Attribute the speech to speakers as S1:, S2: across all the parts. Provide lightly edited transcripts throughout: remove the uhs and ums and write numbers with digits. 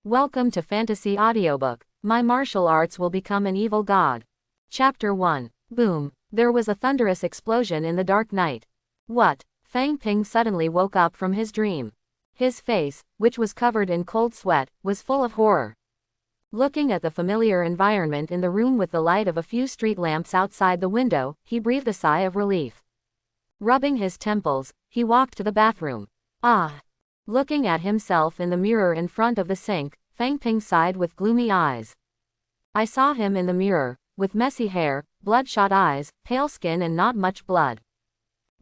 S1: Welcome to Fantasy Audiobook. My martial arts will become an evil god. Chapter 1. Boom. There was a thunderous explosion in the dark night. What? Fang Ping suddenly woke up from his dream. His face, which was covered in cold sweat, was full of horror. Looking at the familiar environment in the room with the light of a few street lamps outside the window, he breathed a sigh of relief. Rubbing his temples, he walked to the bathroom. Ah! Looking at himself in the mirror in front of the sink, Fang Ping sighed with gloomy eyes. I saw him in the mirror, with messy hair, bloodshot eyes, pale skin and not much blood.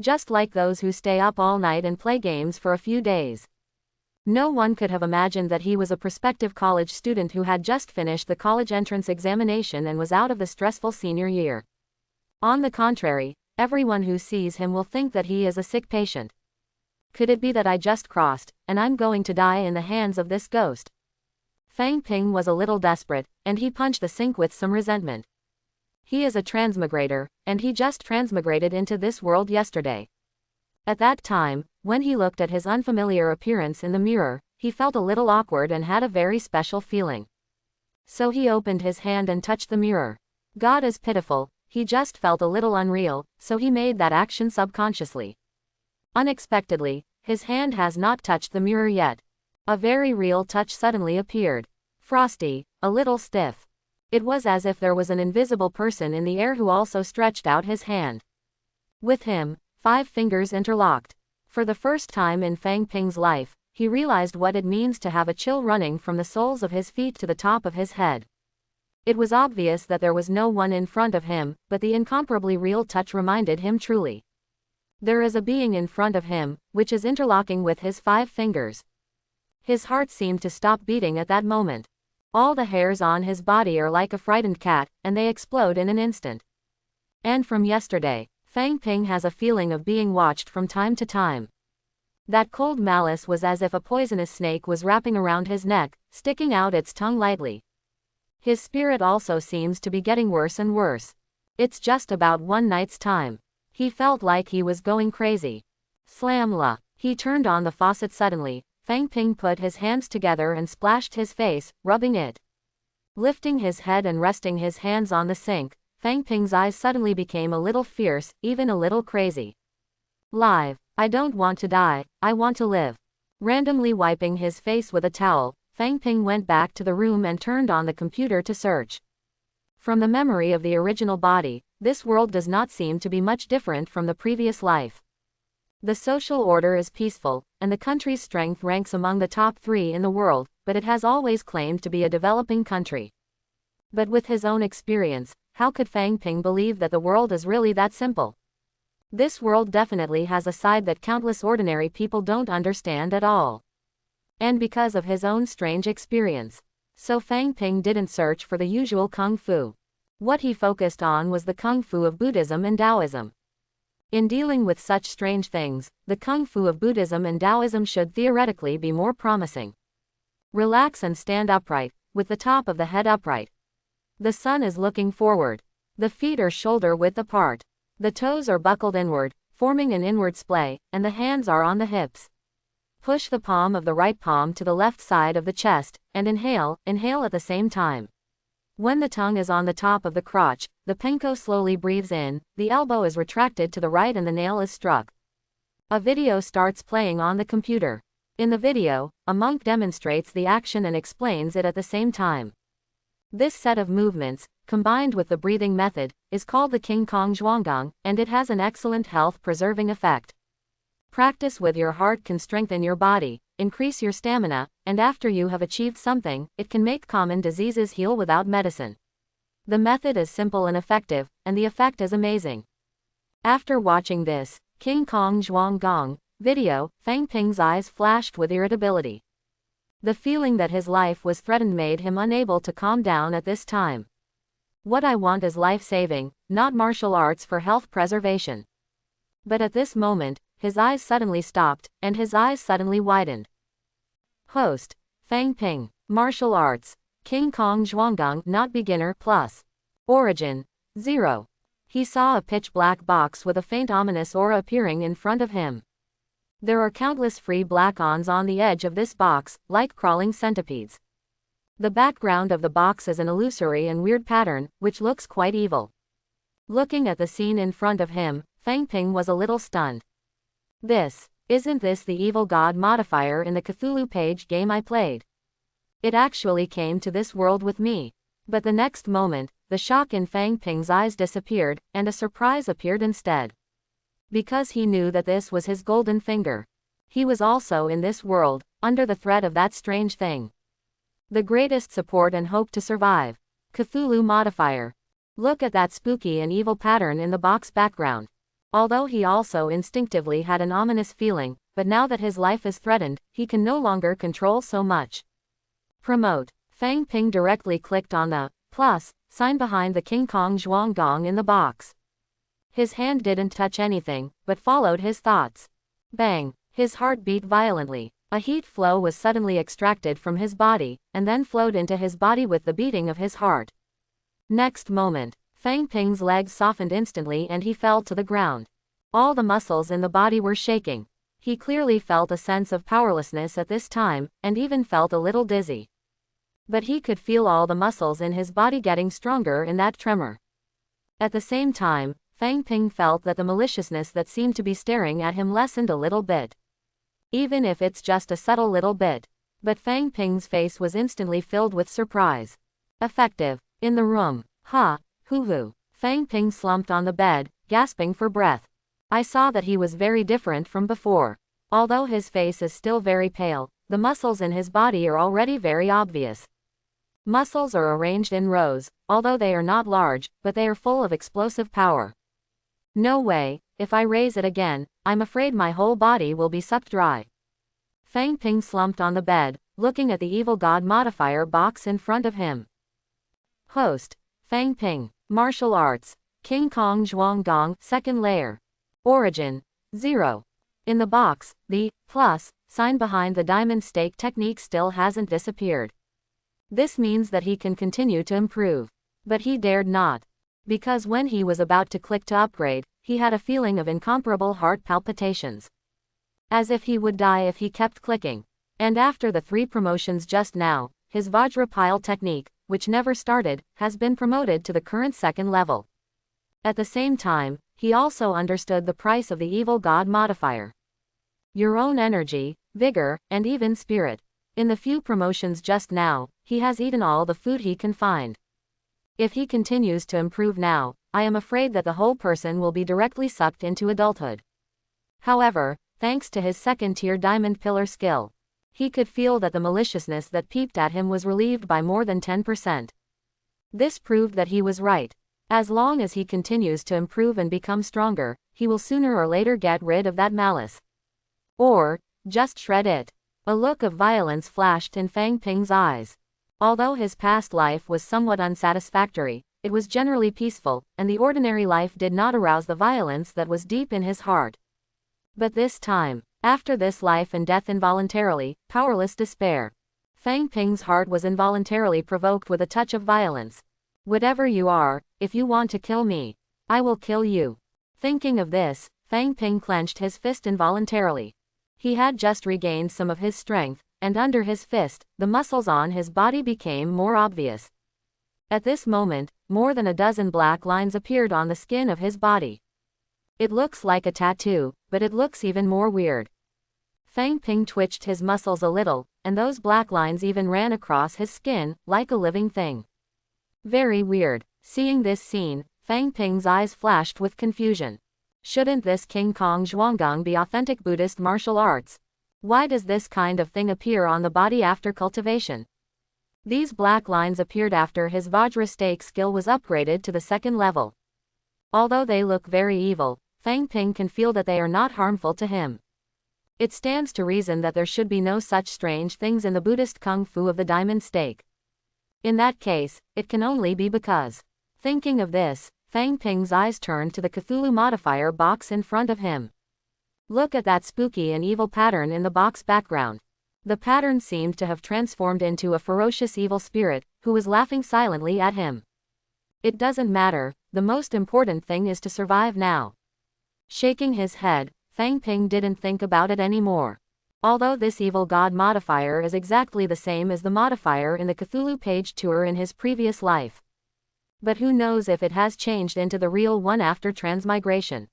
S1: Just like those who stay up all night and play games for a few days. No one could have imagined that he was a prospective college student who had just finished the college entrance examination and was out of the stressful senior year. On the contrary, everyone who sees him will think that he is a sick patient. Could it be that I just crossed, and I'm going to die in the hands of this ghost? Fang Ping was a little desperate, and he punched the sink with some resentment. He is a transmigrator, and he just transmigrated into this world yesterday. At that time, when he looked at his unfamiliar appearance in the mirror, he felt a little awkward and had a very special feeling. So he opened his hand and touched the mirror. God is pitiful, he just felt a little unreal, so he made that action subconsciously. Unexpectedly, his hand has not touched the mirror yet. A very real touch suddenly appeared. Frosty, a little stiff. It was as if there was an invisible person in the air who also stretched out his hand. With him, 5 fingers interlocked. For the first time in Fang Ping's life, he realized what it means to have a chill running from the soles of his feet to the top of his head. It was obvious that there was no one in front of him, but the incomparably real touch reminded him truly. There is a being in front of him, which is interlocking with his 5 fingers. His heart seemed to stop beating at that moment. All the hairs on his body are like a frightened cat, and they explode in an instant. And from yesterday, Fang Ping has a feeling of being watched from time to time. That cold malice was as if a poisonous snake was wrapping around his neck, sticking out its tongue lightly. His spirit also seems to be getting worse and worse. It's just about one night's time. He felt like he was going crazy. Slam la. He turned on the faucet suddenly. Fang Ping put his hands together and splashed his face, rubbing it. Lifting his head and resting his hands on the sink, Fang Ping's eyes suddenly became a little fierce, even a little crazy. Live. I don't want to die, I want to live. Randomly wiping his face with a towel, Fang Ping went back to the room and turned on the computer to search. From the memory of the original body, this world does not seem to be much different from the previous life. The social order is peaceful, and the country's strength ranks among the top 3 in the world, but it has always claimed to be a developing country. But with his own experience, how could Fang Ping believe that the world is really that simple? This world definitely has a side that countless ordinary people don't understand at all. And because of his own strange experience. So Fang Ping didn't search for the usual kung fu. What he focused on was the kung fu of Buddhism and Taoism. In dealing with such strange things, the kung fu of Buddhism and Taoism should theoretically be more promising. Relax and stand upright, with the top of the head upright. The sun is looking forward. The feet are shoulder width apart. The toes are buckled inward, forming an inward splay, and the hands are on the hips. Push the palm of the right palm to the left side of the chest, and inhale at the same time. When the tongue is on the top of the crotch, the penko slowly breathes in, the elbow is retracted to the right and the nail is struck. A video starts playing on the computer. In the video, a monk demonstrates the action and explains it at the same time. This set of movements, combined with the breathing method, is called the King Kong Zhuanggang, and it has an excellent health-preserving effect. Practice with your heart can strengthen your body, increase your stamina, and after you have achieved something, it can make common diseases heal without medicine. The method is simple and effective, and the effect is amazing. After watching this King Kong Zhuanggang video, Fang Ping's eyes flashed with irritability. The feeling that his life was threatened made him unable to calm down at this time. What I want is life-saving, not martial arts for health preservation. But at this moment, his eyes suddenly stopped, and his eyes suddenly widened. Host: Fang Ping. Martial arts: King Kong Zhuanggang, not beginner plus. Origin: 0. He saw a pitch-black box with a faint ominous aura appearing in front of him. There are countless free black-ons on the edge of this box, like crawling centipedes. The background of the box is an illusory and weird pattern, which looks quite evil. Looking at the scene in front of him, Fang Ping was a little stunned. Isn't this the evil god modifier in the Cthulhu page game I played? It actually came to this world with me. But the next moment, the shock in Fang Ping's eyes disappeared, and a surprise appeared instead. Because he knew that this was his golden finger. He was also in this world, under the threat of that strange thing. The greatest support and hope to survive. Cthulhu modifier. Look at that spooky and evil pattern in the box background. Although he also instinctively had an ominous feeling, but now that his life is threatened, he can no longer control so much. Promote. Fang Ping directly clicked on the plus sign behind the King Kong Zhuang Gong in the box. His hand didn't touch anything, but followed his thoughts. Bang! His heart beat violently. A heat flow was suddenly extracted from his body, and then flowed into his body with the beating of his heart. Next moment, Fang Ping's legs softened instantly and he fell to the ground. All the muscles in the body were shaking. He clearly felt a sense of powerlessness at this time, and even felt a little dizzy. But he could feel all the muscles in his body getting stronger in that tremor. At the same time, Fang Ping felt that the maliciousness that seemed to be staring at him lessened a little bit. Even if it's just a subtle little bit. But Fang Ping's face was instantly filled with surprise. Effective. In the room. Ha, hoo-hoo. Fang Ping slumped on the bed, gasping for breath. I saw that he was very different from before. Although his face is still very pale, the muscles in his body are already very obvious. Muscles are arranged in rows, although they are not large, but they are full of explosive power. No way, if I raise it again, I'm afraid my whole body will be sucked dry. Fang Ping slumped on the bed, looking at the evil god modifier box in front of him. Host. Fang Ping. Martial arts. King Kong Zhuang Gong, second layer. Origin. 0. In the box, the plus sign behind the diamond stake technique still hasn't disappeared. This means that he can continue to improve. But he dared not. Because when he was about to click to upgrade, he had a feeling of incomparable heart palpitations. As if he would die if he kept clicking. And after the 3 promotions just now, his Vajra pile technique, which never started, has been promoted to the current 2nd level. At the same time, he also understood the price of the evil god modifier. Your own energy, vigor, and even spirit. In the few promotions just now, he has eaten all the food he can find. If he continues to improve now, I am afraid that the whole person will be directly sucked into adulthood. However, thanks to his 2nd-tier diamond pillar skill, he could feel that the maliciousness that peeped at him was relieved by more than 10%. This proved that he was right. As long as he continues to improve and become stronger, he will sooner or later get rid of that malice. Or, just shred it. A look of violence flashed in Fang Ping's eyes. Although his past life was somewhat unsatisfactory, it was generally peaceful, and the ordinary life did not arouse the violence that was deep in his heart. But this time, after this life and death involuntarily, powerless despair, Fang Ping's heart was involuntarily provoked with a touch of violence. Whatever you are, if you want to kill me, I will kill you. Thinking of this, Fang Ping clenched his fist involuntarily. He had just regained some of his strength, and under his fist, the muscles on his body became more obvious. At this moment, more than a dozen black lines appeared on the skin of his body. It looks like a tattoo, but it looks even more weird. Fang Ping twitched his muscles a little, and those black lines even ran across his skin, like a living thing. Very weird. Seeing this scene, Fang Ping's eyes flashed with confusion. Shouldn't this King Kong Zhuanggang be authentic Buddhist martial arts? Why does this kind of thing appear on the body after cultivation? These black lines appeared after his Vajra stake skill was upgraded to the 2nd level. Although they look very evil, Fang Ping can feel that they are not harmful to him. It stands to reason that there should be no such strange things in the Buddhist kung fu of the diamond stake. In that case, it can only be because. Thinking of this, Fang Ping's eyes turned to the Cthulhu modifier box in front of him. Look at that spooky and evil pattern in the box background. The pattern seemed to have transformed into a ferocious evil spirit, who was laughing silently at him. It doesn't matter, the most important thing is to survive now. Shaking his head, Fang Ping didn't think about it anymore. Although this evil god modifier is exactly the same as the modifier in the Cthulhu page tour in his previous life. But who knows if it has changed into the real one after transmigration.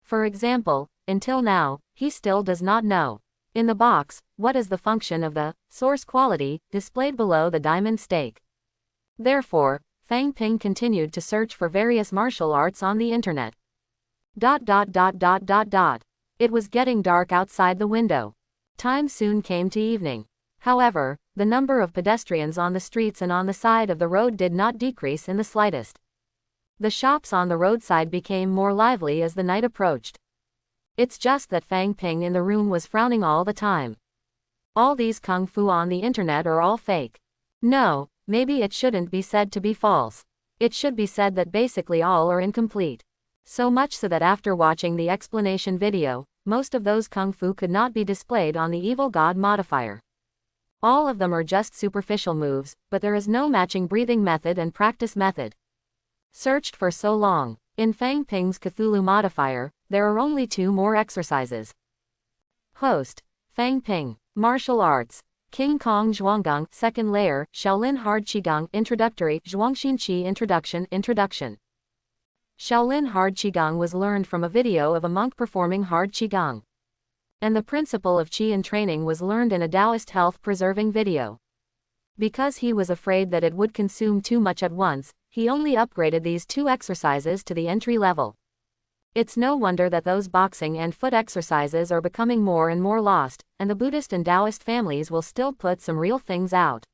S1: For example, until now, he still does not know. In the box, what is the function of the source quality displayed below the diamond stake? Therefore, Fang Ping continued to search for various martial arts on the internet. It was getting dark outside the window. Time soon came to evening. However, the number of pedestrians on the streets and on the side of the road did not decrease in the slightest. The shops on the roadside became more lively as the night approached. It's just that Fang Ping in the room was frowning all the time. All these kung fu on the internet are all fake. No, maybe it shouldn't be said to be false. It should be said that basically all are incomplete. So much so that after watching the explanation video, most of those kung fu could not be displayed on the evil god modifier. All of them are just superficial moves, but there is no matching breathing method and practice method. Searched for so long. In Fang Ping's Cthulhu modifier, there are only 2 more exercises. Host: Fang Ping. Martial arts: King Kong Zhuanggang, second layer, Shaolin Hard Qigong, introductory, Zhuangxin Qi introduction. Shaolin Hard Qigong was learned from a video of a monk performing hard Qigong. And the principle of Qi in training was learned in a Taoist health-preserving video. Because he was afraid that it would consume too much at once, he only upgraded these 2 exercises to the entry level. It's no wonder that those boxing and foot exercises are becoming more and more lost, and the Buddhist and Taoist families will still put some real things out.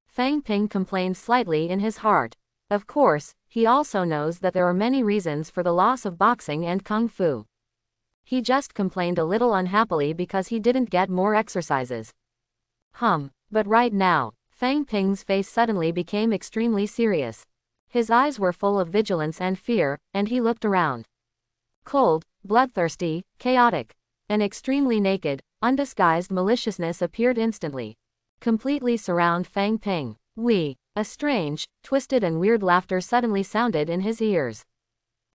S1: Fang Ping complained slightly in his heart. Of course, he also knows that there are many reasons for the loss of boxing and kung fu. He just complained a little unhappily because he didn't get more exercises. But right now, Fang Ping's face suddenly became extremely serious. His eyes were full of vigilance and fear, and he looked around. Cold, bloodthirsty, chaotic, and extremely naked, undisguised maliciousness appeared instantly. Completely surround Fang Ping. A strange, twisted and weird laughter suddenly sounded in his ears.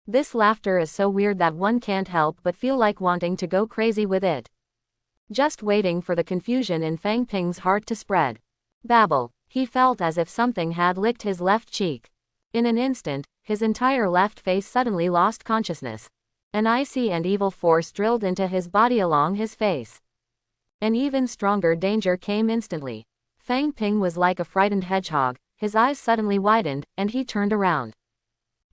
S1: This laughter is so weird that one can't help but feel like wanting to go crazy with it. Just waiting for the confusion in Fang Ping's heart to spread. Babble. He felt as if something had licked his left cheek. In an instant, his entire left face suddenly lost consciousness. An icy and evil force drilled into his body along his face. An even stronger danger came instantly. Fang Ping was like a frightened hedgehog, his eyes suddenly widened, and he turned around.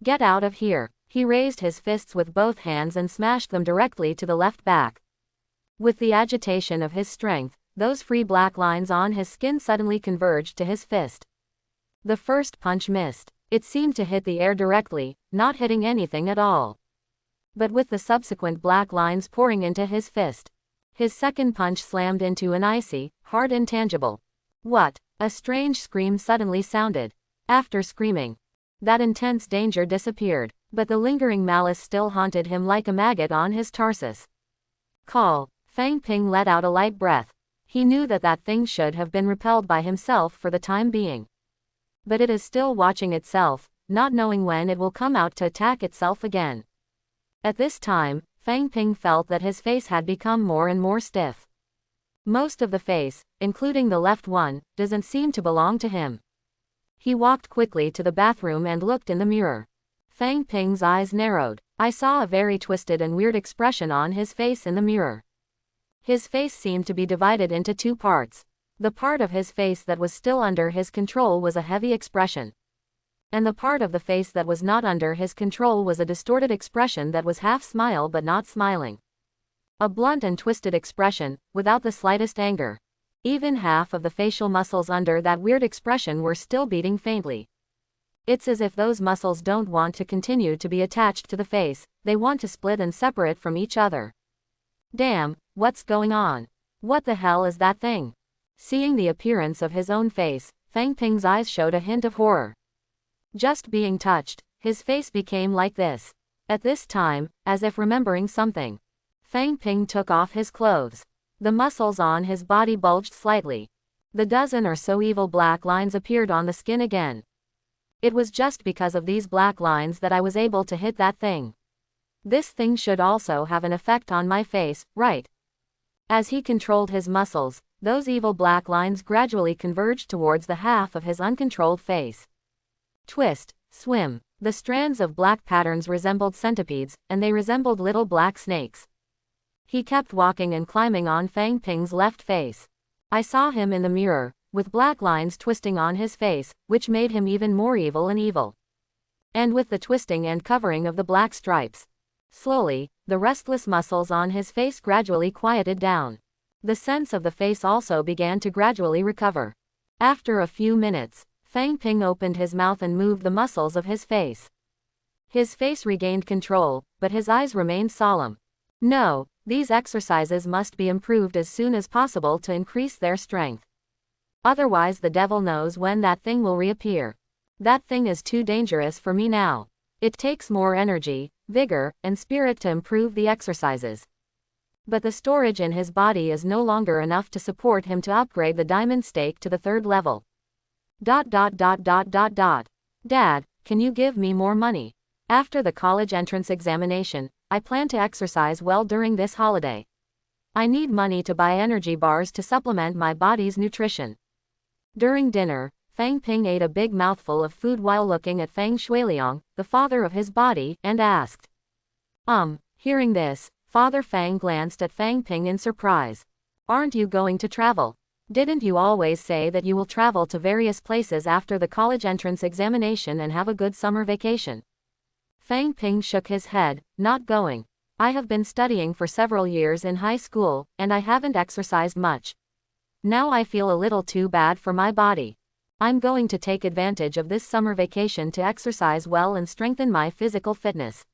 S1: Get out of here. He raised his fists with both hands and smashed them directly to the left back. With the agitation of his strength, those free black lines on his skin suddenly converged to his fist. The first punch missed. It seemed to hit the air directly, not hitting anything at all. But with the subsequent black lines pouring into his fist, his second punch slammed into an icy, hard intangible. What? A strange scream suddenly sounded. After screaming, that intense danger disappeared, but the lingering malice still haunted him like a maggot on his tarsus. Call. Fang Ping let out a light breath. He knew that that thing should have been repelled by himself for the time being. But it is still watching itself, not knowing when it will come out to attack itself again. At this time, Fang Ping felt that his face had become more and more stiff. Most of the face, including the left one, doesn't seem to belong to him. He walked quickly to the bathroom and looked in the mirror. Fang Ping's eyes narrowed. I saw a very twisted and weird expression on his face in the mirror. His face seemed to be divided into 2 parts. The part of his face that was still under his control was a heavy expression. And the part of the face that was not under his control was a distorted expression that was half smile but not smiling. A blunt and twisted expression, without the slightest anger. Even half of the facial muscles under that weird expression were still beating faintly. It's as if those muscles don't want to continue to be attached to the face, they want to split and separate from each other. Damn, what's going on? What the hell is that thing? Seeing the appearance of his own face, Fang Ping's eyes showed a hint of horror. Just being touched, his face became like this. At this time, as if remembering something, Fang Ping took off his clothes. The muscles on his body bulged slightly. The dozen or so evil black lines appeared on the skin again. It was just because of these black lines that I was able to hit that thing. This thing should also have an effect on my face, right? As he controlled his muscles, those evil black lines gradually converged towards the half of his uncontrolled face. Twist, swim. The strands of black patterns resembled centipedes, and they resembled little black snakes. He kept walking and climbing on Fang Ping's left face. I saw him in the mirror, with black lines twisting on his face, which made him even more evil and evil. And with the twisting and covering of the black stripes. Slowly, the restless muscles on his face gradually quieted down. The sense of the face also began to gradually recover. After a few minutes, Fang Ping opened his mouth and moved the muscles of his face. His face regained control, but his eyes remained solemn. No, these exercises must be improved as soon as possible to increase their strength. Otherwise the devil knows when that thing will reappear. That thing is too dangerous for me now. It takes more energy, vigor, and spirit to improve the exercises. But the storage in his body is no longer enough to support him to upgrade the diamond stake to the 3rd level. Dad, can you give me more money? After the college entrance examination, I plan to exercise well during this holiday. I need money to buy energy bars to supplement my body's nutrition. During dinner, Fang Ping ate a big mouthful of food while looking at Fang Shuiliang, the father of his body, and asked. Hearing this, Father Fang glanced at Fang Ping in surprise. Aren't you going to travel? Didn't you always say that you will travel to various places after the college entrance examination and have a good summer vacation? Fang Ping shook his head, not going. I have been studying for several years in high school, and I haven't exercised much. Now I feel a little too bad for my body. I'm going to take advantage of this summer vacation to exercise well and strengthen my physical fitness.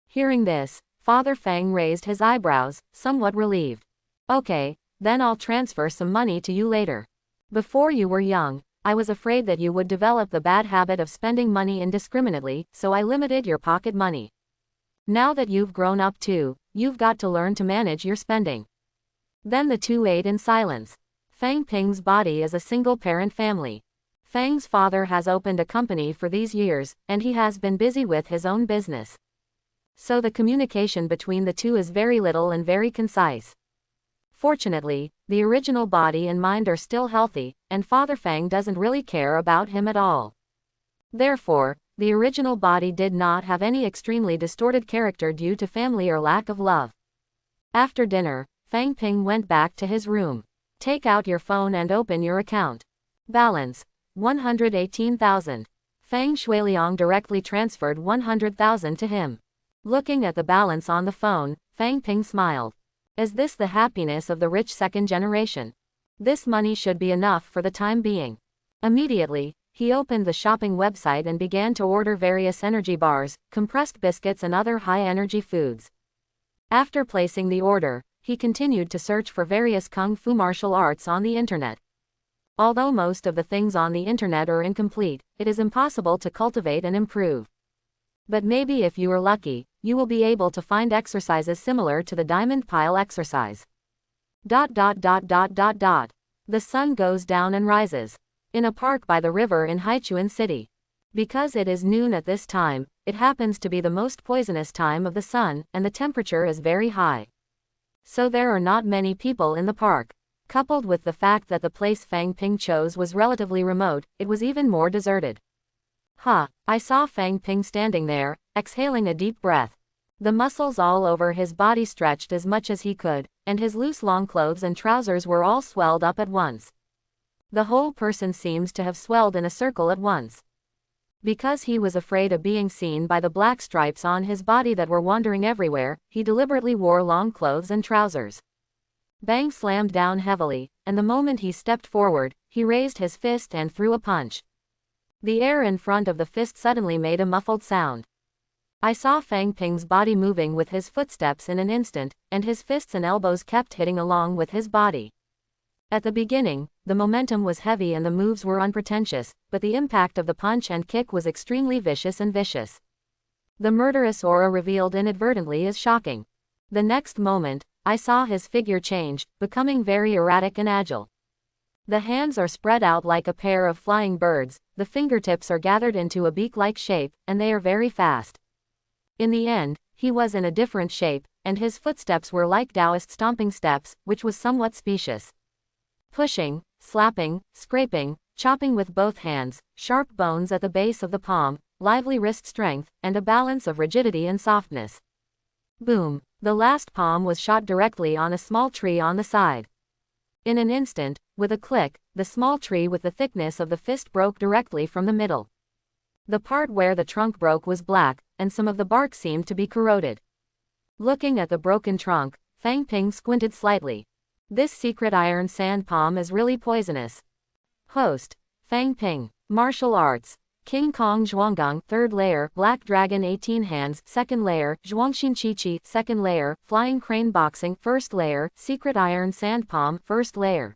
S1: Hearing this, Father Fang raised his eyebrows, somewhat relieved. Okay, then I'll transfer some money to you later. Before you were young, I was afraid that you would develop the bad habit of spending money indiscriminately, so I limited your pocket money. Now that you've grown up too, you've got to learn to manage your spending. Then the two ate in silence. Fang Ping's body is a single-parent family. Fang's father has opened a company for these years, and he has been busy with his own business. So the communication between the two is very little and very concise. Fortunately, the original body and mind are still healthy, and Father Fang doesn't really care about him at all. Therefore, the original body did not have any extremely distorted character due to family or lack of love. After dinner, Fang Ping went back to his room. Take out your phone and open your account. Balance, 118,000. Fang Shuiliang directly transferred 100,000 to him. Looking at the balance on the phone, Fang Ping smiled. Is this the happiness of the rich second generation? This money should be enough for the time being. Immediately, he opened the shopping website and began to order various energy bars, compressed biscuits and other high-energy foods. After placing the order, he continued to search for various kung fu martial arts on the internet. Although most of the things on the internet are incomplete, it is impossible to cultivate and improve. But maybe if you are lucky, you will be able to find exercises similar to the diamond pile exercise. The sun goes down and rises. In a park by the river in Haichuan City. Because it is noon at this time, it happens to be the most poisonous time of the sun, and the temperature is very high. So there are not many people in the park. Coupled with the fact that the place Fang Ping chose was relatively remote, it was even more deserted. I saw Fang Ping standing there, exhaling a deep breath. The muscles all over his body stretched as much as he could, and his loose long clothes and trousers were all swelled up at once. The whole person seems to have swelled in a circle at once. Because he was afraid of being seen by the black stripes on his body that were wandering everywhere, he deliberately wore long clothes and trousers. Bang slammed down heavily, and the moment he stepped forward, he raised his fist and threw a punch. The air in front of the fist suddenly made a muffled sound. I saw Fang Ping's body moving with his footsteps in an instant, and his fists and elbows kept hitting along with his body. At the beginning, the momentum was heavy and the moves were unpretentious, but the impact of the punch and kick was extremely vicious and vicious. The murderous aura revealed inadvertently is shocking. The next moment, I saw his figure change, becoming very erratic and agile. The hands are spread out like a pair of flying birds, the fingertips are gathered into a beak-like shape, and they are very fast. In the end, he was in a different shape, and his footsteps were like Taoist stomping steps, which was somewhat specious. Pushing, slapping, scraping, chopping with both hands, sharp bones at the base of the palm, lively wrist strength, and a balance of rigidity and softness. Boom! The last palm was shot directly on a small tree on the side. In an instant, with a click, the small tree with the thickness of the fist broke directly from the middle. The part where the trunk broke was black, and some of the bark seemed to be corroded. Looking at the broken trunk, Fang Ping squinted slightly. This secret iron sand palm is really poisonous. Host: Fang Ping. Martial arts: King Kong Zhuanggang, 3rd layer, Black Dragon 18 hands, 2nd layer, Zhuangxin Chi, 2nd layer, Flying Crane Boxing, 1st layer, Secret Iron Sand Palm, 1st layer.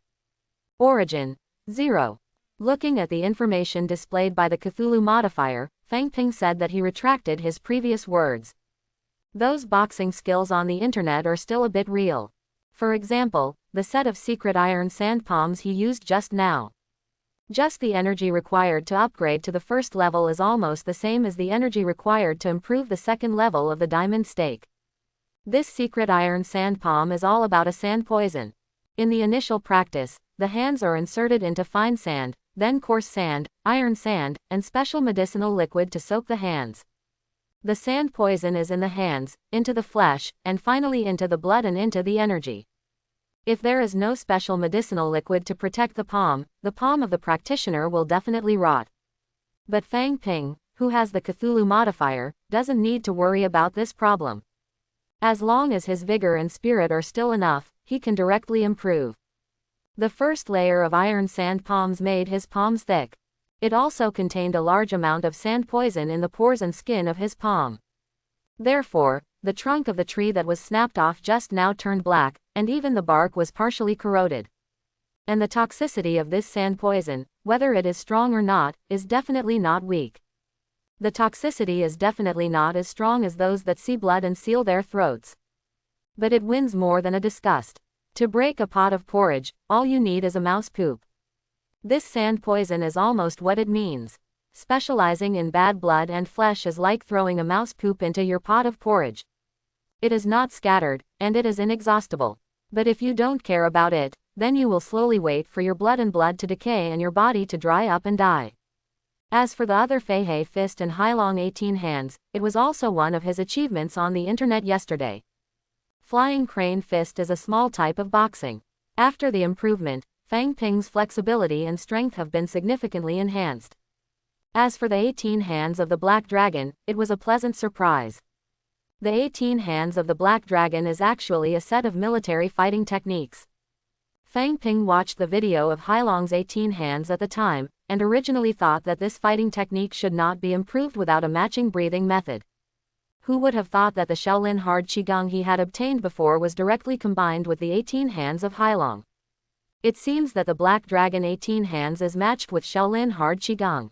S1: Origin: 0. Looking at the information displayed by the Cthulhu modifier, Fang Ping said that he retracted his previous words. Those boxing skills on the internet are still a bit real. For example, the set of secret iron sand palms he used just now. Just the energy required to upgrade to the first level is almost the same as the energy required to improve the second level of the diamond stake. This secret iron sand palm is all about a sand poison. In the initial practice, the hands are inserted into fine sand, then coarse sand, iron sand, and special medicinal liquid to soak the hands. The sand poison is in the hands, into the flesh, and finally into the blood and into the energy. If there is no special medicinal liquid to protect the palm of the practitioner will definitely rot. But Fang Ping, who has the Cthulhu modifier, doesn't need to worry about this problem. As long as his vigor and spirit are still enough, he can directly improve. The first layer of iron sand palms made his palms thick. It also contained a large amount of sand poison in the pores and skin of his palm. Therefore, the trunk of the tree that was snapped off just now turned black, and even the bark was partially corroded. And the toxicity of this sand poison, whether it is strong or not, is definitely not weak. The toxicity is definitely not as strong as those that see blood and seal their throats. But it wins more than a disgust. To break a pot of porridge, all you need is a mouse poop. This sand poison is almost what it means. Specializing in bad blood and flesh is like throwing a mouse poop into your pot of porridge. It is not scattered, and it is inexhaustible. But if you don't care about it, then you will slowly wait for your blood to decay and your body to dry up and die. As for the other Fei He fist and Hailong 18 hands, it was also one of his achievements on the internet yesterday. Flying crane fist is a small type of boxing. After the improvement, Fang Ping's flexibility and strength have been significantly enhanced. As for the 18 hands of the Black Dragon, it was a pleasant surprise. The 18 hands of the Black Dragon is actually a set of military fighting techniques. Fang Ping watched the video of Hailong's 18 hands at the time, and originally thought that this fighting technique should not be improved without a matching breathing method. Who would have thought that the Shaolin hard Qigong he had obtained before was directly combined with the 18 hands of Hailong? It seems that the Black Dragon 18 hands is matched with Shaolin hard Qigong.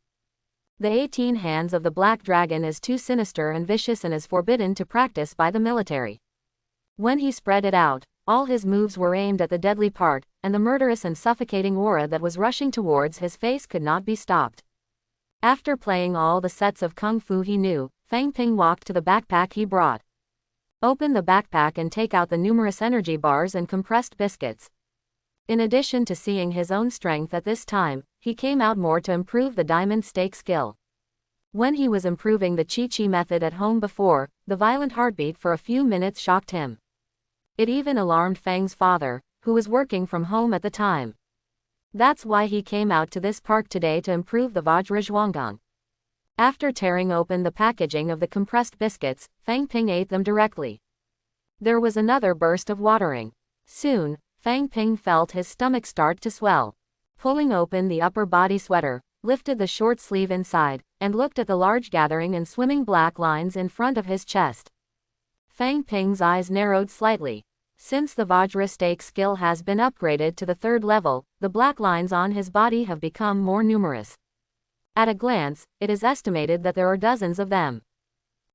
S1: The 18 hands of the Black Dragon is too sinister and vicious and is forbidden to practice by the military. When he spread it out, all his moves were aimed at the deadly part, and the murderous and suffocating aura that was rushing towards his face could not be stopped. After playing all the sets of Kung Fu he knew, Fang Ping walked to the backpack he brought. Open the backpack and take out the numerous energy bars and compressed biscuits. In addition to seeing his own strength at this time, he came out more to improve the diamond stake skill. When he was improving the Chi method at home before, the violent heartbeat for a few minutes shocked him. It even alarmed Fang's father, who was working from home at the time. That's why he came out to this park today to improve the Vajra Zhuanggang. After tearing open the packaging of the compressed biscuits, Fang Ping ate them directly. There was another burst of watering. Soon, Fang Ping felt his stomach start to swell. Pulling open the upper body sweater, lifted the short sleeve inside, and looked at the large gathering and swimming black lines in front of his chest. Fang Ping's eyes narrowed slightly. Since the Vajra stake skill has been upgraded to the 3rd level, the black lines on his body have become more numerous. At a glance, it is estimated that there are dozens of them.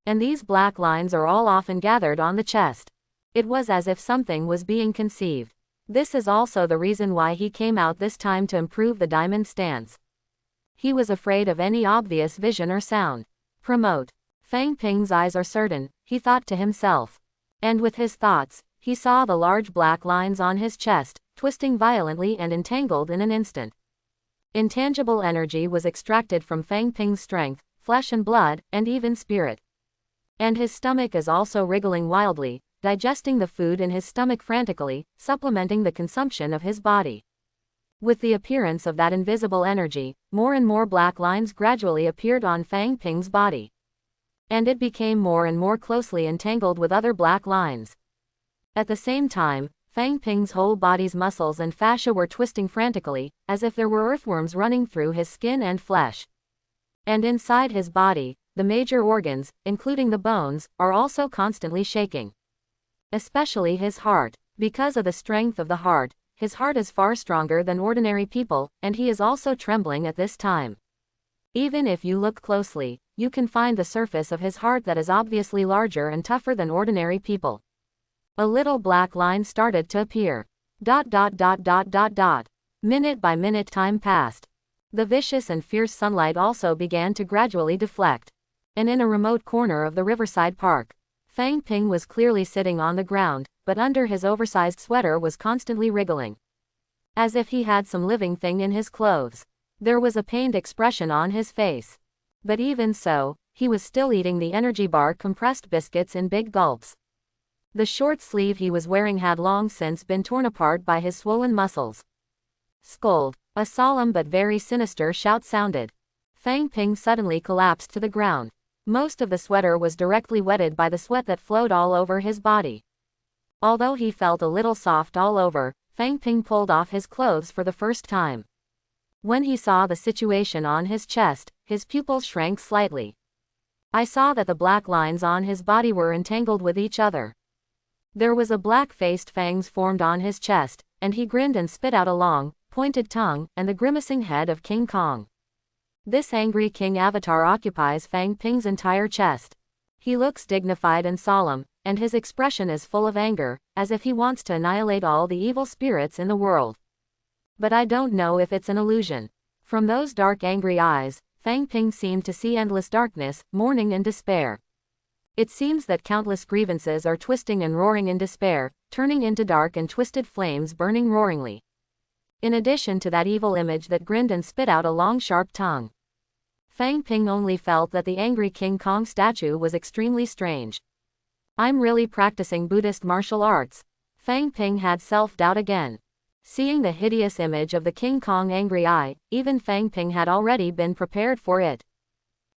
S1: And these black lines are all often gathered on the chest. It was as if something was being conceived. This is also the reason why he came out this time to improve the diamond stance. He was afraid of any obvious vision or sound. Promote. Fang Ping's eyes are certain, he thought to himself. And with his thoughts, he saw the large black lines on his chest, twisting violently and entangled in an instant. Intangible energy was extracted from Fang Ping's strength, flesh and blood, and even spirit. And his stomach is also wriggling wildly, digesting the food in his stomach frantically, supplementing the consumption of his body. With the appearance of that invisible energy, more and more black lines gradually appeared on Fang Ping's body. And it became more and more closely entangled with other black lines. At the same time, Fang Ping's whole body's muscles and fascia were twisting frantically, as if there were earthworms running through his skin and flesh. And inside his body, the major organs, including the bones, are also constantly shaking. Especially his heart. Because of the strength of the heart, his heart is far stronger than ordinary people, and he is also trembling at this time. Even if you look closely, you can find the surface of his heart that is obviously larger and tougher than ordinary people. A little black line started to appear. Minute by minute time passed. The vicious and fierce sunlight also began to gradually deflect. And in a remote corner of the riverside park, Fang Ping was clearly sitting on the ground, but under his oversized sweater was constantly wriggling. As if he had some living thing in his clothes. There was a pained expression on his face. But even so, he was still eating the energy bar compressed biscuits in big gulps. The short sleeve he was wearing had long since been torn apart by his swollen muscles. Scold! A solemn but very sinister shout sounded. Fang Ping suddenly collapsed to the ground. Most of the sweater was directly wetted by the sweat that flowed all over his body. Although he felt a little soft all over, Fang Ping pulled off his clothes for the first time. When he saw the situation on his chest, his pupils shrank slightly. I saw that the black lines on his body were entangled with each other. There was a black-faced fangs formed on his chest, and he grinned and spit out a long, pointed tongue, and the grimacing head of King Kong. This angry king avatar occupies Fang Ping's entire chest. He looks dignified and solemn, and his expression is full of anger, as if he wants to annihilate all the evil spirits in the world. But I don't know if it's an illusion. From those dark angry eyes, Fang Ping seemed to see endless darkness, mourning and despair. It seems that countless grievances are twisting and roaring in despair, turning into dark and twisted flames burning roaringly. In addition to that evil image that grinned and spit out a long sharp tongue. Fang Ping only felt that the angry King Kong statue was extremely strange. I'm really practicing Buddhist martial arts. Fang Ping had self-doubt again. Seeing the hideous image of the King Kong angry eye, even Fang Ping had already been prepared for it.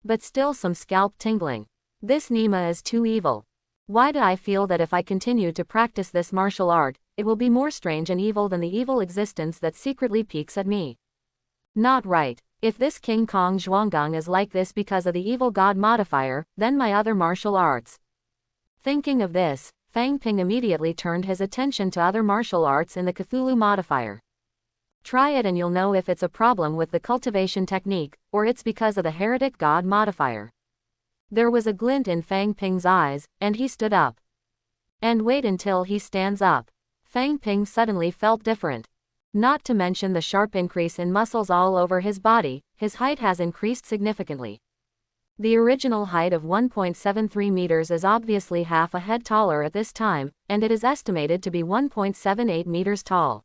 S1: But still some scalp tingling. This Nima is too evil. Why do I feel that if I continue to practice this martial art, it will be more strange and evil than the evil existence that secretly peeks at me? Not right. If this King Kong Zhuanggang is like this because of the evil god modifier, then my other martial arts. Thinking of this, Fang Ping immediately turned his attention to other martial arts in the Cthulhu modifier. Try it and you'll know if it's a problem with the cultivation technique, or it's because of the heretic god modifier. There was a glint in Fang Ping's eyes, and he stood up. And wait until he stands up. Fang Ping suddenly felt different. Not to mention the sharp increase in muscles all over his body, his height has increased significantly. The original height of 1.73 meters is obviously half a head taller at this time, and it is estimated to be 1.78 meters tall.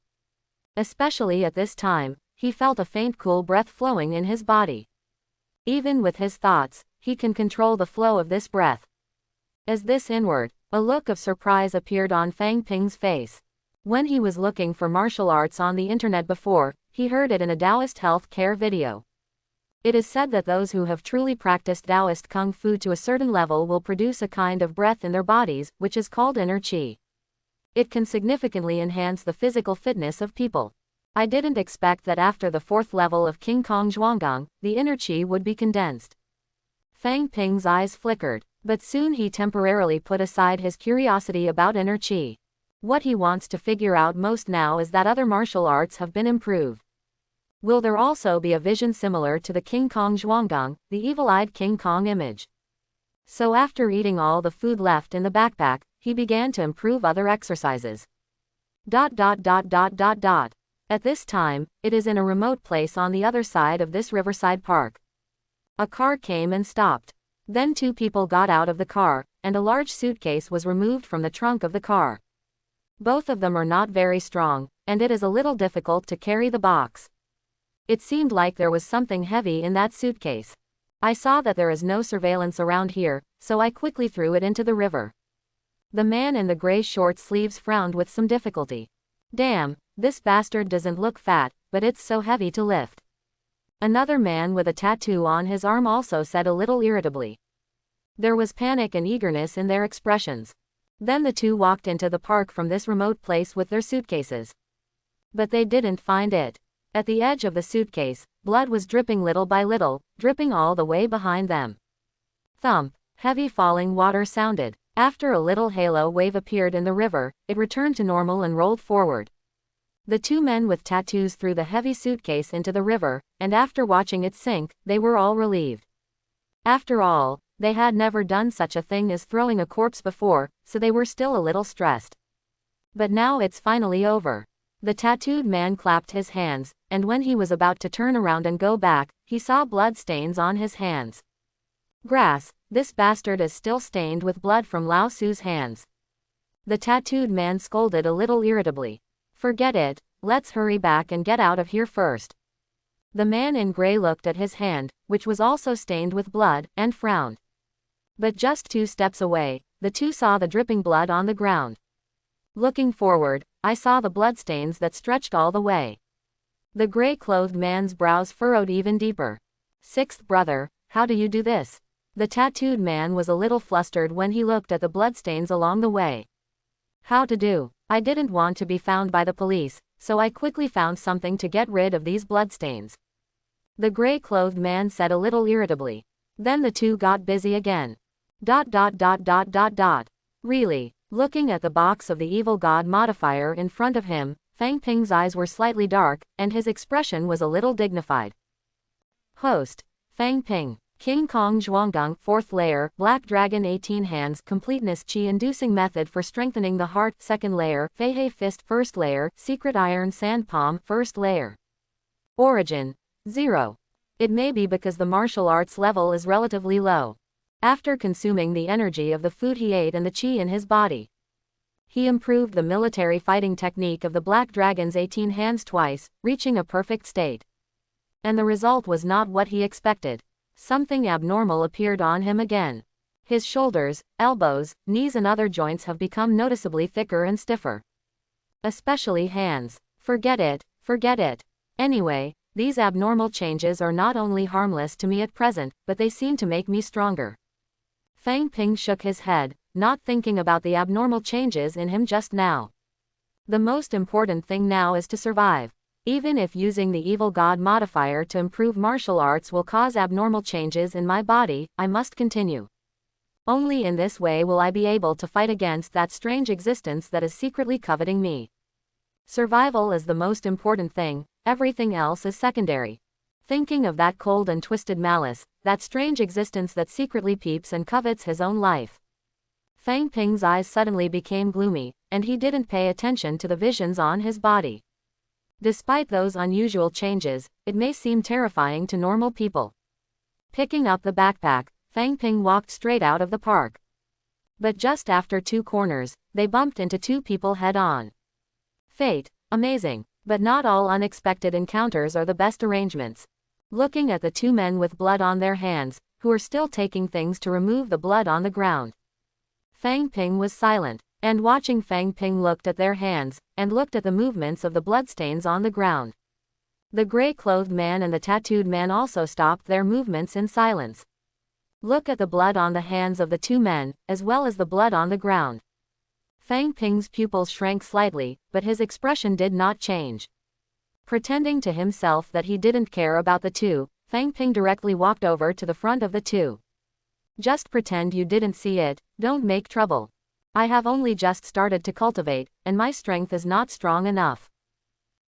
S1: Especially at this time, he felt a faint cool breath flowing in his body. Even with his thoughts, he can control the flow of this breath. As this inward, a look of surprise appeared on Fang Ping's face. When he was looking for martial arts on the internet before, he heard it in a Taoist health care video. It is said that those who have truly practiced Taoist Kung Fu to a certain level will produce a kind of breath in their bodies, which is called inner qi. It can significantly enhance the physical fitness of people. I didn't expect that after the 4th level of King Kong Zhuanggang, the inner qi would be condensed. Fang Ping's eyes flickered, but soon he temporarily put aside his curiosity about inner qi. What he wants to figure out most now is that other martial arts have been improved. Will there also be a vision similar to the King Kong Zhuanggang, the evil-eyed King Kong image? So after eating all the food left in the backpack, he began to improve other exercises. At this time, it is in a remote place on the other side of this riverside park. A car came and stopped. Then two people got out of the car, and a large suitcase was removed from the trunk of the car. Both of them are not very strong, and it is a little difficult to carry the box. It seemed like there was something heavy in that suitcase. I saw that there is no surveillance around here, so I quickly threw it into the river. The man in the gray short sleeves frowned with some difficulty. Damn, this bastard doesn't look fat, but it's so heavy to lift. Another man with a tattoo on his arm also said a little irritably. There was panic and eagerness in their expressions. Then the two walked into the park from this remote place with their suitcases. But they didn't find it. At the edge of the suitcase, blood was dripping little by little, dripping all the way behind them. Thump, heavy falling water sounded. After a little halo wave appeared in the river, it returned to normal and rolled forward. The two men with tattoos threw the heavy suitcase into the river, and after watching it sink, they were all relieved. After all, they had never done such a thing as throwing a corpse before, so they were still a little stressed. But now it's finally over. The tattooed man clapped his hands, and when he was about to turn around and go back, he saw blood stains on his hands. Grass, this bastard is still stained with blood from Lao Su's hands. The tattooed man scolded a little irritably. Forget it, let's hurry back and get out of here first. The man in gray looked at his hand, which was also stained with blood, and frowned. But just 2 steps away, the two saw the dripping blood on the ground. Looking forward, I saw the bloodstains that stretched all the way. The gray-clothed man's brows furrowed even deeper. Sixth brother, how do you do this? The tattooed man was a little flustered when he looked at the bloodstains along the way. How to do? I didn't want to be found by the police, so I quickly found something to get rid of these bloodstains. The gray-clothed man said a little irritably. Then the two got busy again. ... Really? Looking at the box of the evil god modifier in front of him, Fang Ping's eyes were slightly dark, and his expression was a little dignified. Host. Fang Ping. King Kong Zhuanggang 4th layer, Black Dragon 18 hands, completeness chi-inducing method for strengthening the heart, 2nd layer, Fei He Fist 1st layer, Secret Iron Sand Palm 1st layer. Origin. 0. It may be because the martial arts level is relatively low. After consuming the energy of the food he ate and the chi in his body, he improved the military fighting technique of the Black Dragon's 18 hands twice, reaching a perfect state. And the result was not what he expected. Something abnormal appeared on him again. His shoulders, elbows, knees and other joints have become noticeably thicker and stiffer. Especially hands. Forget it, forget it. Anyway, these abnormal changes are not only harmless to me at present, but they seem to make me stronger. Fang Ping shook his head, not thinking about the abnormal changes in him just now. The most important thing now is to survive. Even if using the evil god modifier to improve martial arts will cause abnormal changes in my body, I must continue. Only in this way will I be able to fight against that strange existence that is secretly coveting me. Survival is the most important thing, everything else is secondary. Thinking of that cold and twisted malice, that strange existence that secretly peeps and covets his own life. Fang Ping's eyes suddenly became gloomy, and he didn't pay attention to the visions on his body. Despite those unusual changes, it may seem terrifying to normal people. Picking up the backpack, Fang Ping walked straight out of the park. But just after 2 corners, they bumped into 2 people head-on. Fate, amazing, but not all unexpected encounters are the best arrangements. Looking at the 2 men with blood on their hands, who are still taking things to remove the blood on the ground, Fang Ping was silent. And watching Fang Ping looked at their hands, and looked at the movements of the bloodstains on the ground. The gray-clothed man and the tattooed man also stopped their movements in silence. Look at the blood on the hands of the 2 men, as well as the blood on the ground. Fang Ping's pupils shrank slightly, but his expression did not change. Pretending to himself that he didn't care about the 2, Fang Ping directly walked over to the front of the 2. Just pretend you didn't see it, don't make trouble. I have only just started to cultivate, and my strength is not strong enough.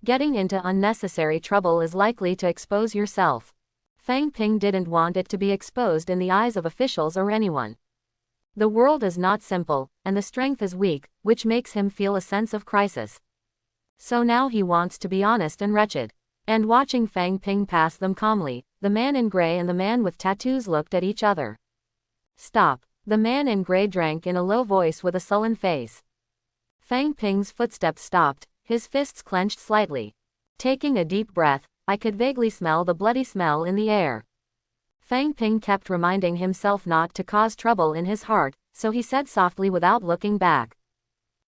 S1: Getting into unnecessary trouble is likely to expose yourself. Fang Ping didn't want it to be exposed in the eyes of officials or anyone. The world is not simple, and the strength is weak, which makes him feel a sense of crisis. So now he wants to be honest and wretched. And watching Fang Ping pass them calmly, the man in gray and the man with tattoos looked at each other. Stop. The man in gray drank in a low voice with a sullen face. Fang Ping's footsteps stopped, his fists clenched slightly. Taking a deep breath, I could vaguely smell the bloody smell in the air. Fang Ping kept reminding himself not to cause trouble in his heart, so he said softly without looking back.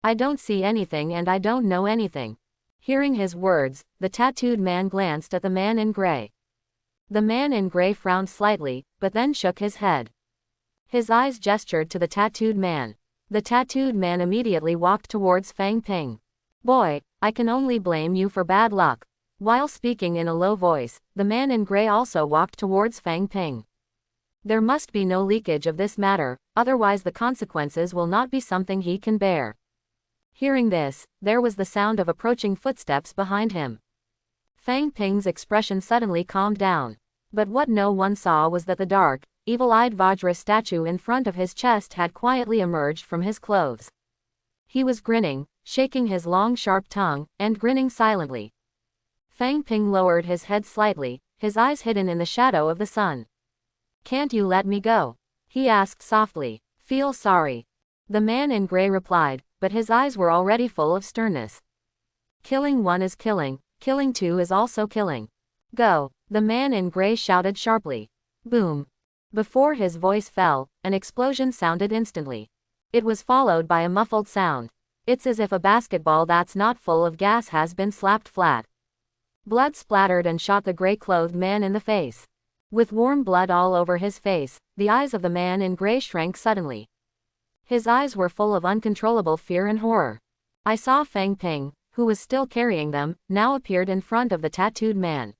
S1: I don't see anything and I don't know anything. Hearing his words, the tattooed man glanced at the man in gray. The man in gray frowned slightly, but then shook his head. His eyes gestured to the tattooed man. The tattooed man immediately walked towards Fang Ping. Boy, I can only blame you for bad luck. While speaking in a low voice, the man in gray also walked towards Fang Ping. There must be no leakage of this matter, otherwise the consequences will not be something he can bear. Hearing this, there was the sound of approaching footsteps behind him. Fang Ping's expression suddenly calmed down. But what no one saw was that the dark, evil-eyed Vajra statue in front of his chest had quietly emerged from his clothes. He was grinning, shaking his long sharp tongue, and grinning silently. Fang Ping lowered his head slightly, his eyes hidden in the shadow of the sun. Can't you let me go? He asked softly. Feel sorry. The man in gray replied, but his eyes were already full of sternness. Killing one is killing, killing two is also killing. Go, the man in gray shouted sharply. Boom. Before his voice fell, an explosion sounded instantly. It was followed by a muffled sound. It's as if a basketball that's not full of gas has been slapped flat. Blood splattered and shot the gray-clothed man in the face. With warm blood all over his face, the eyes of the man in gray shrank suddenly. His eyes were full of uncontrollable fear and horror. I saw Fang Ping, who was still carrying them, now appeared in front of the tattooed man.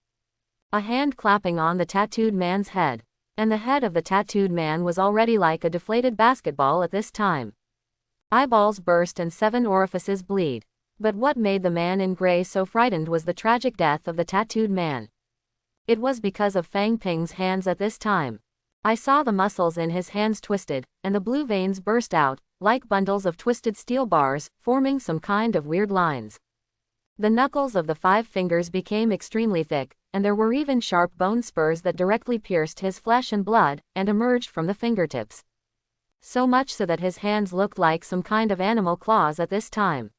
S1: A hand clapping on the tattooed man's head. And the head of the tattooed man was already like a deflated basketball at this time. Eyeballs burst and 7 orifices bleed. But what made the man in gray so frightened was the tragic death of the tattooed man. It was because of Fang Ping's hands at this time. I saw the muscles in his hands twisted, and the blue veins burst out, like bundles of twisted steel bars, forming some kind of weird lines. The knuckles of the 5 fingers became extremely thick, and there were even sharp bone spurs that directly pierced his flesh and blood, and emerged from the fingertips. So much so that his hands looked like some kind of animal claws at this time.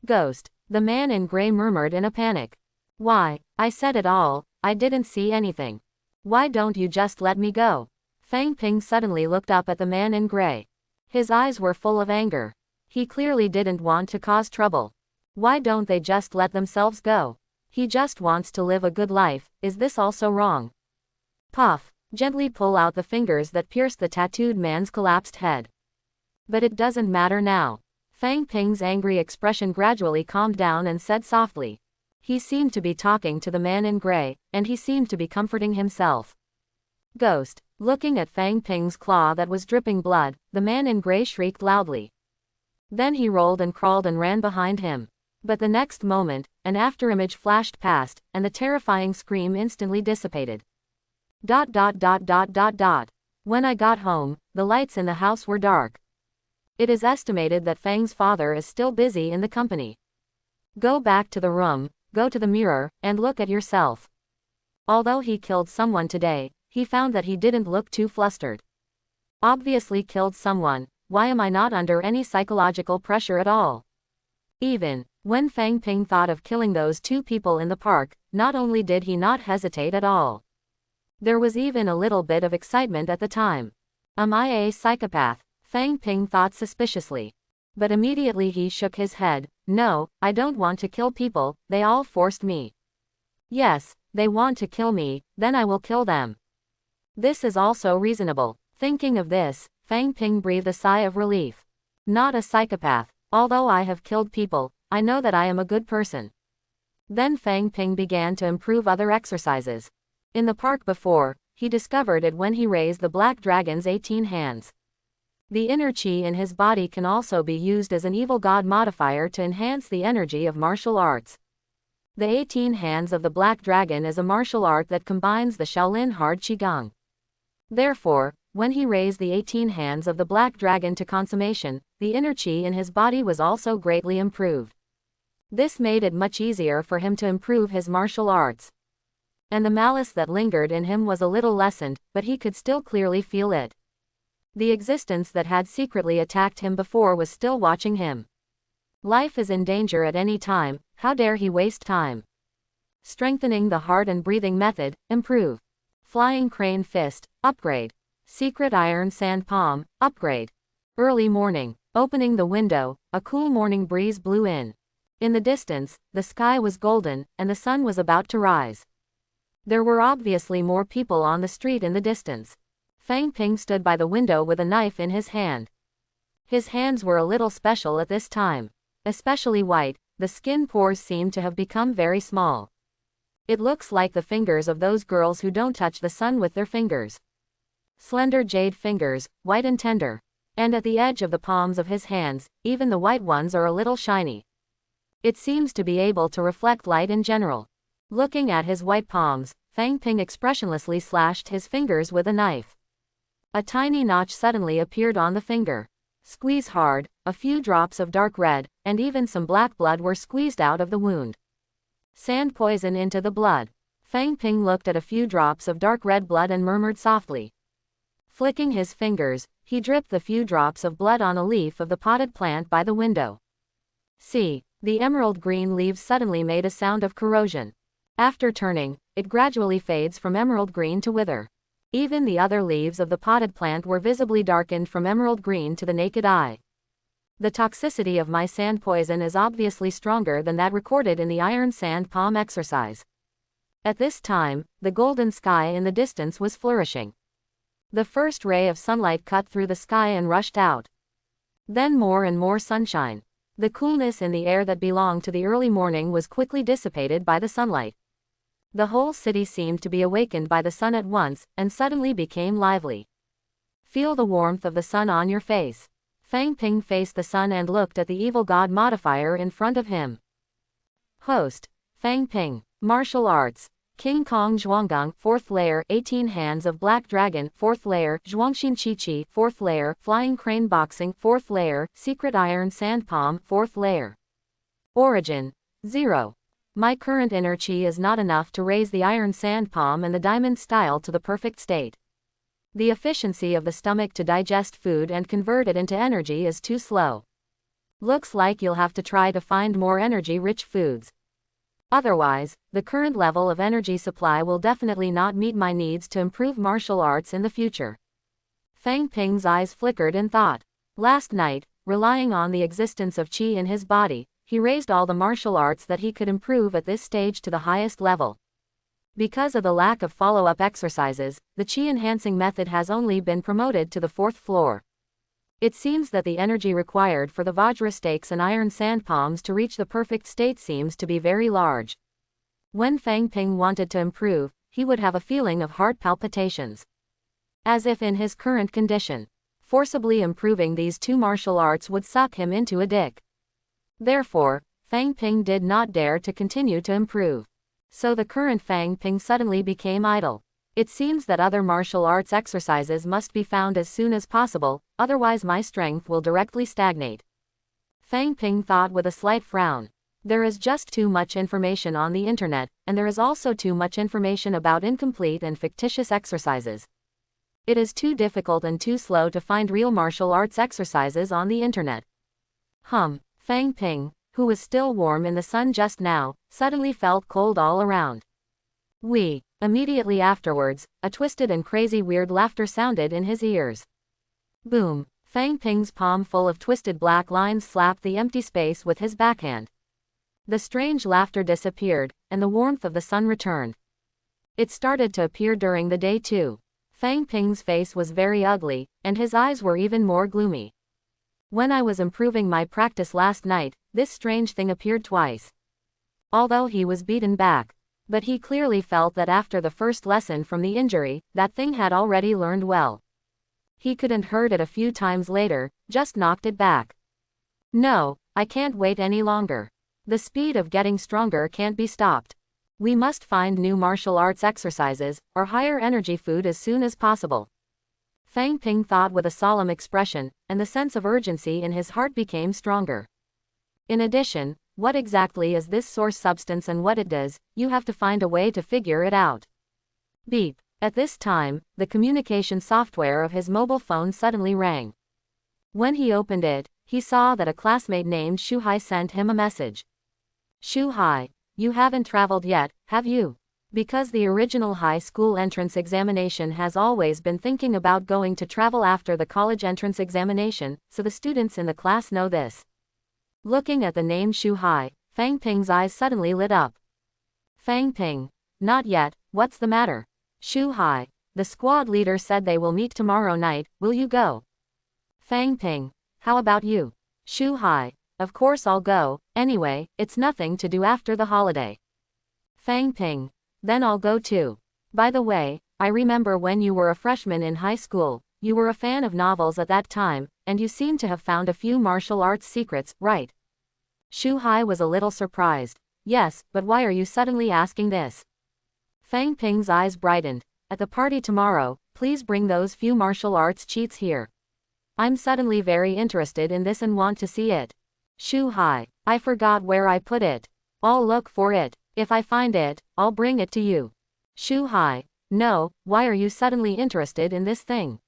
S1: Ghost, the man in gray murmured in a panic. Why, I said it all, I didn't see anything. Why don't you just let me go? Fang Ping suddenly looked up at the man in gray. His eyes were full of anger. He clearly didn't want to cause trouble. Why don't they just let themselves go? He just wants to live a good life, is this also wrong? Puff, gently pull out the fingers that pierced the tattooed man's collapsed head. But it doesn't matter now. Fang Ping's angry expression gradually calmed down and said softly. He seemed to be talking to the man in gray, and he seemed to be comforting himself. Ghost, looking at Fang Ping's claw that was dripping blood, the man in gray shrieked loudly. Then he rolled and crawled and ran behind him. But the next moment, an afterimage flashed past, and the terrifying scream instantly dissipated. When I got home, the lights in the house were dark. It is estimated that Fang's father is still busy in the company. Go back to the room, go to the mirror, and look at yourself. Although he killed someone today, he found that he didn't look too flustered. Obviously killed someone, why am I not under any psychological pressure at all? Even when Fang Ping thought of killing those 2 people in the park, not only did he not hesitate at all. There was even a little bit of excitement at the time. Am I a psychopath? Fang Ping thought suspiciously. But immediately he shook his head. No, I don't want to kill people, they all forced me. Yes, they want to kill me, then I will kill them. This is also reasonable. Thinking of this, Fang Ping breathed a sigh of relief. Not a psychopath. Although I have killed people, I know that I am a good person. Then Fang Ping began to improve other exercises. In the park before, he discovered it when he raised the black dragon's 18 hands. The inner chi in his body can also be used as an evil god modifier to enhance the energy of martial arts. The 18 hands of the black dragon is a martial art that combines the Shaolin hard qigong. Therefore, when he raised the 18 hands of the black dragon to consummation, the inner chi in his body was also greatly improved. This made it much easier for him to improve his martial arts. And the malice that lingered in him was a little lessened, but he could still clearly feel it. The existence that had secretly attacked him before was still watching him. Life is in danger at any time, how dare he waste time? Strengthening the heart and breathing method, improve. Flying crane fist, upgrade. Secret iron sand palm, upgrade. Early morning, opening the window, a cool morning breeze blew in. In the distance, the sky was golden, and the sun was about to rise. There were obviously more people on the street in the distance. Fang Ping stood by the window with a knife in his hand. His hands were a little special at this time. Especially white, the skin pores seemed to have become very small. It looks like the fingers of those girls who don't touch the sun with their fingers. Slender jade fingers, white and tender. And at the edge of the palms of his hands, even the white ones are a little shiny. It seems to be able to reflect light in general. Looking at his white palms, Fang Ping expressionlessly slashed his fingers with a knife. A tiny notch suddenly appeared on the finger. Squeeze hard, a few drops of dark red, and even some black blood were squeezed out of the wound. Sand poison into the blood. Fang Ping looked at a few drops of dark red blood and murmured softly. Flicking his fingers, he dripped the few drops of blood on a leaf of the potted plant by the window. See, the emerald green leaves suddenly made a sound of corrosion. After turning, it gradually fades from emerald green to wither. Even the other leaves of the potted plant were visibly darkened from emerald green to the naked eye. The toxicity of my sand poison is obviously stronger than that recorded in the iron sand palm exercise. At this time, the golden sky in the distance was flourishing. The first ray of sunlight cut through the sky and rushed out. Then more and more sunshine. The coolness in the air that belonged to the early morning was quickly dissipated by the sunlight. The whole city seemed to be awakened by the sun at once, and suddenly became lively. Feel the warmth of the sun on your face. Fang Ping faced the sun and looked at the evil god modifier in front of him. Host: Fang Ping. Martial arts: King Kong Zhuanggang, 4th layer, 18 hands of black dragon, 4th layer, Zhuangxin Qi, 4th layer, flying crane boxing, 4th layer, secret iron sand palm, 4th layer. Origin: 0. My current inner chi is not enough to raise the iron sand palm and the diamond style to the perfect state. The efficiency of the stomach to digest food and convert it into energy is too slow. Looks like you'll have to try to find more energy-rich foods. Otherwise, the current level of energy supply will definitely not meet my needs to improve martial arts in the future. Fang Ping's eyes flickered in thought. Last night, relying on the existence of qi in his body, he raised all the martial arts that he could improve at this stage to the highest level. Because of the lack of follow-up exercises, the qi-enhancing method has only been promoted to the 4th floor. It seems that the energy required for the Vajra stakes and iron sand palms to reach the perfect state seems to be very large. When Fang Ping wanted to improve, he would have a feeling of heart palpitations. As if in his current condition, forcibly improving these two martial arts would suck him into a dick. Therefore, Fang Ping did not dare to continue to improve. So the current Fang Ping suddenly became idle. It seems that other martial arts exercises must be found as soon as possible, otherwise my strength will directly stagnate. Fang Ping thought with a slight frown. There is just too much information on the internet, and there is also too much information about incomplete and fictitious exercises. It is too difficult and too slow to find real martial arts exercises on the internet. Fang Ping, who was still warm in the sun just now, suddenly felt cold all around. Immediately afterwards, a twisted and crazy weird laughter sounded in his ears. Boom! Fang Ping's palm full of twisted black lines slapped the empty space with his backhand. The strange laughter disappeared, and the warmth of the sun returned. It started to appear during the day too. Fang Ping's face was very ugly, and his eyes were even more gloomy. When I was improving my practice last night, this strange thing appeared twice. Although he was beaten back. But he clearly felt that after the first lesson from the injury, that thing had already learned well. He couldn't hurt it a few times later, just knocked it back. No, I can't wait any longer. The speed of getting stronger can't be stopped. We must find new martial arts exercises, or higher energy food as soon as possible. Fang Ping thought with a solemn expression, and the sense of urgency in his heart became stronger. In addition, what exactly is this source substance and what it does, you have to find a way to figure it out. Beep. At this time, the communication software of his mobile phone suddenly rang. When he opened it, he saw that a classmate named Shuhai sent him a message. Shuhai, you haven't traveled yet, have you? Because the original high school entrance examination has always been thinking about going to travel after the college entrance examination, so the students in the class know this. Looking at the name Shuhai, Fang Ping's eyes suddenly lit up. Fang Ping. Not yet, what's the matter? Shuhai, the squad leader said they will meet tomorrow night, will you go? Fang Ping. How about you? Shuhai. Of course I'll go, anyway, it's nothing to do after the holiday. Fang Ping. Then I'll go too. By the way, I remember when you were a freshman in high school, you were a fan of novels at that time, and you seem to have found a few martial arts secrets, right? Shuhai was a little surprised. Yes, but why are you suddenly asking this? Fang Ping's eyes brightened. At the party tomorrow, please bring those few martial arts cheats here. I'm suddenly very interested in this and want to see it. Shuhai, I forgot where I put it. I'll look for it. If I find it, I'll bring it to you. Shuhai, no, why are you suddenly interested in this thing?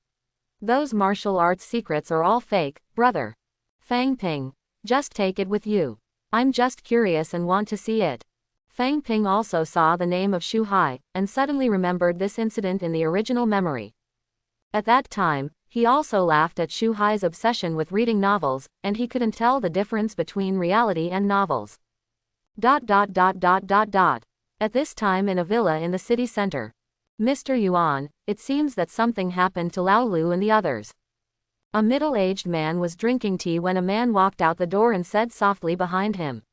S1: Those martial arts secrets are all fake, brother. Fang Ping, just take it with you. I'm just curious and want to see it. Fang Ping also saw the name of Shuhai, and suddenly remembered this incident in the original memory. At that time, he also laughed at Shuhai's obsession with reading novels, and he couldn't tell the difference between reality and novels. At this time in a villa in the city center. Mr. Yuan, it seems that something happened to Lao Lu and the others. A middle-aged man was drinking tea when a man walked out the door and said softly behind him.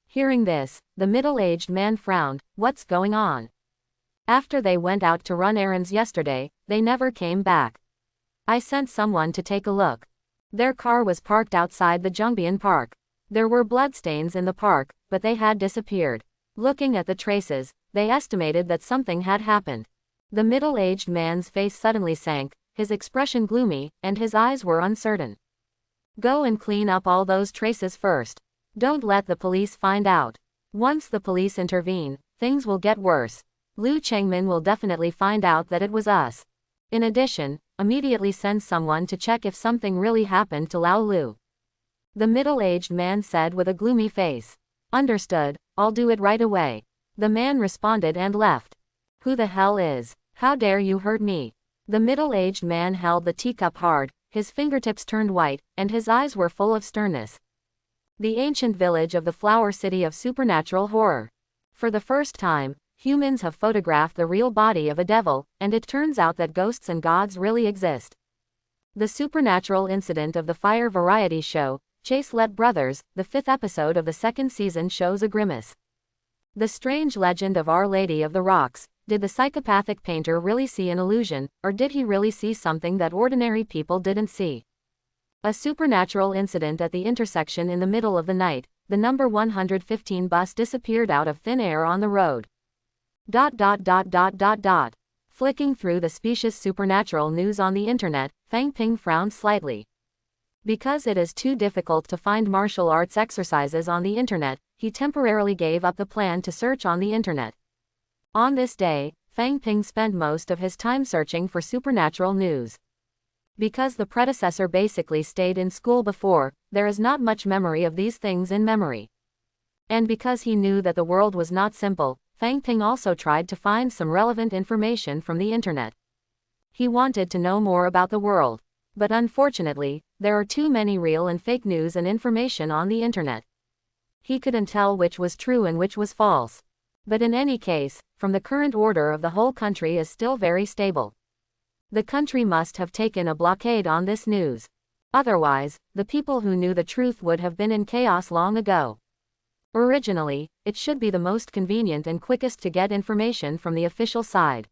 S1: Hearing this, the middle-aged man frowned. What's going on? After they went out to run errands yesterday, they never came back. I sent someone to take a look. Their car was parked outside the Zhongbian Park. There were bloodstains in the park, but they had disappeared. Looking at the traces, they estimated that something had happened. The middle-aged man's face suddenly sank, his expression gloomy, and his eyes were uncertain. Go and clean up all those traces first. Don't let the police find out. Once the police intervene, things will get worse. Lu Chengmin will definitely find out that it was us. In addition, immediately send someone to check if something really happened to Lao Lu. The middle-aged man said with a gloomy face. Understood, I'll do it right away. The man responded and left. Who the hell is? How dare you hurt me? The middle-aged man held the teacup hard, his fingertips turned white, and his eyes were full of sternness. The ancient village of the flower city of supernatural horror. For the first time, humans have photographed the real body of a devil, and it turns out that ghosts and gods really exist. The supernatural incident of the fire variety show, Chase Let Brothers, the 5th episode of the 2nd season shows a grimace. The strange legend of Our Lady of the Rocks. Did the psychopathic painter really see an illusion, or did he really see something that ordinary people didn't see? A supernatural incident at the intersection in the middle of the night, the number 115 bus disappeared out of thin air on the road. Flicking through the specious supernatural news on the internet, Fang Ping frowned slightly. Because it is too difficult to find martial arts exercises on the internet, he temporarily gave up the plan to search on the internet. On this day, Fang Ping spent most of his time searching for supernatural news. Because the predecessor basically stayed in school before, there is not much memory of these things in memory. And because he knew that the world was not simple, Fang Ping also tried to find some relevant information from the internet. He wanted to know more about the world. But unfortunately, there are too many real and fake news and information on the internet. He couldn't tell which was true and which was false. But in any case, from the current order of the whole country is still very stable. The country must have taken a blockade on this news. Otherwise, the people who knew the truth would have been in chaos long ago. Originally, it should be the most convenient and quickest to get information from the official side.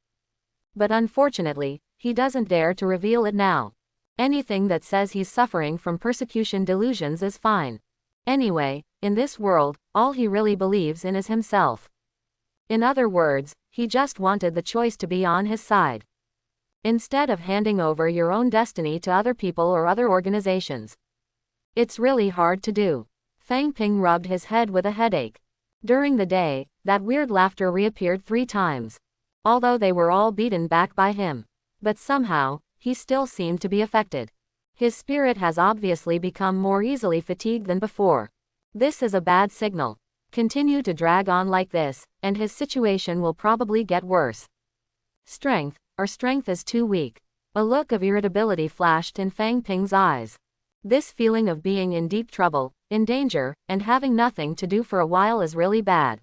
S1: But unfortunately, he doesn't dare to reveal it now. Anything that says he's suffering from persecution delusions is fine. Anyway, in this world, all he really believes in is himself. In other words, he just wanted the choice to be on his side. Instead of handing over your own destiny to other people or other organizations. It's really hard to do. Fang Ping rubbed his head with a headache. During the day, that weird laughter reappeared 3 times. although they were all beaten back by him. But somehow, he still seemed to be affected. His spirit has obviously become more easily fatigued than before. This is a bad signal. Continue to drag on like this, and his situation will probably get worse. Strength, our strength is too weak. A look of irritability flashed in Fang Ping's eyes. This feeling of being in deep trouble, in danger, and having nothing to do for a while is really bad.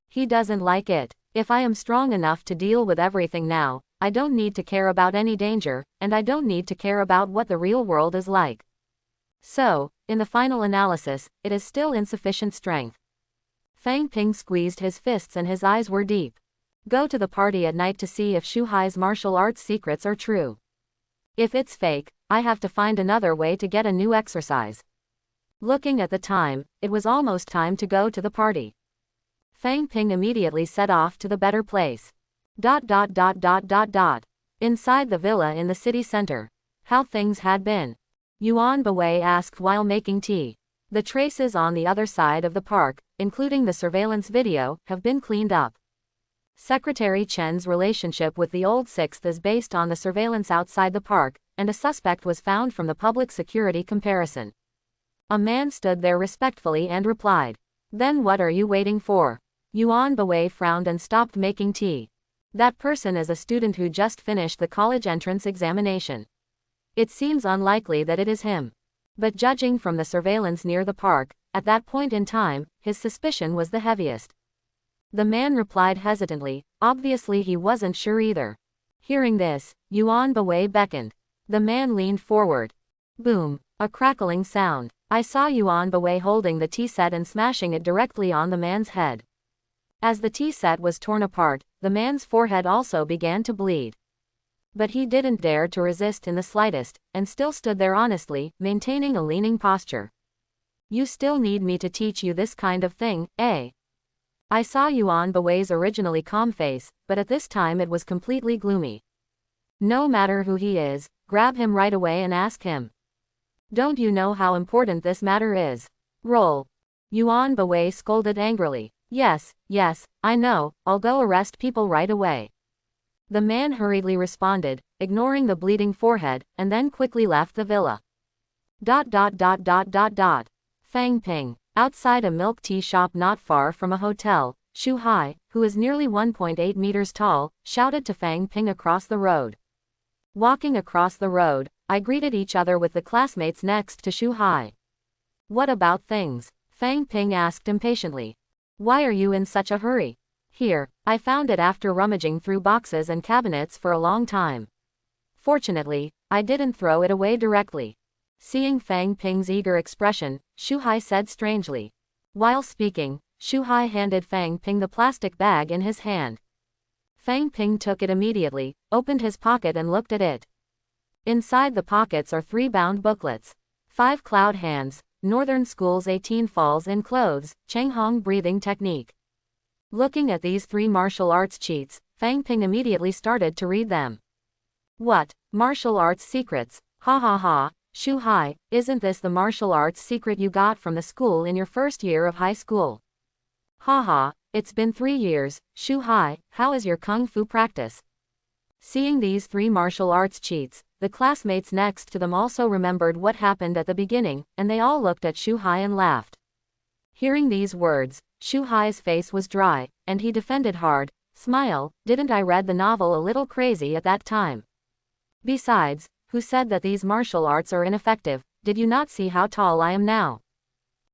S1: He doesn't like it. If I am strong enough to deal with everything now, I don't need to care about any danger, and I don't need to care about what the real world is like. So, in the final analysis, it is still insufficient strength. Fang Ping squeezed his fists and his eyes were deep. Go to the party at night to see if Shu Hai's martial arts secrets are true. If it's fake, I have to find another way to get a new exercise. Looking at the time, it was almost time to go to the party. Fang Ping immediately set off to the better place. Inside the villa in the city center. How things had been. Yuan Bewei asked while making tea. The traces on the other side of the park, including the surveillance video, have been cleaned up. Secretary Chen's relationship with the Old Sixth is based on the surveillance outside the park, and a suspect was found from the public security comparison. A man stood there respectfully and replied. Then what are you waiting for? Yuan Bewei frowned and stopped making tea. That person is a student who just finished the college entrance examination. It seems unlikely that it is him. But judging from the surveillance near the park, at that point in time, his suspicion was the heaviest. The man replied hesitantly, obviously he wasn't sure either. Hearing this, Yuan Bewei beckoned. The man leaned forward. Boom, a crackling sound. I saw Yuan Bewei holding the tea set and smashing it directly on the man's head. As the tea set was torn apart, the man's forehead also began to bleed. But he didn't dare to resist in the slightest, and still stood there honestly, maintaining a leaning posture. You still need me to teach you this kind of thing, eh? I saw Yuan Bewei's originally calm face, but at this time it was completely gloomy. No matter who he is, grab him right away and ask him. Don't you know how important this matter is? Roll. Yuan Bewei scolded angrily. Yes, I know, I'll go arrest people right away. The man hurriedly responded, ignoring the bleeding forehead, and then quickly left the villa. Fang Ping. Outside a milk tea shop not far from a hotel, Shu Hai, who is nearly 1.8 meters tall, shouted to Fang Ping across the road. Walking across the road, I greeted each other with the classmates next to Shu Hai. What about things? Fang Ping asked impatiently. Why are you in such a hurry? Here, I found it after rummaging through boxes and cabinets for a long time. Fortunately, I didn't throw it away directly. Seeing Fang Ping's eager expression, Shu Hai said strangely. While speaking, Shu Hai handed Fang Ping the plastic bag in his hand. Fang Ping took it immediately, opened his pocket and looked at it. Inside the pockets are 3 bound booklets. 5 Cloud Hands, Northern School's 18 Falls in Clothes, Chenghong Breathing Technique. Looking at these 3 martial arts cheats, Fang Ping immediately started to read them. What? Martial arts secrets? Ha ha ha. Shu Hai, isn't this the martial arts secret you got from the school in your first year of high school? Haha, it's been 3 years, Shu Hai, how is your kung fu practice? Seeing these 3 martial arts cheats, the classmates next to them also remembered what happened at the beginning, and they all looked at Shu Hai and laughed. Hearing these words, Shu Hai's face was dry, and he defended hard, smile, didn't I read the novel a little crazy at that time? Besides, who said that these martial arts are ineffective? Did you not see how tall I am now?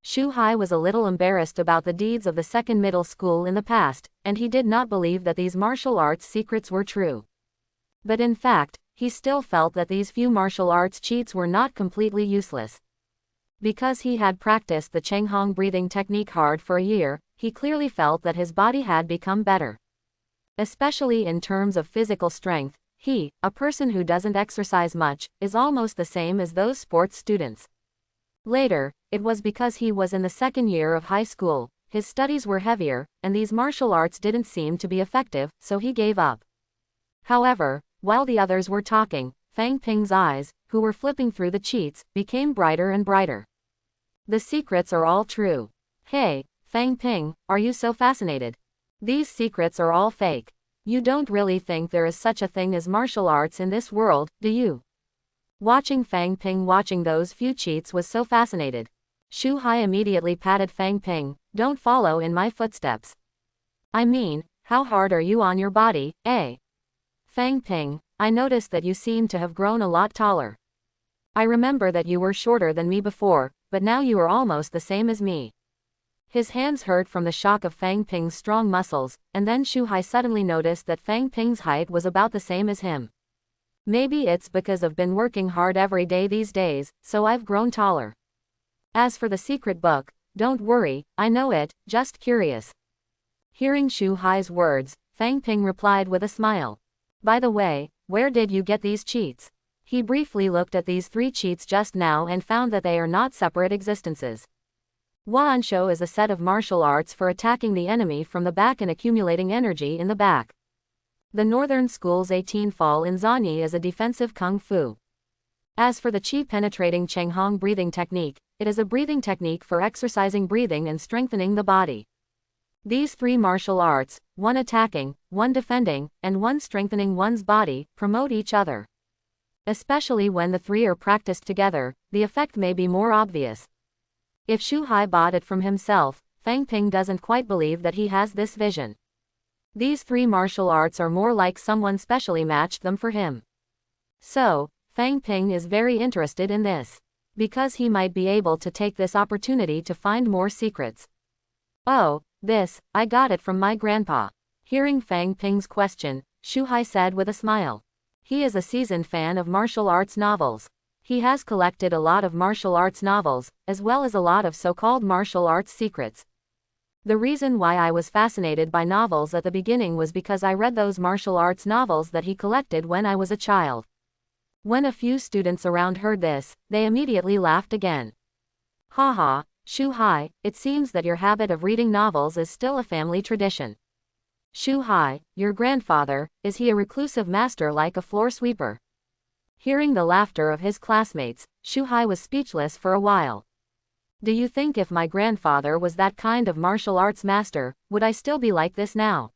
S1: Shu Hai was a little embarrassed about the deeds of the second middle school in the past, and he did not believe that these martial arts secrets were true. But in fact, he still felt that these few martial arts cheats were not completely useless. Because he had practiced the Chenghong breathing technique hard for a year, he clearly felt that his body had become better. Especially in terms of physical strength, he, a person who doesn't exercise much, is almost the same as those sports students. Later, it was because he was in the second year of high school, his studies were heavier, and these martial arts didn't seem to be effective, so he gave up. However, while the others were talking, Fang Ping's eyes, who were flipping through the cheats, became brighter and brighter. The secrets are all true. Hey, Fang Ping, are you so fascinated? These secrets are all fake. You don't really think there is such a thing as martial arts in this world, do you? Watching Fang Ping watching those few cheats was so fascinated. Shu Hai immediately patted Fang Ping, don't follow in my footsteps. I mean, how hard are you on your body, eh? Fang Ping, I noticed that you seem to have grown a lot taller. I remember that you were shorter than me before, but now you are almost the same as me. His hands hurt from the shock of Fang Ping's strong muscles, and then Shu Hai suddenly noticed that Fang Ping's height was about the same as him. Maybe it's because I've been working hard every day these days, so I've grown taller. As for the secret book, don't worry, I know it, just curious. Hearing Shu Hai's words, Fang Ping replied with a smile. By the way, where did you get these cheats? He briefly looked at these 3 cheats just now and found that they are not separate existences. Wansho is a set of martial arts for attacking the enemy from the back and accumulating energy in the back. The Northern School's 18 Fall in Zanyi is a defensive kung fu. As for the Qi penetrating Chenghong breathing technique, it is a breathing technique for exercising breathing and strengthening the body. These 3 martial arts, one attacking, one defending, and one strengthening one's body, promote each other. Especially when the 3 are practiced together, the effect may be more obvious. If Shu Hai bought it from himself, Fang Ping doesn't quite believe that he has this vision. These 3 martial arts are more like someone specially matched them for him. So, Fang Ping is very interested in this. Because he might be able to take this opportunity to find more secrets. Oh, this, I got it from my grandpa. Hearing Fang Ping's question, Shu Hai said with a smile. He is a seasoned fan of martial arts novels. He has collected a lot of martial arts novels, as well as a lot of so-called martial arts secrets. The reason why I was fascinated by novels at the beginning was because I read those martial arts novels that he collected when I was a child. When a few students around heard this, they immediately laughed again. Haha, Shu Hai, it seems that your habit of reading novels is still a family tradition. Shu Hai, your grandfather, is he a reclusive master like a floor sweeper? Hearing the laughter of his classmates, Shu Hai was speechless for a while. Do you think if my grandfather was that kind of martial arts master, would I still be like this now?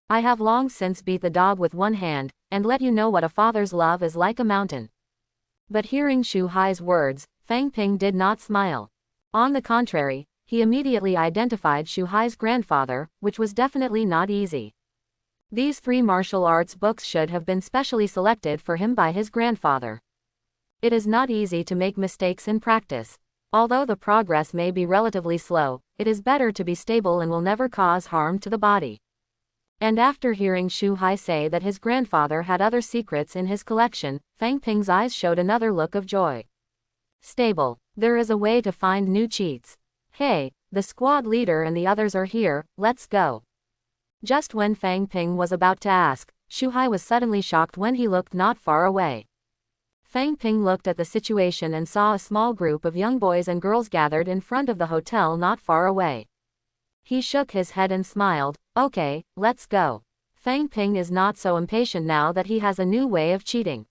S1: I have long since beat the dog with one hand, and let you know what a father's love is like a mountain. But hearing Shu Hai's words, Fang Ping did not smile. On the contrary, he immediately identified Shu Hai's grandfather, which was definitely not easy. These 3 martial arts books should have been specially selected for him by his grandfather. It is not easy to make mistakes in practice. Although the progress may be relatively slow, it is better to be stable and will never cause harm to the body. And after hearing Shu Hai say that his grandfather had other secrets in his collection, Fang Ping's eyes showed another look of joy. Stable. There is a way to find new cheats. Hey, the squad leader and the others are here, let's go. Just when Fang Ping was about to ask, Shu Hai was suddenly shocked when he looked not far away. Fang Ping looked at the situation and saw a small group of young boys and girls gathered in front of the hotel not far away. He shook his head and smiled, okay, let's go. Fang Ping is not so impatient now that he has a new way of cheating.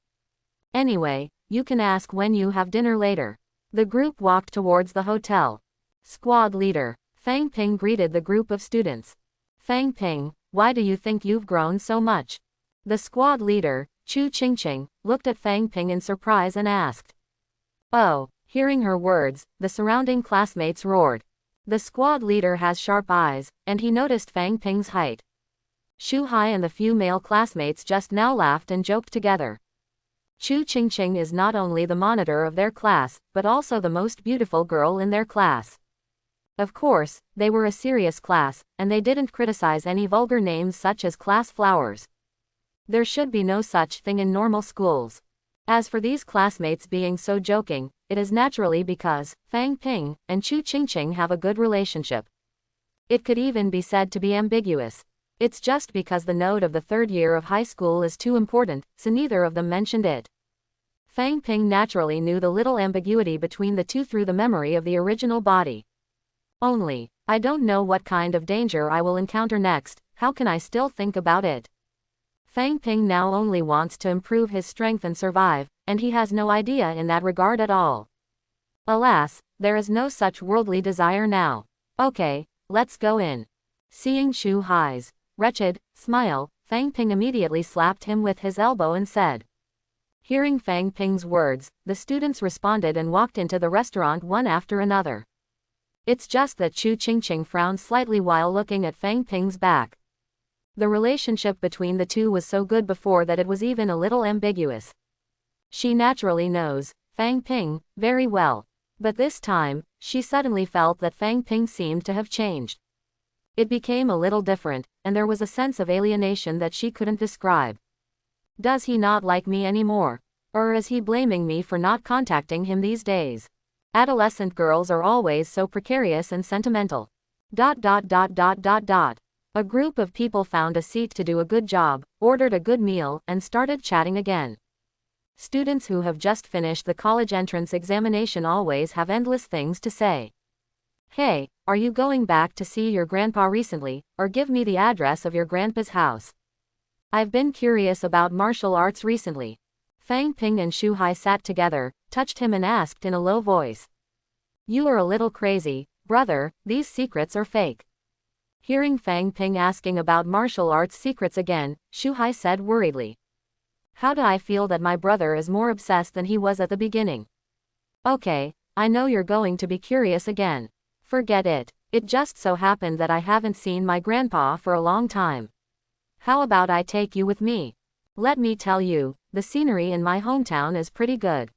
S1: Anyway, you can ask when you have dinner later. The group walked towards the hotel. Squad leader. Fang Ping greeted the group of students. Fang Ping, why do you think you've grown so much? The squad leader, Chu Qingqing, looked at Fang Ping in surprise and asked. Oh, hearing her words, the surrounding classmates roared. The squad leader has sharp eyes, and he noticed Fang Ping's height. Shu Hai and the few male classmates just now laughed and joked together. Chu Qingqing is not only the monitor of their class, but also the most beautiful girl in their class. Of course, they were a serious class, and they didn't criticize any vulgar names such as class flowers. There should be no such thing in normal schools. As for these classmates being so joking, it is naturally because Fang Ping and Chu Qingqing have a good relationship. It could even be said to be ambiguous. It's just because the note of the 3rd year of high school is too important, so neither of them mentioned it. Fang Ping naturally knew the little ambiguity between the two through the memory of the original body. Only, I don't know what kind of danger I will encounter next, how can I still think about it? Fang Ping now only wants to improve his strength and survive, and he has no idea in that regard at all. Alas, there is no such worldly desire now. Okay, let's go in. Seeing Shu Hai's wretched smile, Fang Ping immediately slapped him with his elbow and said. Hearing Fang Ping's words, the students responded and walked into the restaurant one after another. It's just that Chu Qingqing frowned slightly while looking at Fang Ping's back. The relationship between the two was so good before that it was even a little ambiguous. She naturally knows Fang Ping very well. But this time, she suddenly felt that Fang Ping seemed to have changed. It became a little different, and there was a sense of alienation that she couldn't describe. Does he not like me anymore? Or is he blaming me for not contacting him these days? Adolescent girls are always so precarious and sentimental. A group of people found a seat to do a good job, ordered a good meal, and started chatting again. Students who have just finished the college entrance examination always have endless things to say. Hey, are you going back to see your grandpa recently, or give me the address of your grandpa's house? I've been curious about martial arts recently. Fang Ping and Shu Hai sat together, touched him and asked in a low voice. You are a little crazy, brother, these secrets are fake. Hearing Fang Ping asking about martial arts secrets again, Shu Hai said worriedly. How do I feel that my brother is more obsessed than he was at the beginning? Okay, I know you're going to be curious again. Forget it. It just so happened that I haven't seen my grandpa for a long time. How about I take you with me? Let me tell you, the scenery in my hometown is pretty good.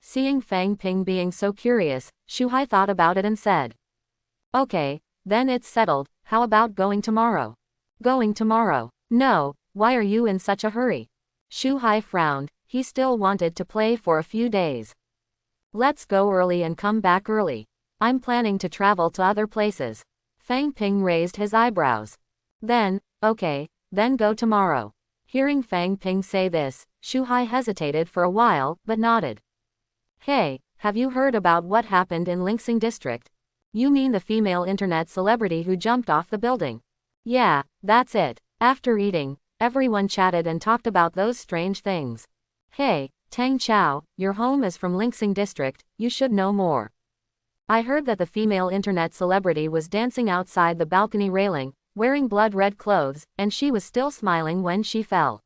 S1: Seeing Fang Ping being so curious, Shu Hai thought about it and said. Okay, then it's settled, how about going tomorrow? Going tomorrow? No, why are you in such a hurry? Shu Hai frowned, he still wanted to play for a few days. Let's go early and come back early. I'm planning to travel to other places. Fang Ping raised his eyebrows. Then, okay, then go tomorrow. Hearing Fang Ping say this, Shu Hai hesitated for a while, but nodded. Hey, have you heard about what happened in Linxing District? You mean the female internet celebrity who jumped off the building? Yeah, that's it. After eating, everyone chatted and talked about those strange things. Hey, Tang Chao, your home is from Linxing District, you should know more. I heard that the female internet celebrity was dancing outside the balcony railing, wearing blood-red clothes, and she was still smiling when she fell.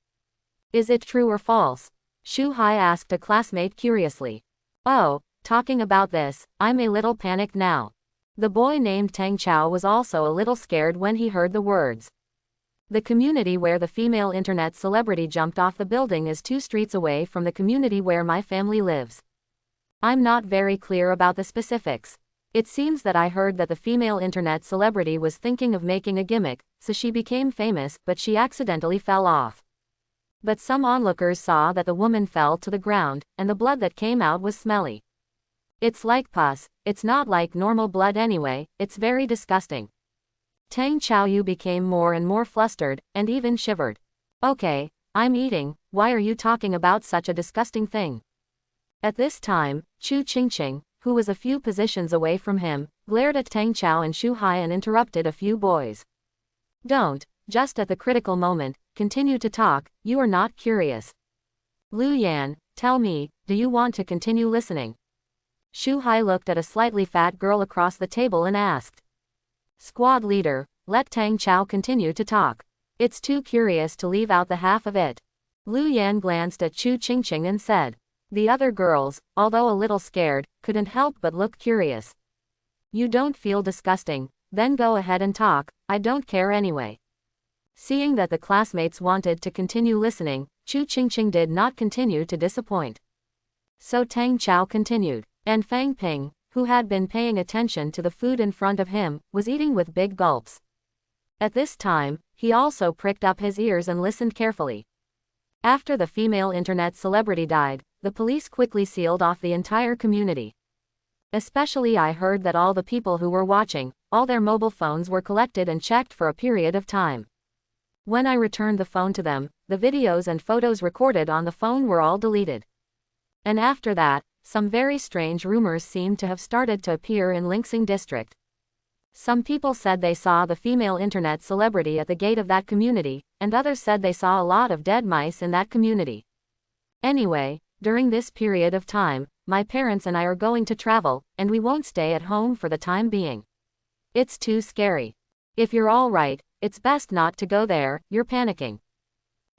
S1: Is it true or false? Shu Hai asked a classmate curiously. Oh, talking about this, I'm a little panicked now. The boy named Tang Chao was also a little scared when he heard the words. The community where the female internet celebrity jumped off the building is 2 streets away from the community where my family lives. I'm not very clear about the specifics. It seems that I heard that the female internet celebrity was thinking of making a gimmick, so she became famous, but she accidentally fell off. But some onlookers saw that the woman fell to the ground, and the blood that came out was smelly. It's like pus, it's not like normal blood anyway, it's very disgusting. Tang Chaoyu became more and more flustered, and even shivered. Okay, I'm eating, why are you talking about such a disgusting thing? At this time, Chu Qingqing, who was a few positions away from him, glared at Tang Chao and Shu Hai and interrupted a few boys. Don't, just at the critical moment, continue to talk, you are not curious. Lu Yan, tell me, do you want to continue listening? Shu Hai looked at a slightly fat girl across the table and asked. Squad leader, let Tang Chao continue to talk. It's too curious to leave out the half of it. Lu Yan glanced at Chu Qingqing and said. The other girls, although a little scared, couldn't help but look curious. You don't feel disgusting, then go ahead and talk, I don't care anyway. Seeing that the classmates wanted to continue listening, Chu Qingqing did not continue to disappoint. So Tang Chao continued, and Fang Ping, who had been paying attention to the food in front of him, was eating with big gulps. At this time, he also pricked up his ears and listened carefully. After the female internet celebrity died, the police quickly sealed off the entire community. Especially I heard that all the people who were watching, all their mobile phones were collected and checked for a period of time. When I returned the phone to them, the videos and photos recorded on the phone were all deleted. And after that, some very strange rumors seemed to have started to appear in Linxing District. Some people said they saw the female internet celebrity at the gate of that community, and others said they saw a lot of dead mice in that community. Anyway, during this period of time, my parents and I are going to travel, and we won't stay at home for the time being. It's too scary. If you're all right, it's best not to go there, you're panicking.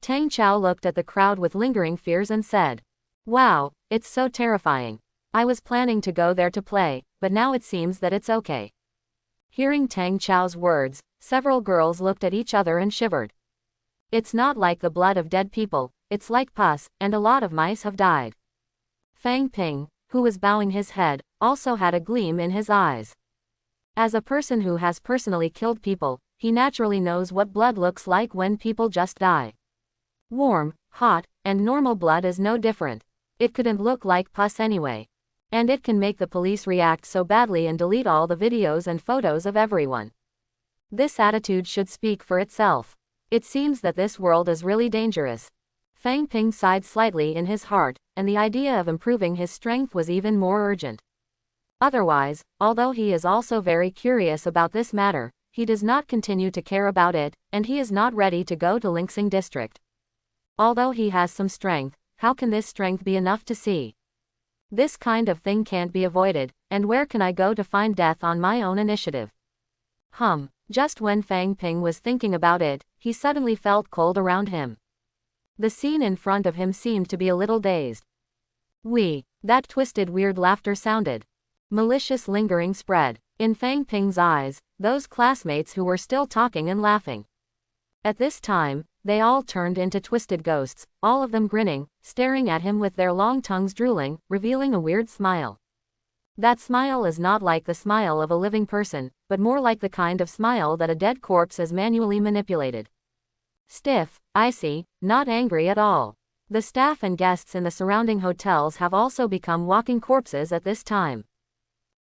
S1: Tang Chao looked at the crowd with lingering fears and said, "Wow, it's so terrifying. I was planning to go there to play, but now it seems that it's okay." Hearing Tang Chao's words, several girls looked at each other and shivered. "It's not like the blood of dead people, it's like pus, and a lot of mice have died." Fang Ping, who was bowing his head, also had a gleam in his eyes. As a person who has personally killed people, he naturally knows what blood looks like when people just die. Warm, hot, and normal blood is no different. It couldn't look like pus anyway. And it can make the police react so badly and delete all the videos and photos of everyone. This attitude should speak for itself. It seems that this world is really dangerous. Fang Ping sighed slightly in his heart, and the idea of improving his strength was even more urgent. Otherwise, although he is also very curious about this matter, he does not continue to care about it, and he is not ready to go to Lingsing district. Although he has some strength, how can this strength be enough to see? This kind of thing can't be avoided, and where can I go to find death on my own initiative? Just when Fang Ping was thinking about it, he suddenly felt cold around him. The scene in front of him seemed to be a little dazed. That twisted weird laughter sounded. Malicious lingering spread. In Fang Ping's eyes, those classmates who were still talking and laughing. At this time, they all turned into twisted ghosts, all of them grinning, staring at him with their long tongues drooling, revealing a weird smile. That smile is not like the smile of a living person, but more like the kind of smile that a dead corpse has manually manipulated. Stiff, icy, not angry at all. The staff and guests in the surrounding hotels have also become walking corpses at this time.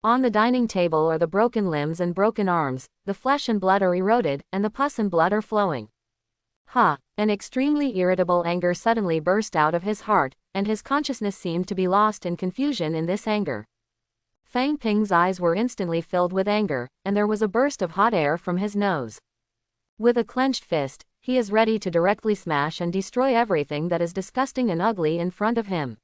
S1: On the dining table are the broken limbs and broken arms, the flesh and blood are eroded, and the pus and blood are flowing. An extremely irritable anger suddenly burst out of his heart, and his consciousness seemed to be lost in confusion in this anger. Fang Ping's eyes were instantly filled with anger, and there was a burst of hot air from his nose. With a clenched fist, he is ready to directly smash and destroy everything that is disgusting and ugly in front of him.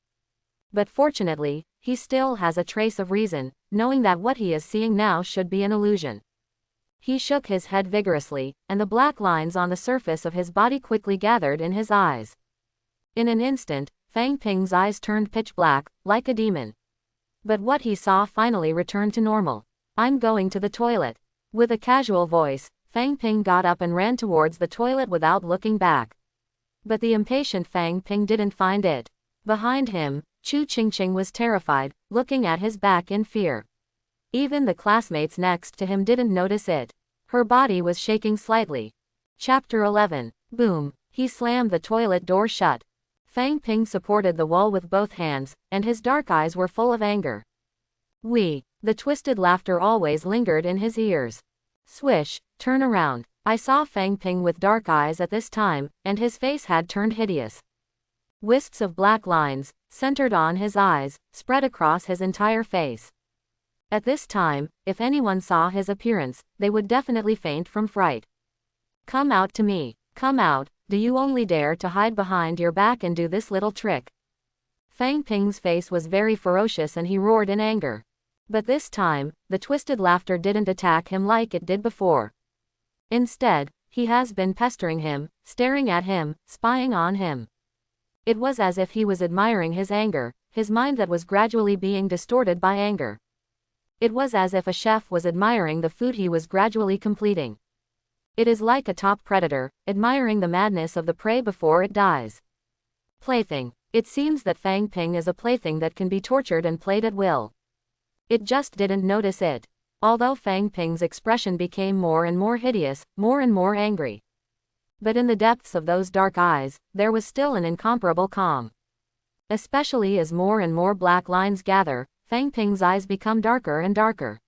S1: But fortunately, he still has a trace of reason, knowing that what he is seeing now should be an illusion. He shook his head vigorously, and the black lines on the surface of his body quickly gathered in his eyes. In an instant, Fang Ping's eyes turned pitch black, like a demon. But what he saw finally returned to normal. "I'm going to the toilet." With a casual voice, Fang Ping got up and ran towards the toilet without looking back. But the impatient Fang Ping didn't find it. Behind him, Chu Qingqing was terrified, looking at his back in fear. Even the classmates next to him didn't notice it. Her body was shaking slightly. Chapter 11. Boom. He slammed the toilet door shut. Fang Ping supported the wall with both hands, and his dark eyes were full of anger. The twisted laughter always lingered in his ears. Swish, turn around. I saw Fang Ping with dark eyes at this time, and his face had turned hideous. Wisps of black lines, centered on his eyes, spread across his entire face. At this time, if anyone saw his appearance, they would definitely faint from fright. "Come out to me. Come out. Do you only dare to hide behind your back and do this little trick?" Fang Ping's face was very ferocious and he roared in anger. But this time, the twisted laughter didn't attack him like it did before. Instead, he has been pestering him, staring at him, spying on him. It was as if he was admiring his anger, his mind that was gradually being distorted by anger. It was as if a chef was admiring the food he was gradually completing. It is like a top predator, admiring the madness of the prey before it dies. Plaything. It seems that Fang Ping is a plaything that can be tortured and played at will. It just didn't notice it. Although Fang Ping's expression became more and more hideous, more and more angry. But in the depths of those dark eyes, there was still an incomparable calm. Especially as more and more black lines gather, Fang Ping's eyes become darker and darker.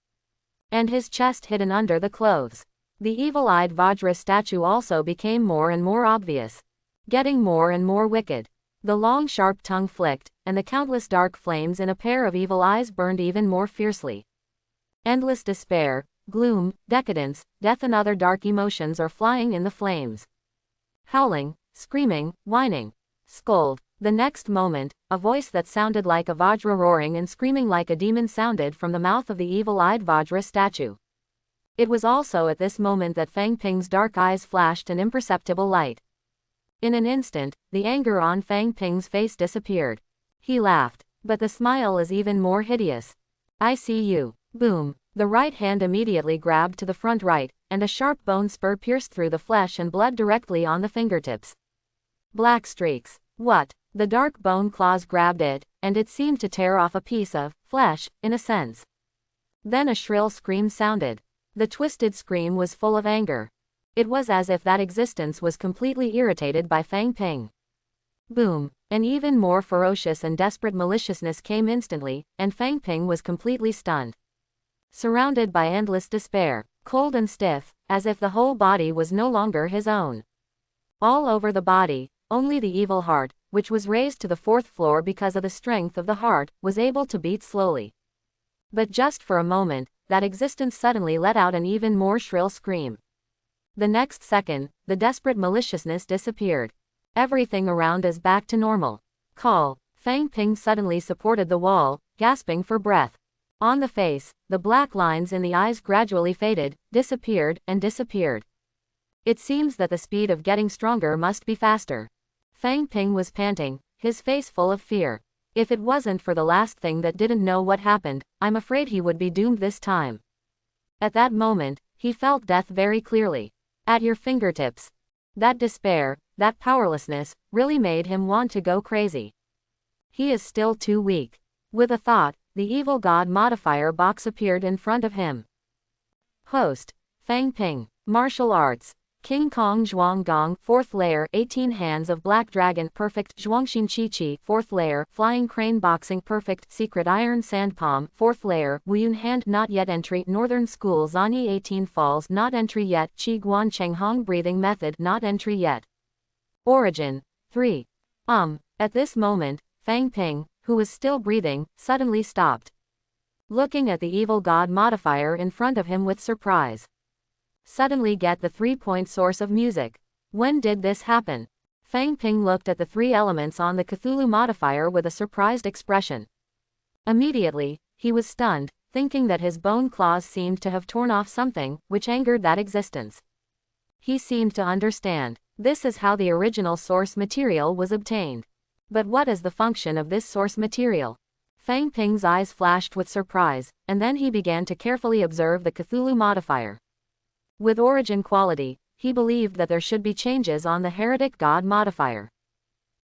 S1: And his chest hidden under the clothes. The evil-eyed Vajra statue also became more and more obvious. Getting more and more wicked. The long sharp tongue flicked, and the countless dark flames in a pair of evil eyes burned even more fiercely. Endless despair, gloom, decadence, death and other dark emotions are flying in the flames. Howling, screaming, whining. Scold. The next moment, a voice that sounded like a Vajra roaring and screaming like a demon sounded from the mouth of the evil-eyed Vajra statue. It was also at this moment that Fang Ping's dark eyes flashed an imperceptible light. In an instant, the anger on Fang Ping's face disappeared. He laughed. But the smile is even more hideous. I see you. Boom. The right hand immediately grabbed to the front right, and a sharp bone spur pierced through the flesh and bled directly on the fingertips. Black streaks. What? The dark bone claws grabbed it, and it seemed to tear off a piece of flesh, in a sense. Then a shrill scream sounded. The twisted scream was full of anger. It was as if that existence was completely irritated by Fang Ping. Boom. An even more ferocious and desperate maliciousness came instantly, and Fang Ping was completely stunned. Surrounded by endless despair, cold and stiff, as if the whole body was no longer his own. All over the body, only the evil heart, which was raised to the 4th floor because of the strength of the heart, was able to beat slowly. But just for a moment, that existence suddenly let out an even more shrill scream. The next second, the desperate maliciousness disappeared. Everything around is back to normal. Call. Fang Ping suddenly supported the wall, gasping for breath. On the face, the black lines in the eyes gradually faded, disappeared, and disappeared. It seems that the speed of getting stronger must be faster. Fang Ping was panting, his face full of fear. If it wasn't for the last thing that didn't know what happened, I'm afraid he would be doomed this time. At that moment, he felt death very clearly. At your fingertips. That despair, that powerlessness, really made him want to go crazy. He is still too weak. With a thought, the evil god modifier box appeared in front of him. Host. Fang Ping. Martial arts. King Kong Zhuang Gong, 4th layer, 18 hands of black dragon, perfect. Zhuangxin Chi Chi, 4th layer, flying crane boxing, perfect. Secret iron sand palm, 4th layer, Wuyun hand, not yet entry. Northern school Zani 18 falls, not entry yet. Qi Guan Cheng Hong breathing method, not entry yet. Origin. 3. At this moment, Fang Ping, who was still breathing, suddenly stopped. Looking at the evil god modifier in front of him with surprise. Suddenly get the 3-point source of music. When did this happen? Fang Ping looked at the 3 elements on the Cthulhu modifier with a surprised expression. Immediately, he was stunned, thinking that his bone claws seemed to have torn off something, which angered that existence. He seemed to understand. This is how the original source material was obtained. But what is the function of this source material? Fang Ping's eyes flashed with surprise, and then he began to carefully observe the Cthulhu modifier. With origin quality, he believed that there should be changes on the heretic god modifier.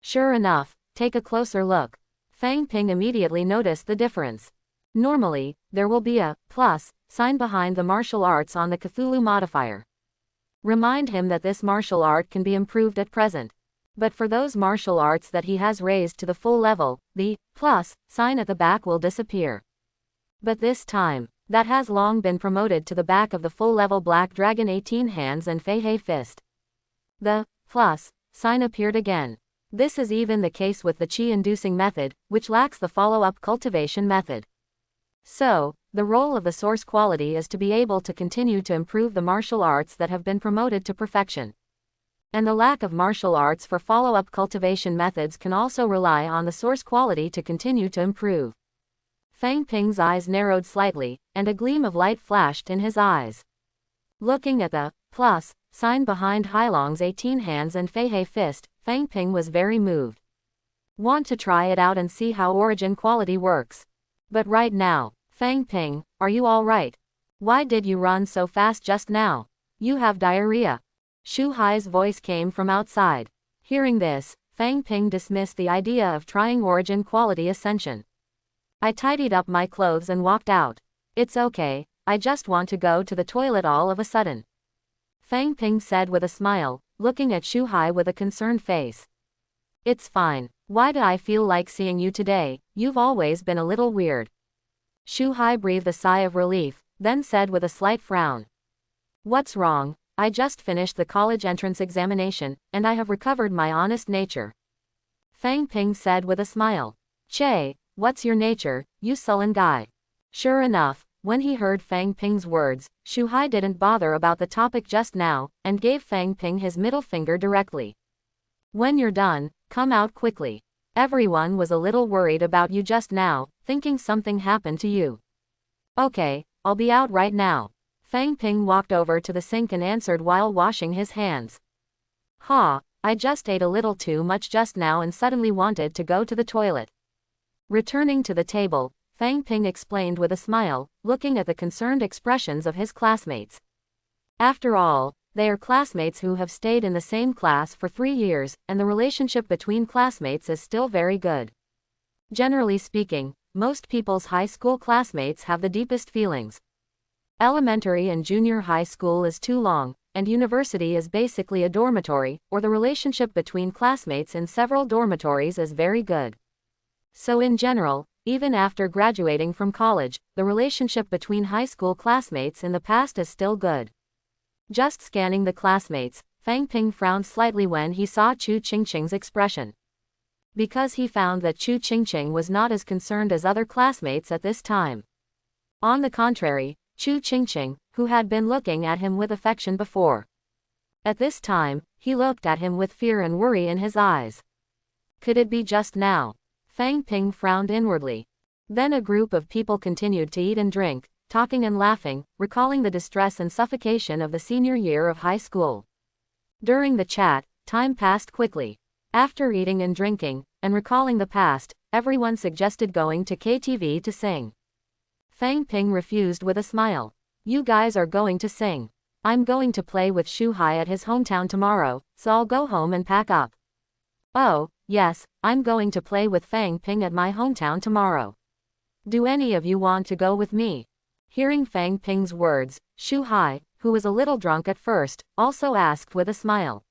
S1: Sure enough, take a closer look. Fang Ping immediately noticed the difference. Normally, there will be a plus sign behind the martial arts on the Cthulhu modifier. Remind him that this martial art can be improved at present. But for those martial arts that he has raised to the full level, the plus sign at the back will disappear. But this time, that has long been promoted to the back of the full-level Black Dragon 18 hands and Fei He fist. The plus sign appeared again. This is even the case with the Qi-inducing method, which lacks the follow-up cultivation method. So, the role of the source quality is to be able to continue to improve the martial arts that have been promoted to perfection. And the lack of martial arts for follow-up cultivation methods can also rely on the source quality to continue to improve. Fang Ping's eyes narrowed slightly, and a gleam of light flashed in his eyes. Looking at the plus sign behind Hailong's 18 hands and Fei He fist, Fang Ping was very moved. Want to try it out and see how origin quality works. But right now, Fang Ping, are you all right? Why did you run so fast just now? You have diarrhea. Shu Hai's voice came from outside. Hearing this, Fang Ping dismissed the idea of trying origin quality ascension. I tidied up my clothes and walked out. It's okay, I just want to go to the toilet all of a sudden. Fang Ping said with a smile, looking at Shu Hai with a concerned face. It's fine. Why do I feel like seeing you today? You've always been a little weird. Shu Hai breathed a sigh of relief, then said with a slight frown. What's wrong? I just finished the college entrance examination, and I have recovered my honest nature. Fang Ping said with a smile. Che, what's your nature, you sullen guy? Sure enough, when he heard Fang Ping's words, Shu Hai didn't bother about the topic just now, and gave Fang Ping his middle finger directly. When you're done, come out quickly. Everyone was a little worried about you just now, thinking something happened to you. Okay, I'll be out right now. Fang Ping walked over to the sink and answered while washing his hands. Ha, I just ate a little too much just now and suddenly wanted to go to the toilet. Returning to the table, Fang Ping explained with a smile, looking at the concerned expressions of his classmates. After all, they are classmates who have stayed in the same class for 3 years, and the relationship between classmates is still very good. Generally speaking, most people's high school classmates have the deepest feelings. Elementary and junior high school is too long, and university is basically a dormitory, or the relationship between classmates in several dormitories is very good. So in general, even after graduating from college, the relationship between high school classmates in the past is still good. Just scanning the classmates, Fang Ping frowned slightly when he saw Chu Qingqing's expression. Because he found that Chu Qingqing was not as concerned as other classmates at this time. On the contrary, Chu Qingqing, who had been looking at him with affection before. At this time, he looked at him with fear and worry in his eyes. Could it be just now? Fang Ping frowned inwardly. Then a group of people continued to eat and drink, talking and laughing, recalling the distress and suffocation of the senior year of high school. During the chat, time passed quickly. After eating and drinking, and recalling the past, everyone suggested going to KTV to sing. Fang Ping refused with a smile. You guys are going to sing. I'm going to play with Shu Hai at his hometown tomorrow, so I'll go home and pack up. Oh, yes, I'm going to play with Fang Ping at my hometown tomorrow. Do any of you want to go with me? Hearing Fang Ping's words, Shu Hai, who was a little drunk at first, also asked with a smile.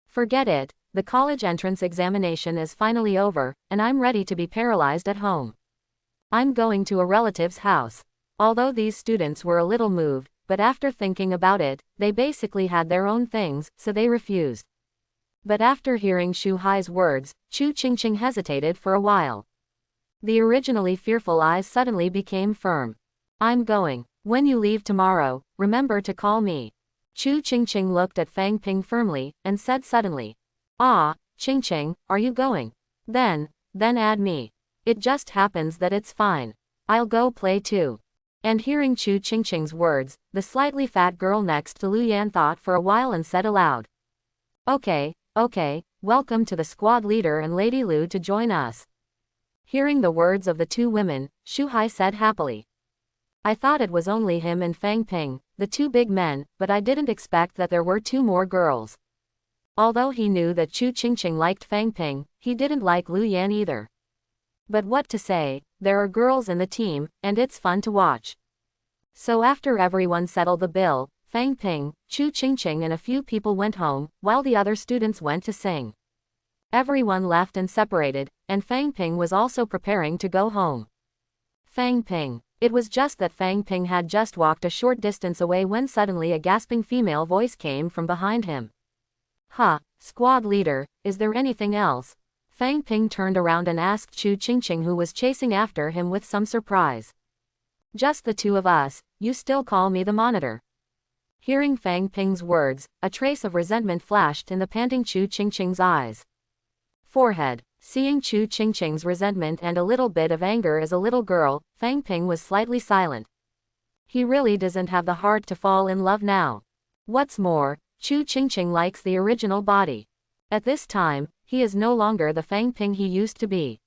S1: Forget it, the college entrance examination is finally over, and I'm ready to be paralyzed at home. I'm going to a relative's house. Although these students were a little moved, but after thinking about it, they basically had their own things, so they refused. But after hearing Shu Hai's words, Chu Qingqing hesitated for a while. The originally fearful eyes suddenly became firm. I'm going. When you leave tomorrow, remember to call me. Chu Qingqing looked at Fang Ping firmly, and said suddenly. Ah, Qingqing, are you going? Then add me. It just happens that it's fine. I'll go play too. And hearing Chu Qingqing's words, the slightly fat girl next to Lu Yan thought for a while and said aloud. Okay, welcome to the squad leader and Lady Lu to join us. Hearing the words of the two women, Shu Hai said happily. I thought it was only him and Fang Ping, the two big men, but I didn't expect that there were two more girls. Although he knew that Chu Qingqing liked Fang Ping, he didn't like Lu Yan either. But what to say, there are girls in the team, and it's fun to watch. So after everyone settled the bill, Fang Ping, Chu Qingqing and a few people went home, while the other students went to sing. Everyone left and separated, and Fang Ping was also preparing to go home. Fang Ping. It was just that Fang Ping had just walked a short distance away when suddenly a gasping female voice came from behind him. Squad leader, is there anything else? Fang Ping turned around and asked Chu Qingqing, who was chasing after him with some surprise. Just the two of us, you still call me the monitor. Hearing Fang Ping's words, a trace of resentment flashed in the panting Chu Qingqing's eyes. Forehead. Seeing Chu Qingqing's resentment and a little bit of anger as a little girl, Fang Ping was slightly silent. He really doesn't have the heart to fall in love now. What's more, Chu Qingqing likes the original body. At this time, he is no longer the Fang Ping he used to be.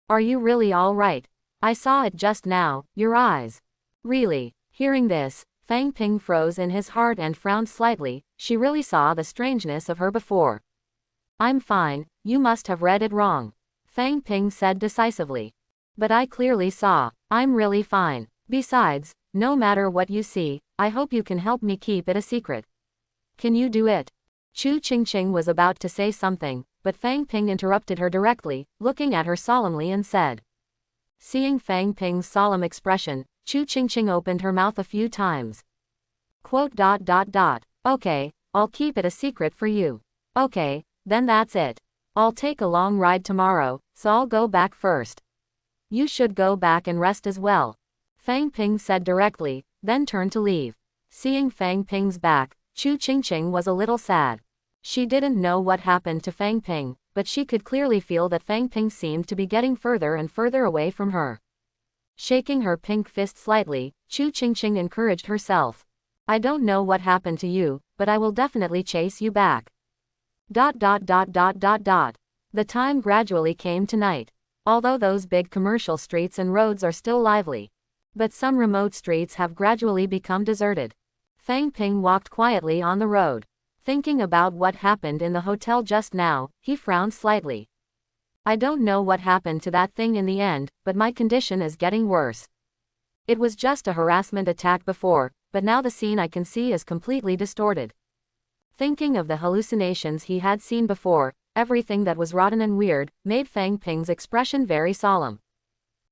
S1: Are you really all right? I saw it just now, your eyes. Really? Hearing this, Fang Ping froze in his heart and frowned slightly. She really saw the strangeness of her before. I'm fine, you must have read it wrong. Fang Ping said decisively. But I clearly saw. I'm really fine. Besides, no matter what you see, I hope you can help me keep it a secret. Can you do it? Chu Qingqing was about to say something, but Fang Ping interrupted her directly, looking at her solemnly and said. Seeing Fang Ping's solemn expression, Chu Qingqing opened her mouth a few times. Okay, I'll keep it a secret for you. Okay, then that's it. I'll take a long ride tomorrow, so I'll go back first. You should go back and rest as well. Fang Ping said directly, then turned to leave. Seeing Fang Ping's back, Chu Qingqing was a little sad. She didn't know what happened to Fang Ping, but she could clearly feel that Fang Ping seemed to be getting further and further away from her. Shaking her pink fist slightly, Chu Qingqing encouraged herself. I don't know what happened to you, but I will definitely chase you back. The time gradually came to night. Although those big commercial streets and roads are still lively, but some remote streets have gradually become deserted. Fang Ping walked quietly on the road. Thinking about what happened in the hotel just now, he frowned slightly. I don't know what happened to that thing in the end, but my condition is getting worse. It was just a harassment attack before, but now the scene I can see is completely distorted. Thinking of the hallucinations he had seen before, everything that was rotten and weird, made Fang Ping's expression very solemn.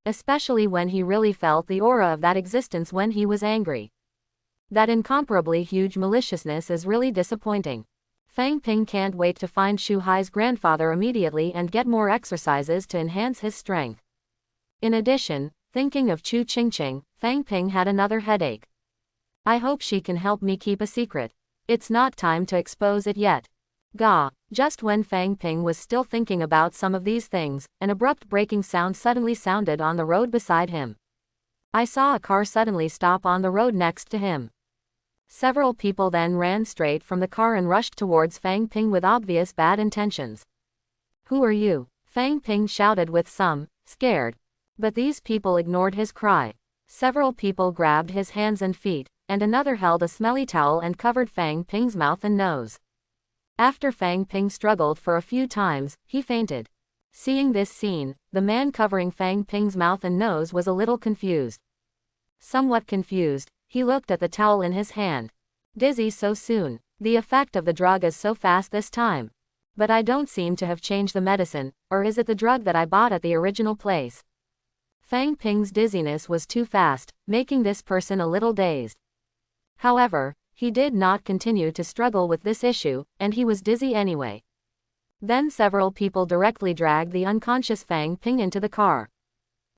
S1: Especially when he really felt the aura of that existence when he was angry. That incomparably huge maliciousness is really disappointing. Fang Ping can't wait to find Shu Hai's grandfather immediately and get more exercises to enhance his strength. In addition, thinking of Chu Qingqing, Fang Ping had another headache. I hope she can help me keep a secret. It's not time to expose it yet. Gah! Just when Fang Ping was still thinking about some of these things, an abrupt braking sound suddenly sounded on the road beside him. I saw a car suddenly stop on the road next to him. Several people then ran straight from the car and rushed towards Fang Ping with obvious bad intentions. Who are you? Fang Ping shouted with some, scared. But these people ignored his cry. Several people grabbed his hands and feet, and another held a smelly towel and covered Fang Ping's mouth and nose. After Fang Ping struggled for a few times, he fainted. Seeing this scene, the man covering Fang Ping's mouth and nose was a little confused. Somewhat confused, he looked at the towel in his hand. Dizzy so soon. The effect of the drug is so fast this time. But I don't seem to have changed the medicine, or is it the drug that I bought at the original place? Fang Ping's dizziness was too fast, making this person a little dazed. However, he did not continue to struggle with this issue, and he was dizzy anyway. Then several people directly dragged the unconscious Fang Ping into the car.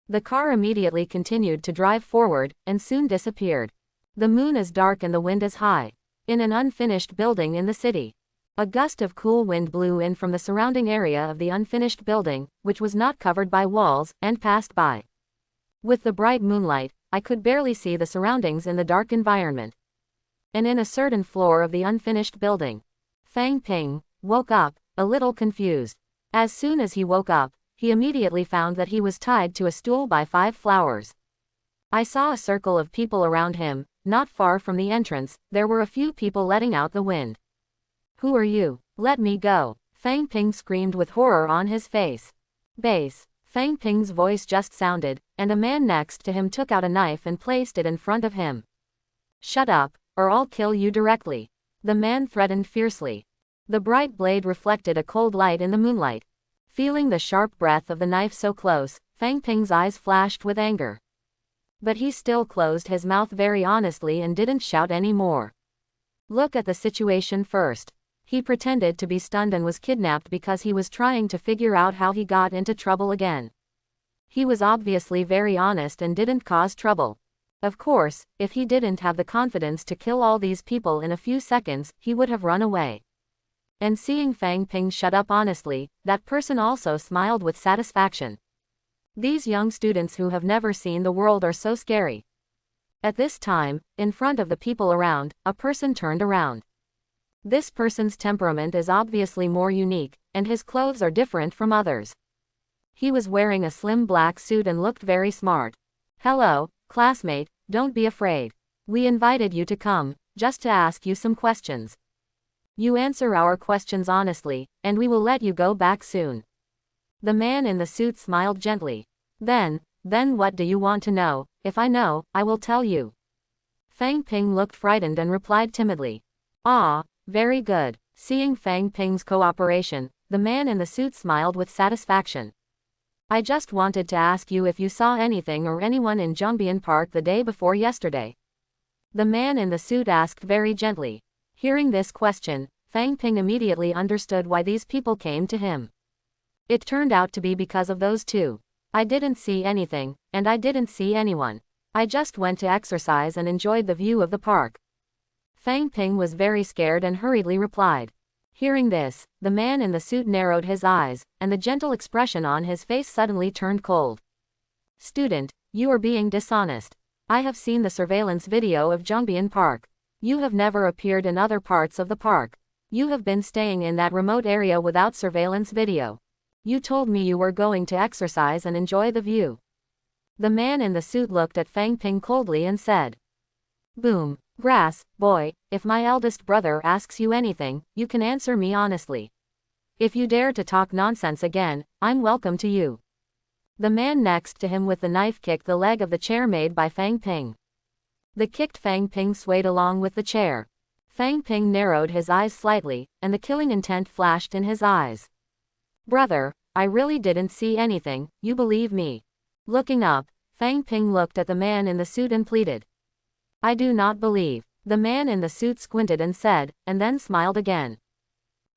S1: The car immediately continued to drive forward, and soon disappeared. The moon is dark and the wind is high. In an unfinished building in the city. A gust of cool wind blew in from the surrounding area of the unfinished building, which was not covered by walls, and passed by. With the bright moonlight, I could barely see the surroundings in the dark environment. And in a certain floor of the unfinished building, Fang Ping woke up, a little confused. As soon as he woke up, he immediately found that he was tied to a stool by 5 flowers. I saw a circle of people around him. Not far from the entrance, there were a few people letting out the wind. Who are you? Let me go! Fang Ping screamed with horror on his face. Base. Fang Ping's voice just sounded, and a man next to him took out a knife and placed it in front of him. Shut up, or I'll kill you directly. The man threatened fiercely. The bright blade reflected a cold light in the moonlight. Feeling the sharp breath of the knife so close, Fang Ping's eyes flashed with anger. But he still closed his mouth very honestly and didn't shout any more. Look at the situation first. He pretended to be stunned and was kidnapped because he was trying to figure out how he got into trouble again. He was obviously very honest and didn't cause trouble. Of course, if he didn't have the confidence to kill all these people in a few seconds, he would have run away. And seeing Fang Ping shut up honestly, that person also smiled with satisfaction. These young students who have never seen the world are so scary. At this time, in front of the people around, a person turned around. This person's temperament is obviously more unique, and his clothes are different from others. He was wearing a slim black suit and looked very smart. Hello, classmate, don't be afraid. We invited you to come, just to ask you some questions. You answer our questions honestly, and we will let you go back soon. The man in the suit smiled gently. Then what do you want to know? If I know, I will tell you. Fang Ping looked frightened and replied timidly. Ah, very good. Seeing Fang Ping's cooperation, the man in the suit smiled with satisfaction. I just wanted to ask you if you saw anything or anyone in Zhongbian Park the day before yesterday. The man in the suit asked very gently. Hearing this question, Fang Ping immediately understood why these people came to him. It turned out to be because of those two. I didn't see anything, and I didn't see anyone. I just went to exercise and enjoyed the view of the park. Fang Ping was very scared and hurriedly replied. Hearing this, the man in the suit narrowed his eyes, and the gentle expression on his face suddenly turned cold. Student, you are being dishonest. I have seen the surveillance video of Zhongbian Park. You have never appeared in other parts of the park. You have been staying in that remote area without surveillance video. You told me you were going to exercise and enjoy the view. The man in the suit looked at Fang Ping coldly and said. Boom. Grass, boy, if my eldest brother asks you anything, you can answer me honestly. If you dare to talk nonsense again, I'm welcome to you. The man next to him with the knife kicked the leg of the chair made by Fang Ping. The kicked Fang Ping swayed along with the chair. Fang Ping narrowed his eyes slightly, and the killing intent flashed in his eyes. Brother, I really didn't see anything, you believe me? Looking up, Fang Ping looked at the man in the suit and pleaded. I do not believe. The man in the suit squinted and said, and then smiled again.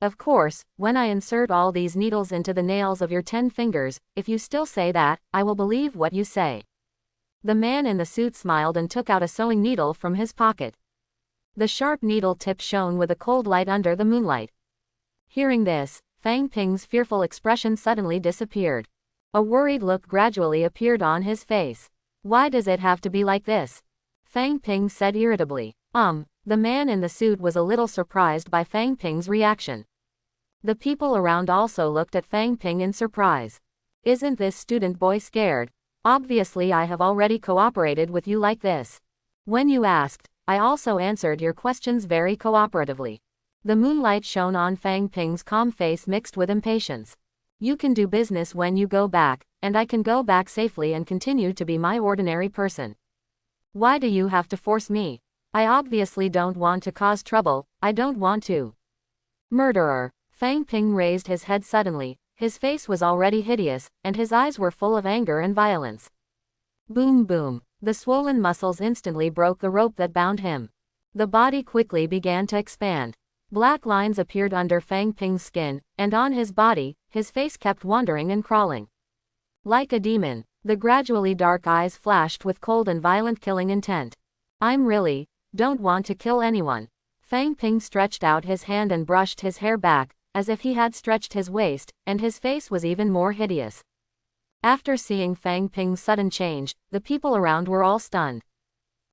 S1: Of course, when I insert all these needles into the nails of your 10 fingers, if you still say that, I will believe what you say. The man in the suit smiled and took out a sewing needle from his pocket. The sharp needle tip shone with a cold light under the moonlight. Hearing this, Fang Ping's fearful expression suddenly disappeared. A worried look gradually appeared on his face. Why does it have to be like this? Fang Ping said irritably. The man in the suit was a little surprised by Fang Ping's reaction. The people around also looked at Fang Ping in surprise. Isn't this student boy scared? Obviously I have already cooperated with you like this. When you asked, I also answered your questions very cooperatively. The moonlight shone on Fang Ping's calm face mixed with impatience. You can do business when you go back, and I can go back safely and continue to be my ordinary person. Why do you have to force me? I obviously don't want to cause trouble, I don't want to. Murderer. Fang Ping raised his head suddenly, his face was already hideous, and his eyes were full of anger and violence. Boom boom. The swollen muscles instantly broke the rope that bound him. The body quickly began to expand. Black lines appeared under Fang Ping's skin, and on his body, his face kept wandering and crawling. Like a demon, the gradually dark eyes flashed with cold and violent killing intent. Don't want to kill anyone. Fang Ping stretched out his hand and brushed his hair back, as if he had stretched his waist, and his face was even more hideous. After seeing Fang Ping's sudden change, the people around were all stunned.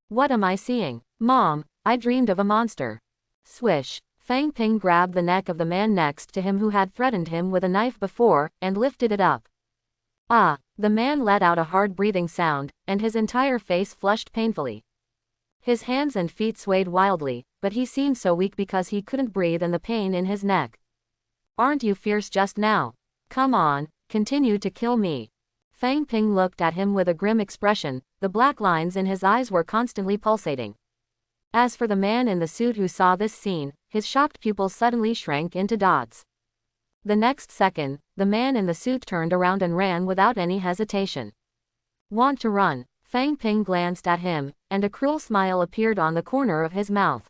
S1: What am I seeing? Mom, I dreamed of a monster. Swish. Fang Ping grabbed the neck of the man next to him who had threatened him with a knife before, and lifted it up. Ah! The man let out a hard breathing sound, and his entire face flushed painfully. His hands and feet swayed wildly, but he seemed so weak because he couldn't breathe and the pain in his neck. Aren't you fierce just now? Come on, continue to kill me. Fang Ping looked at him with a grim expression, the black lines in his eyes were constantly pulsating. As for the man in the suit who saw this scene, his shocked pupils suddenly shrank into dots. The next second, the man in the suit turned around and ran without any hesitation. Want to run? Fang Ping glanced at him, and a cruel smile appeared on the corner of his mouth.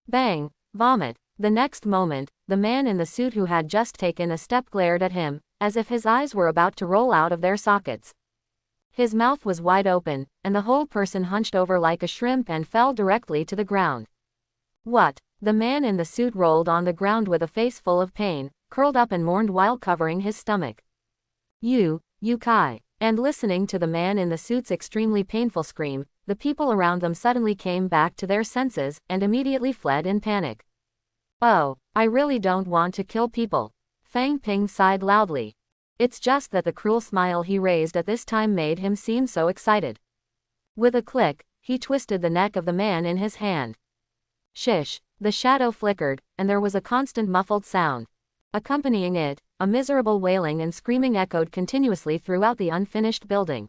S1: Bang! Vomit! The next moment, the man in the suit who had just taken a step glared at him, as if his eyes were about to roll out of their sockets. His mouth was wide open, and the whole person hunched over like a shrimp and fell directly to the ground. What? The man in the suit rolled on the ground with a face full of pain, curled up and mourned while covering his stomach. You Kai. And listening to the man in the suit's extremely painful scream, the people around them suddenly came back to their senses, and immediately fled in panic. Oh, I really don't want to kill people. Fang Ping sighed loudly. It's just that the cruel smile he raised at this time made him seem so excited. With a click, he twisted the neck of the man in his hand. Shish! The shadow flickered, and there was a constant muffled sound. Accompanying it, a miserable wailing and screaming echoed continuously throughout the unfinished building.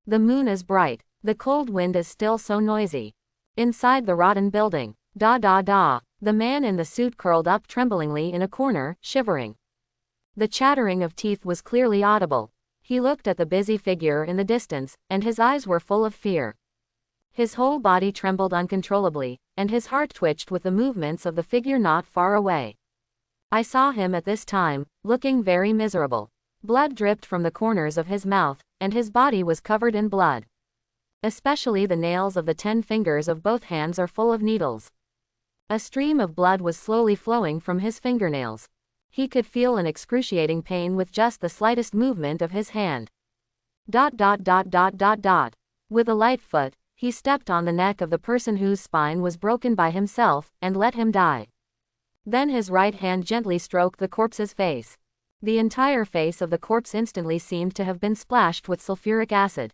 S1: The moon is bright. The cold wind is still so noisy. Inside the rotten building, the man in the suit curled up tremblingly in a corner, shivering. The chattering of teeth was clearly audible. He looked at the busy figure in the distance, and his eyes were full of fear. His whole body trembled uncontrollably, and his heart twitched with the movements of the figure not far away. I saw him at this time, looking very miserable. Blood dripped from the corners of his mouth, and his body was covered in blood. Especially the nails of the 10 fingers of both hands are full of needles. A stream of blood was slowly flowing from his fingernails. He could feel an excruciating pain with just the slightest movement of his hand. With a light foot, he stepped on the neck of the person whose spine was broken by himself, and let him die. Then his right hand gently stroked the corpse's face. The entire face of the corpse instantly seemed to have been splashed with sulfuric acid.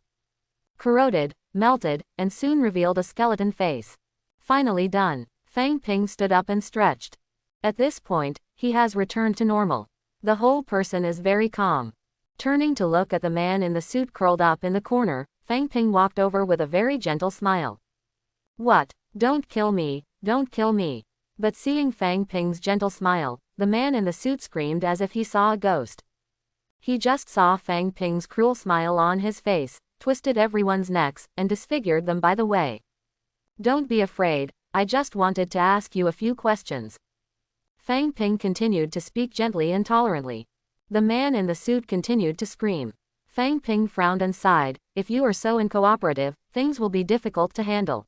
S1: Corroded, melted, and soon revealed a skeleton face. Finally done. Fang Ping stood up and stretched. At this point, he has returned to normal. The whole person is very calm. Turning to look at the man in the suit curled up in the corner, Fang Ping walked over with a very gentle smile. What? Don't kill me, don't kill me. But seeing Fang Ping's gentle smile, the man in the suit screamed as if he saw a ghost. He just saw Fang Ping's cruel smile on his face, twisted everyone's necks, and disfigured them by the way. Don't be afraid, I just wanted to ask you a few questions. Fang Ping continued to speak gently and tolerantly. The man in the suit continued to scream. Fang Ping frowned and sighed, if you are so uncooperative, things will be difficult to handle.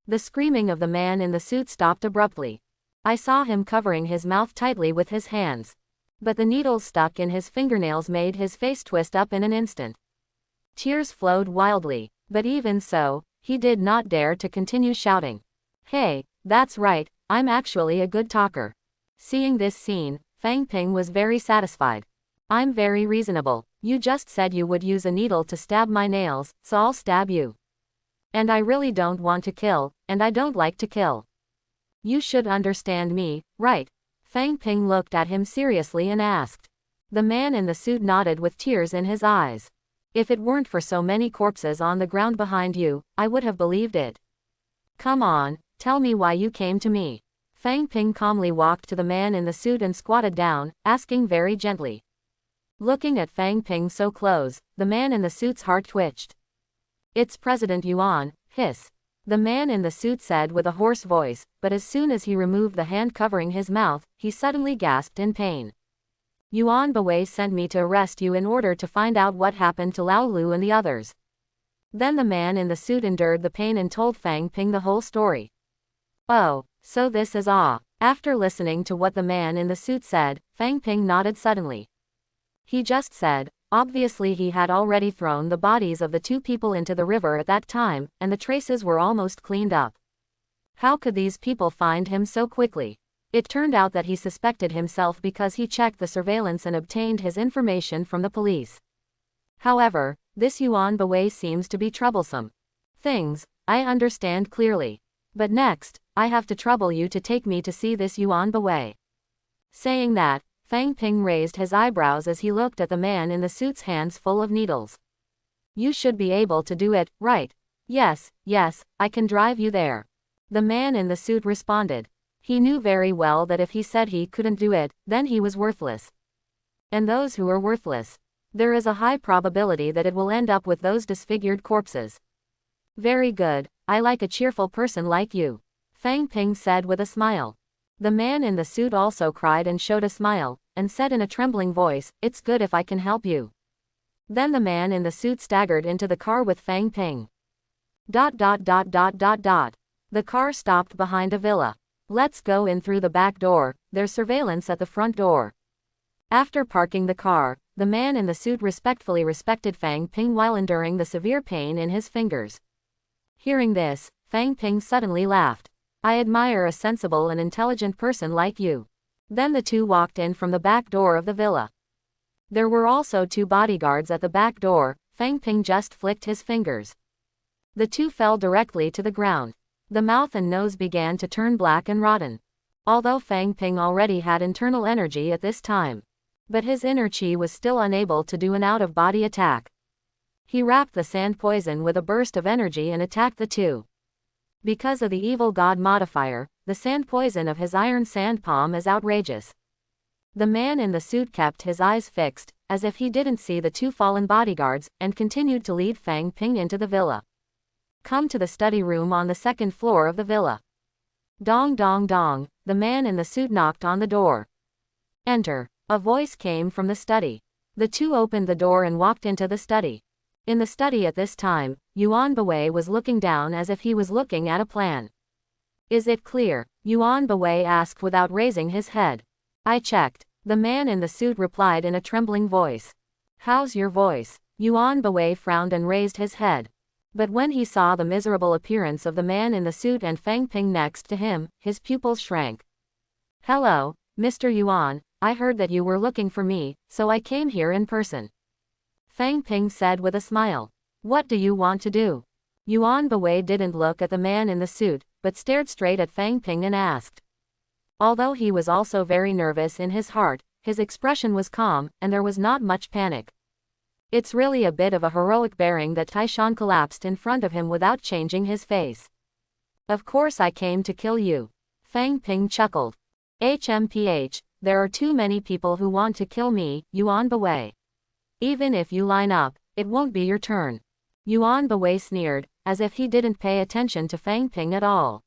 S1: The screaming of the man in the suit stopped abruptly. I saw him covering his mouth tightly with his hands. But the needles stuck in his fingernails made his face twist up in an instant. Tears flowed wildly, but even so, he did not dare to continue shouting. Hey, that's right, I'm actually a good talker. Seeing this scene, Fang Ping was very satisfied. I'm very reasonable. You just said you would use a needle to stab my nails, so I'll stab you. And I really don't want to kill, and I don't like to kill. You should understand me, right? Fang Ping looked at him seriously and asked. The man in the suit nodded with tears in his eyes. If it weren't for so many corpses on the ground behind you, I would have believed it. Come on, tell me why you came to me. Fang Ping calmly walked to the man in the suit and squatted down, asking very gently. Looking at Fang Ping so close, the man in the suit's heart twitched. It's President Yuan, hiss. The man in the suit said with a hoarse voice, but as soon as he removed the hand covering his mouth, he suddenly gasped in pain. Yuan Bewei sent me to arrest you in order to find out what happened to Lao Lu and the others. Then the man in the suit endured the pain and told Fang Ping the whole story. Oh, so this is all. After listening to what the man in the suit said, Fang Ping nodded suddenly. He just said, obviously he had already thrown the bodies of the two people into the river at that time, and the traces were almost cleaned up. How could these people find him so quickly? It turned out that he suspected himself because he checked the surveillance and obtained his information from the police. However, this Yuan Bewei seems to be troublesome. Things, I understand clearly. But next, I have to trouble you to take me to see this Yuan Bewei. Saying that, Fang Ping raised his eyebrows as he looked at the man in the suit's hands full of needles. You should be able to do it, right? Yes, I can drive you there. The man in the suit responded. He knew very well that if he said he couldn't do it, then he was worthless. And those who are worthless, there is a high probability that it will end up with those disfigured corpses. Very good, I like a cheerful person like you. Fang Ping said with a smile. The man in the suit also cried and showed a smile, and said in a trembling voice, it's good if I can help you. Then the man in the suit staggered into the car with Fang Ping. The car stopped behind a villa. Let's go in through the back door, there's surveillance at the front door. After parking the car, the man in the suit respectfully respected Fang Ping while enduring the severe pain in his fingers. Hearing this, Fang Ping suddenly laughed. I admire a sensible and intelligent person like you. Then the two walked in from the back door of the villa. There were also two bodyguards at the back door. Fang Ping just flicked his fingers. The two fell directly to the ground. The mouth and nose began to turn black and rotten. Although Fang Ping already had internal energy at this time. But his inner chi was still unable to do an out-of-body attack. He wrapped the sand poison with a burst of energy and attacked the two. Because of the evil god modifier, the sand poison of his iron sand palm is outrageous. The man in the suit kept his eyes fixed, as if he didn't see the two fallen bodyguards, and continued to lead Fang Ping into the villa. Come to the study room on the second floor of the villa. Dong dong dong, the man in the suit knocked on the door. Enter. A voice came from the study. The two opened the door and walked into the study. In the study at this time, Yuan Bewei was looking down as if he was looking at a plan. Is it clear? Yuan Bewei asked without raising his head. I checked. The man in the suit replied in a trembling voice. How's your voice? Yuan Bewei frowned and raised his head. But when he saw the miserable appearance of the man in the suit and Fang Ping next to him, his pupils shrank. Hello, Mr. Yuan, I heard that you were looking for me, so I came here in person. Fang Ping said with a smile. What do you want to do? Yuan Bewei didn't look at the man in the suit, but stared straight at Fang Ping and asked. Although he was also very nervous in his heart, his expression was calm, and there was not much panic. It's really a bit of a heroic bearing that Taishan collapsed in front of him without changing his face. Of course I came to kill you. Fang Ping chuckled. HMPH, there are too many people who want to kill me, Yuan Bewei. Even if you line up, it won't be your turn. Yuan Bewei sneered, as if he didn't pay attention to Fang Ping at all.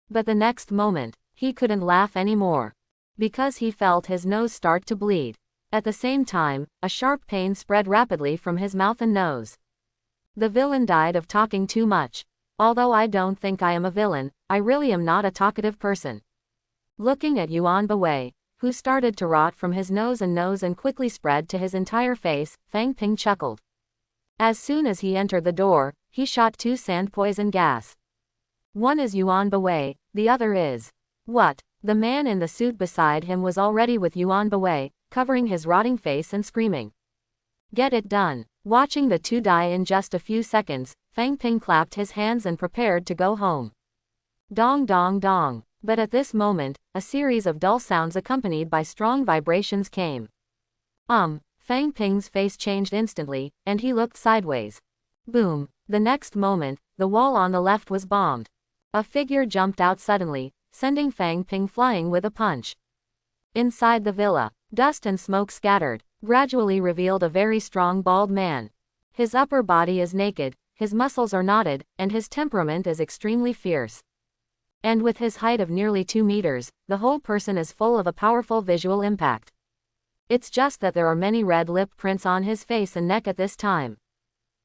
S1: But the next moment, he couldn't laugh anymore. Because he felt his nose start to bleed. At the same time, a sharp pain spread rapidly from his mouth and nose. The villain died of talking too much. Although I don't think I am a villain, I really am not a talkative person. Looking at Yuan Bewei, who started to rot from his nose and quickly spread to his entire face, Fang Ping chuckled. As soon as he entered the door, he shot 2 sand poison gas. One is Yuan Bewei, the other is. What? The man in the suit beside him was already with Yuan Bewei, covering his rotting face and screaming. Get it done. Watching the 2 die in just a few seconds, Fang Ping clapped his hands and prepared to go home. Dong dong dong. But at this moment, a series of dull sounds accompanied by strong vibrations came. Fang Ping's face changed instantly, and he looked sideways. Boom. The next moment, the wall on the left was bombed. A figure jumped out suddenly, sending Fang Ping flying with a punch. Inside the villa, dust and smoke scattered, gradually revealed a very strong bald man. His upper body is naked, his muscles are knotted, and his temperament is extremely fierce. And with his height of nearly 2 meters, the whole person is full of a powerful visual impact. It's just that there are many red lip prints on his face and neck at this time.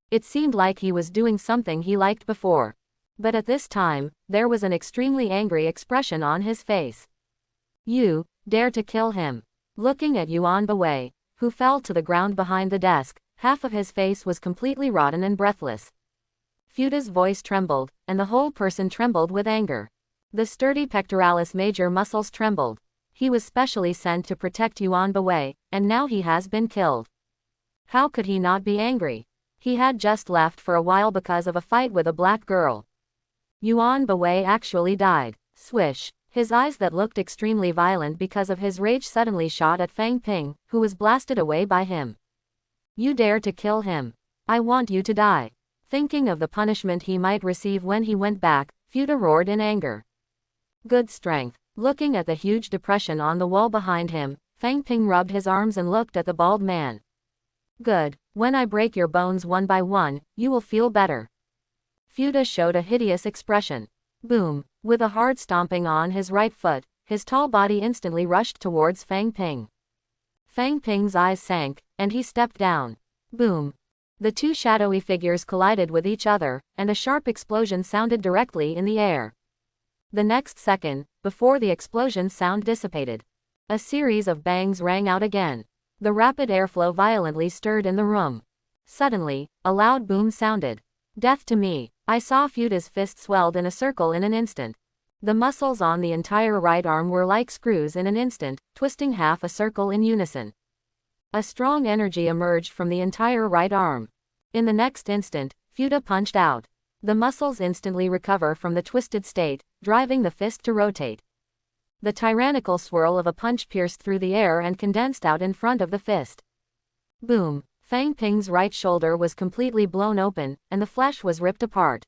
S1: It seemed like he was doing something he liked before. But at this time, there was an extremely angry expression on his face. You dare to kill him. Looking at Yuan Bewei, who fell to the ground behind the desk, half of his face was completely rotten and breathless. Futa's voice trembled, and the whole person trembled with anger. The sturdy pectoralis major muscles trembled. He was specially sent to protect Yuan Bewei, and now he has been killed. How could he not be angry? He had just left for a while because of a fight with a black girl. Yuan Bewei actually died. Swish. His eyes that looked extremely violent because of his rage suddenly shot at Fang Ping, who was blasted away by him. You dare to kill him. I want you to die. Thinking of the punishment he might receive when he went back, Futa roared in anger. Good strength. Looking at the huge depression on the wall behind him, Fang Ping rubbed his arms and looked at the bald man. Good. When I break your bones one by one, you will feel better. Futa showed a hideous expression. Boom. With a hard stomping on his right foot, his tall body instantly rushed towards Fang Ping. Fang Ping's eyes sank, and he stepped down. Boom. The 2 shadowy figures collided with each other, and a sharp explosion sounded directly in the air. The next second, before the explosion sound dissipated, a series of bangs rang out again. The rapid airflow violently stirred in the room. Suddenly, a loud boom sounded. Death to me. I saw Futa's fist swelled in a circle in an instant. The muscles on the entire right arm were like screws in an instant, twisting half a circle in unison. A strong energy emerged from the entire right arm. In the next instant, Futa punched out. The muscles instantly recover from the twisted state, driving the fist to rotate. The tyrannical swirl of a punch pierced through the air and condensed out in front of the fist. Boom. Fang Ping's right shoulder was completely blown open, and the flesh was ripped apart.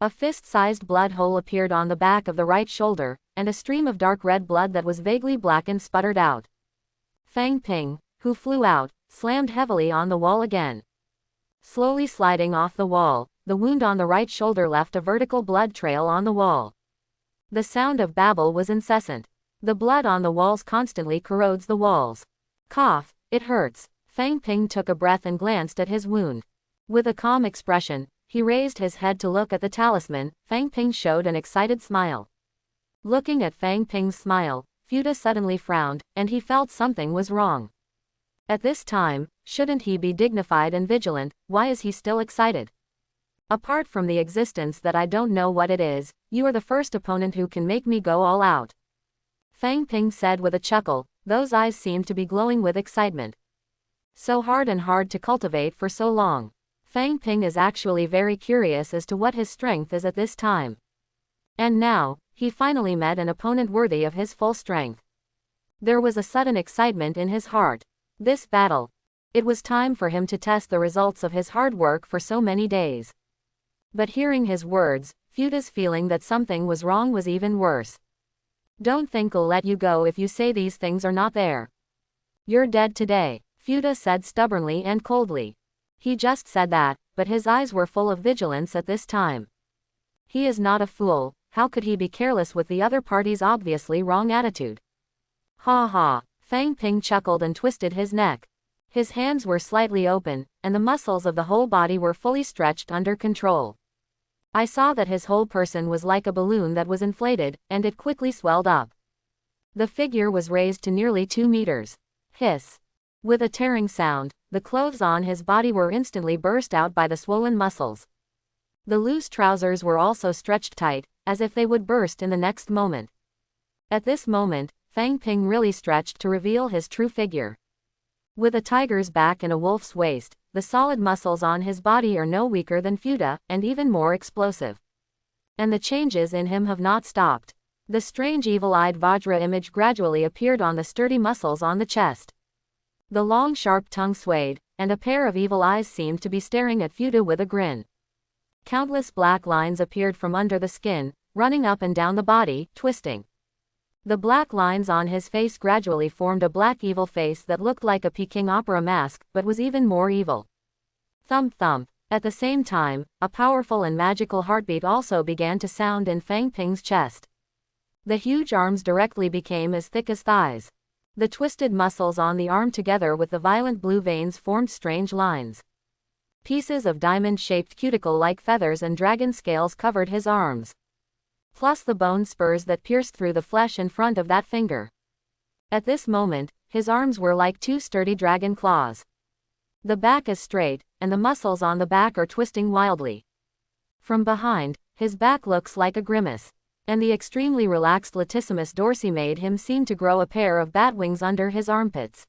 S1: A fist-sized blood hole appeared on the back of the right shoulder, and a stream of dark red blood that was vaguely blackened sputtered out. Fang Ping, who flew out, slammed heavily on the wall again. Slowly sliding off the wall, the wound on the right shoulder left a vertical blood trail on the wall. The sound of babble was incessant. The blood on the walls constantly corrodes the walls. Cough, it hurts. Fang Ping took a breath and glanced at his wound. With a calm expression, he raised his head to look at the talisman. Fang Ping showed an excited smile. Looking at Fang Ping's smile, Futa suddenly frowned, and he felt something was wrong. At this time, shouldn't he be dignified and vigilant? Why is he still excited? Apart from the existence that I don't know what it is, you are the first opponent who can make me go all out. Fang Ping said with a chuckle, those eyes seemed to be glowing with excitement. So hard to cultivate for so long. Fang Ping is actually very curious as to what his strength is at this time. And now, he finally met an opponent worthy of his full strength. There was a sudden excitement in his heart. This battle. It was time for him to test the results of his hard work for so many days. But hearing his words, Futa's feeling that something was wrong was even worse. Don't think I'll let you go if you say these things are not there. You're dead today, Futa said stubbornly and coldly. He just said that, but his eyes were full of vigilance at this time. He is not a fool, how could he be careless with the other party's obviously wrong attitude? Ha ha, Fang Ping chuckled and twisted his neck. His hands were slightly open, and the muscles of the whole body were fully stretched under control. I saw that his whole person was like a balloon that was inflated, and it quickly swelled up. The figure was raised to nearly 2 meters. Hiss. With a tearing sound, the clothes on his body were instantly burst out by the swollen muscles. The loose trousers were also stretched tight, as if they would burst in the next moment. At this moment, Fang Ping really stretched to reveal his true figure. With a tiger's back and a wolf's waist, the solid muscles on his body are no weaker than Futa, and even more explosive. And the changes in him have not stopped. The strange evil-eyed Vajra image gradually appeared on the sturdy muscles on the chest. The long sharp tongue swayed, and a pair of evil eyes seemed to be staring at Futa with a grin. Countless black lines appeared from under the skin, running up and down the body, twisting. The black lines on his face gradually formed a black evil face that looked like a Peking opera mask, but was even more evil. Thump thump. At the same time, a powerful and magical heartbeat also began to sound in Fang Ping's chest. The huge arms directly became as thick as thighs. The twisted muscles on the arm together with the violent blue veins formed strange lines. Pieces of diamond-shaped cuticle-like feathers and dragon scales covered his arms. Plus the bone spurs that pierced through the flesh in front of that finger. At this moment, his arms were like 2 sturdy dragon claws. The back is straight, and the muscles on the back are twisting wildly. From behind, his back looks like a grimace, and the extremely relaxed latissimus dorsi made him seem to grow a pair of bat wings under his armpits.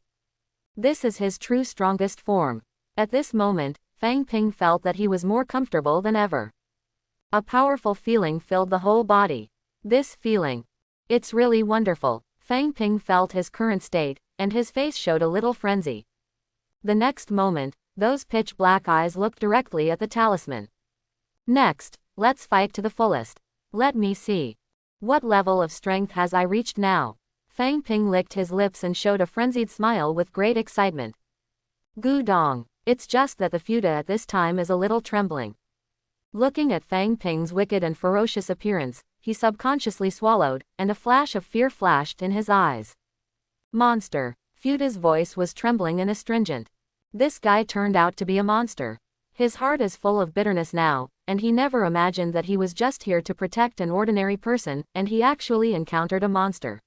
S1: This is his true strongest form. At this moment, Fang Ping felt that he was more comfortable than ever. A powerful feeling filled the whole body. This feeling. It's really wonderful. Fang Ping felt his current state, and his face showed a little frenzy. The next moment, those pitch black eyes looked directly at the talisman. Next, let's fight to the fullest. Let me see. What level of strength has I reached now? Fang Ping licked his lips and showed a frenzied smile with great excitement. Gu Dong. It's just that the Futa at this time is a little trembling. Looking at Fang Ping's wicked and ferocious appearance, he subconsciously swallowed, and a flash of fear flashed in his eyes. Monster. Futa's voice was trembling and astringent. This guy turned out to be a monster. His heart is full of bitterness now, and he never imagined that he was just here to protect an ordinary person, and he actually encountered a monster.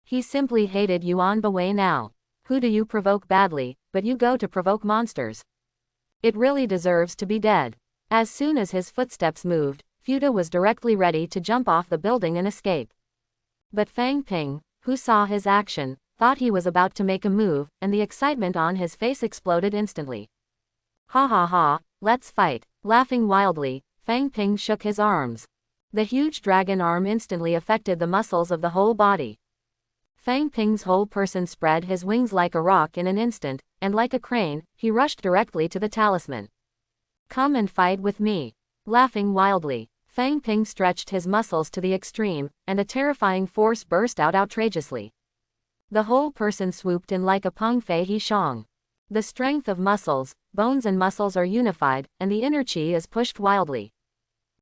S1: He simply hated Yuan Bewei now. Who do you provoke badly, but you go to provoke monsters? It really deserves to be dead. As soon as his footsteps moved, Futa was directly ready to jump off the building and escape. But Fang Ping, who saw his action, thought he was about to make a move, and the excitement on his face exploded instantly. Ha ha ha, let's fight. Laughing wildly, Fang Ping shook his arms. The huge dragon arm instantly affected the muscles of the whole body. Fang Ping's whole person spread his wings like a rock in an instant, and like a crane, he rushed directly to the talisman. Come and fight with me. Laughing wildly, Fang Ping stretched his muscles to the extreme, and a terrifying force burst out outrageously. The whole person swooped in like a Peng Fei He Shang. The strength of muscles, bones and muscles are unified, and the inner chi is pushed wildly.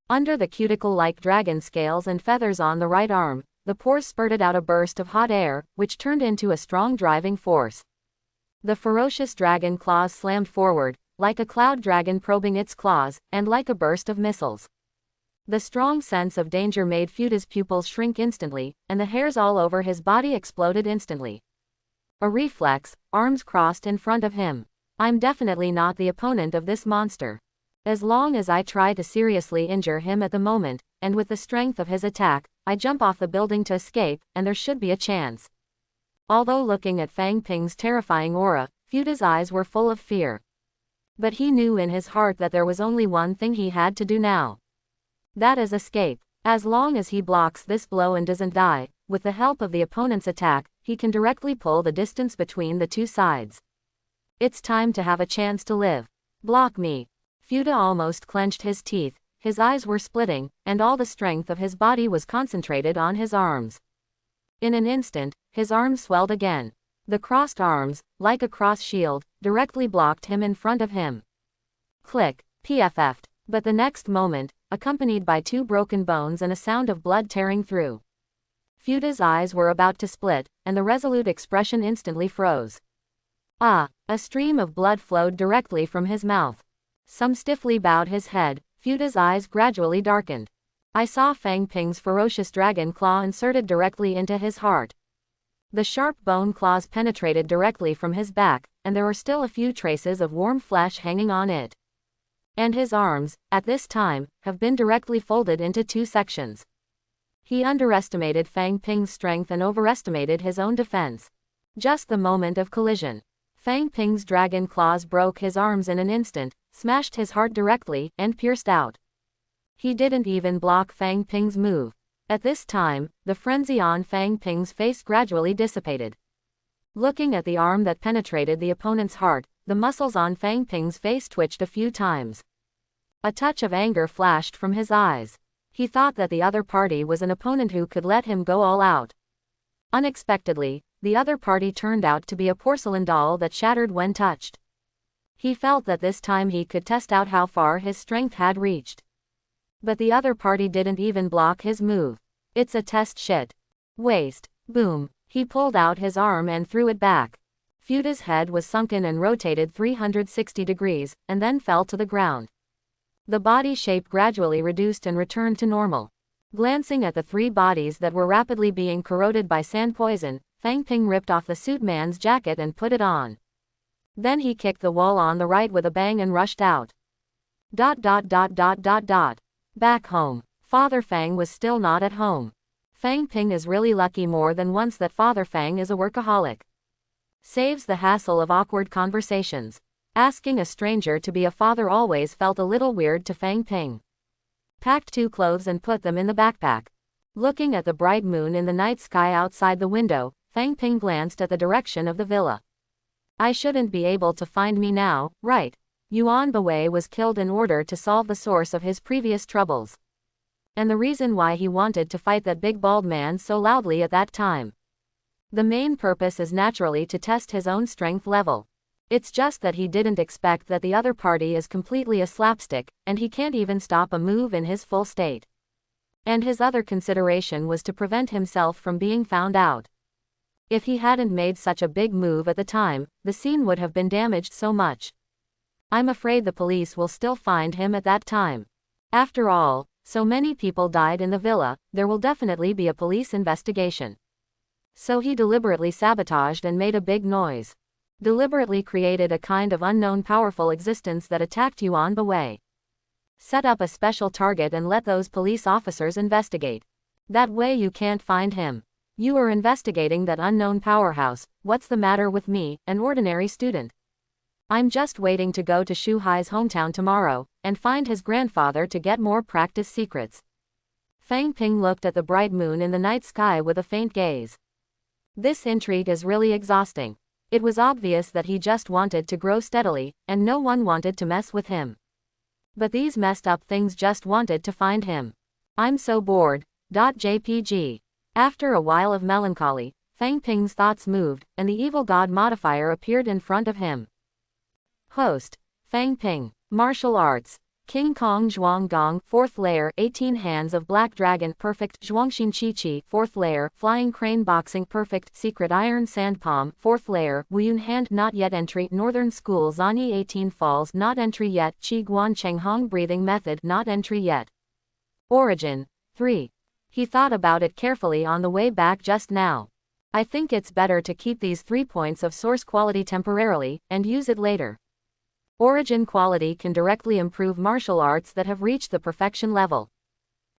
S1: Under the cuticle-like dragon scales and feathers on the right arm, the pores spurted out a burst of hot air, which turned into a strong driving force. The ferocious dragon claws slammed forward, like a cloud dragon probing its claws, and like a burst of missiles. The strong sense of danger made Futa's pupils shrink instantly, and the hairs all over his body exploded instantly. A reflex, arms crossed in front of him. I'm definitely not the opponent of this monster. As long as I try to seriously injure him at the moment, and with the strength of his attack, I jump off the building to escape, and there should be a chance. Although looking at Fang Ping's terrifying aura, Futa's eyes were full of fear. But he knew in his heart that there was only one thing he had to do now. That is escape. As long as he blocks this blow and doesn't die, with the help of the opponent's attack, he can directly pull the distance between the two sides. It's time to have a chance to live. Block me. Futa almost clenched his teeth, his eyes were splitting, and all the strength of his body was concentrated on his arms. In an instant, his arms swelled again. The crossed arms, like a cross shield, directly blocked him in front of him. Click, PFF'd. But the next moment, accompanied by two broken bones and a sound of blood tearing through. Futa's eyes were about to split, and the resolute expression instantly froze. Ah! A stream of blood flowed directly from his mouth. Some stiffly bowed his head, Futa's eyes gradually darkened. I saw Fang Ping's ferocious dragon claw inserted directly into his heart. The sharp bone claws penetrated directly from his back, and there were still a few traces of warm flesh hanging on it. And his arms, at this time, have been directly folded into two sections. He underestimated Fang Ping's strength and overestimated his own defense. Just the moment of collision. Fang Ping's dragon claws broke his arms in an instant, smashed his heart directly, and pierced out. He didn't even block Fang Ping's move. At this time, the frenzy on Fang Ping's face gradually dissipated. Looking at the arm that penetrated the opponent's heart, the muscles on Fang Ping's face twitched a few times. A touch of anger flashed from his eyes. He thought that the other party was an opponent who could let him go all out. Unexpectedly, the other party turned out to be a porcelain doll that shattered when touched. He felt that this time he could test out how far his strength had reached. But the other party didn't even block his move. It's a test shit. Waste. Boom. He pulled out his arm and threw it back. Futa's head was sunken and rotated 360 degrees, and then fell to the ground. The body shape gradually reduced and returned to normal. Glancing at the three bodies that were rapidly being corroded by sand poison, Fang Ping ripped off the suit man's jacket and put it on. Then he kicked the wall on the right with a bang and rushed out. Back home. Father Fang was still not at home. Fang Ping is really lucky more than once that Father Fang is a workaholic. Saves the hassle of awkward conversations. Asking a stranger to be a father always felt a little weird to Fang Ping. Packed two clothes and put them in the backpack. Looking at the bright moon in the night sky outside the window, Fang Ping glanced at the direction of the villa. I shouldn't be able to find me now, right? Yuan Bewei was killed in order to solve the source of his previous troubles. And the reason why he wanted to fight that big bald man so loudly at that time. The main purpose is naturally to test his own strength level. It's just that he didn't expect that the other party is completely a slapstick, and he can't even stop a move in his full state. And his other consideration was to prevent himself from being found out. If he hadn't made such a big move at the time, the scene would have been damaged so much. I'm afraid the police will still find him at that time. After all, so many people died in the villa, there will definitely be a police investigation. So he deliberately sabotaged and made a big noise. Deliberately created a kind of unknown powerful existence that attacked Yuan Bewei. Set up a special target and let those police officers investigate. That way you can't find him. You are investigating that unknown powerhouse. What's the matter with me, an ordinary student? I'm just waiting to go to Shu Hai's hometown tomorrow, and find his grandfather to get more practice secrets. Fang Ping looked at the bright moon in the night sky with a faint gaze. This intrigue is really exhausting. It was obvious that he just wanted to grow steadily, and no one wanted to mess with him. But these messed up things just wanted to find him. I'm so bored. JPG. After a while of melancholy, Fang Ping's thoughts moved, and the evil god modifier appeared in front of him. Host. Fang Ping. Martial arts. King Kong Zhuang Gong, 4th layer, 18 hands of black dragon, perfect, Zhuangxin Chi Chi, 4th layer, flying crane boxing, perfect, secret iron sand palm, 4th layer, Wuyun hand, not yet entry, northern school, Zani 18 falls, not entry yet, Qi Guan Cheng Hong breathing method, not entry yet. Origin. 3. He thought about it carefully on the way back just now. I think it's better to keep these 3 points of source quality temporarily, and use it later. Origin quality can directly improve martial arts that have reached the perfection level.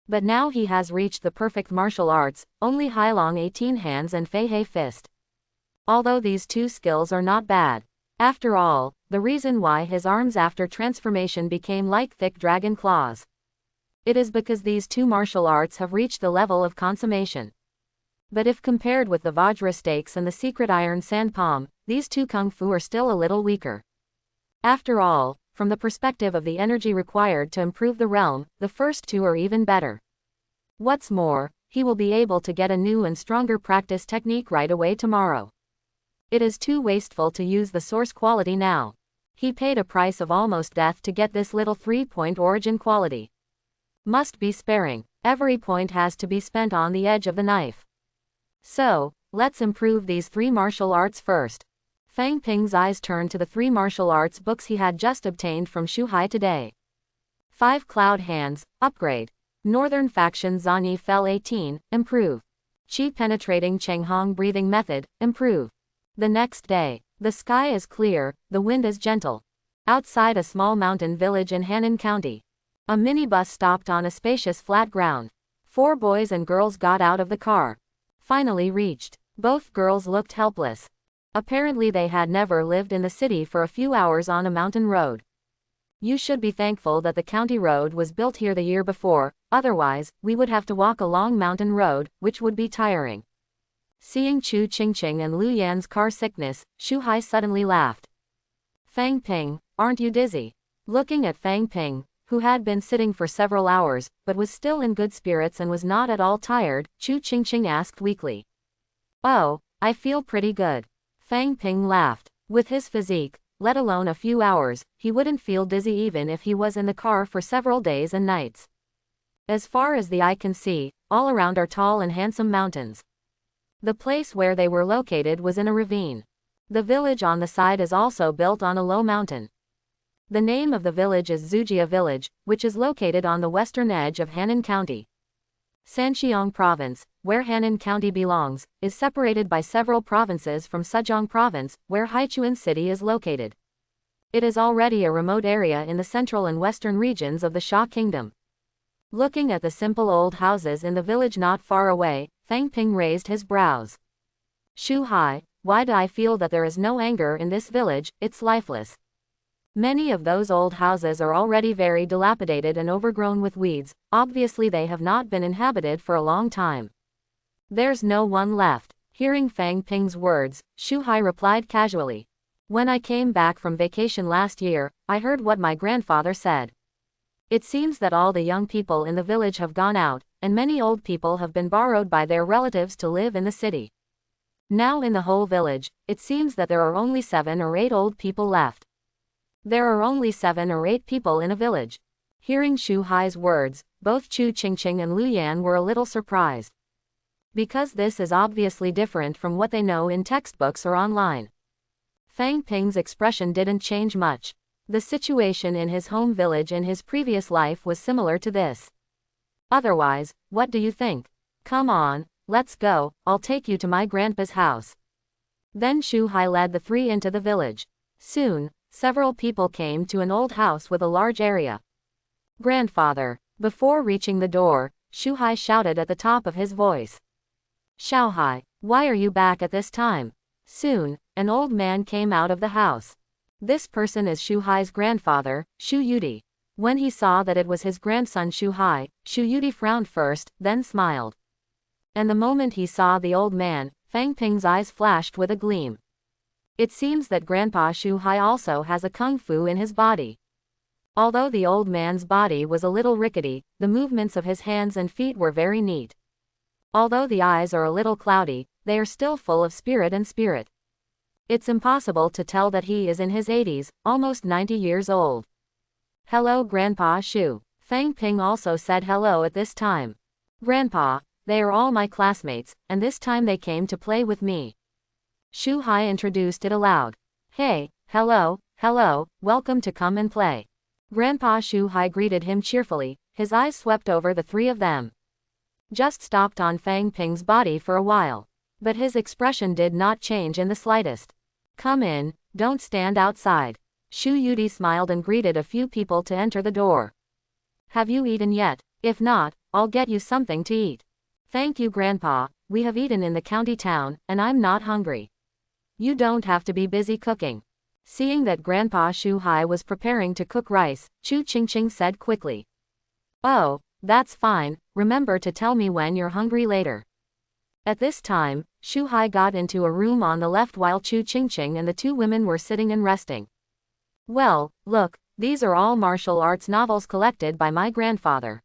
S1: But now he has reached the perfect martial arts, only Hailong 18 hands and Fei He fist. Although these two skills are not bad. After all, the reason why his arms after transformation became like thick dragon claws. It is because these two martial arts have reached the level of consummation. But if compared with the Vajra stakes and the secret iron sand palm, these two kung fu are still a little weaker. After all, from the perspective of the energy required to improve the realm, the first two are even better. What's more, he will be able to get a new and stronger practice technique right away tomorrow. It is too wasteful to use the source quality now. He paid a price of almost death to get this little 3-point origin quality. Must be sparing. Every point has to be spent on the edge of the knife. So, let's improve these 3 martial arts first. Fang Ping's eyes turned to the 3 martial arts books he had just obtained from Shu Hai today. 5 Cloud Hands, Upgrade. Northern Faction Zanyi Fell 18, Improve. Qi Penetrating Chenghong Breathing Method, Improve. The next day, the sky is clear, the wind is gentle. Outside a small mountain village in Hannan County, a minibus stopped on a spacious flat ground. 4 boys and girls got out of the car. Finally reached. Both girls looked helpless. Apparently they had never lived in the city for a few hours on a mountain road. You should be thankful that the county road was built here the year before, otherwise, we would have to walk a long mountain road, which would be tiring. Seeing Chu Qingqing and Lu Yan's car sickness, Shu Hai suddenly laughed. Fang Ping, aren't you dizzy? Looking at Fang Ping, who had been sitting for several hours, but was still in good spirits and was not at all tired, Chu Qingqing asked weakly. Oh, I feel pretty good. Fang Ping laughed. With his physique, let alone a few hours, he wouldn't feel dizzy even if he was in the car for several days and nights. As far as the eye can see, all around are tall and handsome mountains. The place where they were located was in a ravine. The village on the side is also built on a low mountain. The name of the village is Zuia Village, which is located on the western edge of Hannan County. Sanxiang Province, where Hannan County belongs, is separated by several provinces from Sejong Province, where Haichuan City is located. It is already a remote area in the central and western regions of the Xia Kingdom. Looking at the simple old houses in the village not far away, Fang Ping raised his brows. Shu Hai, why do I feel that there is no anger in this village? It's lifeless. Many of those old houses are already very dilapidated and overgrown with weeds, obviously they have not been inhabited for a long time. There's no one left. Hearing Fang Ping's words, Shu Hai replied casually. When I came back from vacation last year, I heard what my grandfather said. It seems that all the young people in the village have gone out, and many old people have been borrowed by their relatives to live in the city. Now in the whole village, it seems that there are only 7 or 8 old people left. There are only 7 or 8 people in a village. Hearing Shu Hai's words, both Chu Qingqing and Lu Yan were a little surprised. Because this is obviously different from what they know in textbooks or online. Fang Ping's expression didn't change much. The situation in his home village in his previous life was similar to this. Otherwise, what do you think? Come on, let's go, I'll take you to my grandpa's house. Then Shu Hai led the 3 into the village. Soon, several people came to an old house with a large area. Grandfather. Before reaching the door, Shu Hai shouted at the top of his voice. Xiao Hai, why are you back at this time? Soon, an old man came out of the house. This person is Shu Hai's grandfather, Shu Yudi. When he saw that it was his grandson Shu Hai, Shu Yudi frowned first, then smiled. And the moment he saw the old man, Fang Ping's eyes flashed with a gleam. It seems that Grandpa Shu Hai also has a kung fu in his body. Although the old man's body was a little rickety, the movements of his hands and feet were very neat. Although the eyes are a little cloudy, they are still full of spirit and spirit. It's impossible to tell that he is in his 80s, almost 90 years old. Hello Grandpa Shu. Fang Ping also said hello at this time. Grandpa, they are all my classmates, and this time they came to play with me. Shu Hai introduced it aloud. Hey, hello, welcome to come and play. Grandpa Shu Hai greeted him cheerfully, his eyes swept over the 3 of them. Just stopped on Fang Ping's body for a while. But his expression did not change in the slightest. Come in, don't stand outside. Shu Yudi smiled and greeted a few people to enter the door. Have you eaten yet? If not, I'll get you something to eat. Thank you, Grandpa, we have eaten in the county town, and I'm not hungry. You don't have to be busy cooking. Seeing that Grandpa Shu Hai was preparing to cook rice, Chu Qingqing said quickly. Oh, that's fine, remember to tell me when you're hungry later. At this time, Shu Hai got into a room on the left while Chu Qingqing and the two women were sitting and resting. Well, look, these are all martial arts novels collected by my grandfather.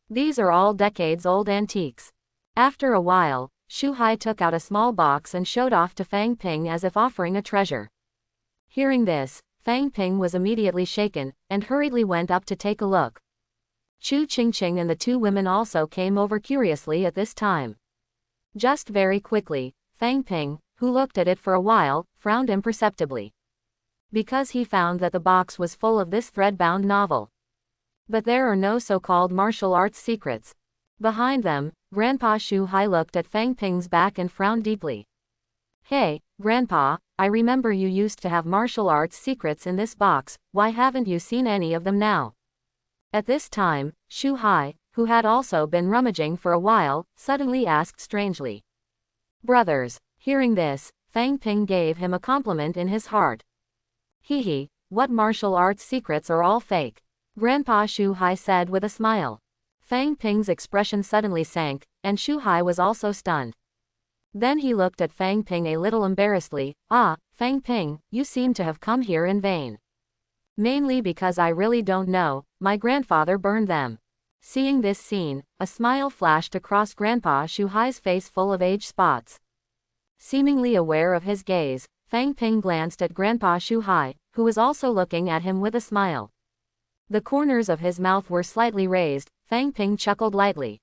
S1: These are all decades-old antiques. After a while, Shu Hai took out a small box and showed off to Fang Ping as if offering a treasure. Hearing this, Fang Ping was immediately shaken, and hurriedly went up to take a look. Chu Qingqing and the two women also came over curiously at this time. Just very quickly, Fang Ping, who looked at it for a while, frowned imperceptibly. Because he found that the box was full of this thread-bound novel. But there are no so-called martial arts secrets. Behind them, Grandpa Shu Hai looked at Fang Ping's back and frowned deeply. Hey, Grandpa, I remember you used to have martial arts secrets in this box, why haven't you seen any of them now? At this time, Shu Hai, who had also been rummaging for a while, suddenly asked strangely. Brothers. Hearing this, Fang Ping gave him a compliment in his heart. Hee, what martial arts secrets are all fake? Grandpa Shu Hai said with a smile. Fang Ping's expression suddenly sank, and Shu Hai was also stunned. Then he looked at Fang Ping a little embarrassedly. Ah, Fang Ping, you seem to have come here in vain. Mainly because I really don't know, my grandfather burned them. Seeing this scene, a smile flashed across Grandpa Shu Hai's face full of age spots. Seemingly aware of his gaze, Fang Ping glanced at Grandpa Shu Hai, who was also looking at him with a smile. The corners of his mouth were slightly raised. Fang Ping chuckled lightly.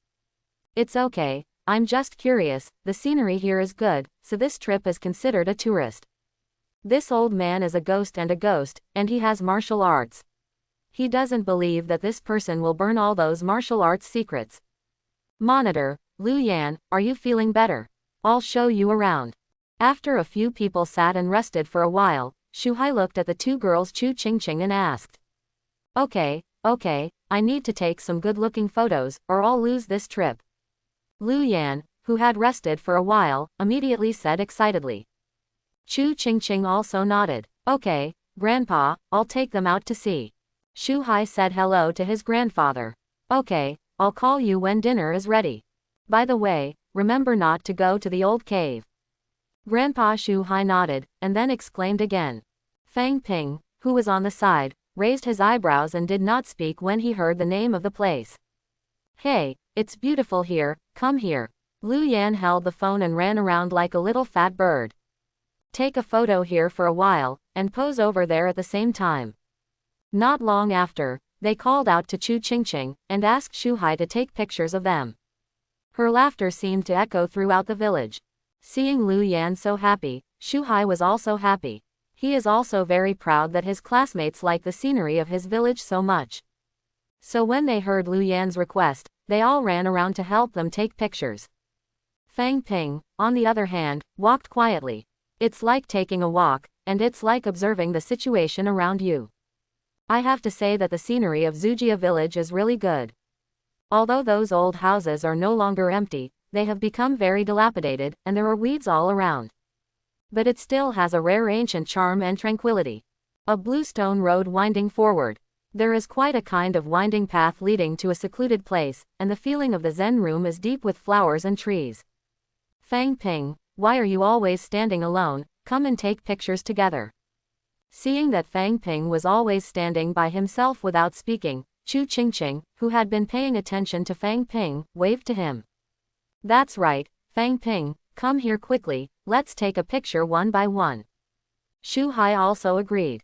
S1: It's okay, I'm just curious, the scenery here is good, so this trip is considered a tourist. This old man is a ghost, and he has martial arts. He doesn't believe that this person will burn all those martial arts secrets. Monitor, Lu Yan, are you feeling better? I'll show you around. After a few people sat and rested for a while, Shu Hai looked at the two girls Chu Qingqing and asked. Okay, I need to take some good-looking photos, or I'll lose this trip. Lu Yan, who had rested for a while, immediately said excitedly. Chu Qingqing also nodded. Okay, Grandpa, I'll take them out to sea. Shu Hai said hello to his grandfather. Okay, I'll call you when dinner is ready. By the way, remember not to go to the old cave. Grandpa Shu Hai nodded, and then exclaimed again. Fang Ping, who was on the side, raised his eyebrows and did not speak when he heard the name of the place. Hey, it's beautiful here, come here. Lu Yan held the phone and ran around like a little fat bird. Take a photo here for a while, and pose over there at the same time. Not long after, they called out to Chu Qingqing, and asked Shu Hai to take pictures of them. Her laughter seemed to echo throughout the village. Seeing Lu Yan so happy, Shu Hai was also happy. He is also very proud that his classmates like the scenery of his village so much. So when they heard Lu Yan's request, they all ran around to help them take pictures. Fang Ping, on the other hand, walked quietly. It's like taking a walk, and it's like observing the situation around you. I have to say that the scenery of Zuia Village is really good. Although those old houses are no longer empty, they have become very dilapidated, and there are weeds all around. But it still has a rare ancient charm and tranquility. A bluestone road winding forward. There is quite a kind of winding path leading to a secluded place, and the feeling of the Zen room is deep with flowers and trees. Fang Ping, why are you always standing alone? Come and take pictures together. Seeing that Fang Ping was always standing by himself without speaking, Chu Qingqing, who had been paying attention to Fang Ping, waved to him. That's right, Fang Ping, come here quickly, let's take a picture one by one. Shu Hai also agreed.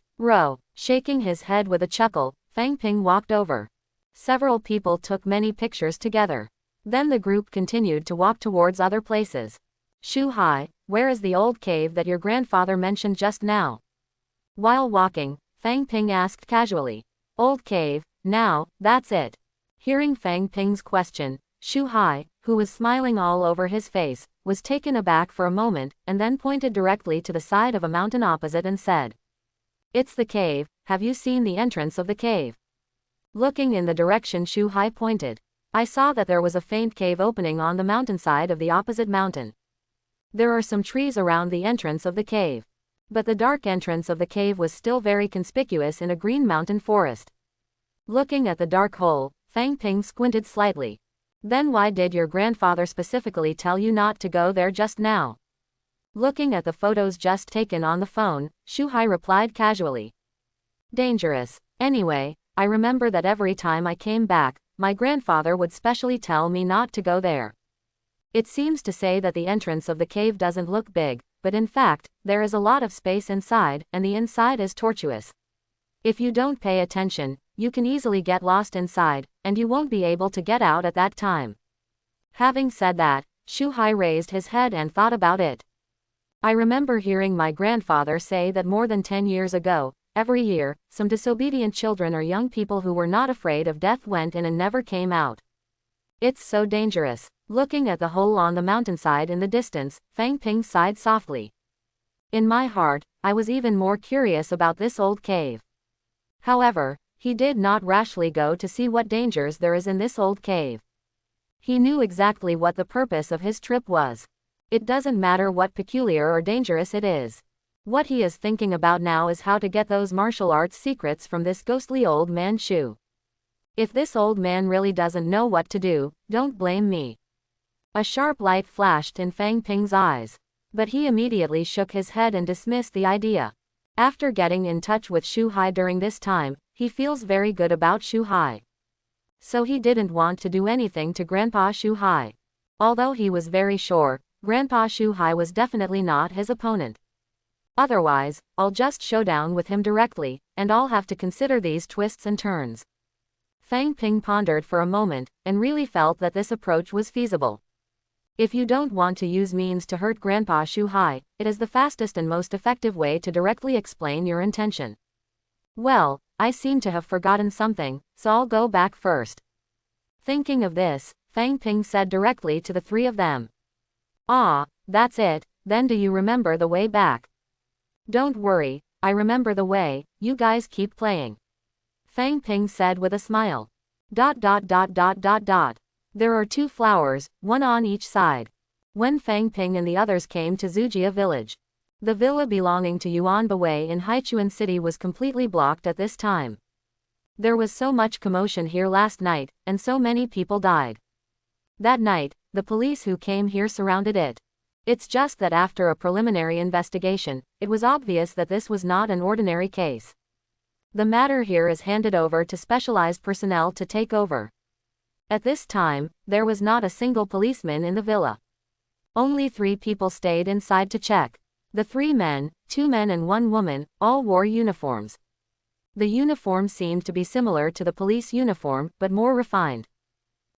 S1: Shaking his head with a chuckle, Fang Ping walked over. Several people took many pictures together. Then the group continued to walk towards other places. Shu Hai, where is the old cave that your grandfather mentioned just now? While walking, Fang Ping asked casually. Old cave, now, that's it. Hearing Fang Ping's question, Shu Hai, who was smiling all over his face, was taken aback for a moment, and then pointed directly to the side of a mountain opposite and said. It's the cave, have you seen the entrance of the cave? Looking in the direction Shu Hai pointed. I saw that there was a faint cave opening on the mountainside of the opposite mountain. There are some trees around the entrance of the cave. But the dark entrance of the cave was still very conspicuous in a green mountain forest. Looking at the dark hole, Fang Ping squinted slightly. Then why did your grandfather specifically tell you not to go there just now? Looking at the photos just taken on the phone, Shu Hai replied casually. Dangerous. Anyway, I remember that every time I came back, my grandfather would specially tell me not to go there. It seems to say that the entrance of the cave doesn't look big, but in fact, there is a lot of space inside, and the inside is tortuous. If you don't pay attention, you can easily get lost inside, and you won't be able to get out at that time. Having said that, Shu Hai raised his head and thought about it. I remember hearing my grandfather say that more than 10 years ago, every year, some disobedient children or young people who were not afraid of death went in and never came out. It's so dangerous. Looking at the hole on the mountainside in the distance, Fang Ping sighed softly. In my heart, I was even more curious about this old cave. However, he did not rashly go to see what dangers there is in this old cave. He knew exactly what the purpose of his trip was. It doesn't matter what peculiar or dangerous it is. What he is thinking about now is how to get those martial arts secrets from this ghostly old man Shu. If this old man really doesn't know what to do, don't blame me. A sharp light flashed in Fang Ping's eyes. But he immediately shook his head and dismissed the idea. After getting in touch with Shu Hai during this time, he feels very good about Shu Hai. So he didn't want to do anything to Grandpa Shu Hai. Although he was very sure, Grandpa Shu Hai was definitely not his opponent. Otherwise, I'll just show down with him directly, and I'll have to consider these twists and turns. Fang Ping pondered for a moment, and really felt that this approach was feasible. If you don't want to use means to hurt Grandpa Shu Hai, it is the fastest and most effective way to directly explain your intention. Well, I seem to have forgotten something, so I'll go back first. Thinking of this, Fang Ping said directly to the three of them. Ah, that's it, then do you remember the way back? Don't worry, I remember the way, you guys keep playing. Fang Ping said with a smile. ... There are 2 flowers, one on each side. When Fang Ping and the others came to Zuia Village, the villa belonging to Yuan Bawei in Haichuan City was completely blocked at this time. There was so much commotion here last night, and so many people died. That night, the police who came here surrounded it. It's just that after a preliminary investigation, it was obvious that this was not an ordinary case. The matter here is handed over to specialized personnel to take over. At this time, there was not a single policeman in the villa. Only 3 people stayed inside to check. The 3 men, 2 men and 1 woman, all wore uniforms. The uniform seemed to be similar to the police uniform, but more refined.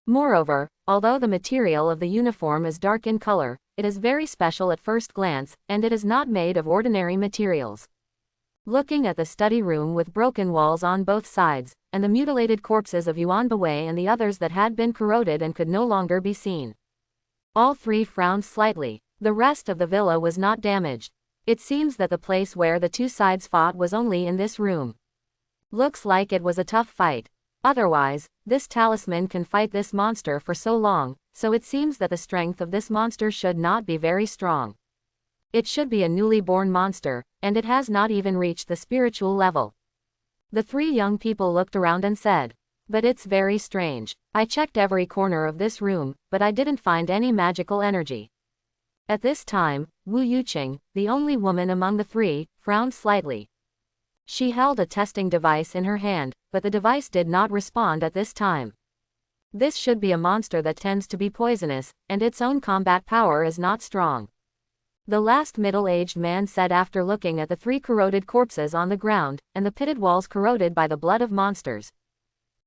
S1: Moreover, although the material of the uniform is dark in color, it is very special at first glance, and it is not made of ordinary materials. Looking at the study room with broken walls on both sides, and the mutilated corpses of Yuan Bawei and the others that had been corroded and could no longer be seen, all 3 frowned slightly. The rest of the villa was not damaged. It seems that the place where the 2 sides fought was only in this room. Looks like it was a tough fight. Otherwise, this talisman can fight this monster for so long, so it seems that the strength of this monster should not be very strong. It should be a newly born monster, and it has not even reached the spiritual level. The 3 young people looked around and said, but it's very strange. I checked every corner of this room, but I didn't find any magical energy. At this time, Wu Yuqing, the only woman among the 3, frowned slightly. She held a testing device in her hand, but the device did not respond at this time. This should be a monster that tends to be poisonous, and its own combat power is not strong. The last middle-aged man said after looking at the 3 corroded corpses on the ground, and the pitted walls corroded by the blood of monsters.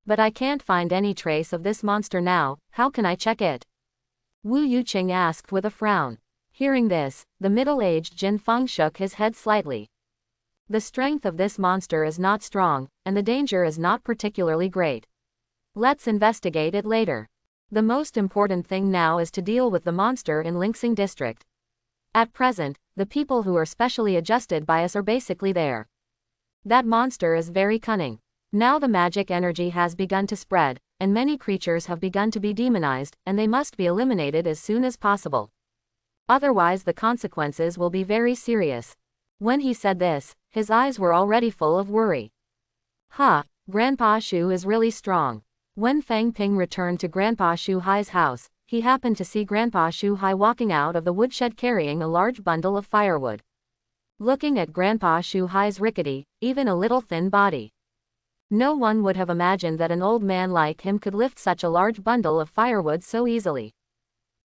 S1: But I can't find any trace of this monster now, how can I check it? Wu Yuqing asked with a frown. Hearing this, the middle-aged Jin Feng shook his head slightly. The strength of this monster is not strong, and the danger is not particularly great. Let's investigate it later. The most important thing now is to deal with the monster in Linxing district. At present, the people who are specially adjusted by us are basically there. That monster is very cunning. Now the magic energy has begun to spread, and many creatures have begun to be demonized, and they must be eliminated as soon as possible. Otherwise the consequences will be very serious. When he said this, his eyes were already full of worry. Grandpa Shu is really strong. When Fang Ping returned to Grandpa Shu Hai's house, he happened to see Grandpa Shu Hai walking out of the woodshed carrying a large bundle of firewood. Looking at Grandpa Shu Hai's rickety, even a little thin body, no one would have imagined that an old man like him could lift such a large bundle of firewood so easily.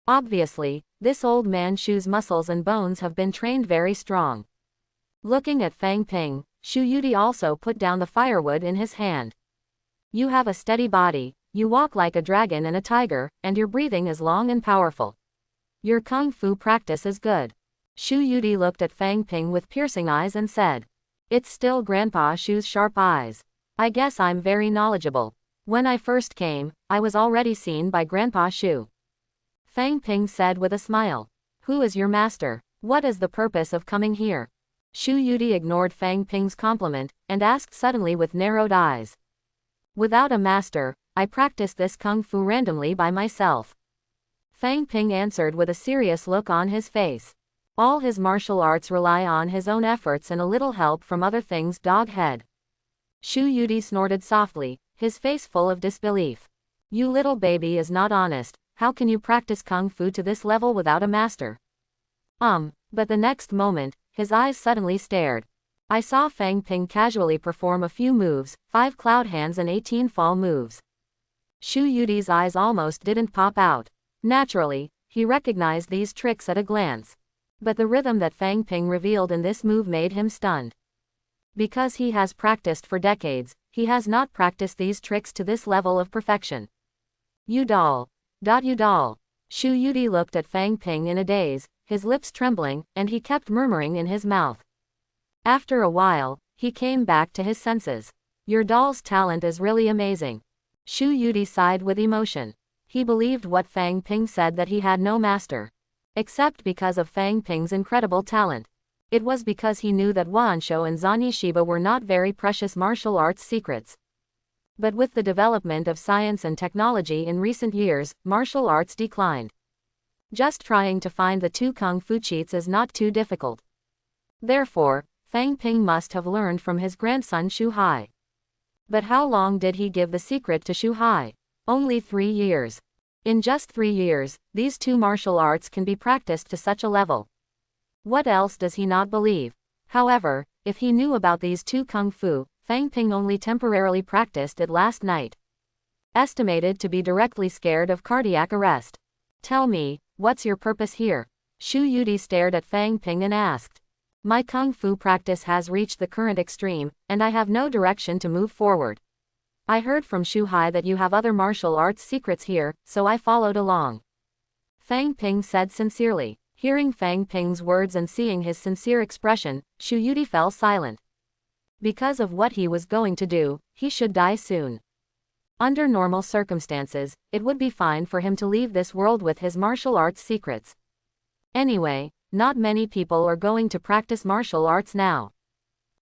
S1: Obviously, this old man Shu's muscles and bones have been trained very strong. Looking at Fang Ping, Shu Yudi also put down the firewood in his hand. You have a steady body, you walk like a dragon and a tiger, and your breathing is long and powerful. Your kung fu practice is good. Shu Yudi looked at Fang Ping with piercing eyes and said. It's still Grandpa Shu's sharp eyes. I guess I'm very knowledgeable. When I first came, I was already seen by Grandpa Shu. Fang Ping said with a smile. Who is your master? What is the purpose of coming here? Shu Yudi ignored Fang Ping's compliment, and asked suddenly with narrowed eyes. Without a master, I practice this kung fu randomly by myself. Fang Ping answered with a serious look on his face. All his martial arts rely on his own efforts and a little help from other things. Dog head. Shu Yudi snorted softly, his face full of disbelief. You little baby is not honest, how can you practice kung fu to this level without a master? But the next moment, his eyes suddenly stared. I saw Fang Ping casually perform a few moves, 5 cloud hands and 18 fall moves. Shu Yudi's eyes almost didn't pop out. Naturally, he recognized these tricks at a glance. But the rhythm that Fang Ping revealed in this move made him stunned. Because he has practiced for decades, he has not practiced these tricks to this level of perfection. You doll. You doll. Shu Yudi looked at Fang Ping in a daze, his lips trembling, and he kept murmuring in his mouth. After a while, he came back to his senses. Your doll's talent is really amazing. Shu Yudi sighed with emotion. He believed what Fang Ping said, that he had no master. Except because of Fang Ping's incredible talent. It was because he knew that Wansho and Zanyi Shiba were not very precious martial arts secrets. But with the development of science and technology in recent years, martial arts declined. Just trying to find the 2 kung fu cheats is not too difficult. Therefore, Fang Ping must have learned from his grandson Shu Hai. But how long did he give the secret to Shu Hai? Only 3 years. In just 3 years, these 2 martial arts can be practiced to such a level. What else does he not believe? However, if he knew about these 2 kung fu, Fang Ping only temporarily practiced it last night. Estimated to be directly scared of cardiac arrest. Tell me, what's your purpose here? Shu Yudi stared at Fang Ping and asked. My kung fu practice has reached the current extreme, and I have no direction to move forward. I heard from Shu Hai that you have other martial arts secrets here, so I followed along. Fang Ping said sincerely. Hearing Fang Ping's words and seeing his sincere expression, Shu Yudi fell silent. Because of what he was going to do, he should die soon. Under normal circumstances, it would be fine for him to leave this world with his martial arts secrets. Anyway, not many people are going to practice martial arts now.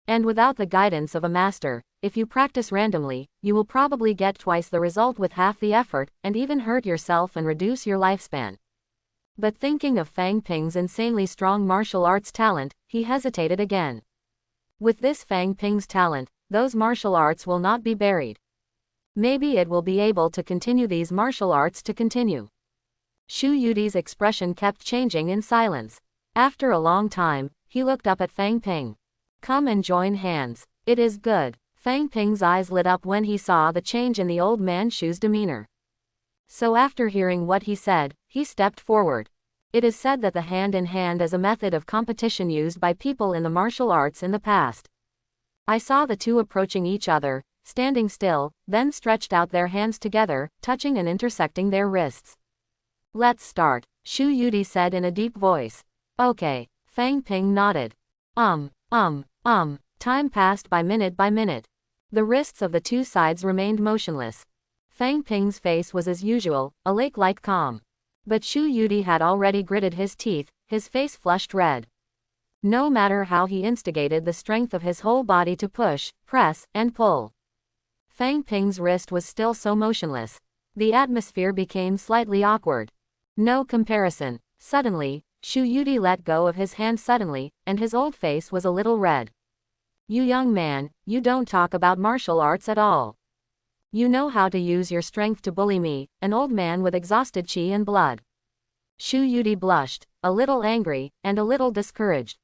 S1: And without the guidance of a master, if you practice randomly, you will probably get twice the result with half the effort, and even hurt yourself and reduce your lifespan. But thinking of Fang Ping's insanely strong martial arts talent, he hesitated again. With this Fang Ping's talent, those martial arts will not be buried. Maybe it will be able to continue these martial arts to continue. Shu Yudi's expression kept changing in silence. After a long time, he looked up at Fang Ping. Come and join hands. It is good. Fang Ping's eyes lit up when he saw the change in the old man Shu's demeanor. So after hearing what he said, he stepped forward. It is said that the hand-in-hand is a method of competition used by people in the martial arts in the past. I saw the 2 approaching each other, standing still, then stretched out their hands together, touching and intersecting their wrists. Let's start, Shu Yudi said in a deep voice. Okay, Fang Ping nodded. Time passed by minute. The wrists of the 2 sides remained motionless. Fang Ping's face was as usual, a lake-like calm. But Shu Yudi had already gritted his teeth, his face flushed red. No matter how he instigated the strength of his whole body to push, press, and pull. Fang Ping's wrist was still so motionless. The atmosphere became slightly awkward. No comparison. Suddenly, Shu Yuti let go of his hand suddenly, and his old face was a little red. You young man, you don't talk about martial arts at all. You know how to use your strength to bully me, an old man with exhausted chi and blood. Shu Yuti blushed, a little angry, and a little discouraged.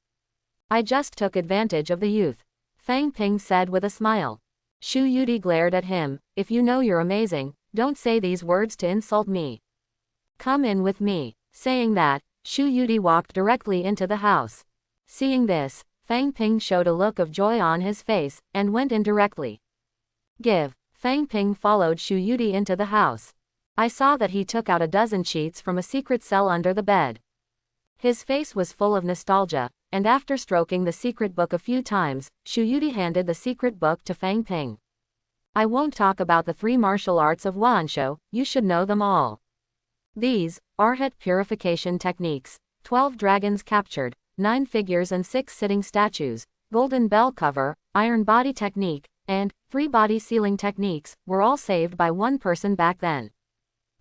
S1: I just took advantage of the youth. Fang Ping said with a smile. Shu Yuti glared at him. If you know you're amazing, don't say these words to insult me. Come in with me. Saying that, Shu Yuti walked directly into the house. Seeing this, Fang Ping showed a look of joy on his face, and went in directly. Give. Fang Ping followed Shu Yuti into the house. I saw that he took out a dozen sheets from a secret cell under the bed. His face was full of nostalgia, and after stroking the secret book a few times, Shu Yuti handed the secret book to Fang Ping. I won't talk about the 3 martial arts of Wansho, you should know them all. These are head purification techniques, 12 dragons captured, 9 figures and 6 sitting statues, golden bell cover, iron body technique, and 3 body sealing techniques, were all saved by one person back then.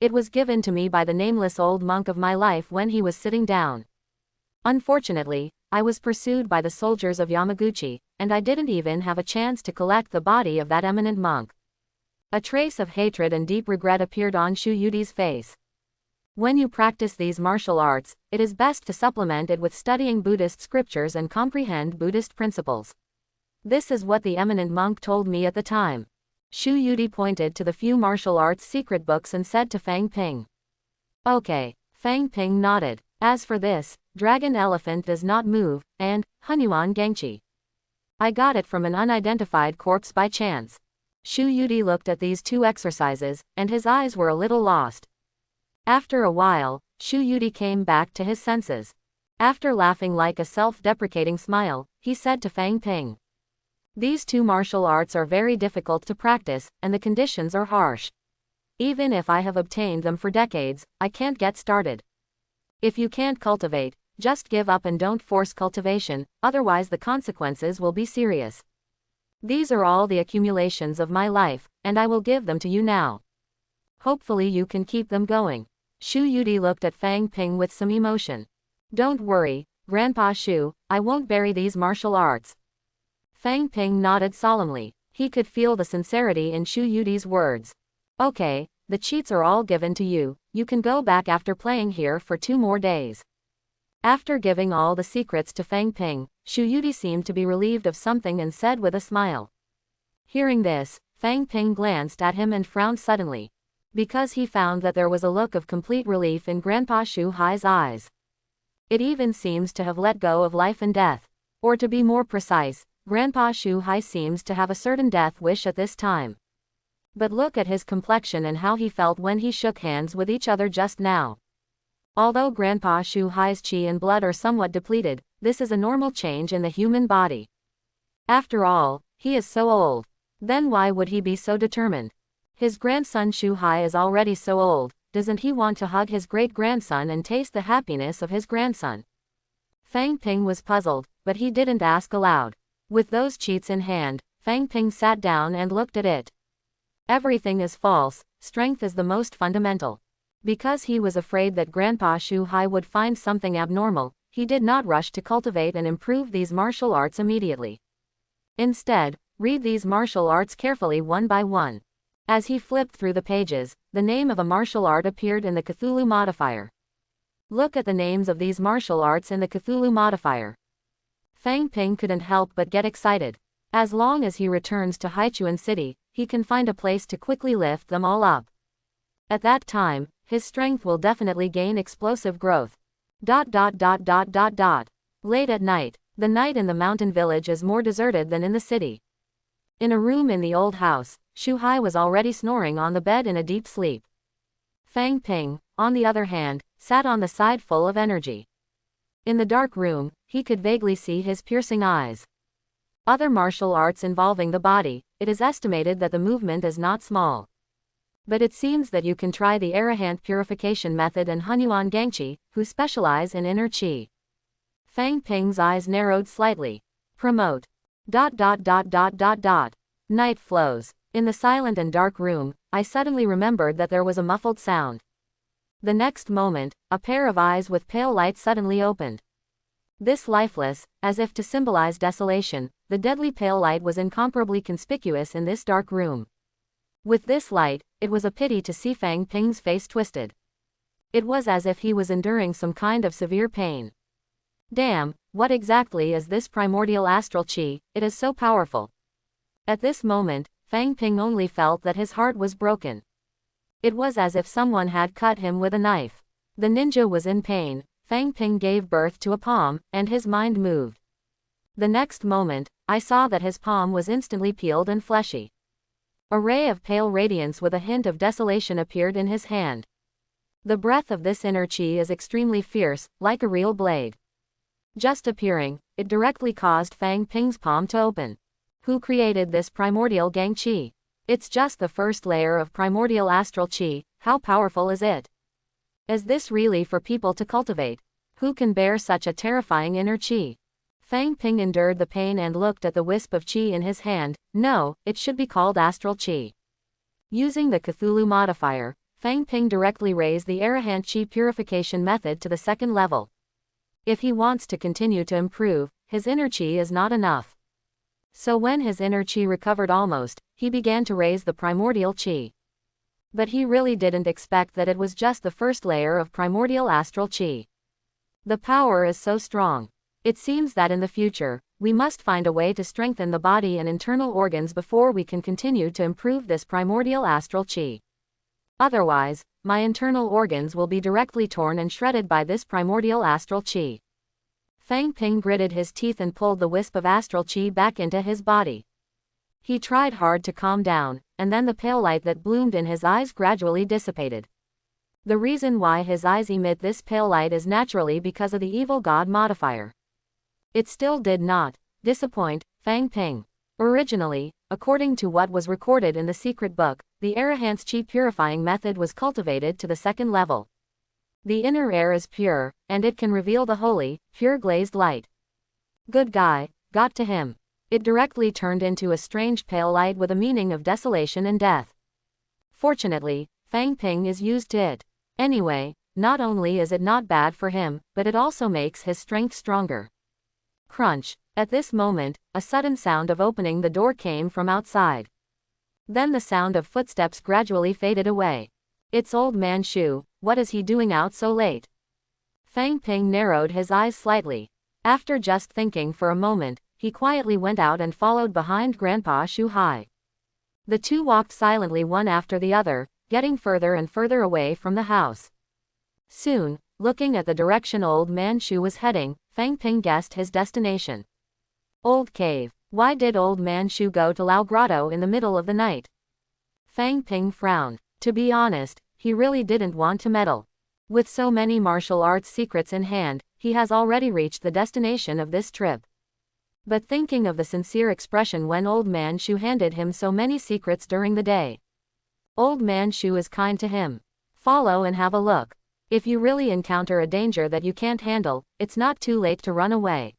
S1: It was given to me by the nameless old monk of my life when he was sitting down. Unfortunately, I was pursued by the soldiers of Yamaguchi, and I didn't even have a chance to collect the body of that eminent monk. A trace of hatred and deep regret appeared on Shu Yuti's face. When you practice these martial arts, it is best to supplement it with studying Buddhist scriptures and comprehend Buddhist principles. This is what the eminent monk told me at the time. Shu Yuti pointed to the few martial arts secret books and said to Fang Ping. Okay. Fang Ping nodded. As for this, dragon elephant does not move, and Hunyuan Gangchi. I got it from an unidentified corpse by chance. Shu Yuti looked at these 2 exercises, and his eyes were a little lost. After a while, Shu Yuti came back to his senses. After laughing like a self-deprecating smile, he said to Fang Ping. These 2 martial arts are very difficult to practice, and the conditions are harsh. Even if I have obtained them for decades, I can't get started. If you can't cultivate, just give up and don't force cultivation, otherwise the consequences will be serious. These are all the accumulations of my life, and I will give them to you now. Hopefully you can keep them going. Shu Yuti looked at Fang Ping with some emotion. Don't worry, Grandpa Shu, I won't bury these martial arts. Fang Ping nodded solemnly. He could feel the sincerity in Shu Yuti's words. Okay, the cheats are all given to you, you can go back after playing here for 2 more days. After giving all the secrets to Fang Ping, Shu Yuti seemed to be relieved of something and said with a smile. Hearing this, Fang Ping glanced at him and frowned suddenly. Because he found that there was a look of complete relief in Grandpa Shu Hai's eyes. It even seems to have let go of life and death. Or to be more precise, Grandpa Shu Hai seems to have a certain death wish at this time. But look at his complexion and how he felt when he shook hands with each other just now. Although Grandpa Shu Hai's chi and blood are somewhat depleted, this is a normal change in the human body. After all, he is so old. Then why would he be so determined? His grandson Shu Hai is already so old, doesn't he want to hug his great-grandson and taste the happiness of his grandson? Fang Ping was puzzled, but he didn't ask aloud. With those cheats in hand, Fang Ping sat down and looked at it. Everything is false, strength is the most fundamental. Because he was afraid that Grandpa Shu Hai would find something abnormal, he did not rush to cultivate and improve these martial arts immediately. Instead, read these martial arts carefully one by one. As he flipped through the pages, the name of a martial art appeared in the Cthulhu modifier. Look at the names of these martial arts in the Cthulhu modifier. Fang Ping couldn't help but get excited. As long as he returns to Haichuan City, he can find a place to quickly lift them all up. At that time, his strength will definitely gain explosive growth. Late at night, the night in the mountain village is more deserted than in the city. In a room in the old house, Shu Hai was already snoring on the bed in a deep sleep. Fang Ping, on the other hand, sat on the side full of energy. In the dark room, he could vaguely see his piercing eyes. Other martial arts involving the body, it is estimated that the movement is not small. But it seems that you can try the Arahant purification method and Hunyuan Gangchi, who specialize in inner chi. Fang Ping's eyes narrowed slightly. Promote. Night flows. In the silent and dark room, I suddenly remembered that there was a muffled sound. The next moment, a pair of eyes with pale light suddenly opened. This lifeless, as if to symbolize desolation, the deadly pale light was incomparably conspicuous in this dark room. With this light, it was a pity to see Fang Ping's face twisted. It was as if he was enduring some kind of severe pain. Damn, what exactly is this primordial astral chi? It is so powerful. At this moment, Fang Ping only felt that his heart was broken. It was as if someone had cut him with a knife. The ninja was in pain. Fang Ping gave birth to a palm, and his mind moved. The next moment, I saw that his palm was instantly peeled and fleshy. A ray of pale radiance with a hint of desolation appeared in his hand. The breath of this inner chi is extremely fierce, like a real blade. Just appearing, it directly caused Fang Ping's palm to open. Who created this primordial gang chi? It's just the first layer of primordial astral chi. How powerful is it? Is this really for people to cultivate? Who can bear such a terrifying inner chi? Fang Ping endured the pain and looked at the wisp of chi in his hand. No, it should be called astral chi. Using the Cthulhu modifier, Fang Ping directly raised the Arahant chi purification method to the second level. If he wants to continue to improve, his inner chi is not enough. So when his inner chi recovered almost, he began to raise the primordial chi. But he really didn't expect that it was just the first layer of primordial astral chi. The power is so strong. It seems that in the future, we must find a way to strengthen the body and internal organs before we can continue to improve this primordial astral chi. Otherwise, my internal organs will be directly torn and shredded by this primordial astral chi. Fang Ping gritted his teeth and pulled the wisp of astral chi back into his body. He tried hard to calm down, and then the pale light that bloomed in his eyes gradually dissipated. The reason why his eyes emit this pale light is naturally because of the evil god modifier. It still did not disappoint Fang Ping. Originally, according to what was recorded in the secret book, the Arahant's chi purifying method was cultivated to the second level. The inner air is pure, and it can reveal the holy, pure glazed light. Good guy, got to him. It directly turned into a strange pale light with a meaning of desolation and death. Fortunately, Fang Ping is used to it. Anyway, not only is it not bad for him, but it also makes his strength stronger. Crunch. At this moment, a sudden sound of opening the door came from outside. Then the sound of footsteps gradually faded away. It's old man Shu. What is he doing out so late? Fang Ping narrowed his eyes slightly. After just thinking for a moment, he quietly went out and followed behind Grandpa Shu Hai. The two walked silently one after the other, getting further and further away from the house. Soon, looking at the direction old man Shu was heading, Fang Ping guessed his destination. Old cave. Why did old man Shu go to Lao Grotto in the middle of the night? Fang Ping frowned. To be honest, he really didn't want to meddle. With so many martial arts secrets in hand, he has already reached the destination of this trip. But thinking of the sincere expression when old man Shu handed him so many secrets during the day. Old man Shu is kind to him. Follow and have a look. If you really encounter a danger that you can't handle, it's not too late to run away.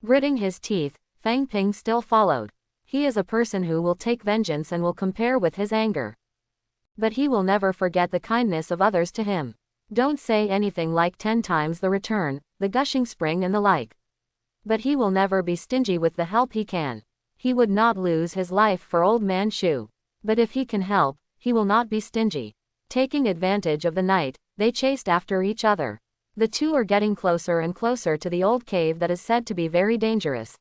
S1: Gritting his teeth, Fang Ping still followed. He is a person who will take vengeance and will compare with his anger. But he will never forget the kindness of others to him. Don't say anything like 10 times the return, the gushing spring and the like. But he will never be stingy with the help he can. He would not lose his life for old man Shu. But if he can help, he will not be stingy. Taking advantage of the night, they chased after each other. The two are getting closer and closer to the old cave that is said to be very dangerous.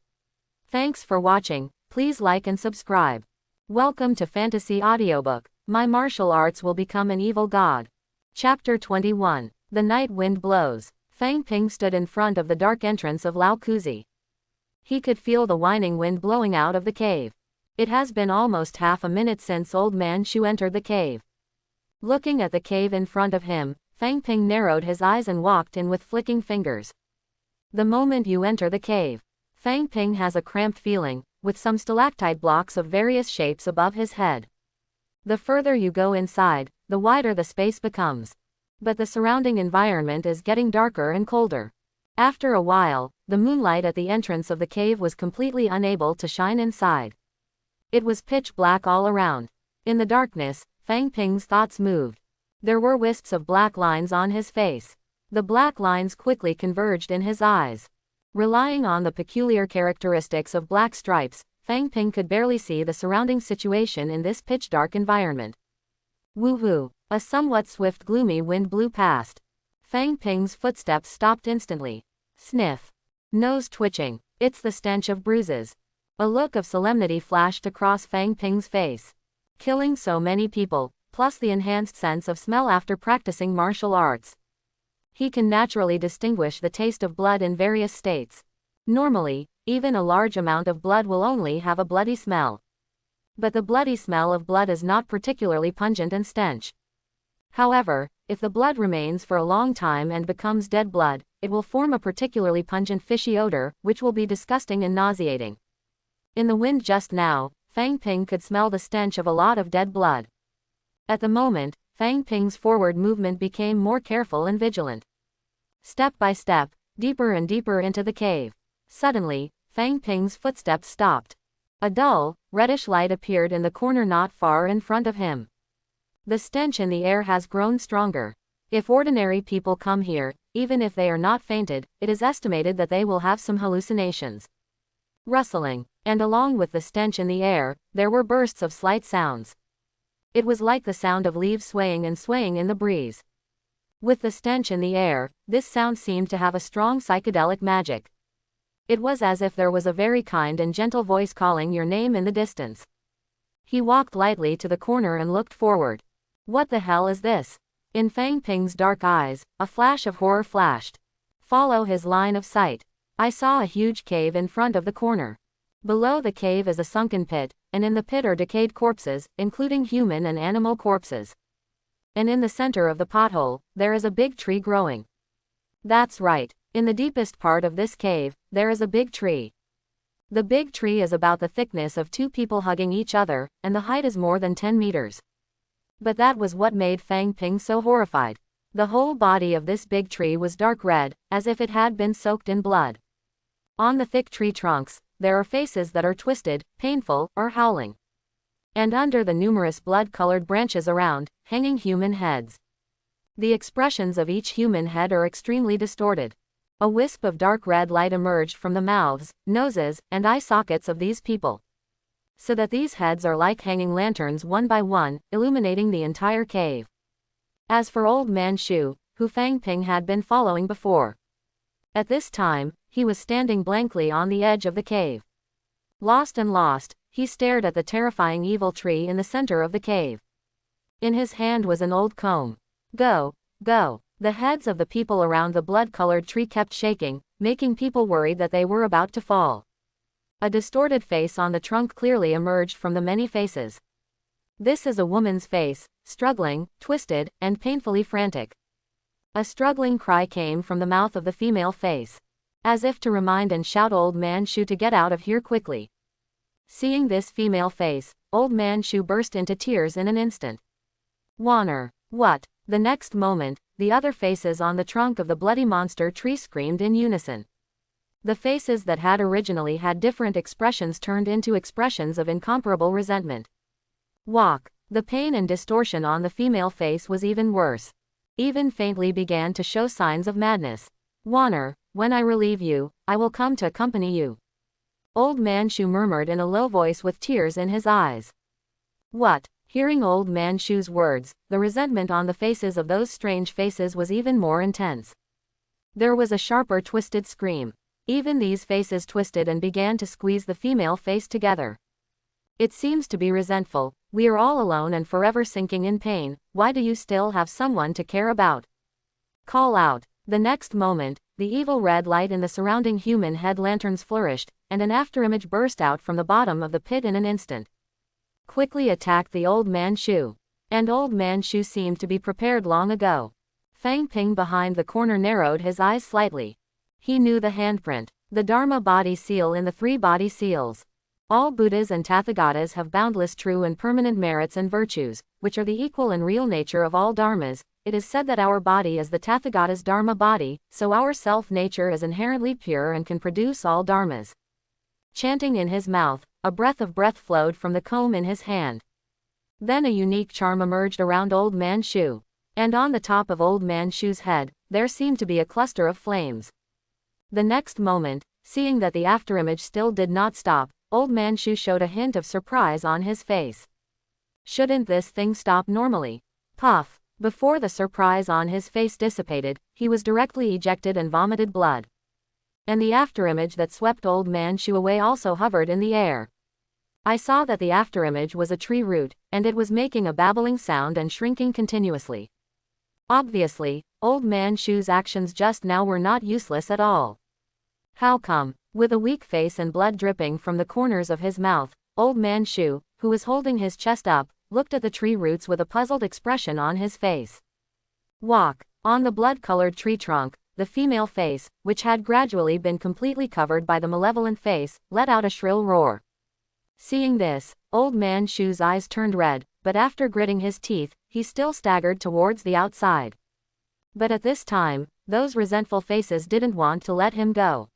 S1: Thanks for watching. Please like and subscribe. Welcome to Fantasy Audiobook. My martial arts will become an evil god. Chapter 21. The night wind blows. Fang Ping stood in front of the dark entrance of Lao Kuzi. He could feel the whining wind blowing out of the cave. It has been almost half a minute since old man Shu entered the cave. Looking at the cave in front of him, Fang Ping narrowed his eyes and walked in with flicking fingers. The moment you enter the cave, Fang Ping has a cramped feeling, with some stalactite blocks of various shapes above his head. The further you go inside, the wider the space becomes. But the surrounding environment is getting darker and colder. After a while, the moonlight at the entrance of the cave was completely unable to shine inside. It was pitch black all around. In the darkness, Fang Ping's thoughts moved. There were wisps of black lines on his face. The black lines quickly converged in his eyes. Relying on the peculiar characteristics of black stripes, Fang Ping could barely see the surrounding situation in this pitch-dark environment. Woohoo! A somewhat swift gloomy wind blew past. Fang Ping's footsteps stopped instantly. Sniff. Nose twitching. It's the stench of bruises. A look of solemnity flashed across Fang Ping's face. Killing so many people, plus the enhanced sense of smell after practicing martial arts. He can naturally distinguish the taste of blood in various states. Normally, even a large amount of blood will only have a bloody smell. But the bloody smell of blood is not particularly pungent and stench. However, if the blood remains for a long time and becomes dead blood, it will form a particularly pungent fishy odor, which will be disgusting and nauseating. In the wind just now, Fang Ping could smell the stench of a lot of dead blood. At the moment, Fang Ping's forward movement became more careful and vigilant. Step by step, deeper and deeper into the cave. Suddenly, Fang Ping's footsteps stopped. A dull, reddish light appeared in the corner not far in front of him. The stench in the air has grown stronger. If ordinary people come here, even if they are not fainted, it is estimated that they will have some hallucinations. Rustling, and along with the stench in the air, there were bursts of slight sounds. It was like the sound of leaves swaying and swaying in the breeze. With the stench in the air, this sound seemed to have a strong psychedelic magic. It was as if there was a very kind and gentle voice calling your name in the distance. He walked lightly to the corner and looked forward. What the hell is this? In Fang Ping's dark eyes, a flash of horror flashed. Follow his line of sight. I saw a huge cave in front of the corner. Below the cave is a sunken pit, and in the pit are decayed corpses, including human and animal corpses. And in the center of the pothole, there is a big tree growing. That's right. In the deepest part of this cave, there is a big tree. The big tree is about the thickness of two people hugging each other, and the height is more than 10 meters. But that was what made Fang Ping so horrified. The whole body of this big tree was dark red, as if it had been soaked in blood. On the thick tree trunks, there are faces that are twisted, painful, or howling. And under the numerous blood-colored branches around, hanging human heads. The expressions of each human head are extremely distorted. A wisp of dark red light emerged from the mouths, noses, and eye sockets of these people. So that these heads are like hanging lanterns one by one, illuminating the entire cave. As for Old Man Shu, who Fang Ping had been following before. At this time, he was standing blankly on the edge of the cave. Lost and lost, he stared at the terrifying evil tree in the center of the cave. In his hand was an old comb. Go, go. The heads of the people around the blood-colored tree kept shaking, making people worried that they were about to fall. A distorted face on the trunk clearly emerged from the many faces. This is a woman's face, struggling, twisted, and painfully frantic. A struggling cry came from the mouth of the female face. As if to remind and shout Old Man Shu to get out of here quickly. Seeing this female face, Old Man Shu burst into tears in an instant. Wanner, what? The next moment, the other faces on the trunk of the bloody monster tree screamed in unison. The faces that had originally had different expressions turned into expressions of incomparable resentment. Walk. The pain and distortion on the female face was even worse. Even faintly began to show signs of madness. Wanner, when I relieve you, I will come to accompany you. Old Man Shu murmured in a low voice with tears in his eyes. What? Hearing Old Man Shu's words, the resentment on the faces of those strange faces was even more intense. There was a sharper twisted scream. Even these faces twisted and began to squeeze the female face together. It seems to be resentful. We are all alone and forever sinking in pain. Why do you still have someone to care about? Call out. The next moment, the evil red light in the surrounding human head lanterns flourished, and an afterimage burst out from the bottom of the pit in an instant. Quickly attacked the Old Man Shu. And Old Man Shu seemed to be prepared long ago. Fang Ping behind the corner narrowed his eyes slightly. He knew the handprint, the Dharma body seal in the 3 body seals. All Buddhas and Tathagatas have boundless true and permanent merits and virtues, which are the equal and real nature of all dharmas. It is said that our body is the Tathagata's Dharma body, so our self-nature is inherently pure and can produce all dharmas. Chanting in his mouth, a breath of breath flowed from the comb in his hand. Then a unique charm emerged around Old Man Shu. And on the top of Old Man Shu's head, there seemed to be a cluster of flames. The next moment, seeing that the afterimage still did not stop, Old Man Shu showed a hint of surprise on his face. Shouldn't this thing stop normally? Puff! Before the surprise on his face dissipated, he was directly ejected and vomited blood. And the afterimage that swept Old Man Shu away also hovered in the air. I saw that the afterimage was a tree root, and it was making a babbling sound and shrinking continuously. Obviously, Old Man Shu's actions just now were not useless at all. How come? With a weak face and blood dripping from the corners of his mouth, Old Man Shu, who was holding his chest up, looked at the tree roots with a puzzled expression on his face. Walk. On the blood-colored tree trunk, the female face, which had gradually been completely covered by the malevolent face, let out a shrill roar. Seeing this, Old Man Shu's eyes turned red, but after gritting his teeth, he still staggered towards the outside. But at this time, those resentful faces didn't want to let him go.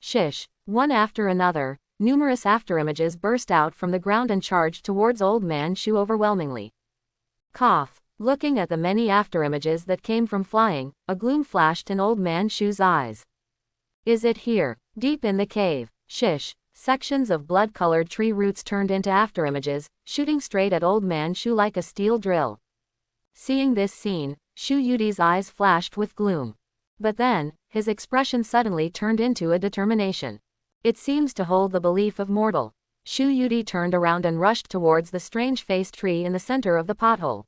S1: Shish! One after another, numerous afterimages burst out from the ground and charged towards Old Man Shu overwhelmingly. Cough! Looking at the many afterimages that came from flying, a gloom flashed in Old Man Shu's eyes. Is it here, deep in the cave? Shish! Sections of blood-colored tree roots turned into afterimages, shooting straight at Old Man Shu like a steel drill. Seeing this scene, Shu Yudi's eyes flashed with gloom. But then, his expression suddenly turned into a determination. It seems to hold the belief of mortal. Shu Yudi turned around and rushed towards the strange-faced tree in the center of the pothole.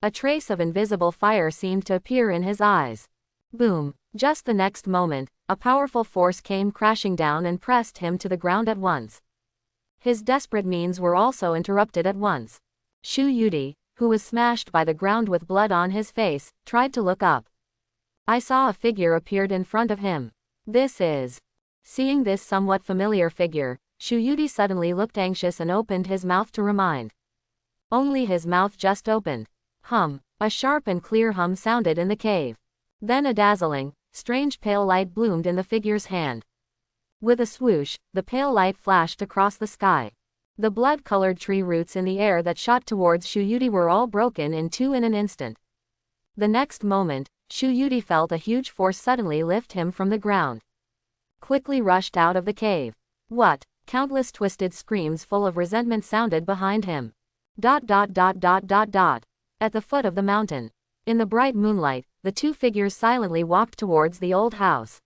S1: A trace of invisible fire seemed to appear in his eyes. Boom! Just the next moment, a powerful force came crashing down and pressed him to the ground at once. His desperate means were also interrupted at once. Shu Yudi, who was smashed by the ground with blood on his face, tried to look up. I saw a figure appeared in front of him. This is... Seeing this somewhat familiar figure, Shu Yudi suddenly looked anxious and opened his mouth to remind. Only his mouth just opened. Hum! A sharp and clear hum sounded in the cave. Then a dazzling, strange pale light bloomed in the figure's hand. With a swoosh, the pale light flashed across the sky. The blood-colored tree roots in the air that shot towards Shu Yudi were all broken in two in an instant. The next moment, Shu Yudi felt a huge force suddenly lift him from the ground. Quickly rushed out of the cave. What? Countless twisted screams full of resentment sounded behind him. ... At the foot of the mountain. In the bright moonlight, the two figures silently walked towards the old house.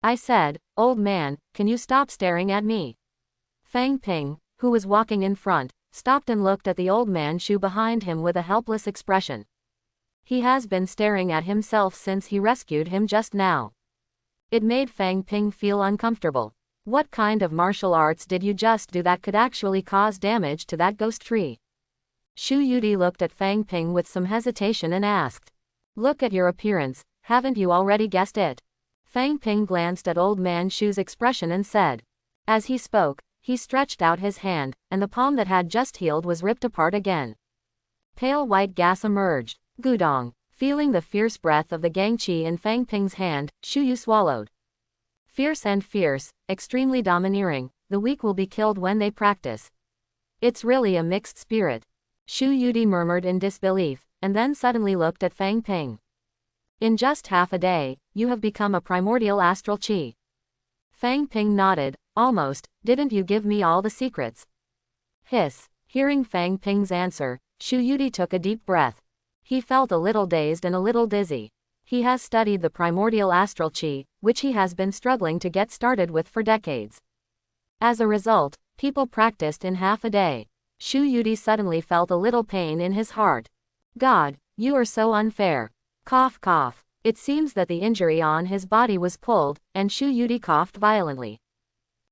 S1: I said, "Old man, can you stop staring at me?" Fang Ping, who was walking in front, stopped and looked at the Old Man Shu behind him with a helpless expression. He has been staring at himself since he rescued him just now. It made Fang Ping feel uncomfortable. What kind of martial arts did you just do that could actually cause damage to that ghost tree? Shu Yudi looked at Fang Ping with some hesitation and asked. Look at your appearance, haven't you already guessed it? Fang Ping glanced at Old Man Shu's expression and said. As he spoke, he stretched out his hand, and the palm that had just healed was ripped apart again. Pale white gas emerged. Gudong. Feeling the fierce breath of the Gangqi in Fang Ping's hand, Shu Yu swallowed. Fierce and fierce, extremely domineering, the weak will be killed when they practice. It's really a mixed spirit. Shu Yudi murmured in disbelief, and then suddenly looked at Fang Ping. In just half a day, you have become a primordial astral chi. Fang Ping nodded, almost, didn't you give me all the secrets? Hiss. Hearing Fang Ping's answer, Shu Yudi took a deep breath. He felt a little dazed and a little dizzy. He has studied the primordial astral chi, which he has been struggling to get started with for decades. As a result, people practiced in half a day. Shu Yudi suddenly felt a little pain in his heart. God, you are so unfair. Cough cough. It seems that the injury on his body was pulled, and Shu Yudi coughed violently.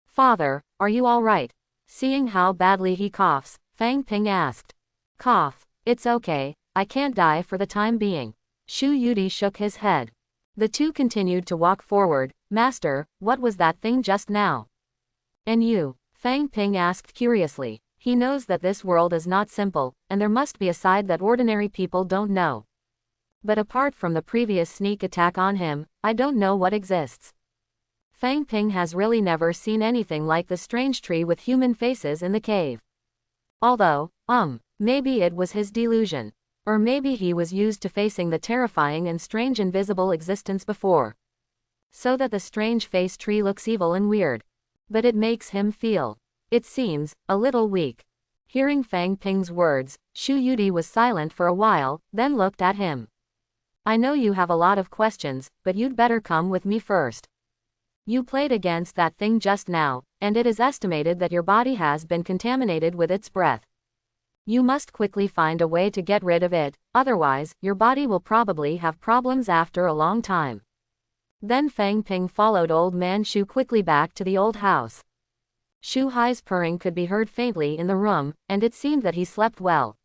S1: Father, are you all right? Seeing how badly he coughs, Fang Ping asked. Cough. It's okay, I can't die for the time being. Shu Yudi shook his head. The two continued to walk forward. Master, what was that thing just now? And you? Fang Ping asked curiously. He knows that this world is not simple, and there must be a side that ordinary people don't know. But apart from the previous sneak attack on him, I don't know what exists. Fang Ping has really never seen anything like the strange tree with human faces in the cave. Although, maybe it was his delusion. Or maybe he was used to facing the terrifying and strange invisible existence before. So that the strange face tree looks evil and weird. But it makes him feel, it seems, a little weak. Hearing Fang Ping's words, Shu Yudi was silent for a while, then looked at him. I know you have a lot of questions, but you'd better come with me first. You played against that thing just now, and it is estimated that your body has been contaminated with its breath. You must quickly find a way to get rid of it, otherwise, your body will probably have problems after a long time. Then Fang Ping followed Old Man Shu quickly back to the old house. Shu Hai's purring could be heard faintly in the room, and it seemed that he slept well.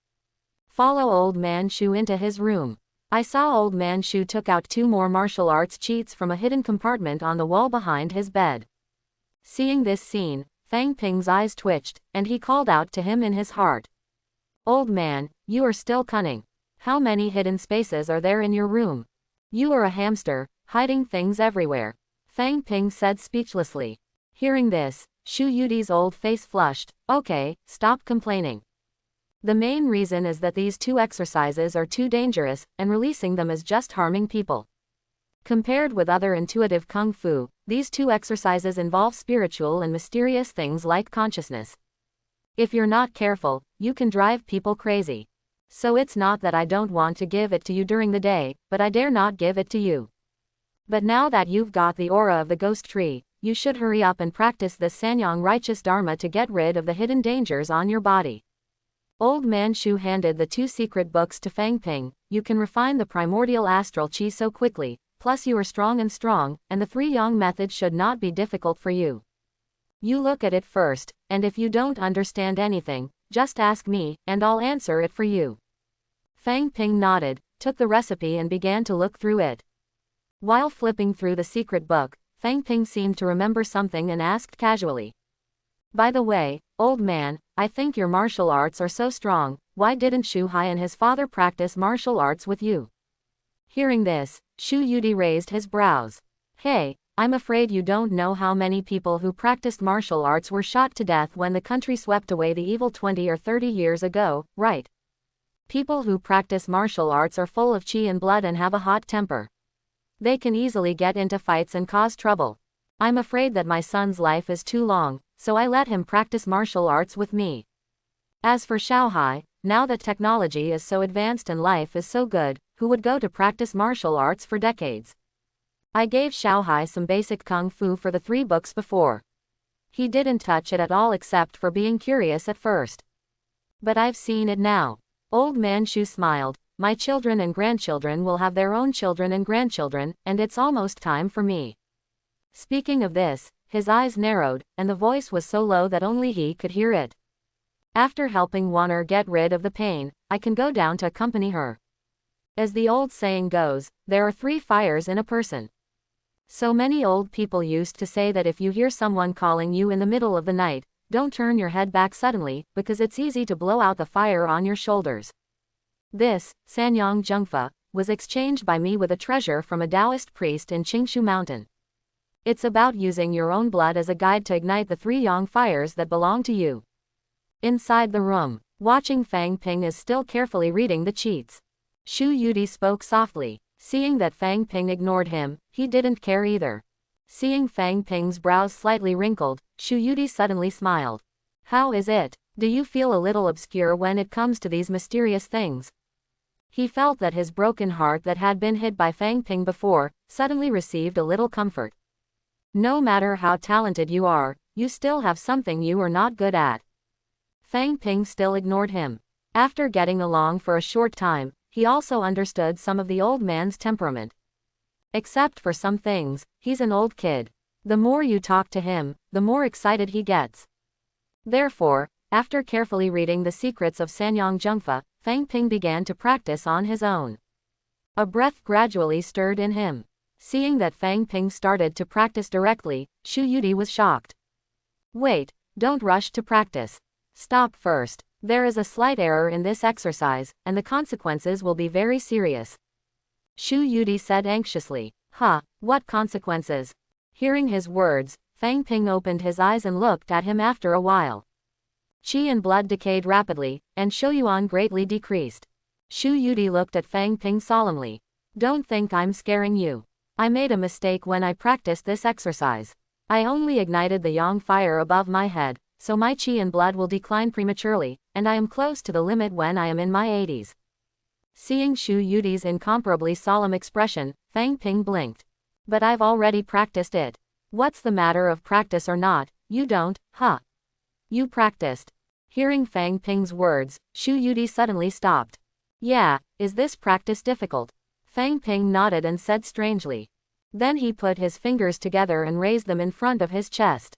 S1: Follow Old Man Shu into his room. I saw Old Man Shu took out 2 more martial arts cheats from a hidden compartment on the wall behind his bed. Seeing this scene, Fang Ping's eyes twitched, and he called out to him in his heart. Old man, you are still cunning. How many hidden spaces are there in your room? You are a hamster, hiding things everywhere. Fang Ping said speechlessly. Hearing this, Shu Yudi's old face flushed. Okay, stop complaining. The main reason is that these 2 exercises are too dangerous, and releasing them is just harming people. Compared with other intuitive kung fu, these 2 exercises involve spiritual and mysterious things like consciousness. If you're not careful, you can drive people crazy. So it's not that I don't want to give it to you during the day, but I dare not give it to you. But now that you've got the aura of the ghost tree, you should hurry up and practice this Sanyong righteous dharma to get rid of the hidden dangers on your body. Old Man Shu handed the 2 secret books to Fang Ping. You can refine the primordial astral chi so quickly, plus you are strong, and the 3 Yang method should not be difficult for you. You look at it first, and if you don't understand anything, just ask me, and I'll answer it for you. Fang Ping nodded, took the recipe and began to look through it. While flipping through the secret book, Fang Ping seemed to remember something and asked casually. By the way, old man, I think your martial arts are so strong, why didn't Shu Hai and his father practice martial arts with you? Hearing this, Shu Yudi raised his brows. Hey, I'm afraid you don't know how many people who practiced martial arts were shot to death when the country swept away the evil 20 or 30 years ago, right? People who practice martial arts are full of chi and blood and have a hot temper. They can easily get into fights and cause trouble. I'm afraid that my son's life is too long, so I let him practice martial arts with me. As for Xiaohai, now that technology is so advanced and life is so good, who would go to practice martial arts for decades? I gave Xiaohai some basic kung fu for the 3 books before. He didn't touch it at all except for being curious at first. But I've seen it now. Old Man Shu smiled. My children and grandchildren will have their own children and grandchildren, and it's almost time for me. Speaking of this, his eyes narrowed, and the voice was so low that only he could hear it. After helping Wanner get rid of the pain, I can go down to accompany her. As the old saying goes, there are 3 fires in a person. So many old people used to say that if you hear someone calling you in the middle of the night, don't turn your head back suddenly, because it's easy to blow out the fire on your shoulders. This, Sanyong Zhengfa, was exchanged by me with a treasure from a Taoist priest in Qingshu Mountain. It's about using your own blood as a guide to ignite the 3 yang fires that belong to you. Inside the room, watching Fang Ping is still carefully reading the cheats. Shu Yudi spoke softly. Seeing that Fang Ping ignored him, he didn't care either. Seeing Fang Ping's brows slightly wrinkled, Shu Yudi suddenly smiled. How is it? Do you feel a little obscure when it comes to these mysterious things? He felt that his broken heart that had been hit by Fang Ping before, suddenly received a little comfort. No matter how talented you are, you still have something you are not good at. Fang Ping still ignored him. After getting along for a short time, he also understood some of the old man's temperament. Except for some things, he's an old kid. The more you talk to him, the more excited he gets. Therefore, after carefully reading the secrets of Sanyong Zhengfa, Fang Ping began to practice on his own. A breath gradually stirred in him. Seeing that Fang Ping started to practice directly, Shu Yudi was shocked. Wait, don't rush to practice. Stop first. There is a slight error in this exercise, and the consequences will be very serious. Shu Yudi said anxiously. What consequences? Hearing his words, Fang Ping opened his eyes and looked at him after a while. Qi and blood decayed rapidly, and Shouyuan greatly decreased. Shu Yudi looked at Fang Ping solemnly. Don't think I'm scaring you. I made a mistake when I practiced this exercise. I only ignited the yang fire above my head, so my qi and blood will decline prematurely, and I am close to the limit when I am in my 80s. Seeing Shu Yudi's incomparably solemn expression, Fang Ping blinked. But I've already practiced it. What's the matter of practice or not? You don't, huh? You practiced. Hearing Fang Ping's words, Shu Yudi suddenly stopped. Yeah, is this practice difficult? Fang Ping nodded and said strangely. Then he put his fingers together and raised them in front of his chest.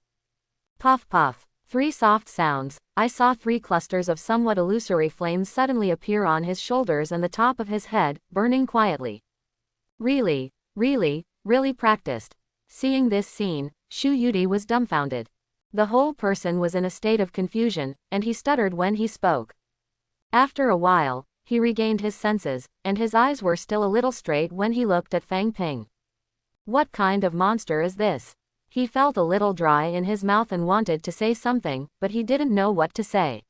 S1: Puff puff. 3 soft sounds. I saw 3 clusters of somewhat illusory flames suddenly appear on his shoulders and the top of his head, burning quietly. Really practiced. Seeing this scene, Shu Yudi was dumbfounded. The whole person was in a state of confusion, and he stuttered when he spoke. After a while, he regained his senses, and his eyes were still a little straight when he looked at Fang Ping. What kind of monster is this? He felt a little dry in his mouth and wanted to say something, but he didn't know what to say.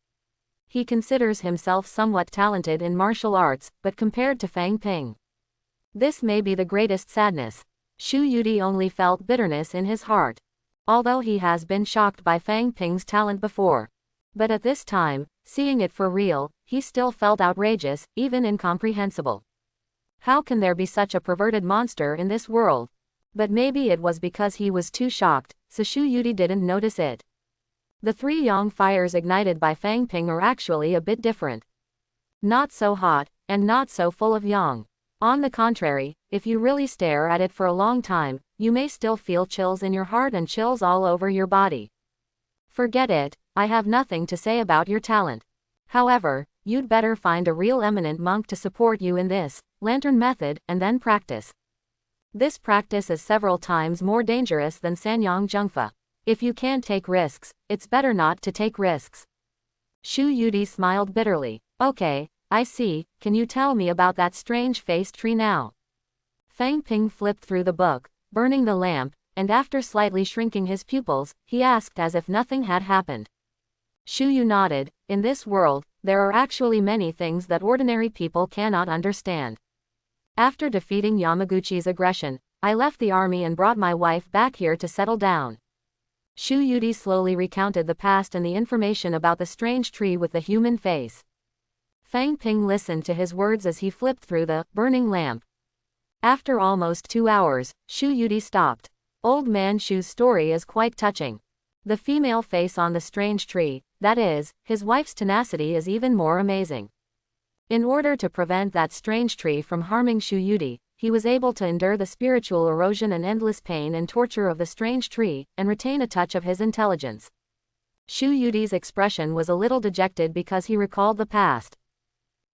S1: He considers himself somewhat talented in martial arts, but compared to Fang Ping, this may be the greatest sadness. Shu Yudi only felt bitterness in his heart. Although he has been shocked by Fang Ping's talent before. But at this time, seeing it for real, he still felt outrageous, even incomprehensible. How can there be such a perverted monster in this world? But maybe it was because he was too shocked, so Shu Yudi didn't notice it. The 3 yang fires ignited by Fang Ping are actually a bit different. Not so hot, and not so full of yang. On the contrary, if you really stare at it for a long time, you may still feel chills in your heart and chills all over your body. Forget it, I have nothing to say about your talent. However, you'd better find a real eminent monk to support you in this lantern method, and then practice. This practice is several times more dangerous than Sanyang Zhengfa. If you can't take risks, it's better not to take risks. Shu Yudi smiled bitterly. Okay, I see, can you tell me about that strange-faced tree now? Fang Ping flipped through the book, burning the lamp, and after slightly shrinking his pupils, he asked as if nothing had happened. Shu Yu nodded. In this world, there are actually many things that ordinary people cannot understand. After defeating Yamaguchi's aggression, I left the army and brought my wife back here to settle down. Shu Yudi slowly recounted the past and the information about the strange tree with the human face. Fang Ping listened to his words as he flipped through the burning lamp. After almost 2 hours, Shu Yudi stopped. Old Man Shu's story is quite touching. The female face on the strange tree, that is, his wife's tenacity, is even more amazing. In order to prevent that strange tree from harming Shu Yudi, he was able to endure the spiritual erosion and endless pain and torture of the strange tree, and retain a touch of his intelligence. Shu Yudi's expression was a little dejected because he recalled the past.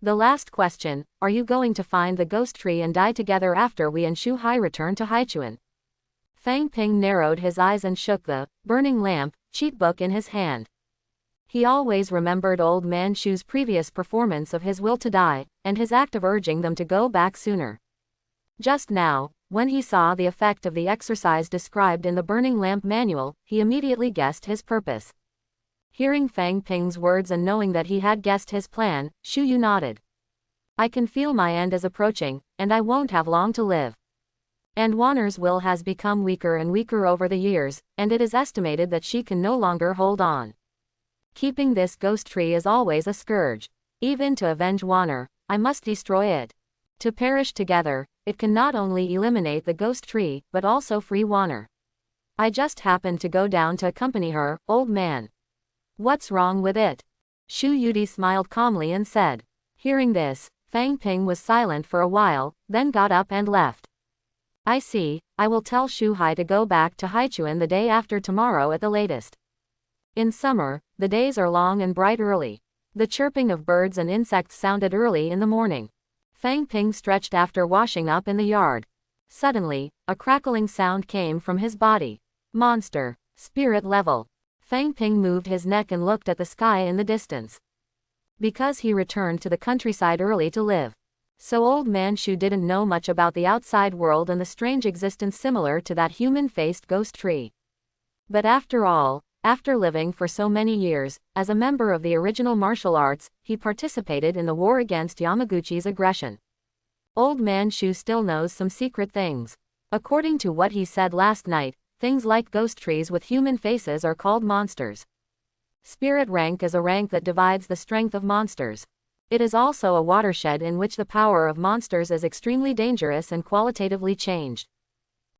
S1: The last question, are you going to find the ghost tree and die together after we and Shu Hai return to Haichuan? Fang Ping narrowed his eyes and shook the burning lamp, cheat book in his hand. He always remembered Old Man Shu's previous performance of his will to die, and his act of urging them to go back sooner. Just now, when he saw the effect of the exercise described in the burning lamp manual, he immediately guessed his purpose. Hearing Fang Ping's words and knowing that he had guessed his plan, Shu Yu nodded. I can feel my end is approaching, and I won't have long to live. And Wanner's will has become weaker and weaker over the years, and it is estimated that she can no longer hold on. Keeping this ghost tree is always a scourge. Even to avenge Wanner, I must destroy it. To perish together, it can not only eliminate the ghost tree, but also free Wanner. I just happened to go down to accompany her, old man. What's wrong with it? Shu Yudi smiled calmly and said. Hearing this, Fang Ping was silent for a while, then got up and left. I see, I will tell Shu Hai to go back to Haichuan the day after tomorrow at the latest. In summer, the days are long and bright early. The chirping of birds and insects sounded early in the morning. Fang Ping stretched after washing up in the yard. Suddenly, a crackling sound came from his body. Monster. Spirit level. Fang Ping moved his neck and looked at the sky in the distance. Because he returned to the countryside early to live. So old man Shu didn't know much about the outside world and the strange existence similar to that human-faced ghost tree. But after all, after living for so many years, as a member of the original martial arts, he participated in the war against Yamaguchi's aggression. Old man Shu still knows some secret things. According to what he said last night, things like ghost trees with human faces are called monsters. Spirit rank is a rank that divides the strength of monsters. It is also a watershed in which the power of monsters is extremely dangerous and qualitatively changed.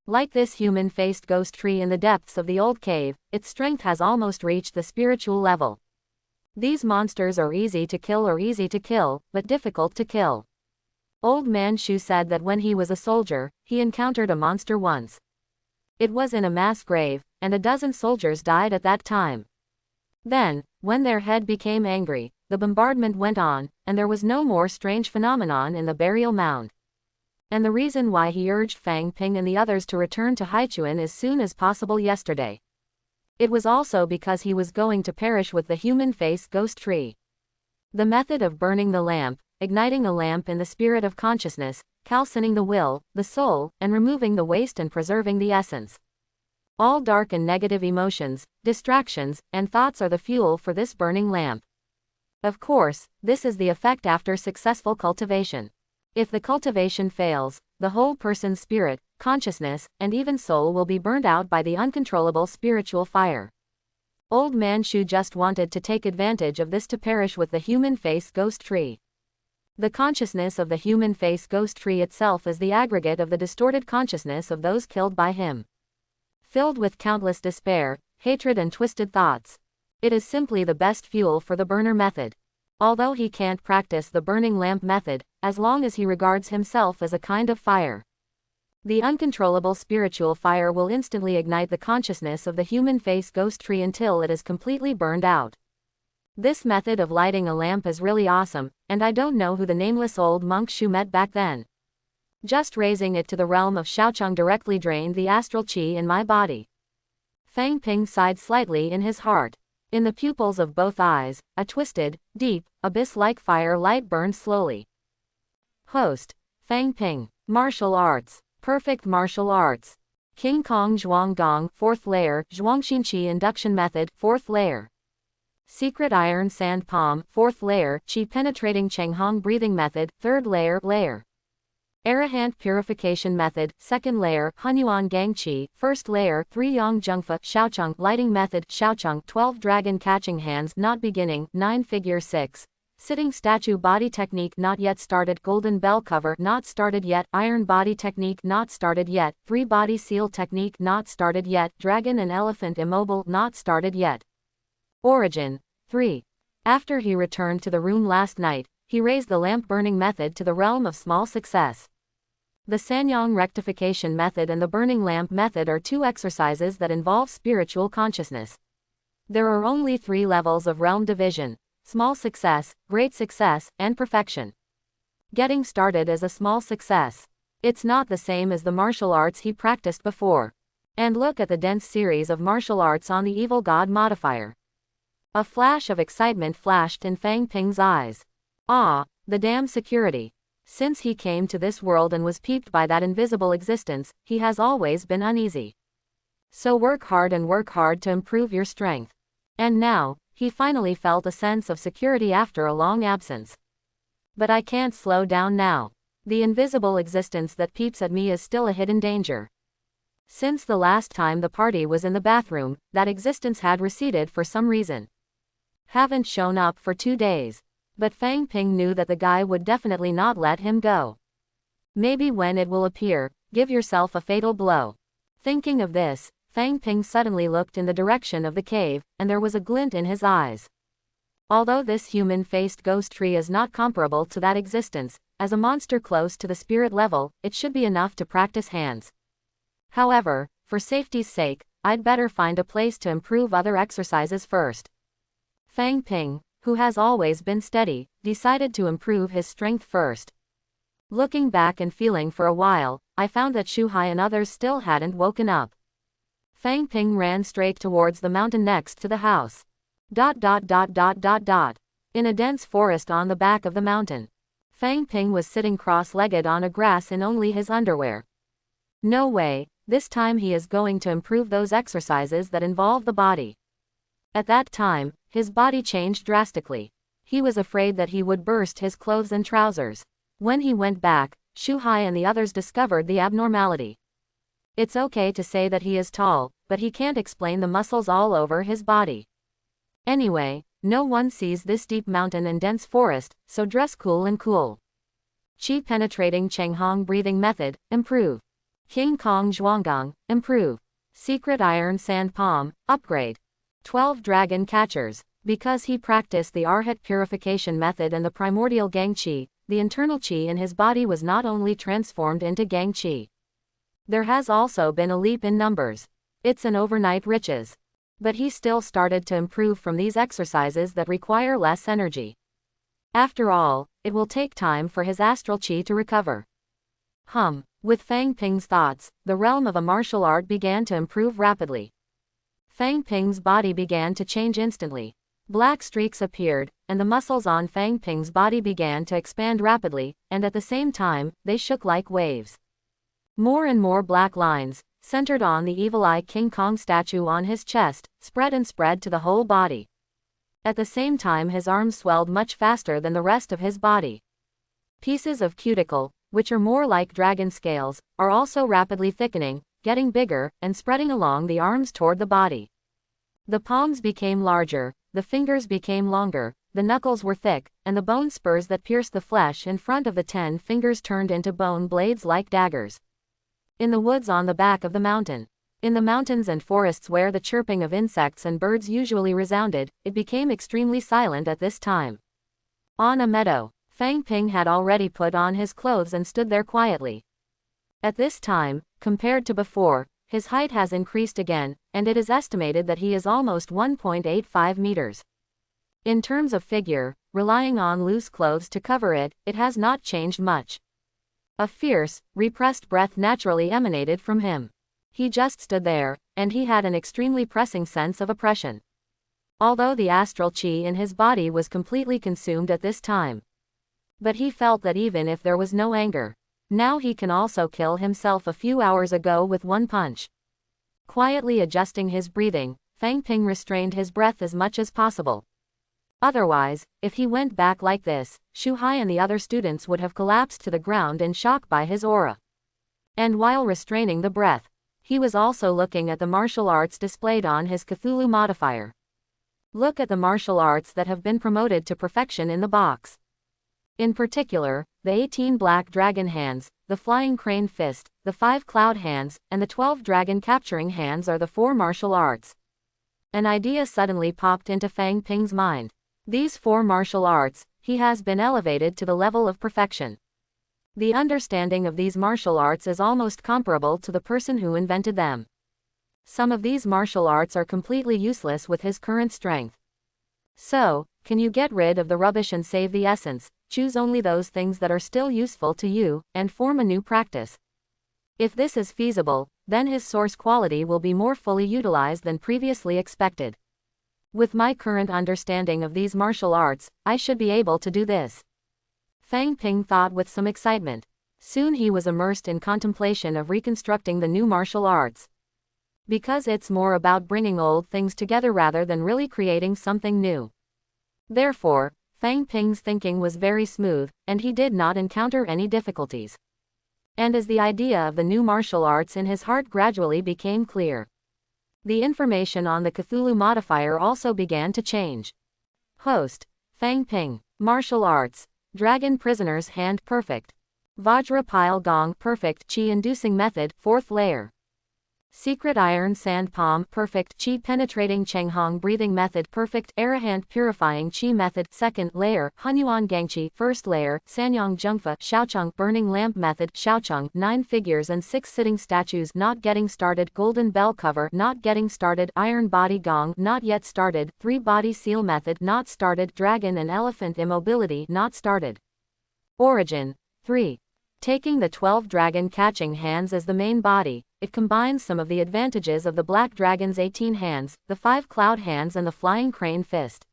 S1: Like this human-faced ghost tree in the depths of the old cave, its strength has almost reached the spiritual level. These monsters are easy to kill, but difficult to kill. Old man Shu said that when he was a soldier, he encountered a monster once. It was in a mass grave, and a dozen soldiers died at that time. Then, when their head became angry, the bombardment went on, and there was no more strange phenomenon in the burial mound. And the reason why he urged Fang Ping and the others to return to Haichuan as soon as possible yesterday. It was also because he was going to perish with the human face ghost tree. The method of burning the lamp, igniting a lamp in the spirit of consciousness, calcining the will, the soul, and removing the waste and preserving the essence. All dark and negative emotions, distractions, and thoughts are the fuel for this burning lamp. Of course, this is the effect after successful cultivation. If the cultivation fails, the whole person's spirit, consciousness, and even soul will be burned out by the uncontrollable spiritual fire. Old man Shu just wanted to take advantage of this to perish with the human face ghost tree. The consciousness of the human face ghost tree itself is the aggregate of the distorted consciousness of those killed by him. Filled with countless despair, hatred and twisted thoughts. It is simply the best fuel for the burner method. Although he can't practice the burning lamp method, as long as he regards himself as a kind of fire. The uncontrollable spiritual fire will instantly ignite the consciousness of the human face ghost tree until it is completely burned out. This method of lighting a lamp is really awesome, and I don't know who the nameless old monk Shu met back then. Just raising it to the realm of Shaocheng directly drained the astral qi in my body. Fang Ping sighed slightly in his heart. In the pupils of both eyes, a twisted, deep, abyss-like fire light burned slowly. Host: Fang Ping. Martial arts. Perfect martial arts. King Kong Zhuang Gong, 4th layer, Zhuangxinqi induction method, 4th layer. Secret iron sand palm, 4th layer, qi penetrating Chenghong breathing method, 3rd layer. Arahant purification method, 2nd layer, Hunyuan Gang Qi, 1st layer, 3 Yang Zhengfa, Shaocheng lighting method, Shaocheng 12 dragon catching hands not beginning, 9 figure 6. Sitting statue body technique not yet started, golden bell cover not started yet, iron body technique not started yet, 3 body seal technique not started yet, dragon and elephant immobile not started yet. Origin. 3. After he returned to the room last night, he raised the lamp burning method to the realm of small success. The Sanyong rectification method and the burning lamp method are 2 exercises that involve spiritual consciousness. There are only 3 levels of realm division: small success, great success, and perfection. Getting started is a small success. It's not the same as the martial arts he practiced before. And look at the dense series of martial arts on the evil god modifier. A flash of excitement flashed in Fang Ping's eyes. Ah, the damn security. Since he came to this world and was peeped by that invisible existence, he has always been uneasy. So work hard to improve your strength. And now, he finally felt a sense of security after a long absence. But I can't slow down now. The invisible existence that peeps at me is still a hidden danger. Since the last time the party was in the bathroom, that existence had receded for some reason. Haven't shown up for 2 days. But Fang Ping knew that the guy would definitely not let him go. Maybe when it will appear, give yourself a fatal blow. Thinking of this, Fang Ping suddenly looked in the direction of the cave, and there was a glint in his eyes. Although this human-faced ghost tree is not comparable to that existence, as a monster close to the spirit level, it should be enough to practice hands. However, for safety's sake, I'd better find a place to improve other exercises first. Fang Ping, who has always been steady, decided to improve his strength first. Looking back and feeling for a while, I found that Shu Hai and others still hadn't woken up. Fang Ping ran straight towards the mountain next to the house. In a dense forest on the back of the mountain. Fang Ping was sitting cross-legged on a grass in only his underwear. No way, this time he is going to improve those exercises that involve the body. At that time, his body changed drastically. He was afraid that he would burst his clothes and trousers. When he went back, Shu Hai and the others discovered the abnormality. It's okay to say that he is tall, but he can't explain the muscles all over his body. Anyway, no one sees this deep mountain and dense forest, so dress cool and cool. Qi penetrating Chenghong breathing method, improve. King Kong Zhuanggang, improve. Secret iron sand palm, upgrade. 12 dragon catchers. Because he practiced the Arhat purification method and the primordial Gang Qi, the internal Qi in his body was not only transformed into Gang Qi. There has also been a leap in numbers. It's an overnight riches. But he still started to improve from these exercises that require less energy. After all, it will take time for his astral Qi to recover. With Fang Ping's thoughts, the realm of a martial art began to improve rapidly. Fang Ping's body began to change instantly. Black streaks appeared, and the muscles on Fang Ping's body began to expand rapidly, and at the same time, they shook like waves. More and more black lines, centered on the evil eye King Kong statue on his chest, spread and spread to the whole body. At the same time his arms swelled much faster than the rest of his body. Pieces of cuticle, which are more like dragon scales, are also rapidly thickening, getting bigger, and spreading along the arms toward the body. The palms became larger, the fingers became longer, the knuckles were thick, and the bone spurs that pierced the flesh in front of the 10 fingers turned into bone blades like daggers. In the woods on the back of the mountain. In the mountains and forests where the chirping of insects and birds usually resounded, it became extremely silent at this time. On a meadow, Fang Ping had already put on his clothes and stood there quietly. At this time, compared to before, his height has increased again, and it is estimated that he is almost 1.85 meters. In terms of figure, relying on loose clothes to cover it, it has not changed much. A fierce, repressed breath naturally emanated from him. He just stood there, and he had an extremely pressing sense of oppression. Although the astral Qi in his body was completely consumed at this time. But he felt that even if there was no anger, now he can also kill himself a few hours ago with one punch. Quietly adjusting his breathing, Fang Ping restrained his breath as much as possible. Otherwise, if he went back like this, Shu Hai and the other students would have collapsed to the ground in shock by his aura. And while restraining the breath, he was also looking at the martial arts displayed on his Cthulhu modifier. Look at the martial arts that have been promoted to perfection in the box. In particular, the 18 black dragon hands, the flying crane fist, the 5 cloud hands, and the 12 dragon capturing hands are the 4 martial arts. An idea suddenly popped into Fang Ping's mind. These 4 martial arts, he has been elevated to the level of perfection. The understanding of these martial arts is almost comparable to the person who invented them. Some of these martial arts are completely useless with his current strength. So, can you get rid of the rubbish and save the essence, choose only those things that are still useful to you, and form a new practice? If this is feasible, then his source quality will be more fully utilized than previously expected. With my current understanding of these martial arts, I should be able to do this. Fang Ping thought with some excitement. Soon he was immersed in contemplation of reconstructing the new martial arts. Because it's more about bringing old things together rather than really creating something new. Therefore, Fang Ping's thinking was very smooth, and he did not encounter any difficulties. And as the idea of the new martial arts in his heart gradually became clear, the information on the Cthulhu modifier also began to change. Host: Fang Ping. Martial arts. Dragon prisoner's hand perfect. Vajra pile gong perfect Qi inducing method 4th layer. Secret iron sand palm perfect Qi penetrating Chenghong breathing method perfect Arahant purifying Qi method 2nd layer Hunyuan Gangqi 1st layer Sanyong Zhengfa Shaocheng burning lamp method Shaocheng 9 figures and 6 sitting statues not getting started golden bell cover not getting started iron body gong not yet started 3 body seal method not started dragon and elephant immobility not started. Origin 3. Taking the 12 dragon catching hands as the main body, it combines some of the advantages of the black dragon's 18 hands, the 5 cloud hands and the flying crane fist.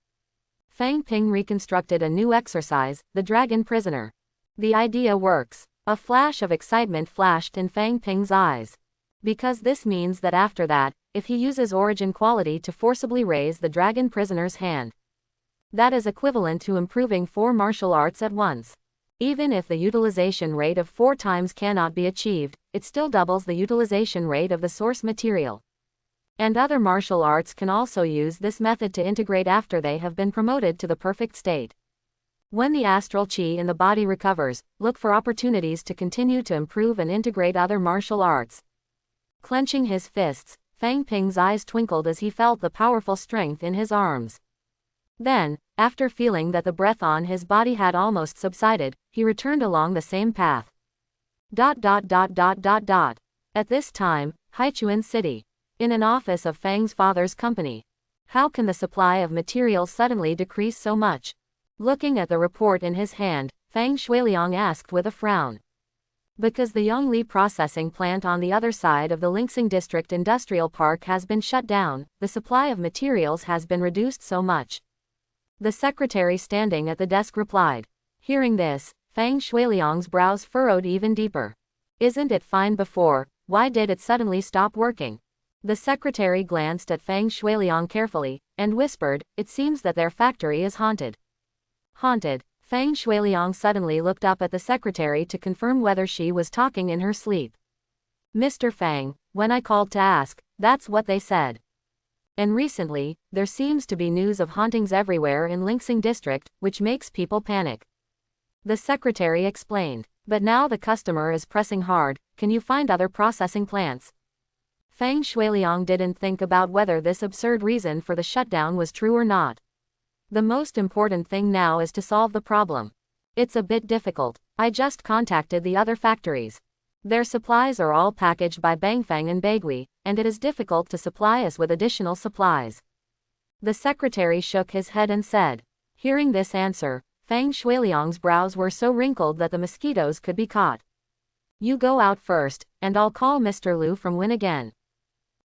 S1: Fang Ping reconstructed a new exercise, the dragon prisoner. The idea works. A flash of excitement flashed in Fang Ping's eyes. Because this means that after that, if he uses origin quality to forcibly raise the dragon prisoner's hand, that is equivalent to improving 4 martial arts at once. Even if the utilization rate of 4 times cannot be achieved, it still doubles the utilization rate of the source material. And other martial arts can also use this method to integrate after they have been promoted to the perfect state. When the astral chi in the body recovers, look for opportunities to continue to improve and integrate other martial arts. Clenching his fists, Fang Ping's eyes twinkled as he felt the powerful strength in his arms. Then, after feeling that the breath on his body had almost subsided, he returned along the same path. At this time, Haichuan City. In an office of Fang's father's company. How can the supply of materials suddenly decrease so much? Looking at the report in his hand, Fang Shuiliang asked with a frown. Because the Yongli processing plant on the other side of the Linxing District Industrial Park has been shut down, the supply of materials has been reduced so much. The secretary standing at the desk replied. Hearing this, Fang Shuiliang's brows furrowed even deeper. Isn't it fine before? Why did it suddenly stop working? The secretary glanced at Fang Shuiliang carefully, and whispered, it seems that their factory is haunted. Haunted. Fang Shuiliang suddenly looked up at the secretary to confirm whether she was talking in her sleep. Mr. Fang, when I called to ask, that's what they said. And recently, there seems to be news of hauntings everywhere in Linxing District, which makes people panic. The secretary explained. But now the customer is pressing hard, can you find other processing plants? Fang Shuiliang didn't think about whether this absurd reason for the shutdown was true or not. The most important thing now is to solve the problem. It's a bit difficult. I just contacted the other factories. Their supplies are all packaged by Bangfang and Bagui, and it is difficult to supply us with additional supplies. The secretary shook his head and said. Hearing this answer, Fang Shuiliang's brows were so wrinkled that the mosquitoes could be caught. You go out first, and I'll call Mr. Liu from Win again.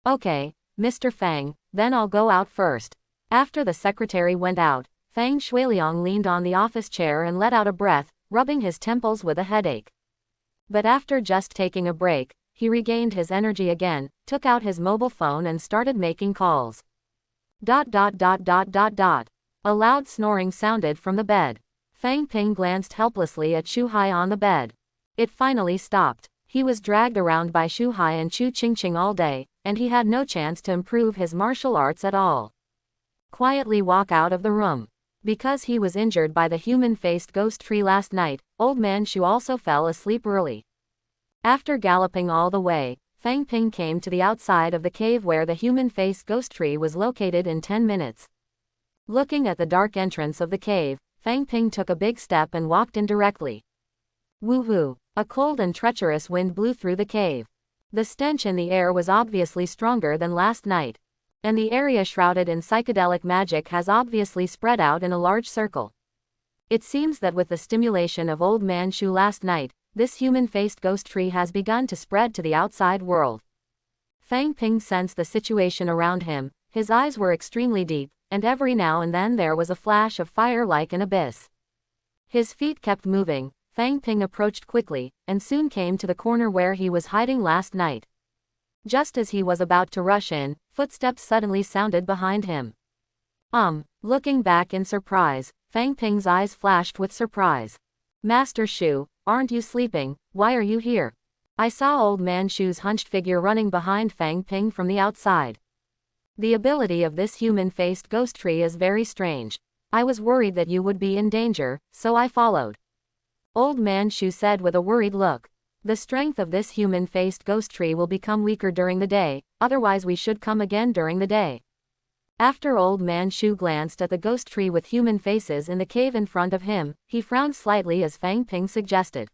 S1: Okay, Mr. Fang, then I'll go out first. After the secretary went out, Fang Shuiliang leaned on the office chair and let out a breath, rubbing his temples with a headache. But after just taking a break, he regained his energy again, took out his mobile phone and started making calls. A loud snoring sounded from the bed. Fang Ping glanced helplessly at Shu Hai on the bed. It finally stopped. He was dragged around by Shu Hai and Chu Qingqing all day, and he had no chance to improve his martial arts at all. Quietly walk out of the room. Because he was injured by the human-faced ghost tree last night, Old Man Shu also fell asleep early. After galloping all the way, Fang Ping came to the outside of the cave where the human-faced ghost tree was located in 10 minutes. Looking at the dark entrance of the cave, Fang Ping took a big step and walked in directly. Woohoo! A cold and treacherous wind blew through the cave. The stench in the air was obviously stronger than last night. And the area shrouded in psychedelic magic has obviously spread out in a large circle. It seems that with the stimulation of Old Man Shu last night, this human-faced ghost tree has begun to spread to the outside world. Fang Ping sensed the situation around him, his eyes were extremely deep, and every now and then there was a flash of fire like an abyss. His feet kept moving. Fang Ping approached quickly, and soon came to the corner where he was hiding last night. Just as he was about to rush in, footsteps suddenly sounded behind him. Looking back in surprise, Fang Ping's eyes flashed with surprise. Master Shu, aren't you sleeping? Why are you here? I saw Old Man Shu's hunched figure running behind Fang Ping from the outside. The ability of this human-faced ghost tree is very strange. I was worried that you would be in danger, so I followed. Old Man Shu said with a worried look. The strength of this human-faced ghost tree will become weaker during the day, otherwise we should come again during the day. After Old Man Shu glanced at the ghost tree with human faces in the cave in front of him, he frowned slightly as Fang Ping suggested.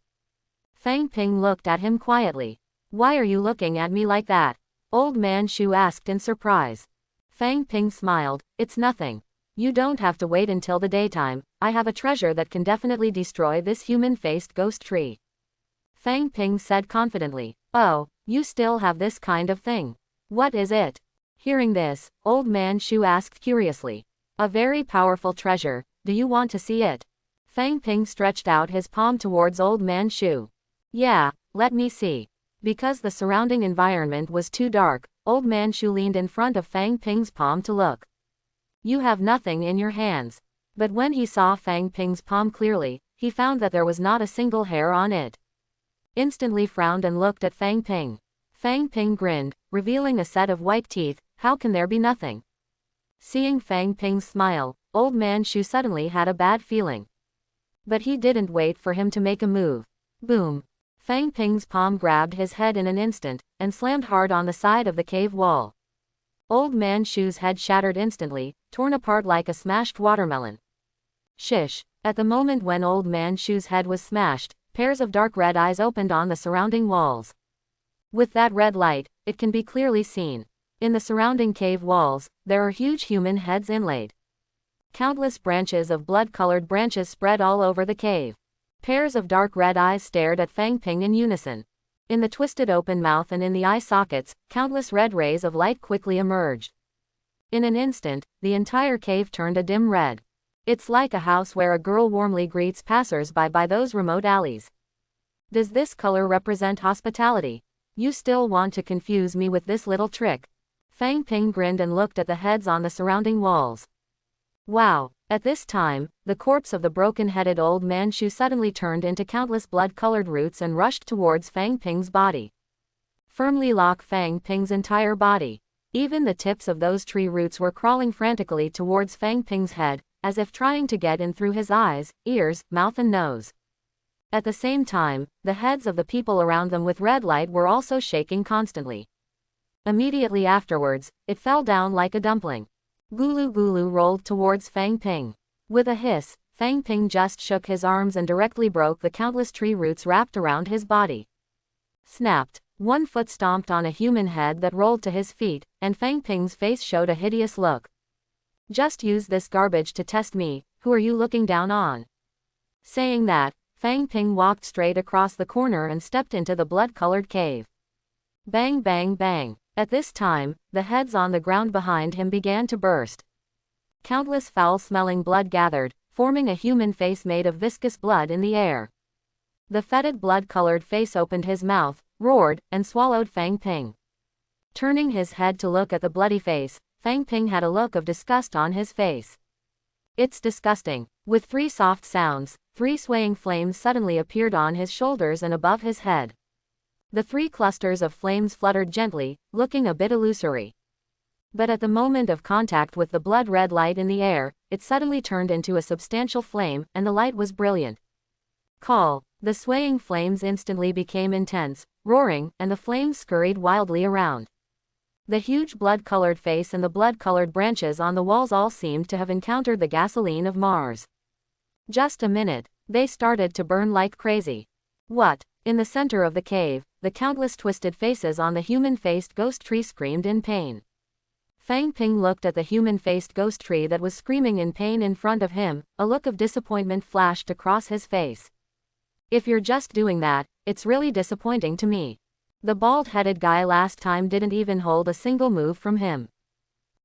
S1: Fang Ping looked at him quietly. Why are you looking at me like that? Old Man Shu asked in surprise. Fang Ping smiled. It's nothing. You don't have to wait until the daytime. I have a treasure that can definitely destroy this human-faced ghost tree. Fang Ping said confidently. Oh, you still have this kind of thing. What is it? Hearing this, Old Man Shu asked curiously. A very powerful treasure. Do you want to see it? Fang Ping stretched out his palm towards Old Man Shu. Yeah, let me see. Because the surrounding environment was too dark, Old Man Shu leaned in front of Fang Ping's palm to look. You have nothing in your hands. But when he saw Fang Ping's palm clearly, he found that there was not a single hair on it. Instantly frowned and looked at Fang Ping. Fang Ping grinned, revealing a set of white teeth. How can there be nothing? Seeing Fang Ping's smile, Old Man Shu suddenly had a bad feeling. But he didn't wait for him to make a move. Boom! Fang Ping's palm grabbed his head in an instant, and slammed hard on the side of the cave wall. Old Man Shu's head shattered instantly, torn apart like a smashed watermelon. Shish! At the moment when Old Man Shu's head was smashed, pairs of dark red eyes opened on the surrounding walls. With that red light, it can be clearly seen. In the surrounding cave walls, there are huge human heads inlaid. Countless branches of blood-colored branches spread all over the cave. Pairs of dark red eyes stared at Fang Ping in unison. In the twisted open mouth and in the eye sockets, countless red rays of light quickly emerged. In an instant, the entire cave turned a dim red. It's like a house where a girl warmly greets passers-by by those remote alleys. Does this color represent hospitality? You still want to confuse me with this little trick? Fang Ping grinned and looked at the heads on the surrounding walls. Wow! At this time, the corpse of the broken-headed Old Man Shu suddenly turned into countless blood-colored roots and rushed towards Fang Ping's body. Firmly lock Fang Ping's entire body. Even the tips of those tree roots were crawling frantically towards Fang Ping's head, as if trying to get in through his eyes, ears, mouth and nose. At the same time, the heads of the people around them with red light were also shaking constantly. Immediately afterwards, it fell down like a dumpling. Gulu Gulu rolled towards Fang Ping. With a hiss, Fang Ping just shook his arms and directly broke the countless tree roots wrapped around his body. Snapped. One foot stomped on a human head that rolled to his feet, and Fang Ping's face showed a hideous look. Just use this garbage to test me, who are you looking down on? Saying that, Fang Ping walked straight across the corner and stepped into the blood-colored cave. Bang bang bang. At this time, the heads on the ground behind him began to burst. Countless foul-smelling blood gathered, forming a human face made of viscous blood in the air. The fetid blood-colored face opened his mouth, roared, and swallowed Fang Ping. Turning his head to look at the bloody face, Fang Ping had a look of disgust on his face. It's disgusting. With 3 soft sounds, 3 swaying flames suddenly appeared on his shoulders and above his head. The 3 clusters of flames fluttered gently, looking a bit illusory. But at the moment of contact with the blood-red light in the air, it suddenly turned into a substantial flame, and the light was brilliant. Call. The swaying flames instantly became intense, roaring, and the flames scurried wildly around. The huge blood-colored face and the blood-colored branches on the walls all seemed to have encountered the gasoline of Mars. Just a minute, they started to burn like crazy. What? In the center of the cave, the countless twisted faces on the human-faced ghost tree screamed in pain. Fang Ping looked at the human-faced ghost tree that was screaming in pain in front of him. A look of disappointment flashed across his face. If you're just doing that, it's really disappointing to me. The bald-headed guy last time didn't even hold a single move from him.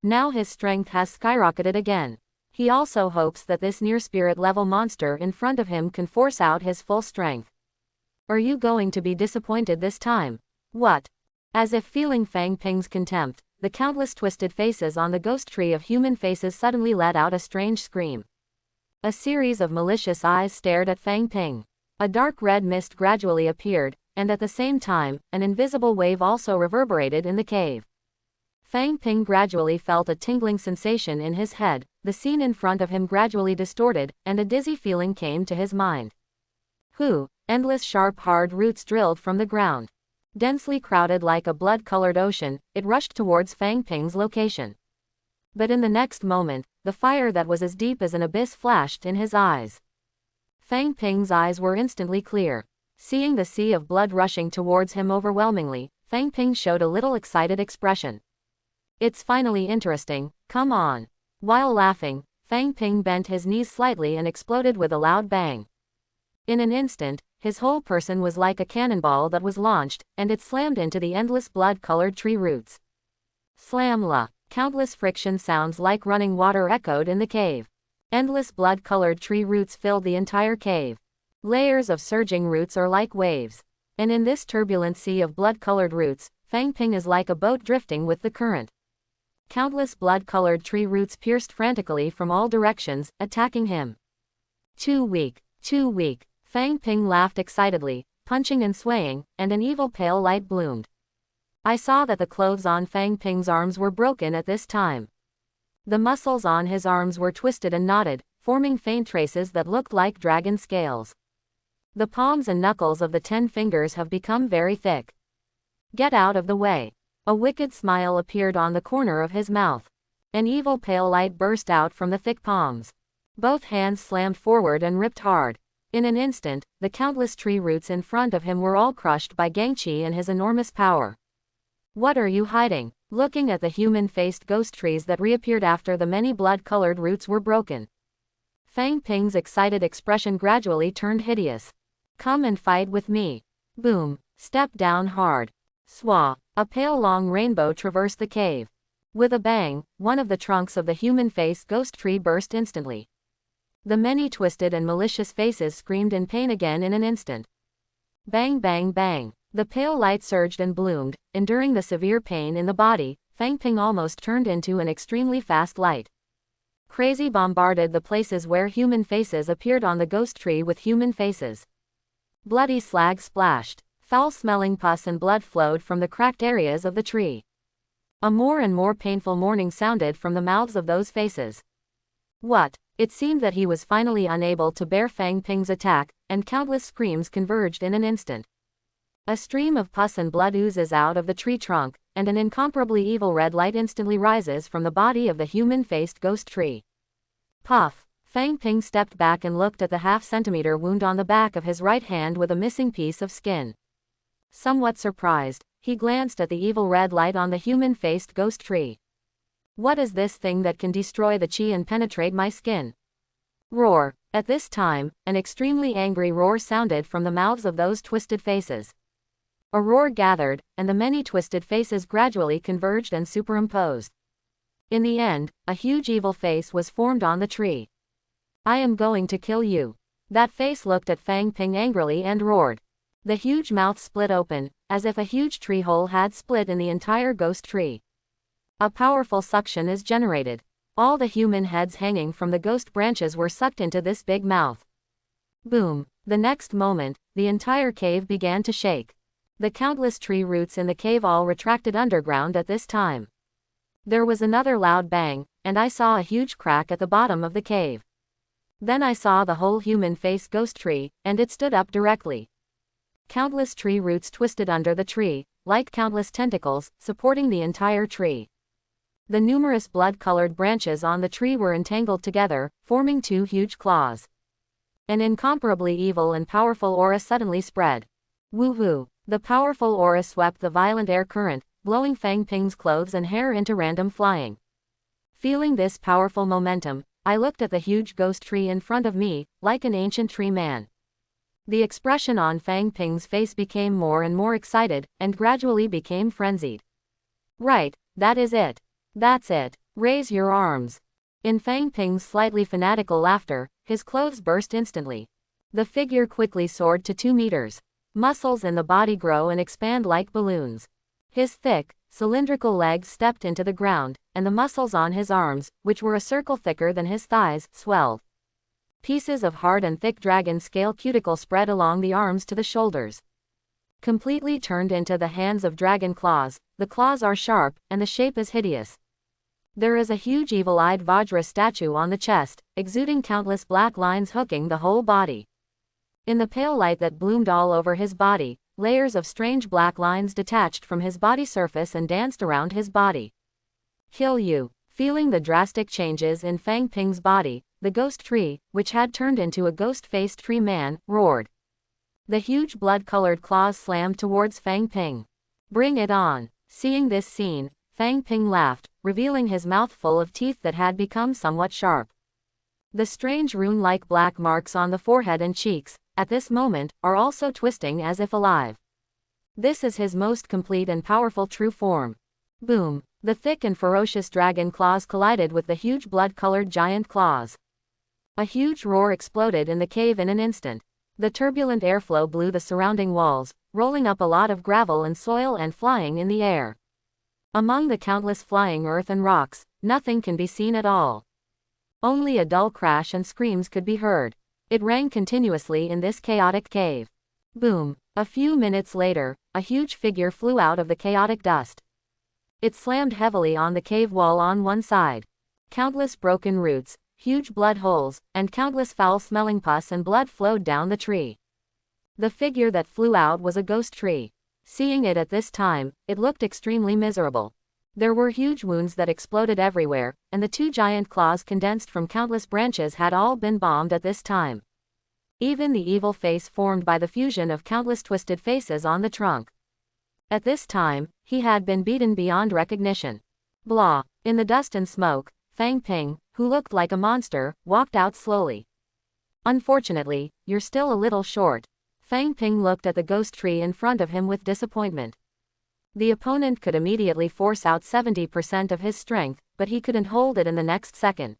S1: Now his strength has skyrocketed again. He also hopes that this near-spirit level monster in front of him can force out his full strength. Are you going to be disappointed this time? What? As if feeling Fang Ping's contempt, the countless twisted faces on the ghost tree of human faces suddenly let out a strange scream. A series of malicious eyes stared at Fang Ping. A dark red mist gradually appeared, and at the same time, an invisible wave also reverberated in the cave. Fang Ping gradually felt a tingling sensation in his head, the scene in front of him gradually distorted, and a dizzy feeling came to his mind. Endless sharp hard roots drilled from the ground. Densely crowded like a blood-colored ocean, it rushed towards Fang Ping's location. But in the next moment, the fire that was as deep as an abyss flashed in his eyes. Fang Ping's eyes were instantly clear. Seeing the sea of blood rushing towards him overwhelmingly, Fang Ping showed a little excited expression. It's finally interesting, come on. While laughing, Fang Ping bent his knees slightly and exploded with a loud bang. In an instant, his whole person was like a cannonball that was launched, and it slammed into the endless blood-colored tree roots. Slam-la! Countless friction sounds like running water echoed in the cave. Endless blood-colored tree roots filled the entire cave. Layers of surging roots are like waves. And in this turbulent sea of blood-colored roots, Fang Ping is like a boat drifting with the current. Countless blood-colored tree roots pierced frantically from all directions, attacking him. Too weak, too weak. Fang Ping laughed excitedly, punching and swaying, and an evil pale light bloomed. I saw that the clothes on Fang Ping's arms were broken at this time. The muscles on his arms were twisted and knotted, forming faint traces that looked like dragon scales. The palms and knuckles of the 10 fingers have become very thick. Get out of the way. A wicked smile appeared on the corner of his mouth. An evil pale light burst out from the thick palms. Both hands slammed forward and ripped hard. In an instant, the countless tree roots in front of him were all crushed by Gangchi and his enormous power. What are you hiding? Looking at the human-faced ghost trees that reappeared after the many blood-colored roots were broken. Fang Ping's excited expression gradually turned hideous. Come and fight with me. Boom. Step down hard. Swa. A pale long rainbow traversed the cave. With a bang, one of the trunks of the human-faced ghost tree burst instantly. The many twisted and malicious faces screamed in pain again in an instant. Bang bang bang. The pale light surged and bloomed, enduring the severe pain in the body. Fang Ping almost turned into an extremely fast light. Crazy bombarded the places where human faces appeared on the ghost tree with human faces. Bloody slag splashed. Foul-smelling pus and blood flowed from the cracked areas of the tree. A more and more painful mourning sounded from the mouths of those faces. What? It seemed that he was finally unable to bear Fang Ping's attack, and countless screams converged in an instant. A stream of pus and blood oozes out of the tree trunk, and an incomparably evil red light instantly rises from the body of the human-faced ghost tree. Puff! Fang Ping stepped back and looked at the half-centimeter wound on the back of his right hand with a missing piece of skin. Somewhat surprised, he glanced at the evil red light on the human-faced ghost tree. What is this thing that can destroy the chi and penetrate my skin? Roar! At this time, an extremely angry roar sounded from the mouths of those twisted faces. A roar gathered, and the many twisted faces gradually converged and superimposed. In the end, a huge evil face was formed on the tree. I am going to kill you. That face looked at Fang Ping angrily and roared. The huge mouth split open, as if a huge tree hole had split in the entire ghost tree. A powerful suction is generated. All the human heads hanging from the ghost branches were sucked into this big mouth. Boom! The next moment, the entire cave began to shake. The countless tree roots in the cave all retracted underground at this time. There was another loud bang, and I saw a huge crack at the bottom of the cave. Then I saw the whole human face ghost tree, and it stood up directly. Countless tree roots twisted under the tree, like countless tentacles, supporting the entire tree. The numerous blood-colored branches on the tree were entangled together, forming 2 huge claws. An incomparably evil and powerful aura suddenly spread. Woohoo! The powerful aura swept the violent air current, blowing Fang Ping's clothes and hair into random flying. Feeling this powerful momentum, I looked at the huge ghost tree in front of me, like an ancient tree man. The expression on Fang Ping's face became more and more excited, and gradually became frenzied. Right, that is it. That's it. Raise your arms. In Fang Ping's slightly fanatical laughter, his clothes burst instantly. The figure quickly soared to 2 meters. Muscles in the body grow and expand like balloons. His thick, cylindrical legs stepped into the ground, and the muscles on his arms, which were a circle thicker than his thighs, swelled. Pieces of hard and thick dragon scale cuticle spread along the arms to the shoulders. Completely turned into the hands of dragon claws, the claws are sharp, and the shape is hideous. There is a huge evil-eyed Vajra statue on the chest, exuding countless black lines hooking the whole body. In the pale light that bloomed all over his body, layers of strange black lines detached from his body surface and danced around his body. Kill you. Feeling the drastic changes in Fang Ping's body, the ghost tree, which had turned into a ghost-faced tree man, roared. The huge blood-colored claws slammed towards Fang Ping. Bring it on. Seeing this scene, Fang Ping laughed, revealing his mouth full of teeth that had become somewhat sharp. The strange rune-like black marks on the forehead and cheeks, at this moment, are also twisting as if alive. This is his most complete and powerful true form. Boom! The thick and ferocious dragon claws collided with the huge blood-colored giant claws. A huge roar exploded in the cave in an instant. The turbulent airflow blew the surrounding walls, rolling up a lot of gravel and soil and flying in the air. Among the countless flying earth and rocks, nothing can be seen at all. Only a dull crash and screams could be heard. It rang continuously in this chaotic cave. Boom! A few minutes later, a huge figure flew out of the chaotic dust. It slammed heavily on the cave wall on one side. Countless broken roots, huge blood holes, and countless foul-smelling pus and blood flowed down the tree. The figure that flew out was a ghost tree. Seeing it at this time, it looked extremely miserable. There were huge wounds that exploded everywhere, and the two giant claws condensed from countless branches had all been bombed at this time. Even the evil face formed by the fusion of countless twisted faces on the trunk. At this time, he had been beaten beyond recognition. Blah! In the dust and smoke, Fang Ping, who looked like a monster, walked out slowly. Unfortunately, you're still a little short. Fang Ping looked at the ghost tree in front of him with disappointment. The opponent could immediately force out 70% of his strength, but he couldn't hold it in the next second.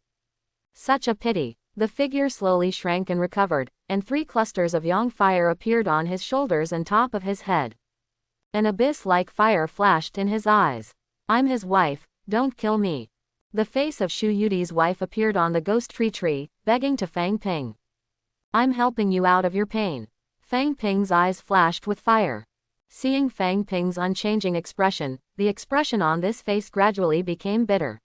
S1: Such a pity. The figure slowly shrank and recovered, and 3 clusters of yang fire appeared on his shoulders and top of his head. An abyss-like fire flashed in his eyes. I'm his wife, don't kill me. The face of Shu Yudi's wife appeared on the ghost tree, begging to Fang Ping. I'm helping you out of your pain. Fang Ping's eyes flashed with fire. Seeing Fang Ping's unchanging expression, the expression on this face gradually became bitter.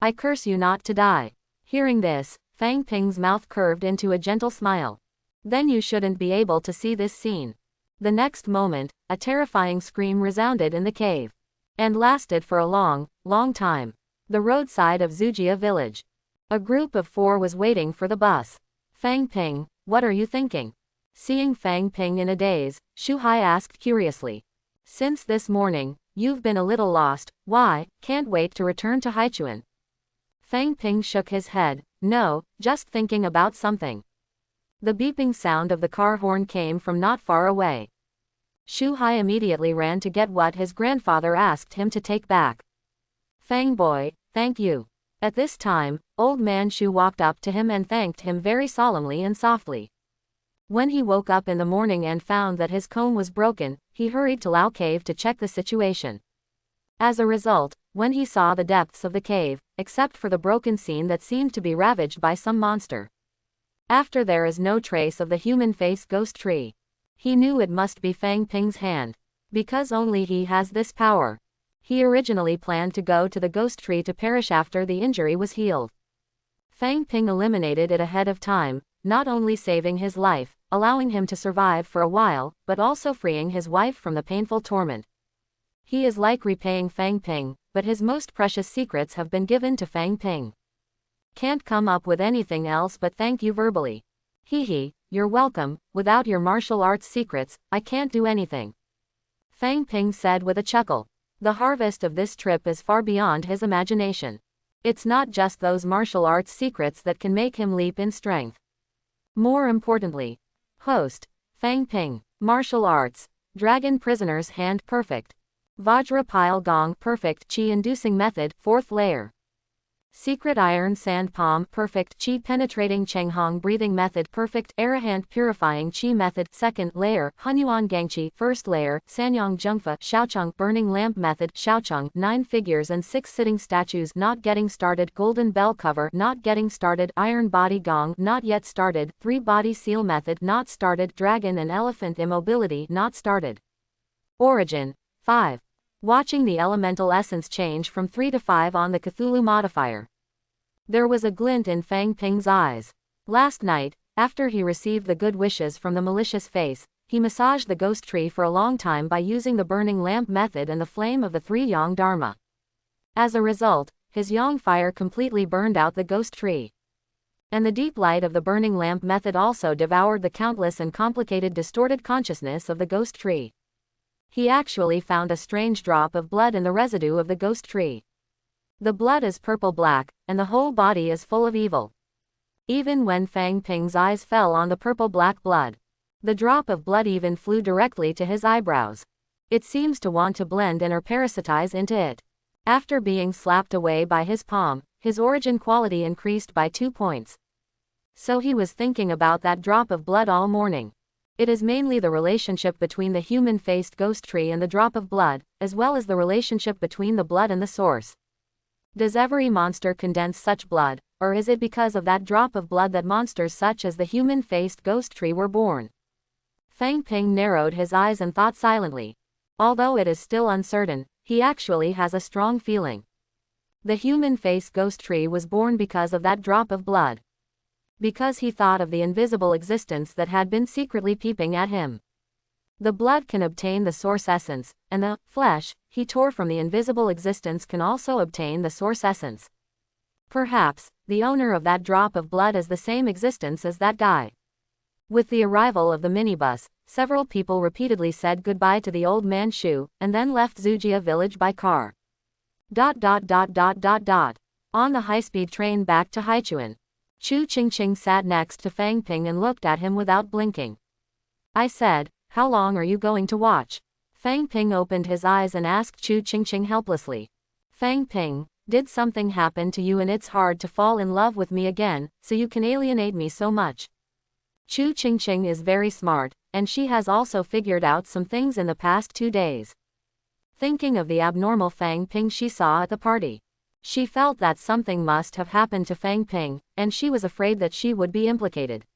S1: I curse you not to die. Hearing this, Fang Ping's mouth curved into a gentle smile. Then you shouldn't be able to see this scene. The next moment, a terrifying scream resounded in the cave. And lasted for a long, long time. The roadside of Zuia Village. A group of 4 was waiting for the bus. Fang Ping, what are you thinking? Seeing Fang Ping in a daze, Shu Hai asked curiously. Since this morning, you've been a little lost. Why? Can't wait to return to Haichuan. Fang Ping shook his head. No, just thinking about something. The beeping sound of the car horn came from not far away. Shu Hai immediately ran to get what his grandfather asked him to take back. Fang boy, thank you. At this time, old man Shu walked up to him and thanked him very solemnly and softly. When he woke up in the morning and found that his comb was broken, he hurried to Lao Cave to check the situation. As a result, when he saw the depths of the cave, except for the broken scene that seemed to be ravaged by some monster. After there is no trace of the human face ghost tree. He knew it must be Fang Ping's hand. Because only he has this power. He originally planned to go to the ghost tree to perish after the injury was healed. Fang Ping eliminated it ahead of time, not only saving his life, allowing him to survive for a while, but also freeing his wife from the painful torment. He is like repaying Fang Ping, but his most precious secrets have been given to Fang Ping. Can't come up with anything else but thank you verbally. Hee, you're welcome. Without your martial arts secrets, I can't do anything. Fang Ping said with a chuckle. The harvest of this trip is far beyond his imagination. It's not just those martial arts secrets that can make him leap in strength. More importantly, host, Fang Ping, martial arts, dragon prisoner's hand perfect. Vajra pile gong perfect chi inducing method, 4th layer. Secret iron sand palm perfect chi penetrating Chenghong breathing method perfect arahant purifying chi method 2nd layer Hunyuan Gangchi 1st layer Sanyong Jungfa Shaocheng burning lamp method Shaocheng 9 figures and 6 sitting statues not getting started golden bell cover not getting started iron body gong not yet started 3 body seal method not started dragon and elephant immobility not started. Origin 5. Watching the elemental essence change from 3 to 5 on the Cthulhu modifier. There was a glint in Fang Ping's eyes. Last night, after he received the good wishes from the malicious face, he massaged the ghost tree for a long time by using the burning lamp method and the flame of the 3 yang dharma. As a result, his yang fire completely burned out the ghost tree. And the deep light of the burning lamp method also devoured the countless and complicated distorted consciousness of the ghost tree. He actually found a strange drop of blood in the residue of the ghost tree. The blood is purple-black, and the whole body is full of evil. Even when Fang Ping's eyes fell on the purple-black blood, the drop of blood even flew directly to his eyebrows. It seems to want to blend in or parasitize into it. After being slapped away by his palm, his origin quality increased by 2 points. So he was thinking about that drop of blood all morning. It is mainly the relationship between the human-faced ghost tree and the drop of blood, as well as the relationship between the blood and the source. Does every monster condense such blood, or is it because of that drop of blood that monsters such as the human-faced ghost tree were born? Fang Ping narrowed his eyes and thought silently. Although it is still uncertain, he actually has a strong feeling. The human-faced ghost tree was born because of that drop of blood. Because he thought of the invisible existence that had been secretly peeping at him. The blood can obtain the source essence, and the flesh he tore from the invisible existence can also obtain the source essence. Perhaps the owner of that drop of blood is the same existence as that guy. With the arrival of the minibus, several people repeatedly said goodbye to the old man Shu, and then left Zuia Village by car. On the high-speed train back to Haichuan, Chu Qingqing sat next to Fang Ping and looked at him without blinking. I said, how long are you going to watch? Fang Ping opened his eyes and asked Chu Qingqing helplessly. Fang Ping, did something happen to you and it's hard to fall in love with me again, so you can alienate me so much? Chu Qingqing is very smart, and she has also figured out some things in the past 2 days. Thinking of the abnormal Fang Ping she saw at the party, she felt that something must have happened to Fang Ping, and she was afraid that she would be implicated.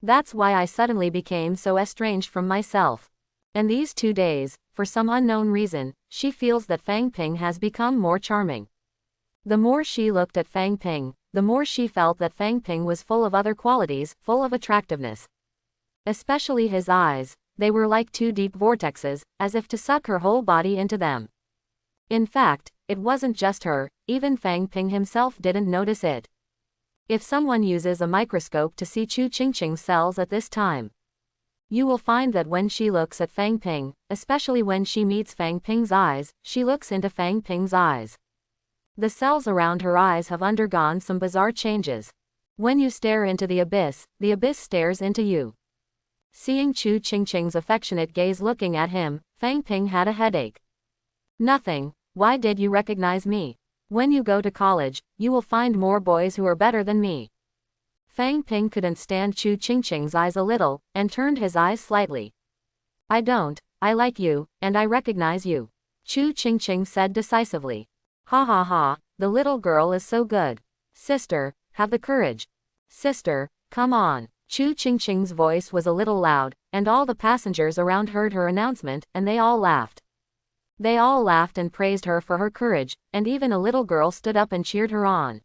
S1: That's why I suddenly became so estranged from myself. And these 2 days, for some unknown reason, she feels that Fang Ping has become more charming. The more she looked at Fang Ping, the more she felt that Fang Ping was full of other qualities, full of attractiveness. Especially his eyes, they were like 2 deep vortexes, as if to suck her whole body into them. In fact, it wasn't just her, even Fang Ping himself didn't notice it. If someone uses a microscope to see Chu Qingqing's cells at this time, you will find that when she looks at Fang Ping, especially when she meets Fang Ping's eyes, she looks into Fang Ping's eyes. The cells around her eyes have undergone some bizarre changes. When you stare into the abyss stares into you. Seeing Chu Qingqing's affectionate gaze looking at him, Fang Ping had a headache. Nothing. Why did you recognize me? When you go to college, you will find more boys who are better than me. Fang Ping couldn't stand Chu Qingqing's eyes a little, and turned his eyes slightly. I like you, and I recognize you. Chu Qingqing said decisively. Ha ha ha, the little girl is so good. Sister, have the courage. Sister, come on. Chu Qingqing's voice was a little loud, and all the passengers around heard her announcement, and they all laughed. They all laughed and praised her for her courage, and even a little girl stood up and cheered her on.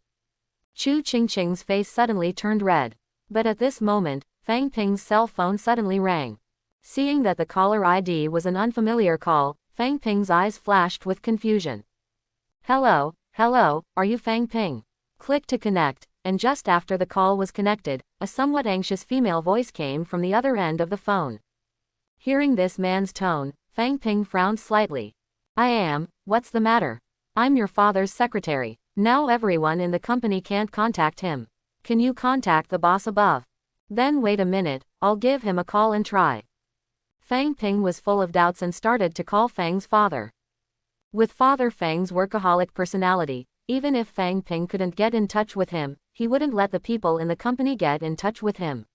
S1: Chu Qingqing's face suddenly turned red. But at this moment, Fang Ping's cell phone suddenly rang. Seeing that the caller ID was an unfamiliar call, Fang Ping's eyes flashed with confusion. Hello, are you Fang Ping? Click to connect, and just after the call was connected, a somewhat anxious female voice came from the other end of the phone. Hearing this man's tone, Fang Ping frowned slightly. What's the matter? I'm your father's secretary. Now everyone in the company can't contact him. Can you contact the boss above? Then wait a minute, I'll give him a call and try. Fang Ping was full of doubts and started to call Fang's father. With Father Fang's workaholic personality, even if Fang Ping couldn't get in touch with him, he wouldn't let the people in the company get in touch with him.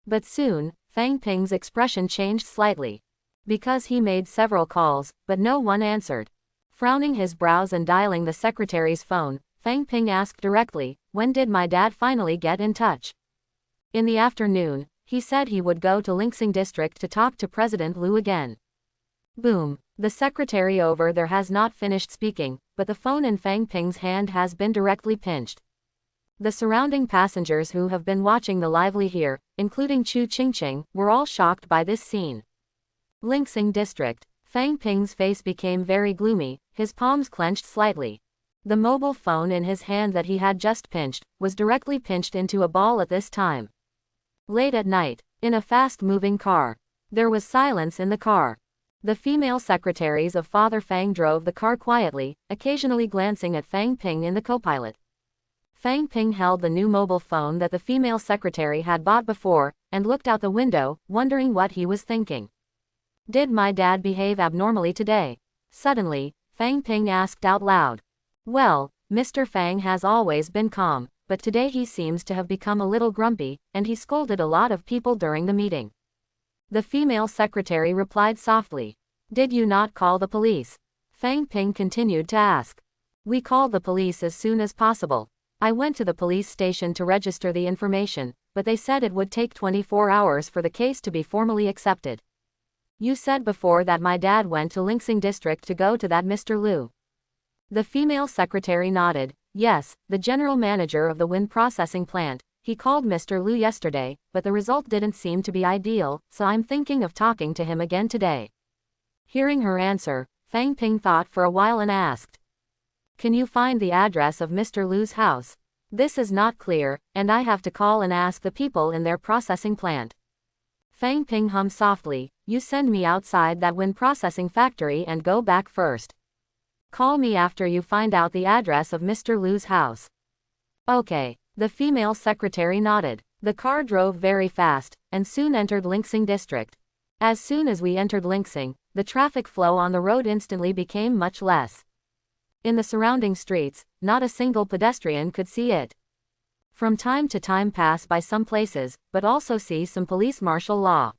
S1: But soon, Fang Ping's expression changed slightly. Because he made several calls, but no one answered. Frowning his brows and dialing the secretary's phone, Fang Ping asked directly, when did my dad finally get in touch? In the afternoon, he said he would go to Linxing District to talk to President Liu again. Boom. The secretary over there has not finished speaking, but the phone in Fang Ping's hand has been directly pinched. The surrounding passengers who have been watching the lively here, including Chu Qingqing, were all shocked by this scene. Linxing District. Fang Ping's face became very gloomy, his palms clenched slightly. The mobile phone in his hand that he had just pinched, was directly pinched into a ball at this time. Late at night, in a fast-moving car. There was silence in the car. The female secretaries of Father Fang drove the car quietly, occasionally glancing at Fang Ping in the co-pilot. Fang Ping held the new mobile phone that the female secretary had bought before, and looked out the window, wondering what he was thinking. Did my dad behave abnormally today? Suddenly, Fang Ping asked out loud. Well, Mr. Fang has always been calm, but today he seems to have become a little grumpy, and he scolded a lot of people during the meeting. The female secretary replied softly. Did you not call the police? Fang Ping continued to ask. We called the police as soon as possible. I went to the police station to register the information, but they said it would take 24 hours for the case to be formally accepted. You said before that my dad went to Lingsing district to go to that Mr. Liu. The female secretary nodded. Yes, the general manager of the wind processing plant. He called Mr. Liu yesterday, but the result didn't seem to be ideal, so I'm thinking of talking to him again today. Hearing her answer, Fang Ping thought for a while and asked. Can you find the address of Mr. Liu's house? This is not clear, and I have to call and ask the people in their processing plant. Fang Ping hummed softly. You send me outside that wind processing factory and go back first. Call me after you find out the address of Mr. Liu's house. Okay. The female secretary nodded. The car drove very fast, and soon entered Lingsing district. As soon as we entered Lingsing, the traffic flow on the road instantly became much less. In the surrounding streets, not a single pedestrian could see it. From time to time pass by some places, but also see some police martial law.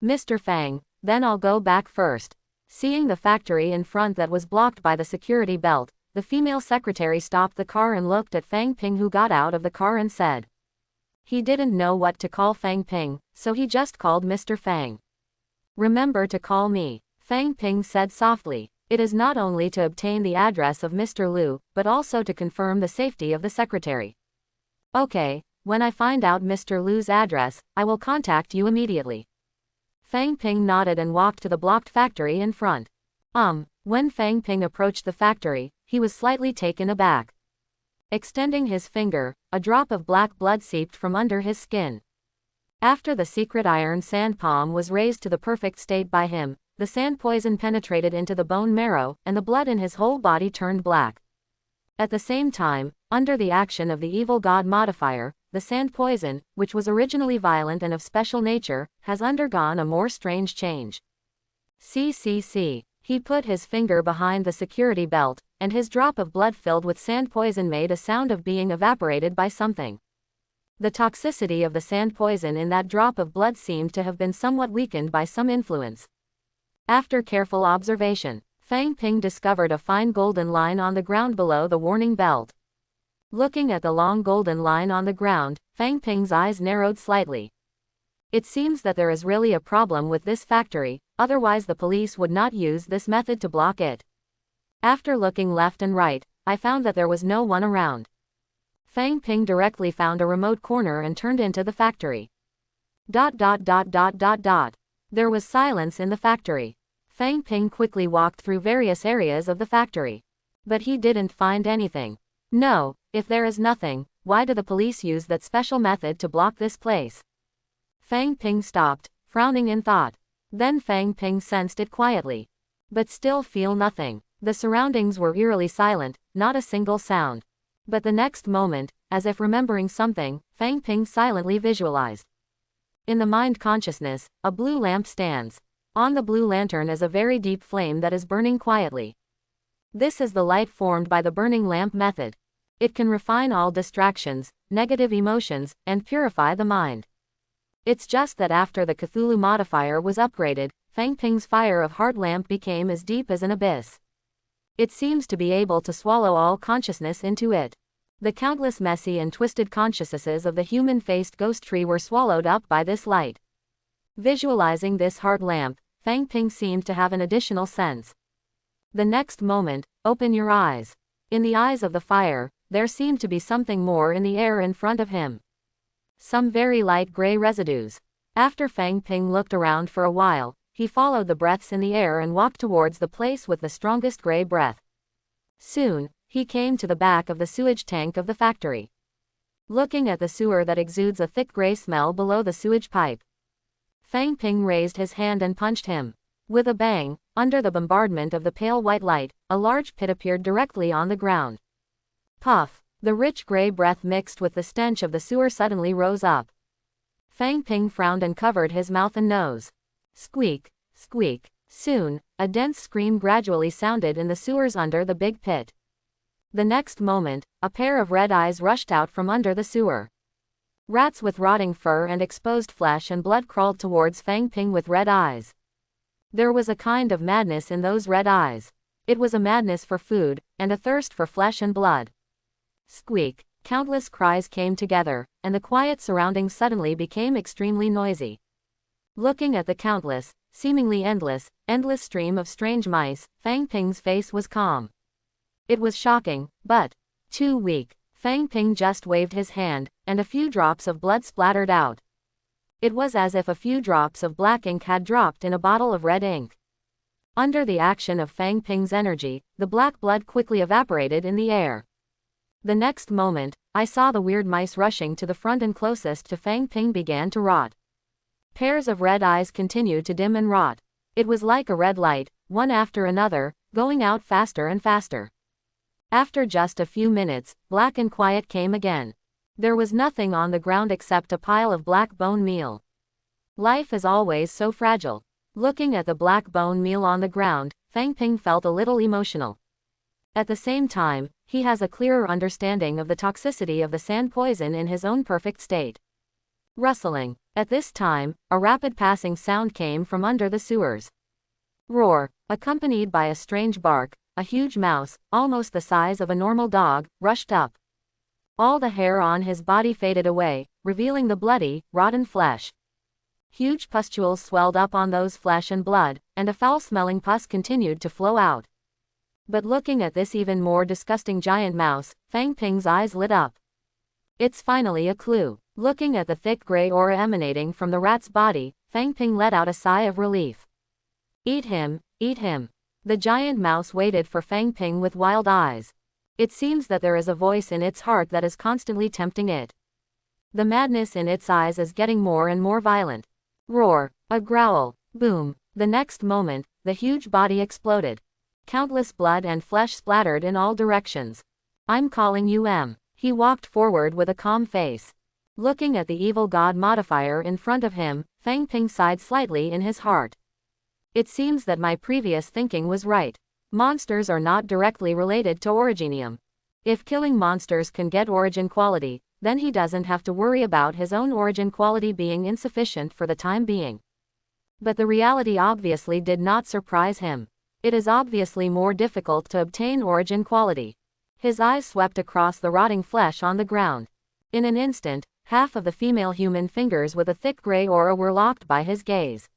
S1: Mr. Fang, then I'll go back first. Seeing the factory in front that was blocked by the security belt, the female secretary stopped the car and looked at Fang Ping, who got out of the car and said. He didn't know what to call Fang Ping, so he just called Mr. Fang. Remember to call me, Fang Ping said softly. It is not only to obtain the address of Mr. Liu, but also to confirm the safety of the secretary. Okay, when I find out Mr. Liu's address, I will contact you immediately. Fang Ping nodded and walked to the blocked factory in front. When Fang Ping approached the factory, he was slightly taken aback. Extending his finger, a drop of black blood seeped from under his skin. After the secret iron sand palm was raised to the perfect state by him, the sand poison penetrated into the bone marrow, and the blood in his whole body turned black. At the same time, under the action of the evil god modifier, the sand poison, which was originally violent and of special nature, has undergone a more strange change. CCC. He put his finger behind the security belt, and his drop of blood filled with sand poison made a sound of being evaporated by something. The toxicity of the sand poison in that drop of blood seemed to have been somewhat weakened by some influence. After careful observation, Fang Ping discovered a fine golden line on the ground below the warning belt. Looking at the long golden line on the ground, Fang Ping's eyes narrowed slightly. It seems that there is really a problem with this factory, otherwise the police would not use this method to block it. After looking left and right, I found that there was no one around. Fang Ping directly found a remote corner and turned into the factory. There was silence in the factory. Fang Ping quickly walked through various areas of the factory. But he didn't find anything. No, if there is nothing, why do the police use that special method to block this place? Fang Ping stopped, frowning in thought. Then Fang Ping sensed it quietly. But still feel nothing. The surroundings were eerily silent, not a single sound. But the next moment, as if remembering something, Fang Ping silently visualized. In the mind consciousness, a blue lamp stands. On the blue lantern is a very deep flame that is burning quietly. This is the light formed by the burning lamp method. It can refine all distractions, negative emotions, and purify the mind. It's just that after the Cthulhu modifier was upgraded, Fang Ping's fire of heart lamp became as deep as an abyss. It seems to be able to swallow all consciousness into it. The countless messy and twisted consciousnesses of the human-faced ghost tree were swallowed up by this light. Visualizing this heart lamp, Fang Ping seemed to have an additional sense. The next moment, open your eyes. In the eyes of the fire, there seemed to be something more in the air in front of him. Some very light gray residues. After Fang Ping looked around for a while, he followed the breaths in the air and walked towards the place with the strongest gray breath. Soon, he came to the back of the sewage tank of the factory. Looking at the sewer that exudes a thick gray smell below the sewage pipe, Fang Ping raised his hand and punched him. With a bang, under the bombardment of the pale white light, a large pit appeared directly on the ground. Puff! The rich gray breath mixed with the stench of the sewer suddenly rose up. Fang Ping frowned and covered his mouth and nose. Squeak! Squeak! Soon, a dense scream gradually sounded in the sewers under the big pit. The next moment, a pair of red eyes rushed out from under the sewer. Rats with rotting fur and exposed flesh and blood crawled towards Fang Ping with red eyes. There was a kind of madness in those red eyes. It was a madness for food, and a thirst for flesh and blood. Squeak! Countless cries came together, and the quiet surroundings suddenly became extremely noisy. Looking at the countless, seemingly endless stream of strange mice, Fang Ping's face was calm. It was shocking, but too weak. Fang Ping just waved his hand, and a few drops of blood splattered out. It was as if a few drops of black ink had dropped in a bottle of red ink. Under the action of Fang Ping's energy, the black blood quickly evaporated in the air. The next moment, I saw the weird mice rushing to the front and closest to Fang Ping began to rot. Pairs of red eyes continued to dim and rot. It was like a red light, one after another, going out faster and faster. After just a few minutes, black and quiet came again. There was nothing on the ground except a pile of black bone meal. Life is always so fragile. Looking at the black bone meal on the ground, Fang Ping felt a little emotional. At the same time, he has a clearer understanding of the toxicity of the sand poison in his own perfect state. Rustling. At this time, a rapid passing sound came from under the sewers. Roar, accompanied by a strange bark, a huge mouse, almost the size of a normal dog, rushed up. All the hair on his body faded away, revealing the bloody, rotten flesh. Huge pustules swelled up on those flesh and blood, and a foul-smelling pus continued to flow out. But looking at this even more disgusting giant mouse, Fang Ping's eyes lit up. It's finally a clue. Looking at the thick gray aura emanating from the rat's body, Fang Ping let out a sigh of relief. Eat him, eat him. The giant mouse waited for Fang Ping with wild eyes. It seems that there is a voice in its heart that is constantly tempting it. The madness in its eyes is getting more and more violent. Roar, a growl, boom. The next moment, the huge body exploded. Countless blood and flesh splattered in all directions. I'm calling you M. He walked forward with a calm face. Looking at the evil god modifier in front of him, Fang Ping sighed slightly in his heart. It seems that my previous thinking was right. Monsters are not directly related to originium. If killing monsters can get origin quality, then he doesn't have to worry about his own origin quality being insufficient for the time being. But the reality obviously did not surprise him. It is obviously more difficult to obtain origin quality. His eyes swept across the rotting flesh on the ground. In an instant, half of the female human fingers with a thick gray aura were locked by his gaze.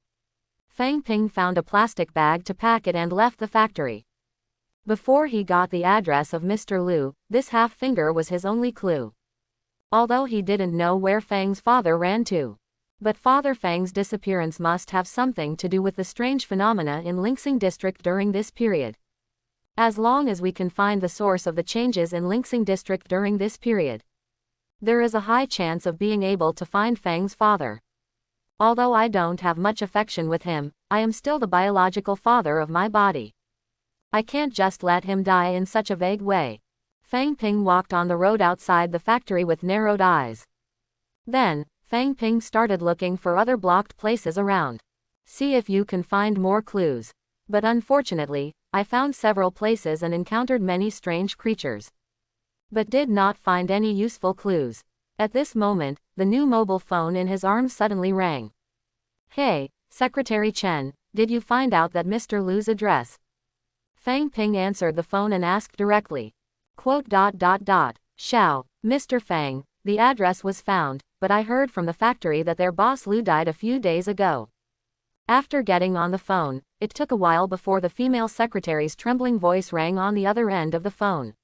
S1: Fang Ping found a plastic bag to pack it and left the factory. Before he got the address of Mr. Liu, this half finger was his only clue. Although he didn't know where Fang's father ran to. But Father Fang's disappearance must have something to do with the strange phenomena in Linxing District during this period. As long as we can find the source of the changes in Linxing District during this period, there is a high chance of being able to find Fang's father. Although I don't have much affection with him, I am still the biological father of my body. I can't just let him die in such a vague way. Fang Ping walked on the road outside the factory with narrowed eyes. Then, Fang Ping started looking for other blocked places around. See if you can find more clues. But unfortunately, I found several places and encountered many strange creatures. But did not find any useful clues. At this moment, the new mobile phone in his arms suddenly rang. Hey, Secretary Chen, did you find out that Mr. Liu's address? Fang Ping answered the phone and asked directly. Xiao, Mr. Fang, the address was found, but I heard from the factory that their boss Liu died a few days ago. After getting on the phone, it took a while before the female secretary's trembling voice rang on the other end of the phone.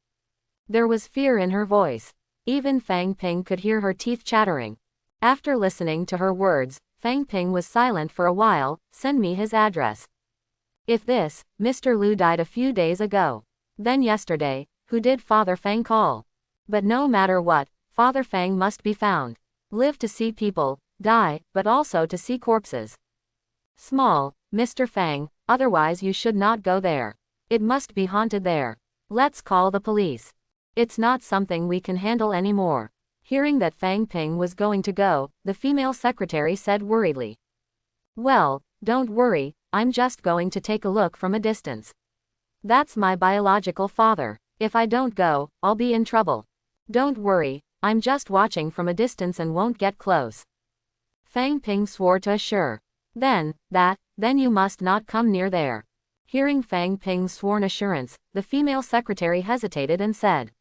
S1: There was fear in her voice. Even Fang Ping could hear her teeth chattering. After listening to her words, Fang Ping was silent for a while. Send me his address. If this, Mr. Liu died a few days ago, then yesterday, who did Father Fang call? But no matter what, Father Fang must be found. Live to see people die, but also to see corpses. Small, Mr. Fang, otherwise you should not go there. It must be haunted there. Let's call the police. It's not something we can handle anymore. Hearing that Fang Ping was going to go, the female secretary said worriedly. Well, don't worry, I'm just going to take a look from a distance. That's my biological father. If I don't go, I'll be in trouble. Don't worry, I'm just watching from a distance and won't get close. Fang Ping swore to assure. Then you must not come near there. Hearing Fang Ping's sworn assurance, the female secretary hesitated and said,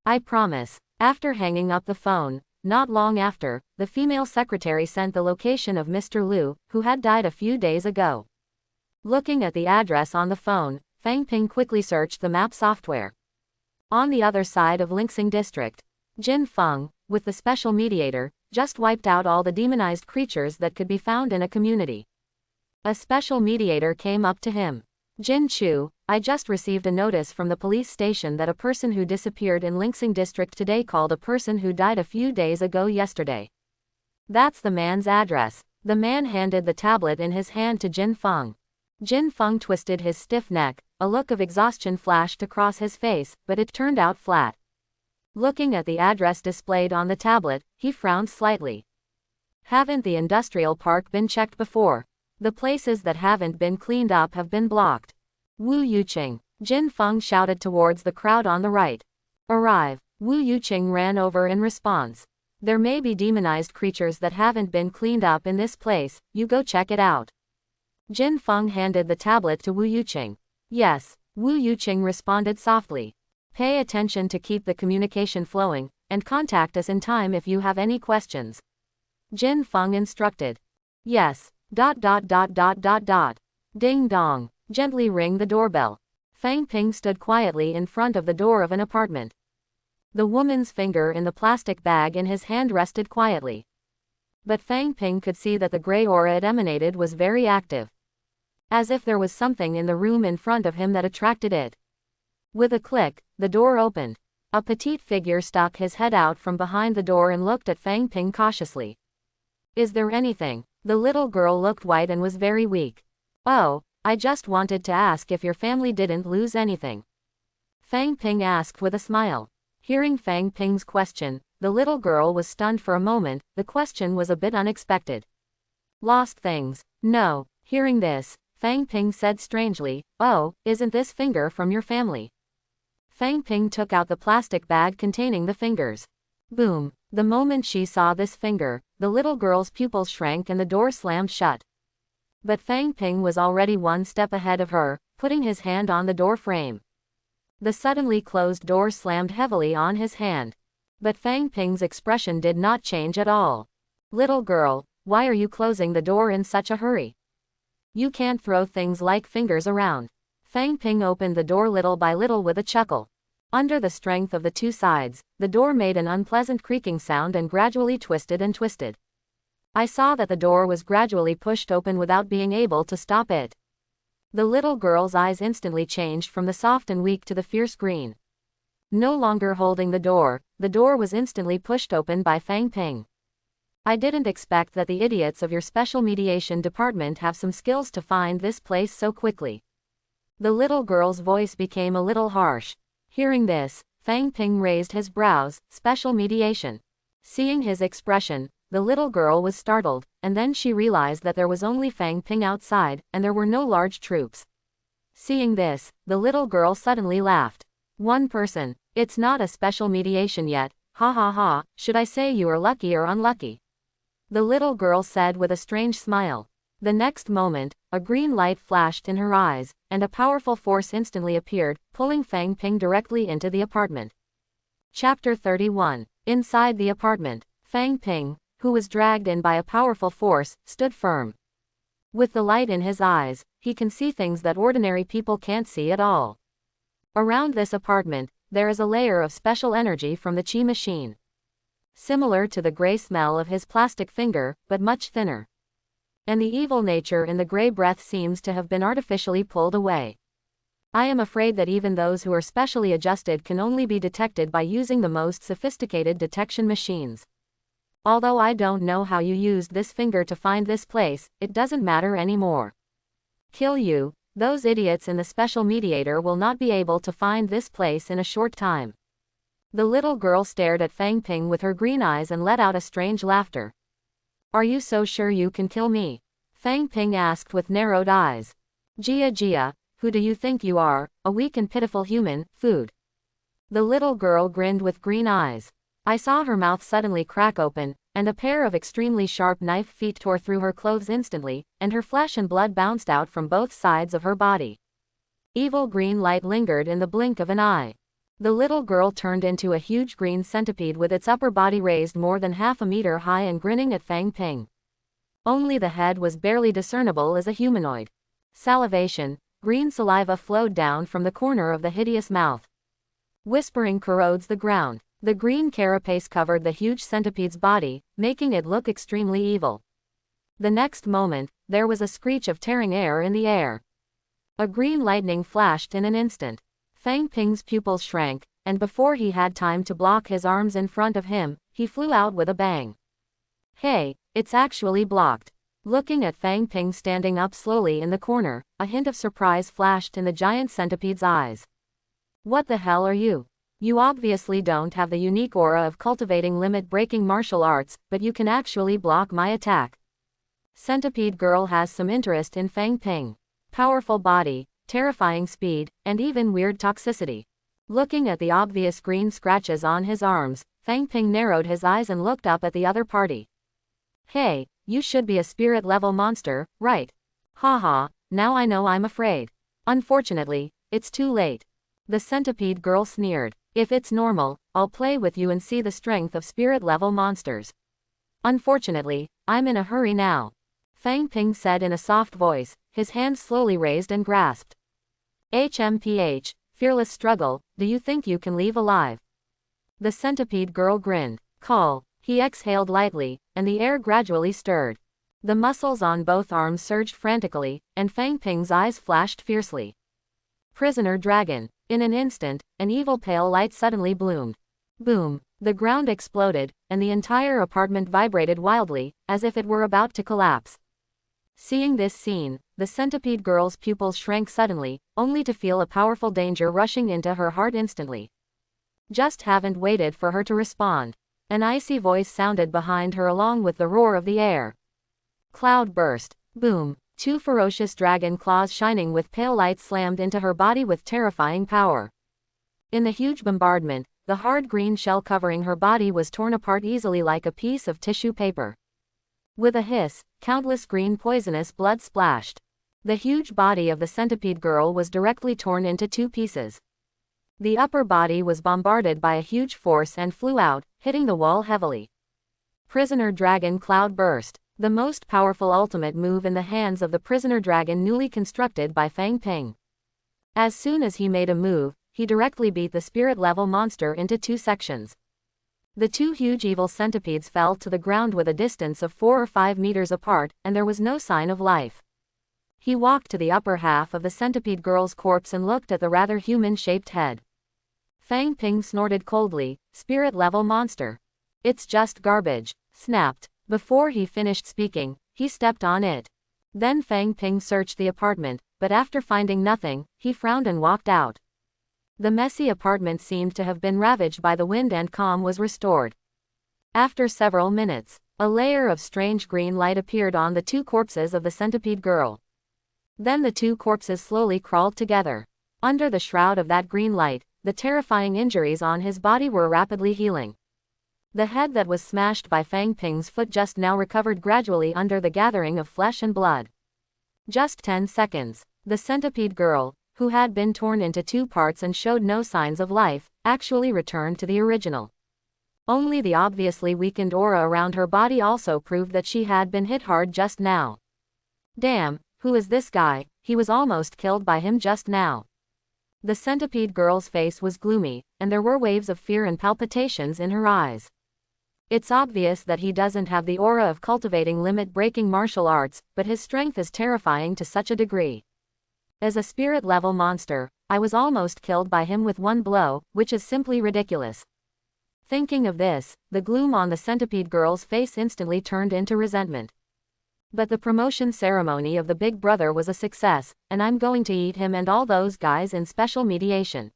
S1: I promise. After hanging up the phone, not long after, the female secretary sent the location of Mr. Liu, who had died a few days ago. Looking at the address on the phone, Fang Ping quickly searched the map software. On the other side of Linxing District, Jin Feng, with the special mediator, just wiped out all the demonized creatures that could be found in a community. A special mediator came up to him. Jin Chu, I just received a notice from the police station that a person who disappeared in Linxing District today called a person who died a few days ago yesterday. That's the man's address. The man handed the tablet in his hand to Jin Feng. Jin Feng twisted his stiff neck, a look of exhaustion flashed across his face, but it turned out flat. Looking at the address displayed on the tablet, he frowned slightly. Haven't the industrial park been checked before? The places that haven't been cleaned up have been blocked. Wu Yuqing. Jin Feng shouted towards the crowd on the right. Arrive. Wu Yuqing ran over in response. There may be demonized creatures that haven't been cleaned up in this place, you go check it out. Jin Feng handed the tablet to Wu Yuqing. Yes, Wu Yuqing responded softly. Pay attention to keep the communication flowing, and contact us in time if you have any questions. Jin Feng instructed. Yes. ... Ding dong. Gently ring the doorbell. Fang Ping stood quietly in front of the door of an apartment. The woman's finger in the plastic bag in his hand rested quietly. But Fang Ping could see that the gray aura it emanated was very active. As if there was something in the room in front of him that attracted it. With a click, the door opened. A petite figure stuck his head out from behind the door and looked at Fang Ping cautiously. Is there anything? The little girl looked white and was very weak. Oh, I just wanted to ask if your family didn't lose anything. Fang Ping asked with a smile. Hearing Fang Ping's question, the little girl was stunned for a moment. The question was a bit unexpected. Lost things? No. Hearing this, Fang Ping said strangely, oh, isn't this finger from your family? Fang Ping took out the plastic bag containing the fingers. Boom. The moment she saw this finger, the little girl's pupils shrank and the door slammed shut. But Fang Ping was already one step ahead of her, putting his hand on the door frame. The suddenly closed door slammed heavily on his hand. But Fang Ping's expression did not change at all. Little girl, why are you closing the door in such a hurry? You can't throw things like fingers around. Fang Ping opened the door little by little with a chuckle. Under the strength of the two sides, the door made an unpleasant creaking sound and gradually twisted and twisted. I saw that the door was gradually pushed open without being able to stop it. The little girl's eyes instantly changed from the soft and weak to the fierce green. No longer holding the door was instantly pushed open by Fang Ping. I didn't expect that the idiots of your special mediation department have some skills to find this place so quickly. The little girl's voice became a little harsh. Hearing this, Fang Ping raised his brows. Special mediation. Seeing his expression, the little girl was startled, and then she realized that there was only Fang Ping outside, and there were no large troops. Seeing this, the little girl suddenly laughed. One person. It's not a special mediation yet. Ha ha ha, should I say you are lucky or unlucky? The little girl said with a strange smile. The next moment, a green light flashed in her eyes, and a powerful force instantly appeared, pulling Fang Ping directly into the apartment. Chapter 31. Inside the apartment, Fang Ping, who was dragged in by a powerful force, stood firm. With the light in his eyes, he can see things that ordinary people can't see at all. Around this apartment, there is a layer of special energy from the Qi machine. Similar to the gray smell of his plastic finger, but much thinner. And the evil nature in the gray breath seems to have been artificially pulled away. I am afraid that even those who are specially adjusted can only be detected by using the most sophisticated detection machines. Although I don't know how you used this finger to find this place, it doesn't matter anymore. Kill you, those idiots in the special mediator will not be able to find this place in a short time. The little girl stared at Fang Ping with her green eyes and let out a strange laughter. Are you so sure you can kill me? Fang Ping asked with narrowed eyes. Jia, who do you think you are, a weak and pitiful human, food? The little girl grinned with green eyes. I saw her mouth suddenly crack open, and a pair of extremely sharp knife feet tore through her clothes instantly, and her flesh and blood bounced out from both sides of her body. Evil green light lingered in the blink of an eye. The little girl turned into a huge green centipede with its upper body raised more than half a meter high and grinning at Fang Ping. Only the head was barely discernible as a humanoid. Salivation, green saliva flowed down from the corner of the hideous mouth. Whispering corrodes the ground. The green carapace covered the huge centipede's body, making it look extremely evil. The next moment, there was a screech of tearing air in the air. A green lightning flashed in an instant. Fang Ping's pupils shrank, and before he had time to block his arms in front of him, he flew out with a bang. Hey, it's actually blocked. Looking at Fang Ping standing up slowly in the corner, a hint of surprise flashed in the giant centipede's eyes. What the hell are you? You obviously don't have the unique aura of cultivating limit-breaking martial arts, but you can actually block my attack. Centipede Girl has some interest in Fang Ping. Powerful body, terrifying speed, and even weird toxicity. Looking at the obvious green scratches on his arms, Fang Ping narrowed his eyes and looked up at the other party. Hey, you should be a spirit-level monster, right? Haha, now I know I'm afraid. Unfortunately, it's too late. The Centipede Girl sneered. If it's normal, I'll play with you and see the strength of spirit-level monsters. Unfortunately, I'm in a hurry now. Fang Ping said in a soft voice, his hands slowly raised and grasped. HMPH, fearless struggle, do you think you can leave alive? The Centipede Girl grinned. Call. He exhaled lightly, and the air gradually stirred. The muscles on both arms surged frantically, and Fang Ping's eyes flashed fiercely. Prisoner Dragon. In an instant, an evil pale light suddenly bloomed. Boom. The ground exploded, and the entire apartment vibrated wildly, as if it were about to collapse. Seeing this scene, the Centipede Girl's pupils shrank suddenly, only to feel a powerful danger rushing into her heart instantly. Just haven't waited for her to respond. An icy voice sounded behind her along with the roar of the air. Cloud burst. Boom. Two ferocious dragon claws shining with pale light slammed into her body with terrifying power. In the huge bombardment, the hard green shell covering her body was torn apart easily like a piece of tissue paper. With a hiss, countless green poisonous blood splashed. The huge body of the Centipede Girl was directly torn into two pieces. The upper body was bombarded by a huge force and flew out, hitting the wall heavily. Prisoner Dragon Cloud burst. The most powerful ultimate move in the hands of the prisoner dragon newly constructed by Fang Ping. As soon as he made a move, he directly beat the spirit-level monster into two sections. The two huge evil centipedes fell to the ground with a distance of 4 or 5 meters apart, and there was no sign of life. He walked to the upper half of the Centipede Girl's corpse and looked at the rather human-shaped head. Fang Ping snorted coldly, spirit-level monster. It's just garbage. Snapped. Before he finished speaking, he stepped on it. Then Fang Ping searched the apartment, but after finding nothing, he frowned and walked out. The messy apartment seemed to have been ravaged by the wind and calm was restored. After several minutes, a layer of strange green light appeared on the two corpses of the Centipede Girl. Then the two corpses slowly crawled together. Under the shroud of that green light, the terrifying injuries on his body were rapidly healing. The head that was smashed by Fang Ping's foot just now recovered gradually under the gathering of flesh and blood. Just 10 seconds. The Centipede Girl, who had been torn into two parts and showed no signs of life, actually returned to the original. Only the obviously weakened aura around her body also proved that she had been hit hard just now. Damn, who is this guy? He was almost killed by him just now. The Centipede Girl's face was gloomy, and there were waves of fear and palpitations in her eyes. It's obvious that he doesn't have the aura of cultivating limit-breaking martial arts, but his strength is terrifying to such a degree. As a spirit-level monster, I was almost killed by him with one blow, which is simply ridiculous. Thinking of this, the gloom on the Centipede Girl's face instantly turned into resentment. But the promotion ceremony of the Big Brother was a success, and I'm going to eat him and all those guys in special mediation.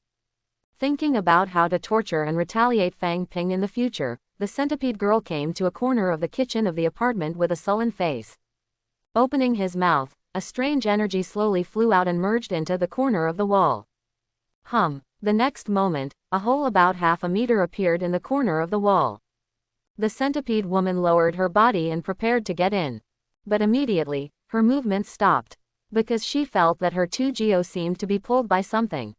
S1: Thinking about how to torture and retaliate Fang Ping in the future, the Centipede Girl came to a corner of the kitchen of the apartment with a sullen face. Opening his mouth, a strange energy slowly flew out and merged into the corner of the wall. The next moment, a hole about half a meter appeared in the corner of the wall. The centipede woman lowered her body and prepared to get in. But immediately, her movements stopped. Because she felt that her 2GO seemed to be pulled by something.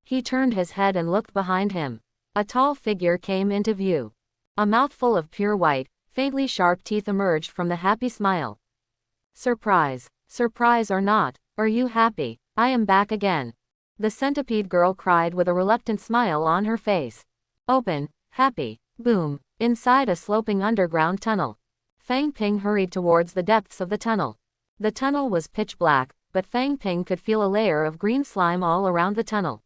S1: He turned his head and looked behind him. A tall figure came into view. A mouthful of pure white, faintly sharp teeth emerged from the happy smile. Surprise. Surprise or not, are you happy? I am back again. The centipede girl cried with a reluctant smile on her face. Open, happy, boom, inside a sloping underground tunnel. Fang Ping hurried towards the depths of the tunnel. The tunnel was pitch black, but Fang Ping could feel a layer of green slime all around the tunnel.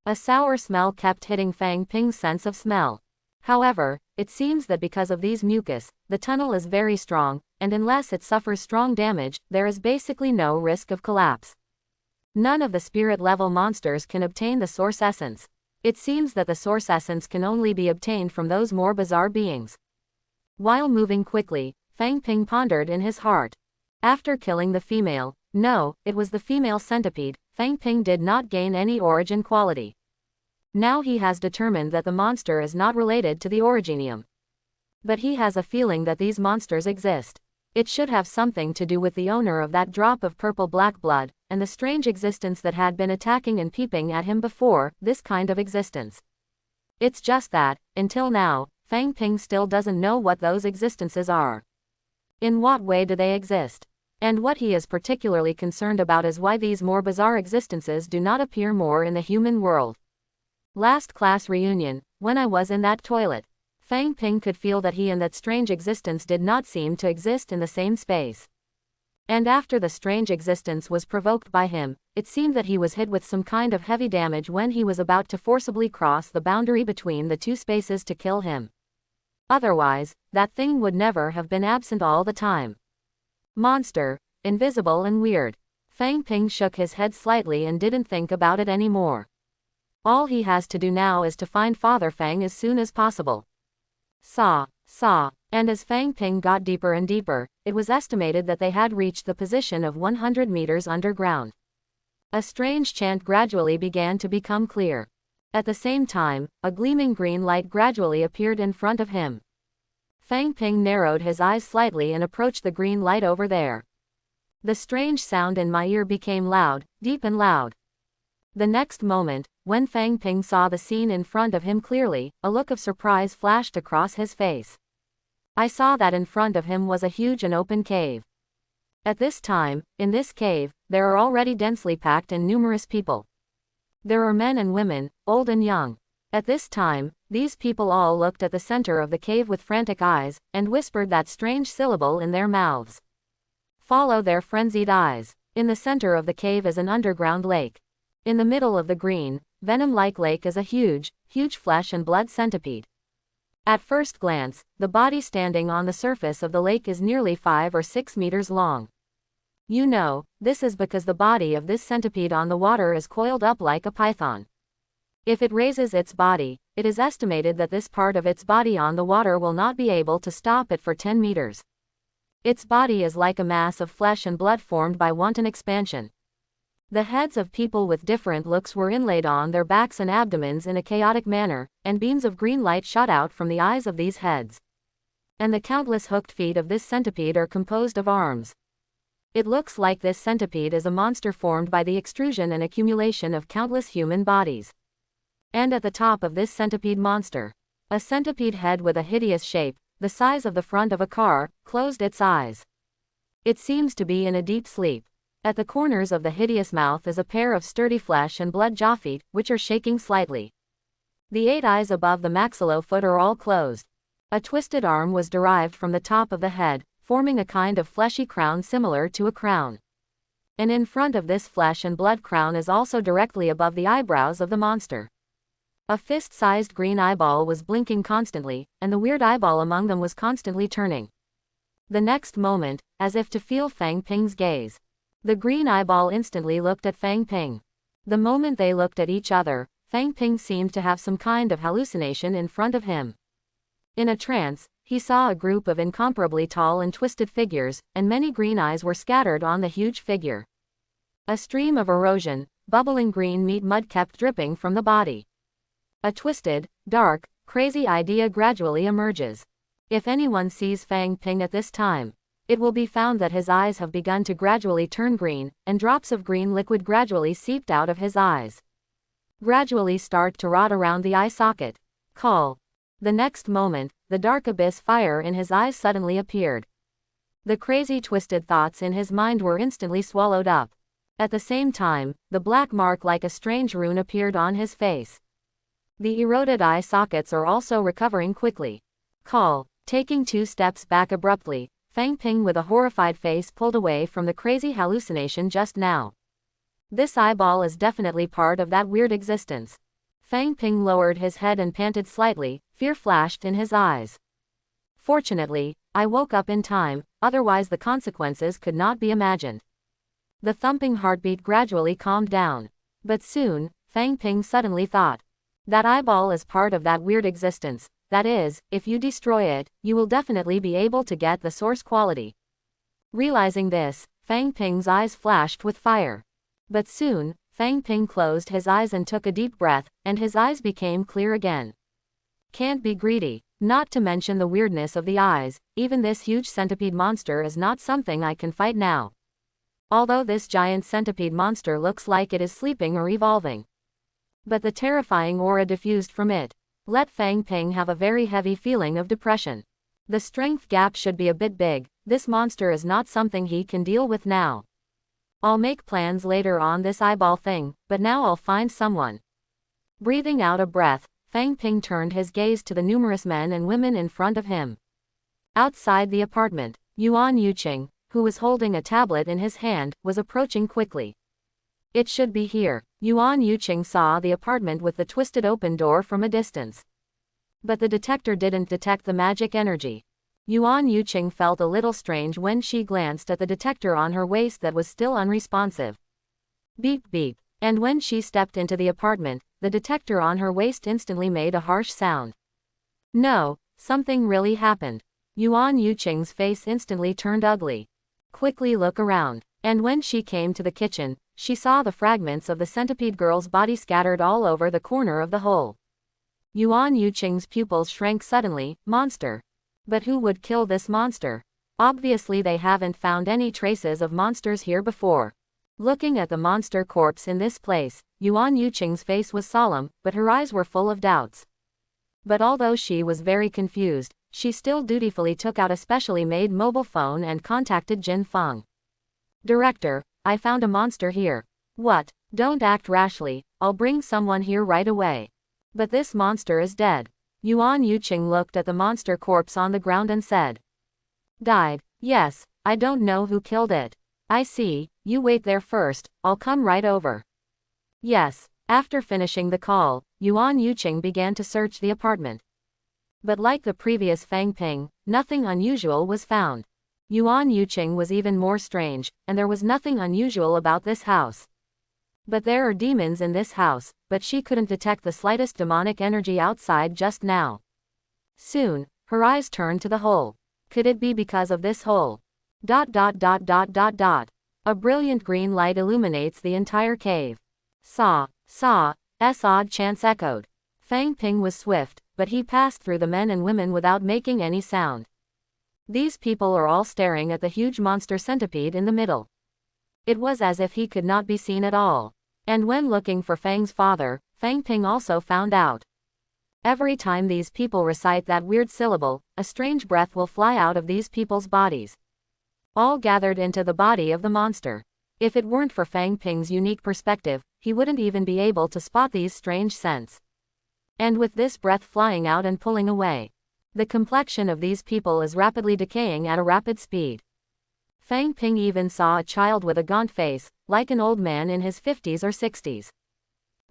S1: A sour smell kept hitting Fang Ping's sense of smell. However, it seems that because of these mucus, the tunnel is very strong, and unless it suffers strong damage, there is basically no risk of collapse. None of the spirit-level monsters can obtain the source essence. It seems that the source essence can only be obtained from those more bizarre beings. While moving quickly, Fang Ping pondered in his heart. After killing the female, no, it was the female centipede, Fang Ping did not gain any origin quality. Now he has determined that the monster is not related to the originium. But he has a feeling that these monsters exist. It should have something to do with the owner of that drop of purple-black blood, and the strange existence that had been attacking and peeping at him before, this kind of existence. It's just that, until now, Fang Ping still doesn't know what those existences are. In what way do they exist? And what he is particularly concerned about is why these more bizarre existences do not appear more in the human world. Last class reunion, when I was in that toilet, Fang Ping could feel that he and that strange existence did not seem to exist in the same space. And after the strange existence was provoked by him, it seemed that he was hit with some kind of heavy damage when he was about to forcibly cross the boundary between the two spaces to kill him. Otherwise, that thing would never have been absent all the time. Monster, invisible and weird. Fang Ping shook his head slightly and didn't think about it anymore. All he has to do now is to find Father Fang as soon as possible. Saw, and as Fang Ping got deeper and deeper, it was estimated that they had reached the position of 100 meters underground. A strange chant gradually began to become clear. At the same time, a gleaming green light gradually appeared in front of him. Fang Ping narrowed his eyes slightly and approached the green light over there. The strange sound in my ear became loud, deep and loud. The next moment, when Fang Ping saw the scene in front of him clearly, a look of surprise flashed across his face. I saw that in front of him was a huge and open cave. At this time, in this cave, there are already densely packed and numerous people. There are men and women, old and young. At this time, these people all looked at the center of the cave with frantic eyes, and whispered that strange syllable in their mouths. Follow their frenzied eyes. In the center of the cave is an underground lake. In the middle of the green, venom-like lake is a huge flesh and blood centipede. At first glance, the body standing on the surface of the lake is nearly 5 or 6 meters long. You know, this is because the body of this centipede on the water is coiled up like a python. If it raises its body, it is estimated that this part of its body on the water will not be able to stop it for 10 meters. Its body is like a mass of flesh and blood formed by wanton expansion. The heads of people with different looks were inlaid on their backs and abdomens in a chaotic manner, and beams of green light shot out from the eyes of these heads. And the countless hooked feet of this centipede are composed of arms. It looks like this centipede is a monster formed by the extrusion and accumulation of countless human bodies. And at the top of this centipede monster, a centipede head with a hideous shape, the size of the front of a car, closed its eyes. It seems to be in a deep sleep. At the corners of the hideous mouth is a pair of sturdy flesh and blood jaw feet, which are shaking slightly. The 8 eyes above the maxillofoot are all closed. A twisted arm was derived from the top of the head, forming a kind of fleshy crown similar to a crown. And in front of this flesh and blood crown is also directly above the eyebrows of the monster. A fist-sized green eyeball was blinking constantly, and the weird eyeball among them was constantly turning. The next moment, as if to feel Fang Ping's gaze, the green eyeball instantly looked at Fang Ping. The moment they looked at each other, Fang Ping seemed to have some kind of hallucination in front of him. In a trance, he saw a group of incomparably tall and twisted figures, and many green eyes were scattered on the huge figure. A stream of erosion, bubbling green meat mud kept dripping from the body. A twisted, dark, crazy idea gradually emerges. If anyone sees Fang Ping at this time, it will be found that his eyes have begun to gradually turn green, and drops of green liquid gradually seeped out of his eyes. Gradually start to rot around the eye socket. Call. The next moment, the dark abyss fire in his eyes suddenly appeared. The crazy twisted thoughts in his mind were instantly swallowed up. At the same time, the black mark like a strange rune appeared on his face. The eroded eye sockets are also recovering quickly. Call. Taking 2 steps back abruptly, Fang Ping with a horrified face pulled away from the crazy hallucination just now. This eyeball is definitely part of that weird existence. Fang Ping lowered his head and panted slightly, fear flashed in his eyes. Fortunately, I woke up in time, otherwise the consequences could not be imagined. The thumping heartbeat gradually calmed down. But soon, Fang Ping suddenly thought. That eyeball is part of that weird existence. That is, if you destroy it, you will definitely be able to get the source quality. Realizing this, Fang Ping's eyes flashed with fire. But soon, Fang Ping closed his eyes and took a deep breath, and his eyes became clear again. Can't be greedy, not to mention the weirdness of the eyes, even this huge centipede monster is not something I can fight now. Although this giant centipede monster looks like it is sleeping or evolving. But the terrifying aura diffused from it let Fang Ping have a very heavy feeling of depression. The strength gap should be a bit big, this monster is not something he can deal with now. I'll make plans later on this eyeball thing, but now I'll find someone. Breathing out a breath, Fang Ping turned his gaze to the numerous men and women in front of him. Outside the apartment, Yuan Yuqing, who was holding a tablet in his hand, was approaching quickly. It should be here. Yuan Yuqing saw the apartment with the twisted open door from a distance. But the detector didn't detect the magic energy. Yuan Yuqing felt a little strange when she glanced at the detector on her waist that was still unresponsive. Beep beep. And when she stepped into the apartment, the detector on her waist instantly made a harsh sound. No, something really happened. Yuan Yuqing's face instantly turned ugly. Quickly look around. And when she came to the kitchen, she saw the fragments of the centipede girl's body scattered all over the corner of the hole. Yuan Yuqing's pupils shrank suddenly. Monster. But who would kill this monster? Obviously they haven't found any traces of monsters here before. Looking at the monster corpse in this place, Yuan Yuqing's face was solemn, but her eyes were full of doubts. But although she was very confused, she still dutifully took out a specially made mobile phone and contacted Jin Feng. Director, I found a monster here. What? Don't act rashly, I'll bring someone here right away. But this monster is dead. Yuan Yuqing looked at the monster corpse on the ground and said. Died? Yes, I don't know who killed it. I see, you wait there first, I'll come right over. Yes. After finishing the call, Yuan Yuqing began to search the apartment. But like the previous Fang Ping, nothing unusual was found. Yuan Yuqing was even more strange, and there was nothing unusual about this house. But there are demons in this house, but she couldn't detect the slightest demonic energy outside just now. Soon, her eyes turned to the hole. Could it be because of this hole? A brilliant green light illuminates the entire cave. Saw, odd chants echoed. Fang Ping was swift, but he passed through the men and women without making any sound. These people are all staring at the huge monster centipede in the middle. It was as if he could not be seen at all. And when looking for Fang's father, Fang Ping also found out. Every time these people recite that weird syllable, a strange breath will fly out of these people's bodies. All gathered into the body of the monster. If it weren't for Fang Ping's unique perspective, he wouldn't even be able to spot these strange scents. And with this breath flying out and pulling away, the complexion of these people is rapidly decaying at a rapid speed. Fang Ping even saw a child with a gaunt face, like an old man in his 50s or 60s.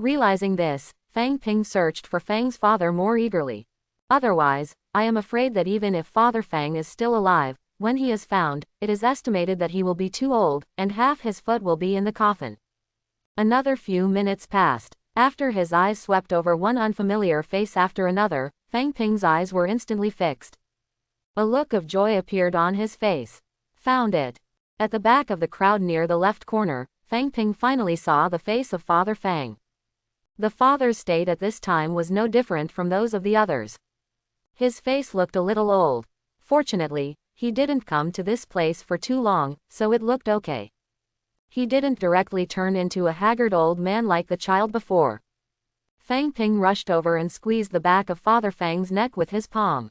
S1: Realizing this, Fang Ping searched for Fang's father more eagerly. Otherwise, I am afraid that even if Father Fang is still alive, when he is found, it is estimated that he will be too old, and half his foot will be in the coffin. Another few minutes passed. After his eyes swept over one unfamiliar face after another, Fang Ping's eyes were instantly fixed. A look of joy appeared on his face. Found it. At the back of the crowd near the left corner, Fang Ping finally saw the face of Father Fang. The father's state at this time was no different from those of the others. His face looked a little old. Fortunately, he didn't come to this place for too long, so it looked okay. He didn't directly turn into a haggard old man like the child before. Fang Ping rushed over and squeezed the back of Father Fang's neck with his palm.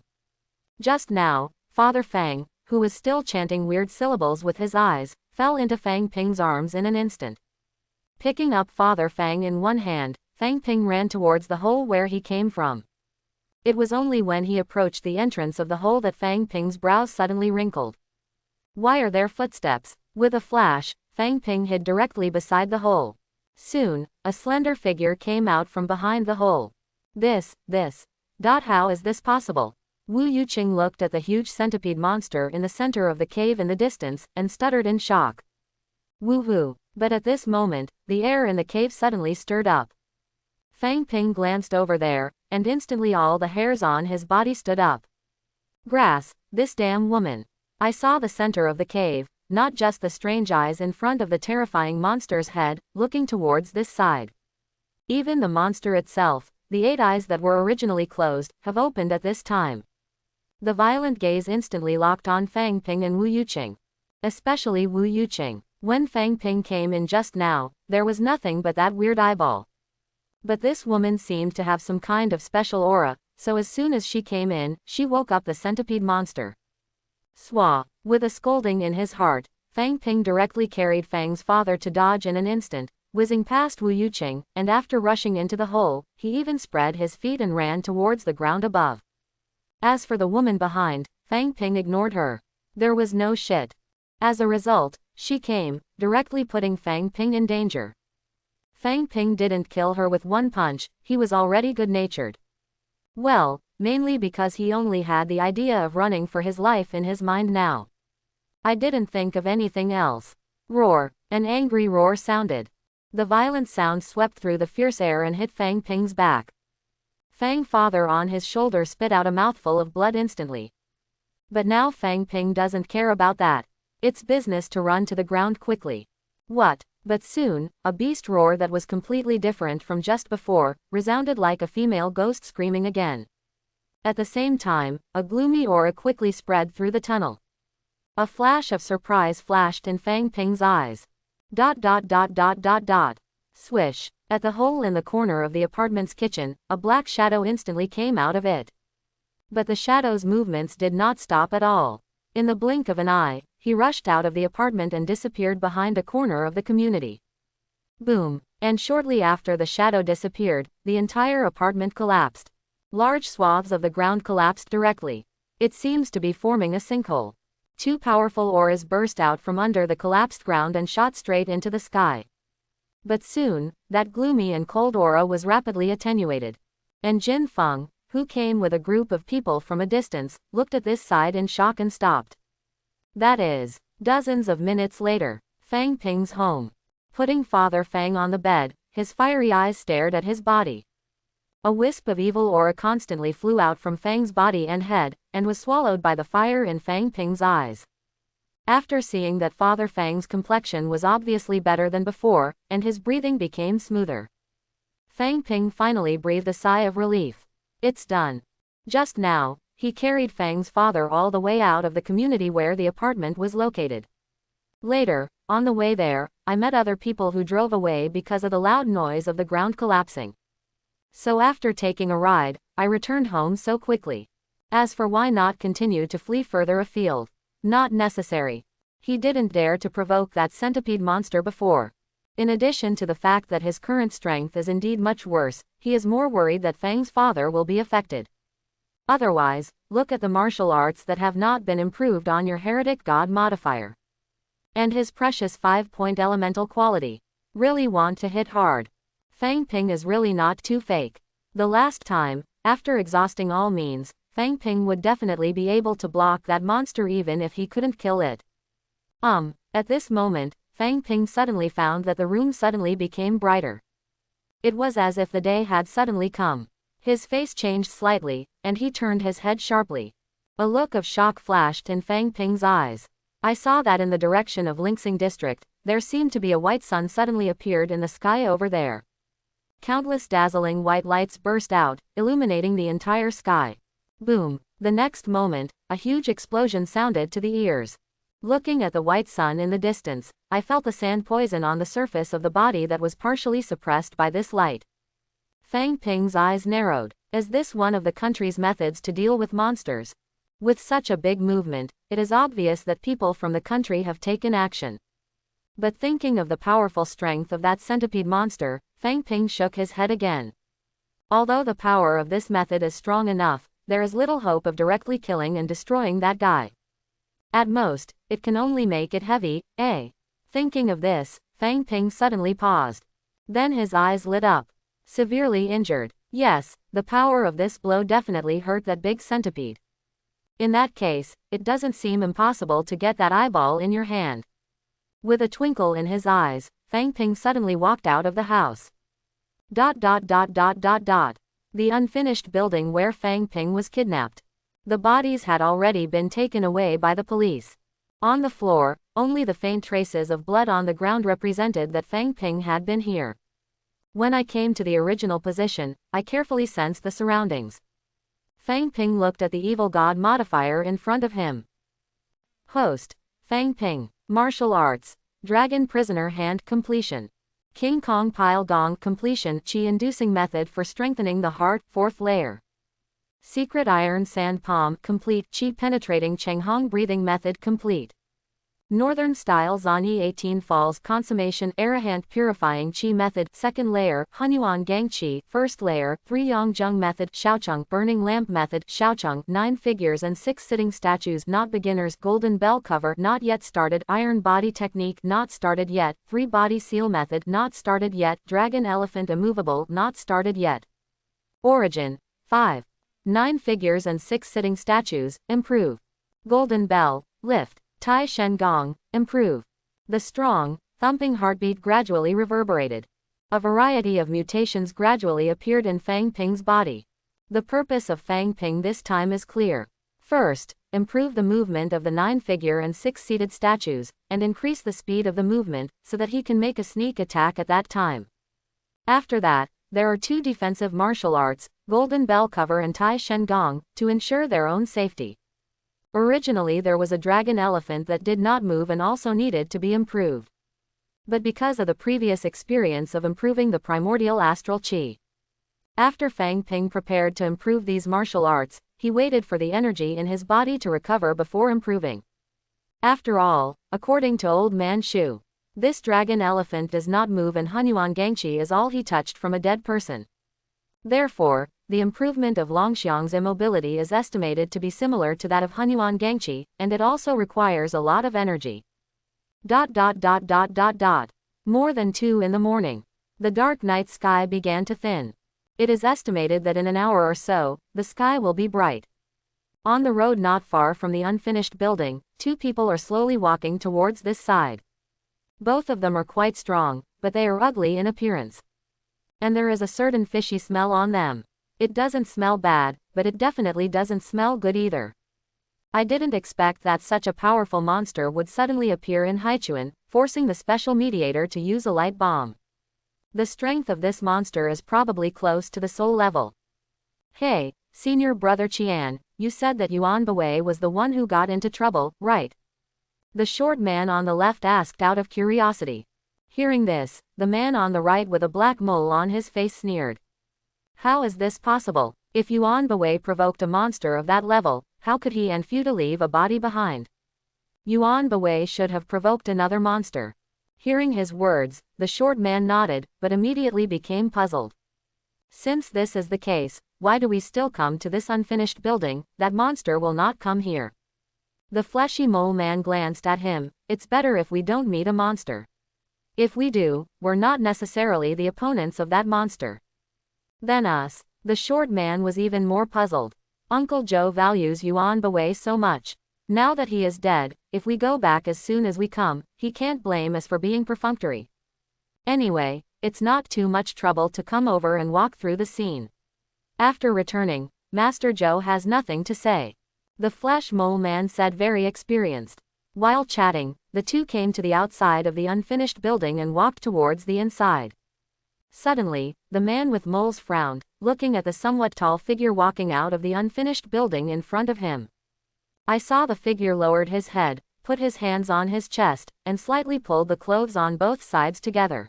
S1: Just now, Father Fang, who was still chanting weird syllables with his eyes, fell into Fang Ping's arms in an instant. Picking up Father Fang in one hand, Fang Ping ran towards the hole where he came from. It was only when he approached the entrance of the hole that Fang Ping's brows suddenly wrinkled. Why are there footsteps? With a flash, Fang Ping hid directly beside the hole. Soon, a slender figure came out from behind the hole. How is this possible? Wu Yuqing looked at the huge centipede monster in the center of the cave in the distance, and stuttered in shock. Woo-hoo. But at this moment, the air in the cave suddenly stirred up. Fang Ping glanced over there, and instantly all the hairs on his body stood up. Grass, this damn woman. I saw the center of the cave, not just the strange eyes in front of the terrifying monster's head, looking towards this side. Even the monster itself, the 8 eyes that were originally closed, have opened at this time. The violent gaze instantly locked on Fang Ping and Wu Yuqing. Especially Wu Yuqing. When Fang Ping came in just now, there was nothing but that weird eyeball. But this woman seemed to have some kind of special aura, so as soon as she came in, she woke up the centipede monster. Swa. With a scolding in his heart, Fang Ping directly carried Fang's father to dodge in an instant, whizzing past Wu Yuqing, and after rushing into the hole, he even spread his feet and ran towards the ground above. As for the woman behind, Fang Ping ignored her. There was no shit. As a result, she came, directly putting Fang Ping in danger. Fang Ping didn't kill her with one punch, he was already good-natured. Well, mainly because he only had the idea of running for his life in his mind now. I didn't think of anything else. Roar. An angry roar sounded. The violent sound swept through the fierce air and hit Fang Ping's back. Fang father on his shoulder spit out a mouthful of blood instantly. But now Fang Ping doesn't care about that. It's business to run to the ground quickly. What? But soon, a beast roar that was completely different from just before, resounded like a female ghost screaming again. At the same time, a gloomy aura quickly spread through the tunnel. A flash of surprise flashed in Fang Ping's eyes. Swish. At the hole in the corner of the apartment's kitchen, a black shadow instantly came out of it. But the shadow's movements did not stop at all. In the blink of an eye, he rushed out of the apartment and disappeared behind a corner of the community. Boom. And shortly after the shadow disappeared, the entire apartment collapsed. Large swaths of the ground collapsed directly. It seems to be forming a sinkhole. 2 powerful auras burst out from under the collapsed ground and shot straight into the sky. But soon, that gloomy and cold aura was rapidly attenuated. And Jin Feng, who came with a group of people from a distance, looked at this side in shock and stopped. That is, dozens of minutes later, Fang Ping's home. Putting Father Fang on the bed, his fiery eyes stared at his body. A wisp of evil aura constantly flew out from Fang's body and head, and was swallowed by the fire in Fang Ping's eyes. After seeing that Father Fang's complexion was obviously better than before, and his breathing became smoother, Fang Ping finally breathed a sigh of relief. It's done. Just now, he carried Fang's father all the way out of the community where the apartment was located. Later, on the way there, I met other people who drove away because of the loud noise of the ground collapsing. So after taking a ride, I returned home so quickly. As for why not continue to flee further afield, not necessary. He didn't dare to provoke that centipede monster before. In addition to the fact that his current strength is indeed much worse, he is more worried that Fang's father will be affected. Otherwise, look at the martial arts that have not been improved on your heretic god modifier. And his precious 5-point elemental quality. Really want to hit hard. Fang Ping is really not too fake. The last time, after exhausting all means, Fang Ping would definitely be able to block that monster even if he couldn't kill it. At this moment, Fang Ping suddenly found that the room suddenly became brighter. It was as if the day had suddenly come. His face changed slightly, and he turned his head sharply. A look of shock flashed in Fang Ping's eyes. I saw that in the direction of Linxing district, there seemed to be a white sun suddenly appeared in the sky over there. Countless dazzling white lights burst out, illuminating the entire sky. Boom! The next moment, a huge explosion sounded to the ears. Looking at the white sun in the distance, I felt the sand poison on the surface of the body that was partially suppressed by this light. Fang Ping's eyes narrowed. Is this one of the country's methods to deal with monsters? With such a big movement, it is obvious that people from the country have taken action. But thinking of the powerful strength of that centipede monster, Fang Ping shook his head again. Although the power of this method is strong enough, there is little hope of directly killing and destroying that guy. At most, it can only make it heavy, eh? Thinking of this, Fang Ping suddenly paused. Then his eyes lit up. Severely injured. Yes, the power of this blow definitely hurt that big centipede. In that case, it doesn't seem impossible to get that eyeball in your hand. With a twinkle in his eyes, Fang Ping suddenly walked out of the house. The unfinished building where Fang Ping was kidnapped. The bodies had already been taken away by the police. On the floor, only the faint traces of blood on the ground represented that Fang Ping had been here. When I came to the original position, I carefully sensed the surroundings. Fang Ping looked at the evil god modifier in front of him. Host: Fang Ping. Martial arts. Dragon prisoner hand completion. King Kong pile gong completion. Chi inducing method for strengthening the heart, 4th layer. Secret iron sand palm complete. Chi penetrating Chenghong breathing method complete. Northern style Zani 18 falls consummation arahant purifying chi method 2nd layer Hunyuan gang chi 1st layer 3 Yongjung method Shaocheng burning lamp method Shaocheng 9 figures and 6 sitting statues not beginners golden bell cover not yet started iron body technique not started yet 3 body seal method not started yet dragon elephant immovable not started yet. Origin 5. 9 figures and 6 sitting statues improve. Golden bell lift. Tai Shen Gong, improve. The strong, thumping heartbeat gradually reverberated. A variety of mutations gradually appeared in Fang Ping's body. The purpose of Fang Ping this time is clear. First, improve the movement of the 9-figure and 6-seated statues, and increase the speed of the movement, so that he can make a sneak attack at that time. After that, there are 2 defensive martial arts, Golden Bell Cover and Tai Shen Gong, to ensure their own safety. Originally there was a dragon elephant that did not move and also needed to be improved. But because of the previous experience of improving the primordial astral chi. After Fang Ping prepared to improve these martial arts, he waited for the energy in his body to recover before improving. After all, according to Old Man Shu, this dragon elephant does not move and Hunyuan Gangchi is all he touched from a dead person. Therefore, the improvement of Longxiang's immobility is estimated to be similar to that of Hunyuan Gangchi, and it also requires a lot of energy. More than 2 in the morning. The dark night sky began to thin. It is estimated that in an hour or so, the sky will be bright. On the road not far from the unfinished building, 2 people are slowly walking towards this side. Both of them are quite strong, but they are ugly in appearance. And there is a certain fishy smell on them. It doesn't smell bad, but it definitely doesn't smell good either. I didn't expect that such a powerful monster would suddenly appear in Haichuan, forcing the special mediator to use a light bomb. The strength of this monster is probably close to the soul level. Hey, senior brother Qian, you said that Yuan Bawei was the one who got into trouble, right? The short man on the left asked out of curiosity. Hearing this, the man on the right with a black mole on his face sneered. How is this possible? If Yuan Bawei provoked a monster of that level, how could he and Fuda leave a body behind? Yuan Bawei should have provoked another monster. Hearing his words, the short man nodded, but immediately became puzzled. Since this is the case, why do we still come to this unfinished building? That monster will not come here. The fleshy mole man glanced at him. It's better if we don't meet a monster. If we do, we're not necessarily the opponents of that monster. Then us. The short man was even more puzzled. Uncle Joe values Yuan Bawei so much. Now that he is dead, if we go back as soon as we come, he can't blame us for being perfunctory. Anyway, it's not too much trouble to come over and walk through the scene. After returning, Master Joe has nothing to say. The flesh mole man said very experienced. While chatting, the two came to the outside of the unfinished building and walked towards the inside. Suddenly, the man with moles frowned, looking at the somewhat tall figure walking out of the unfinished building in front of him. I saw the figure lowered his head, put his hands on his chest, and slightly pulled the clothes on both sides together.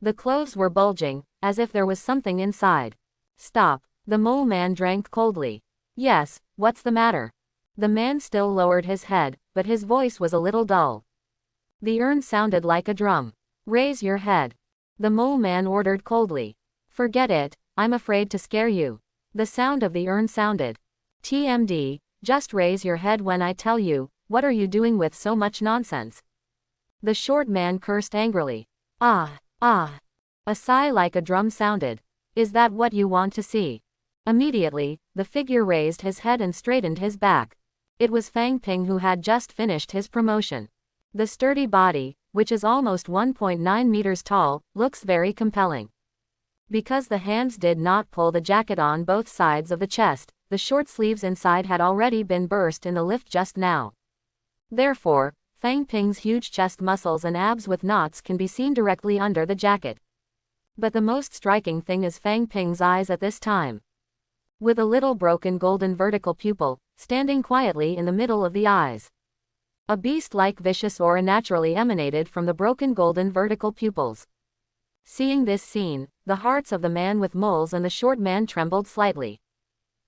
S1: The clothes were bulging, as if there was something inside. Stop. The mole man drank coldly. Yes, what's the matter? The man still lowered his head, but his voice was a little dull. The urn sounded like a drum. Raise your head. The mole man ordered coldly. Forget it, I'm afraid to scare you. The sound of the urn sounded. TMD, just raise your head when I tell you, what are you doing with so much nonsense? The short man cursed angrily. Ah. A sigh like a drum sounded. Is that what you want to see? Immediately, the figure raised his head and straightened his back. It was Fang Ping who had just finished his promotion. The sturdy body, which is almost 1.9 meters tall, looks very compelling. Because the hands did not pull the jacket on both sides of the chest, the short sleeves inside had already been burst in the lift just now. Therefore, Fang Ping's huge chest muscles and abs with knots can be seen directly under the jacket. But the most striking thing is Fang Ping's eyes at this time. With a little broken golden vertical pupil, standing quietly in the middle of the eyes. A beast-like vicious aura naturally emanated from the broken golden vertical pupils. Seeing this scene, the hearts of the man with moles and the short man trembled slightly.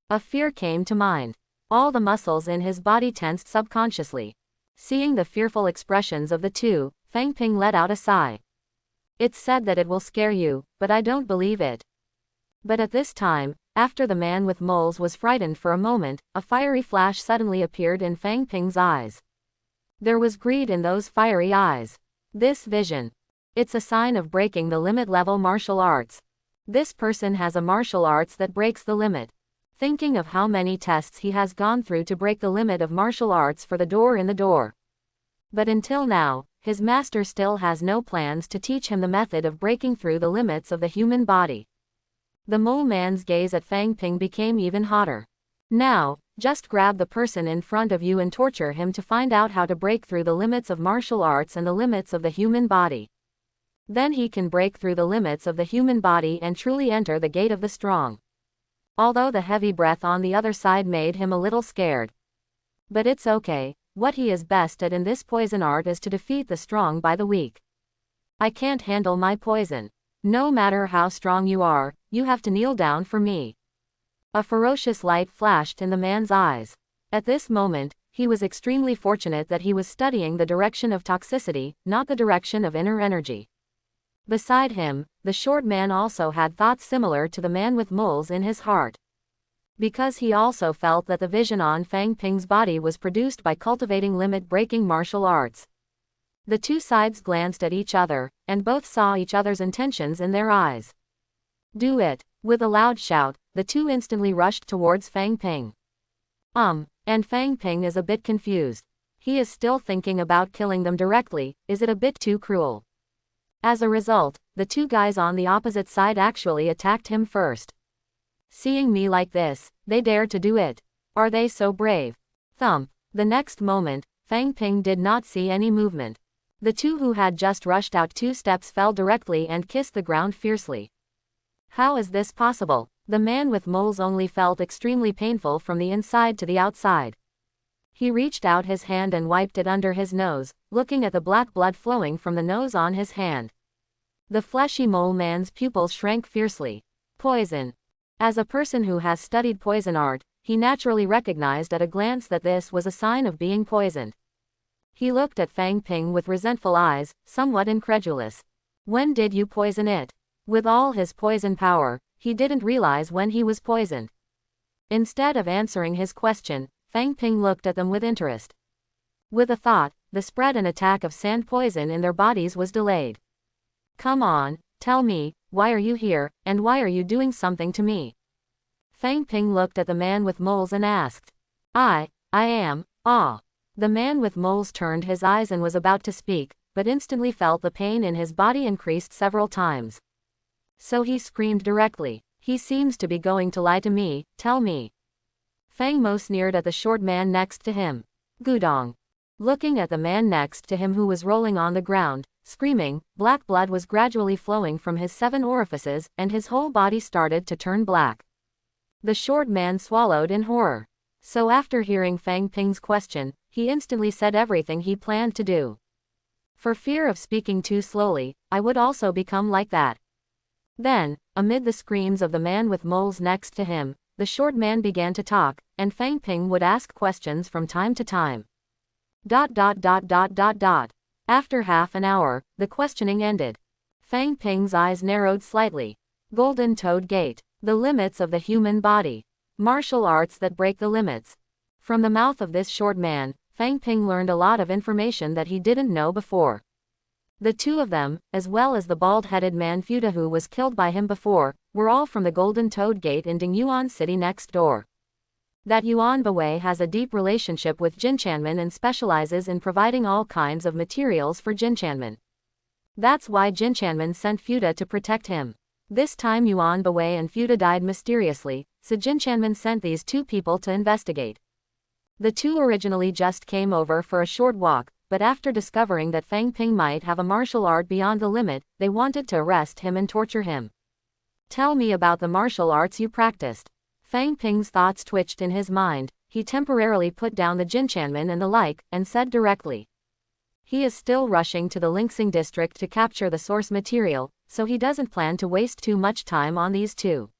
S1: A fear came to mind. All the muscles in his body tensed subconsciously. Seeing the fearful expressions of the two, Fang Ping let out a sigh. It's said that it will scare you, but I don't believe it. But at this time, after the man with moles was frightened for a moment, a fiery flash suddenly appeared in Fang Ping's eyes. There was greed in those fiery eyes. This vision. It's a sign of breaking the limit level martial arts. This person has a martial arts that breaks the limit. Thinking of how many tests he has gone through to break the limit of martial arts for the door in the door. But until now, his master still has no plans to teach him the method of breaking through the limits of the human body. The mole man's gaze at Fang Ping became even hotter. Now, just grab the person in front of you and torture him to find out how to break through the limits of martial arts and the limits of the human body. Then he can break through the limits of the human body and truly enter the gate of the strong. Although the heavy breath on the other side made him a little scared. But it's okay, what he is best at in this poison art is to defeat the strong by the weak. I can't handle my poison. No matter how strong you are, you have to kneel down for me. A ferocious light flashed in the man's eyes. At this moment, he was extremely fortunate that he was studying the direction of toxicity, not the direction of inner energy. Beside him, the short man also had thoughts similar to the man with moles in his heart. Because he also felt that the vision on Fang Ping's body was produced by cultivating limit-breaking martial arts. The two sides glanced at each other, and both saw each other's intentions in their eyes. Do it. With a loud shout, the two instantly rushed towards Fang Ping. And Fang Ping is a bit confused. He is still thinking about killing them directly. Is it a bit too cruel? As a result, the two guys on the opposite side actually attacked him first. Seeing me like this, they dare to do it. Are they so brave? Thump. The next moment, Fang Ping did not see any movement. The two who had just rushed out 2 steps fell directly and kissed the ground fiercely. How is this possible? The man with moles only felt extremely painful from the inside to the outside. He reached out his hand and wiped it under his nose, looking at the black blood flowing from the nose on his hand. The fleshy mole man's pupils shrank fiercely. Poison. As a person who has studied poison art, he naturally recognized at a glance that this was a sign of being poisoned. He looked at Fang Ping with resentful eyes, somewhat incredulous. When did you poison it? With all his poison power, he didn't realize when he was poisoned. Instead of answering his question, Fang Ping looked at them with interest. With a thought, the spread and attack of sand poison in their bodies was delayed. Come on, tell me, why are you here, and why are you doing something to me? Fang Ping looked at the man with moles and asked. I am. The man with moles turned his eyes and was about to speak, but instantly felt the pain in his body increased several times. So he screamed directly. He seems to be going to lie to me, tell me. Fang Mo sneered at the short man next to him. Gudong. Looking at the man next to him who was rolling on the ground, screaming, black blood was gradually flowing from his 7 orifices, and his whole body started to turn black. The short man swallowed in horror. So after hearing Fang Ping's question, he instantly said everything he planned to do. For fear of speaking too slowly, I would also become like that. Then, amid the screams of the man with moles next to him, the short man began to talk, and Fang Ping would ask questions from time to time. After half an hour, the questioning ended. Fang Ping's eyes narrowed slightly. Golden Toad Gate. The limits of the human body. Martial arts that break the limits. From the mouth of this short man, Fang Ping learned a lot of information that he didn't know before. The two of them, as well as the bald-headed man Fuda who was killed by him before, were all from the Golden Toad Gate in Dingyuan City next door. That Yuan Bawei has a deep relationship with Jinchanmen and specializes in providing all kinds of materials for Jinchanmen. That's why Jinchanmen sent Fuda to protect him. This time Yuan Bawei and Fuda died mysteriously, so Jinchanmen sent these two people to investigate. The two originally just came over for a short walk, but after discovering that Fang Ping might have a martial art beyond the limit, they wanted to arrest him and torture him. Tell me about the martial arts you practiced. Fang Ping's thoughts twitched in his mind. He temporarily put down the Jinchanmen and the like, and said directly. He is still rushing to the Linxing district to capture the source material, so he doesn't plan to waste too much time on these two.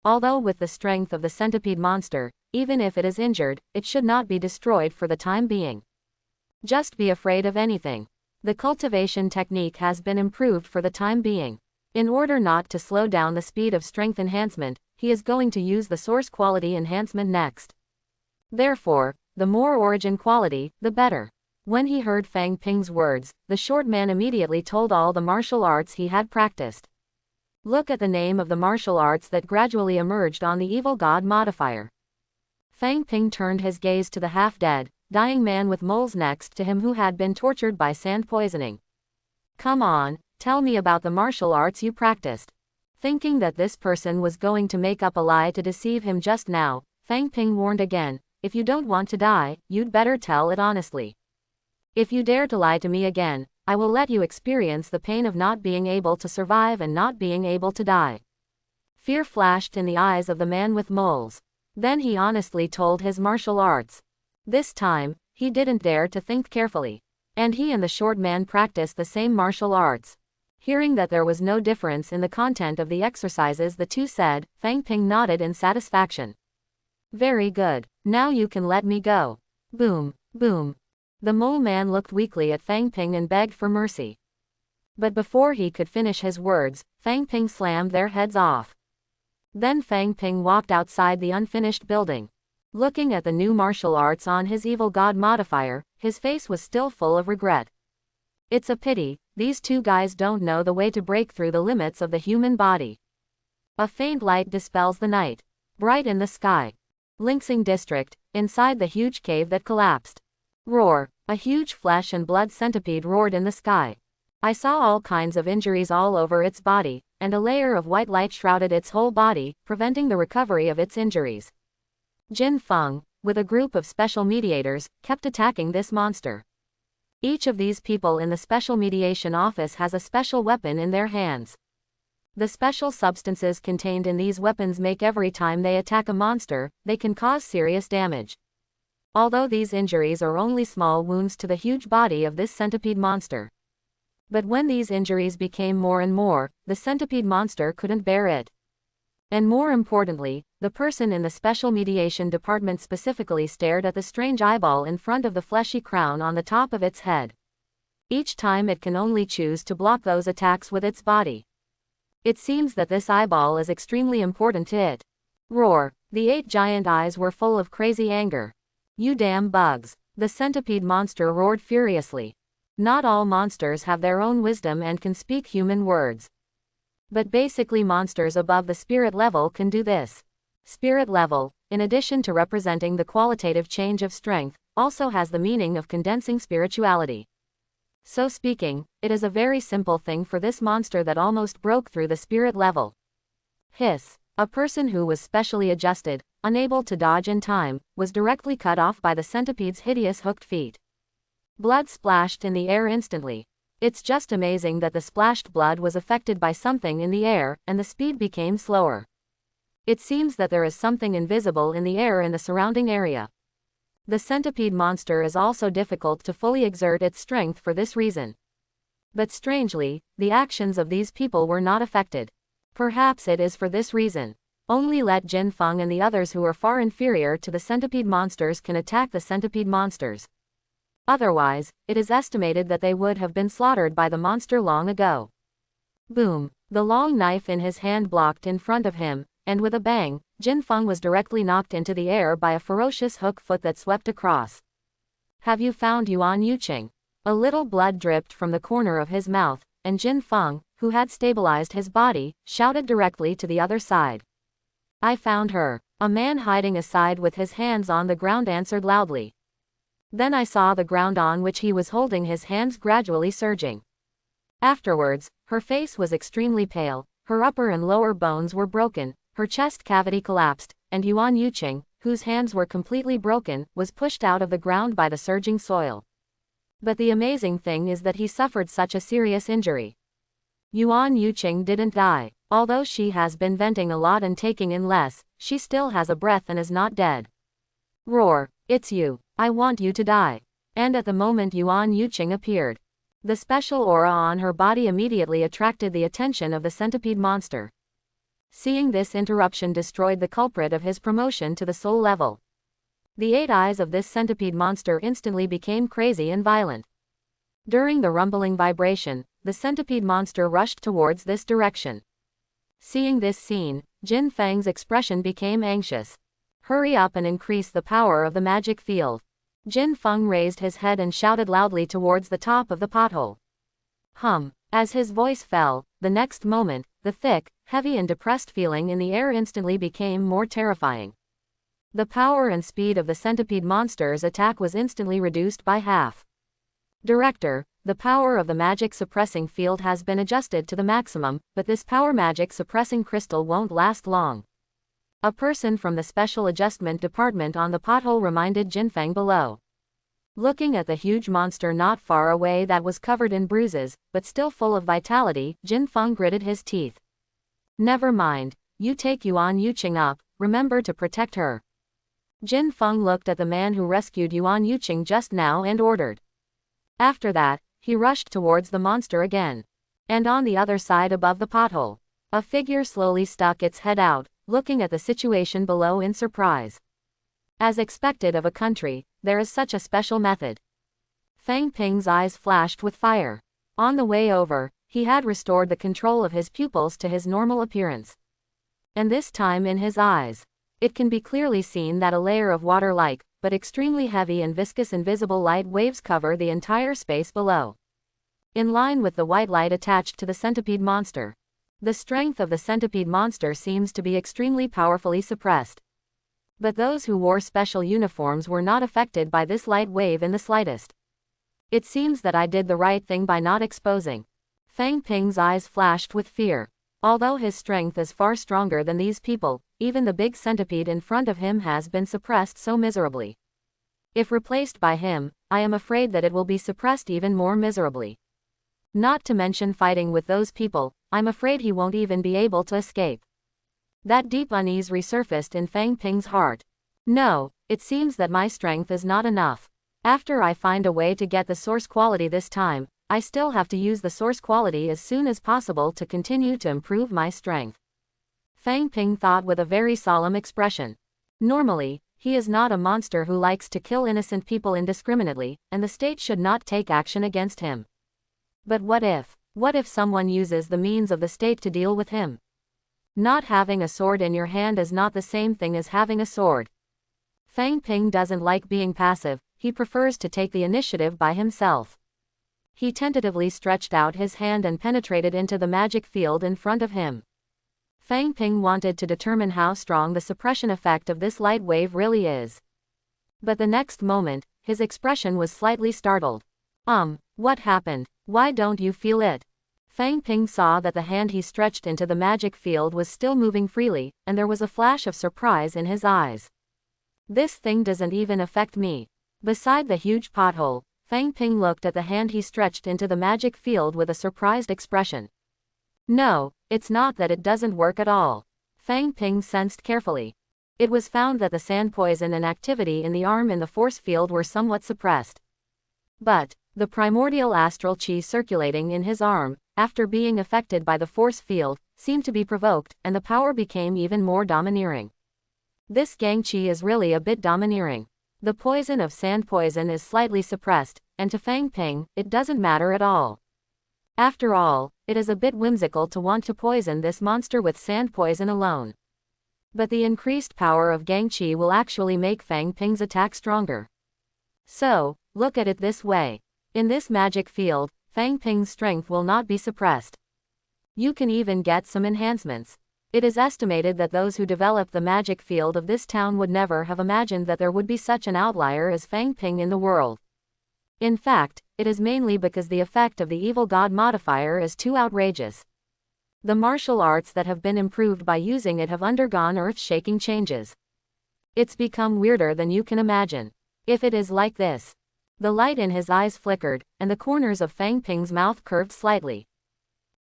S1: Although with the strength of the centipede monster, even if it is injured, it should not be destroyed for the time being. Just be afraid of anything. The cultivation technique has been improved for the time being. In order not to slow down the speed of strength enhancement, he is going to use the source quality enhancement next. Therefore, the more origin quality, the better. When he heard Fang Ping's words, the short man immediately told all the martial arts he had practiced. Look at the name of the martial arts that gradually emerged on the evil god modifier. Fang Ping turned his gaze to the half-dead, dying man with moles next to him who had been tortured by sand poisoning. Come on, tell me about the martial arts you practiced. Thinking that this person was going to make up a lie to deceive him just now, Fang Ping warned again, if you don't want to die, you'd better tell it honestly. If you dare to lie to me again, I will let you experience the pain of not being able to survive and not being able to die. Fear flashed in the eyes of the man with moles. Then he honestly told his martial arts. This time, he didn't dare to think carefully. And he and the short man practiced the same martial arts. Hearing that there was no difference in the content of the exercises the two said, Fang Ping nodded in satisfaction. Very good. Now you can let me go. Boom, boom. The mole man looked weakly at Fang Ping and begged for mercy. But before he could finish his words, Fang Ping slammed their heads off. Then Fang Ping walked outside the unfinished building. Looking at the new martial arts on his evil god modifier, his face was still full of regret. It's a pity, these two guys don't know the way to break through the limits of the human body. A faint light dispels the night. Bright in the sky. Linxing district, inside the huge cave that collapsed. Roar, a huge flesh and blood centipede roared in the sky. I saw all kinds of injuries all over its body, and a layer of white light shrouded its whole body, preventing the recovery of its injuries. Jin Feng, with a group of special mediators, kept attacking this monster. Each of these people in the special mediation office has a special weapon in their hands. The special substances contained in these weapons make every time they attack a monster, they can cause serious damage. Although these injuries are only small wounds to the huge body of this centipede monster. But when these injuries became more and more, the centipede monster couldn't bear it. And more importantly, the person in the special mediation department specifically stared at the strange eyeball in front of the fleshy crown on the top of its head. Each time it can only choose to block those attacks with its body. It seems that this eyeball is extremely important to it. Roar, the 8 giant eyes were full of crazy anger. You damn bugs. The centipede monster roared furiously. Not all monsters have their own wisdom and can speak human words. But basically monsters above the spirit level can do this. Spirit level, in addition to representing the qualitative change of strength, also has the meaning of condensing spirituality. So speaking, it is a very simple thing for this monster that almost broke through the spirit level. Hiss. A person who was specially adjusted, unable to dodge in time, was directly cut off by the centipede's hideous hooked feet. Blood splashed in the air instantly. It's just amazing that the splashed blood was affected by something in the air, and the speed became slower. It seems that there is something invisible in the air in the surrounding area. The centipede monster is also difficult to fully exert its strength for this reason. But strangely, the actions of these people were not affected. Perhaps it is for this reason. Only let Jin Feng and the others who are far inferior to the centipede monsters can attack the centipede monsters. Otherwise, it is estimated that they would have been slaughtered by the monster long ago. Boom! The long knife in his hand blocked in front of him, and with a bang, Jin Feng was directly knocked into the air by a ferocious hook foot that swept across. Have you found Yuan Yuqing? A little blood dripped from the corner of his mouth, and Jin Feng, who had stabilized his body, shouted directly to the other side. I found her. A man hiding aside with his hands on the ground answered loudly. Then I saw the ground on which he was holding his hands gradually surging. Afterwards, her face was extremely pale, her upper and lower bones were broken, her chest cavity collapsed, and Yuan Yuqing, whose hands were completely broken, was pushed out of the ground by the surging soil. But the amazing thing is that he suffered such a serious injury. Yuan Yuqing didn't die. Although she has been venting a lot and taking in less, she still has a breath and is not dead. Roar, it's you. I want you to die. And at the moment Yuan Yuqing appeared, the special aura on her body immediately attracted the attention of the centipede monster. Seeing this interruption destroyed the culprit of his promotion to the soul level. The 8 eyes of this centipede monster instantly became crazy and violent. During the rumbling vibration, the centipede monster rushed towards this direction. Seeing this scene, Jin Feng's expression became anxious. Hurry up and increase the power of the magic field. Jin Feng raised his head and shouted loudly towards the top of the pothole. Hum. As his voice fell, the next moment, the thick, heavy and depressed feeling in the air instantly became more terrifying. The power and speed of the centipede monster's attack was instantly reduced by half. Director, the power of the magic suppressing field has been adjusted to the maximum, but this power magic suppressing crystal won't last long. A person from the special adjustment department on the pothole reminded Jinfeng below. Looking at the huge monster not far away that was covered in bruises, but still full of vitality, Jinfeng gritted his teeth. Never mind, you take Yuan Yuqing up, remember to protect her. Jinfeng looked at the man who rescued Yuan Yuqing just now and ordered. After that, he rushed towards the monster again. And on the other side above the pothole, a figure slowly stuck its head out, looking at the situation below in surprise. As expected of a country, there is such a special method. Fang Ping's eyes flashed with fire. On the way over, he had restored the control of his pupils to his normal appearance. And this time in his eyes, it can be clearly seen that a layer of water-like, but extremely heavy and viscous invisible light waves cover the entire space below. In line with the white light attached to the centipede monster. The strength of the centipede monster seems to be extremely powerfully suppressed. But those who wore special uniforms were not affected by this light wave in the slightest. It seems that I did the right thing by not exposing. Fang Ping's eyes flashed with fear. Although his strength is far stronger than these people, even the big centipede in front of him has been suppressed so miserably. If replaced by him, I am afraid that it will be suppressed even more miserably. Not to mention fighting with those people, I'm afraid he won't even be able to escape. That deep unease resurfaced in Fang Ping's heart. No, it seems that my strength is not enough. After I find a way to get the source quality this time, I still have to use the source quality as soon as possible to continue to improve my strength. Fang Ping thought with a very solemn expression. Normally, he is not a monster who likes to kill innocent people indiscriminately, and the state should not take action against him. But what if someone uses the means of the state to deal with him? Not having a sword in your hand is not the same thing as having a sword. Fang Ping doesn't like being passive, he prefers to take the initiative by himself. He tentatively stretched out his hand and penetrated into the magic field in front of him. Fang Ping wanted to determine how strong the suppression effect of this light wave really is. But the next moment, his expression was slightly startled. What happened? Why don't you feel it? Fang Ping saw that the hand he stretched into the magic field was still moving freely, and there was a flash of surprise in his eyes. This thing doesn't even affect me. Beside the huge pothole, Fang Ping looked at the hand he stretched into the magic field with a surprised expression. No, it's not that it doesn't work at all. Fang Ping sensed carefully. It was found that the sand poison and activity in the arm in the force field were somewhat suppressed. But the primordial astral chi circulating in his arm, after being affected by the force field, seemed to be provoked, and the power became even more domineering. This gang chi is really a bit domineering. The poison of sand poison is slightly suppressed, and to Fang Ping, it doesn't matter at all. After all, it is a bit whimsical to want to poison this monster with sand poison alone. But the increased power of gang chi will actually make Fang Ping's attack stronger. So, look at it this way. In this magic field, Fang Ping's strength will not be suppressed. You can even get some enhancements. It is estimated that those who developed the magic field of this town would never have imagined that there would be such an outlier as Fang Ping in the world. In fact, it is mainly because the effect of the evil god modifier is too outrageous. The martial arts that have been improved by using it have undergone earth-shaking changes. It's become weirder than you can imagine. If it is like this. The light in his eyes flickered, and the corners of Fang Ping's mouth curved slightly.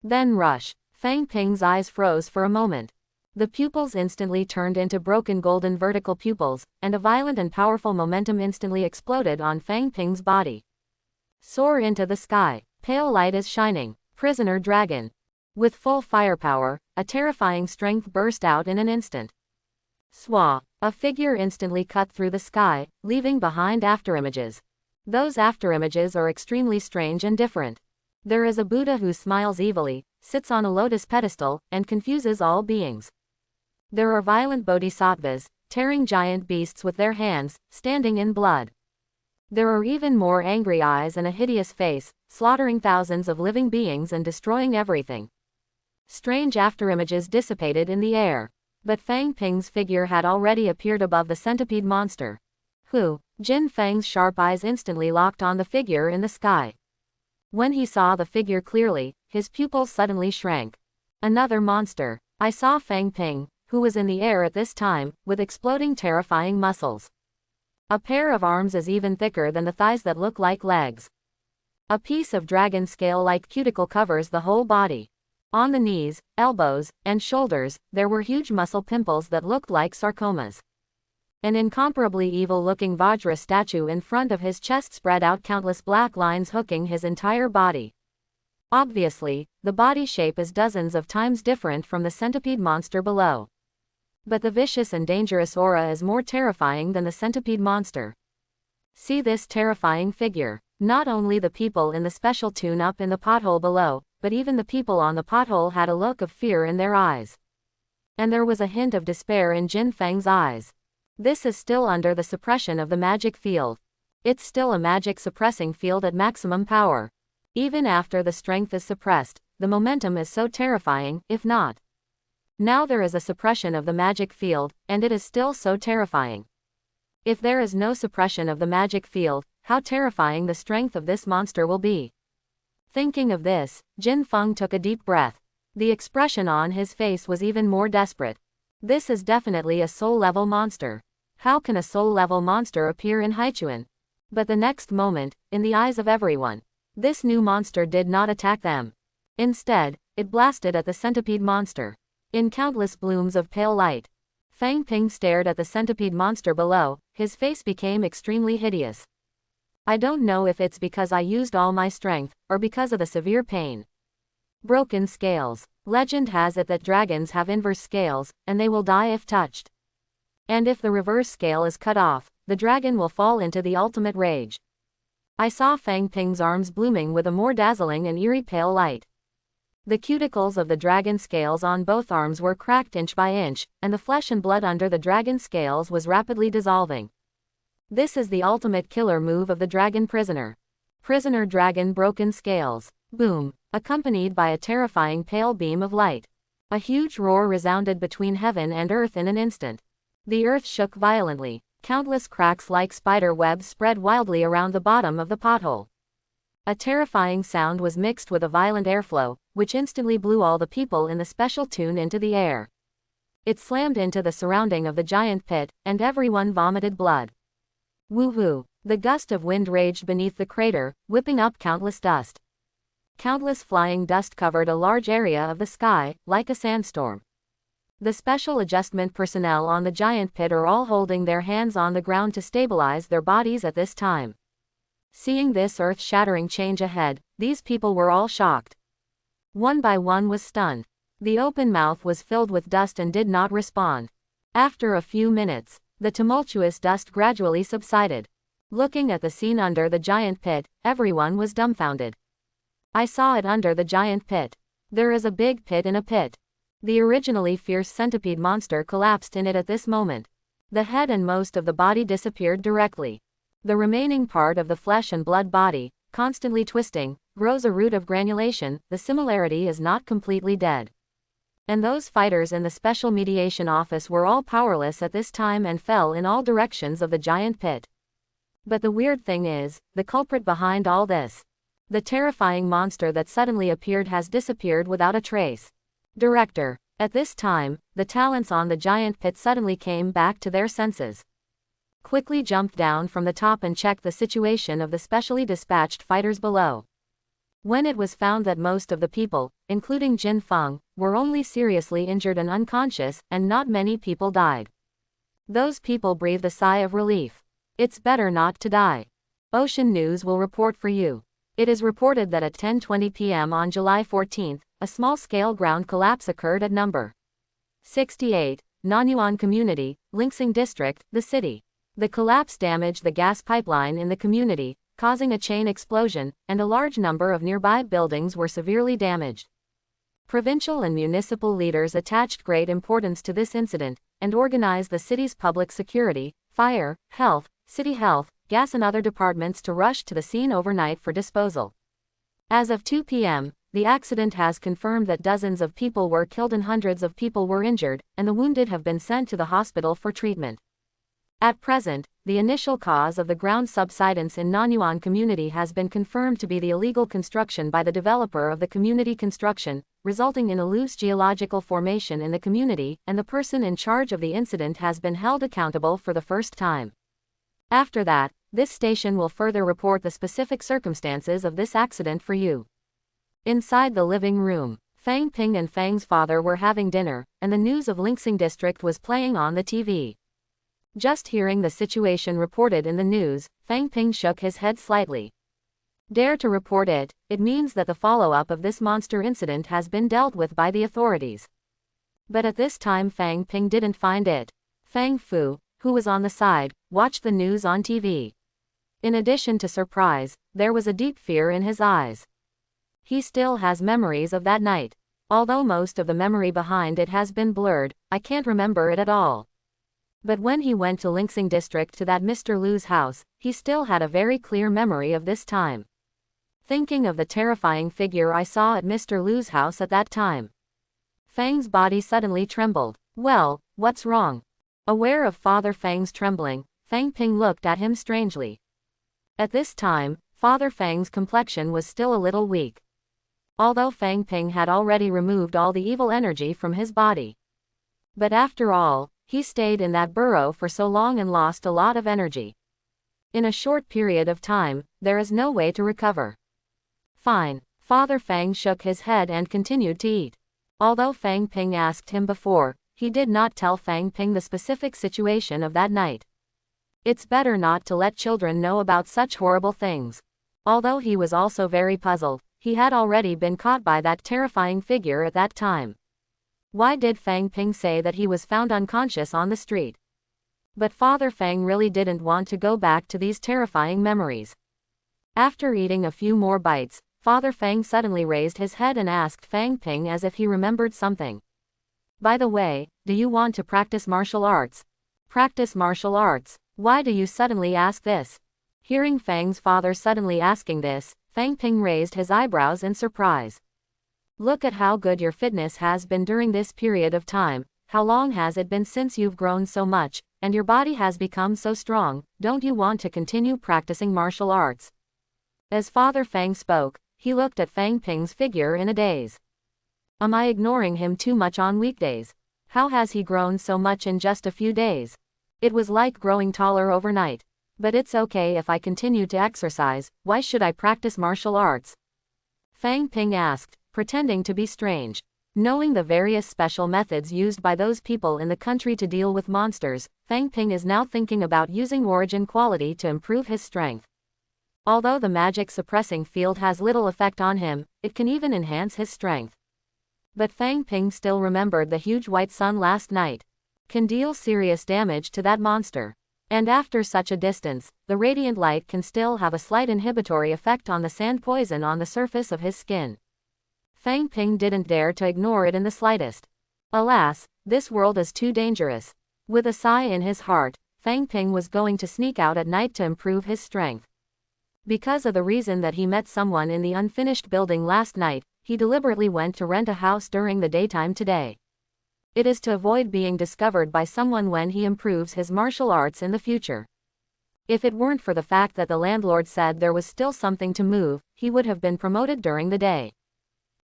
S1: Then rush. Fang Ping's eyes froze for a moment. The pupils instantly turned into broken golden vertical pupils, and a violent and powerful momentum instantly exploded on Fang Ping's body. Soar into the sky. Pale light is shining. Prisoner dragon. With full firepower, a terrifying strength burst out in an instant. Swa. A figure instantly cut through the sky, leaving behind afterimages. Those afterimages are extremely strange and different. There is a Buddha who smiles evilly, sits on a lotus pedestal, and confuses all beings. There are violent bodhisattvas, tearing giant beasts with their hands, standing in blood. There are even more angry eyes and a hideous face, slaughtering thousands of living beings and destroying everything. Strange afterimages dissipated in the air. But Fang Ping's figure had already appeared above the centipede monster. Jin Fang's sharp eyes instantly locked on the figure in the sky. When he saw the figure clearly, his pupils suddenly shrank. Another monster. I saw Fang Ping, who was in the air at this time, with exploding terrifying muscles. A pair of arms is even thicker than the thighs that look like legs. A piece of dragon scale-like cuticle covers the whole body. On the knees, elbows, and shoulders, there were huge muscle pimples that looked like sarcomas. An incomparably evil-looking Vajra statue in front of his chest spread out countless black lines hooking his entire body. Obviously, the body shape is dozens of times different from the centipede monster below. But the vicious and dangerous aura is more terrifying than the centipede monster. See this terrifying figure. Not only the people in the special tune-up in the pothole below, but even the people on the pothole had a look of fear in their eyes. And there was a hint of despair in Jin Fang's eyes. This is still under the suppression of the magic field. It's still a magic suppressing field at maximum power. Even after the strength is suppressed, the momentum is so terrifying, if not. Now there is a suppression of the magic field, and it is still so terrifying. If there is no suppression of the magic field, how terrifying the strength of this monster will be. Thinking of this, Jin Feng took a deep breath. The expression on his face was even more desperate. This is definitely a soul-level monster. How can a soul-level monster appear in Haichuan? But the next moment, in the eyes of everyone, this new monster did not attack them. Instead, it blasted at the centipede monster. In countless blooms of pale light, Fang Ping stared at the centipede monster below. His face became extremely hideous. I don't know if it's because I used all my strength, or because of the severe pain. Broken scales. Legend has it that dragons have inverse scales, and they will die if touched. And if the reverse scale is cut off, the dragon will fall into the ultimate rage. I saw Fang Ping's arms blooming with a more dazzling and eerie pale light. The cuticles of the dragon scales on both arms were cracked inch by inch, and the flesh and blood under the dragon scales was rapidly dissolving. This is the ultimate killer move of the dragon prisoner. Prisoner dragon broken scales. Boom, accompanied by a terrifying pale beam of light. A huge roar resounded between heaven and earth in an instant. The earth shook violently. Countless cracks like spider webs spread wildly around the bottom of the pothole. A terrifying sound was mixed with a violent airflow, which instantly blew all the people in the special tune into the air. It slammed into the surrounding of the giant pit, and everyone vomited blood. Woohoo! The gust of wind raged beneath the crater, whipping up countless dust. Countless flying dust covered a large area of the sky, like a sandstorm. The special adjustment personnel on the giant pit are all holding their hands on the ground to stabilize their bodies at this time. Seeing this earth-shattering change ahead, these people were all shocked. One by one was stunned. The open mouth was filled with dust and did not respond. After a few minutes, the tumultuous dust gradually subsided. Looking at the scene under the giant pit, everyone was dumbfounded. I saw it under the giant pit. There is a big pit in a pit. The originally fierce centipede monster collapsed in it at this moment. The head and most of the body disappeared directly. The remaining part of the flesh and blood body, constantly twisting, grows a root of granulation. The similarity is not completely dead. And those fighters in the special mediation office were all powerless at this time and fell in all directions of the giant pit. But the weird thing is, the culprit behind all this. The terrifying monster that suddenly appeared has disappeared without a trace. Director. At this time, the talents on the giant pit suddenly came back to their senses. Quickly jumped down from the top and checked the situation of the specially dispatched fighters below. When it was found that most of the people, including Jin Feng, were only seriously injured and unconscious, and not many people died. Those people breathed a sigh of relief. It's better not to die. Ocean News will report for you. It is reported that at 10:20 p.m. on July 14, a small-scale ground collapse occurred at number 68, Nanyuan Community, Linxing District, the city. The collapse damaged the gas pipeline in the community, causing a chain explosion, and a large number of nearby buildings were severely damaged. Provincial and municipal leaders attached great importance to this incident, and organized the city's public security, fire, health, city health, gas and other departments to rush to the scene overnight for disposal. As of 2 p.m., the accident has confirmed that dozens of people were killed and hundreds of people were injured, and the wounded have been sent to the hospital for treatment. At present, the initial cause of the ground subsidence in Nanyuan community has been confirmed to be the illegal construction by the developer of the community construction, resulting in a loose geological formation in the community, and the person in charge of the incident has been held accountable for the first time. After that, this station will further report the specific circumstances of this accident for you. Inside the living room, Fang Ping and Fang's father were having dinner, and the news of Linxing District was playing on the TV. Just hearing the situation reported in the news, Fang Ping shook his head slightly. Dare to report it, it means that the follow-up of this monster incident has been dealt with by the authorities. But at this time Fang Ping didn't find it. Fang Fu, who was on the side, watched the news on TV. In addition to surprise, there was a deep fear in his eyes. He still has memories of that night. Although most of the memory behind it has been blurred, I can't remember it at all. But when he went to Linxing District to that Mr. Lu's house, he still had a very clear memory of this time. Thinking of the terrifying figure I saw at Mr. Lu's house at that time. Fang's body suddenly trembled. Well, what's wrong? Aware of Father Fang's trembling, Fang Ping looked at him strangely. At this time, Father Fang's complexion was still a little weak. Although Fang Ping had already removed all the evil energy from his body. But after all, he stayed in that burrow for so long and lost a lot of energy. In a short period of time, there is no way to recover. Fine. Father Fang shook his head and continued to eat. Although Fang Ping asked him before, he did not tell Fang Ping the specific situation of that night. It's better not to let children know about such horrible things. Although he was also very puzzled, he had already been caught by that terrifying figure at that time. Why did Fang Ping say that he was found unconscious on the street? But Father Fang really didn't want to go back to these terrifying memories. After eating a few more bites, Father Fang suddenly raised his head and asked Fang Ping as if he remembered something. By the way, do you want to practice martial arts? Practice martial arts? Why do you suddenly ask this? Hearing Fang's father suddenly asking this, Fang Ping raised his eyebrows in surprise. Look at how good your fitness has been during this period of time. How long has it been since you've grown so much, and your body has become so strong? Don't you want to continue practicing martial arts? As Father Fang spoke, he looked at Fang Ping's figure in a daze. Am I ignoring him too much on weekdays? How has he grown so much in just a few days? It was like growing taller overnight. But it's okay if I continue to exercise, why should I practice martial arts? Fang Ping asked, pretending to be strange. Knowing the various special methods used by those people in the country to deal with monsters, Fang Ping is now thinking about using origin quality to improve his strength. Although the magic suppressing field has little effect on him, it can even enhance his strength. But Fang Ping still remembered the huge white sun last night. Can deal serious damage to that monster. And after such a distance, the radiant light can still have a slight inhibitory effect on the sand poison on the surface of his skin. Fang Ping didn't dare to ignore it in the slightest. Alas, this world is too dangerous. With a sigh in his heart, Fang Ping was going to sneak out at night to improve his strength. Because of the reason that he met someone in the unfinished building last night, he deliberately went to rent a house during the daytime today. It is to avoid being discovered by someone when he improves his martial arts in the future. If it weren't for the fact that the landlord said there was still something to move, he would have been promoted during the day.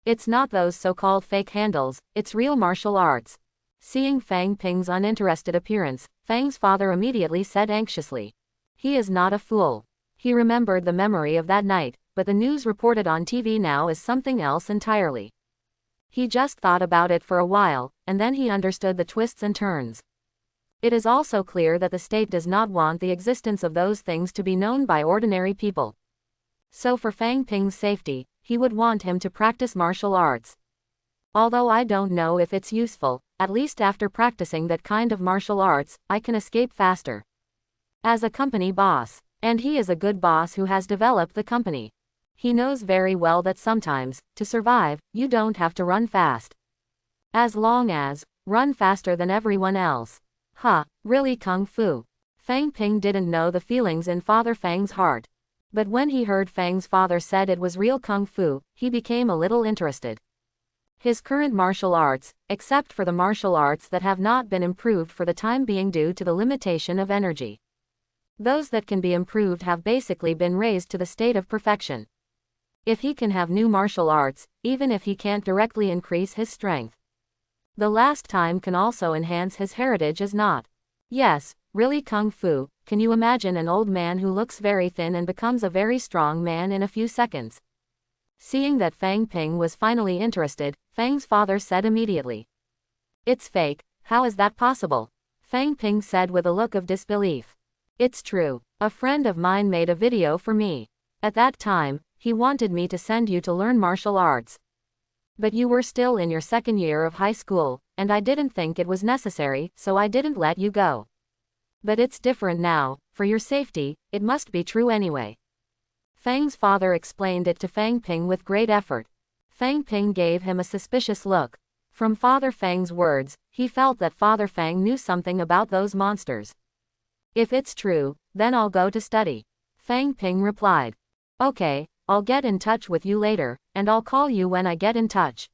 S1: It's not those so-called fake handles, it's real martial arts. Seeing Fang Ping's uninterested appearance, Fang's father immediately said anxiously. He is not a fool. He remembered the memory of that night, but the news reported on TV now is something else entirely. He just thought about it for a while, and then he understood the twists and turns. It is also clear that the state does not want the existence of those things to be known by ordinary people. So for Fang Ping's safety, he would want him to practice martial arts. Although I don't know if it's useful, at least after practicing that kind of martial arts, I can escape faster. As a company boss, and he is a good boss who has developed the company. He knows very well that sometimes, to survive, you don't have to run fast. As long as, run faster than everyone else. Really kung fu. Fang Ping didn't know the feelings in Father Fang's heart. But when he heard Fang's father said it was real kung fu, he became a little interested. His current martial arts, except for the martial arts that have not been improved for the time being due to the limitation of energy. Those that can be improved have basically been raised to the state of perfection. If he can have new martial arts, even if he can't directly increase his strength, the last time can also enhance his heritage is not. Yes, really kung fu. Can you imagine an old man who looks very thin and becomes a very strong man in a few seconds? Seeing that Fang Ping was finally interested, Fang's father said immediately. It's fake, how is that possible? Fang Ping said with a look of disbelief. It's true, a friend of mine made a video for me. At that time, he wanted me to send you to learn martial arts. But you were still in your second year of high school, and I didn't think it was necessary, so I didn't let you go. But it's different now, for your safety, it must be true anyway. Fang's father explained it to Fang Ping with great effort. Fang Ping gave him a suspicious look. From Father Fang's words, he felt that Father Fang knew something about those monsters. If it's true, then I'll go to study. Fang Ping replied. Okay, I'll get in touch with you later, and I'll call you when I get in touch.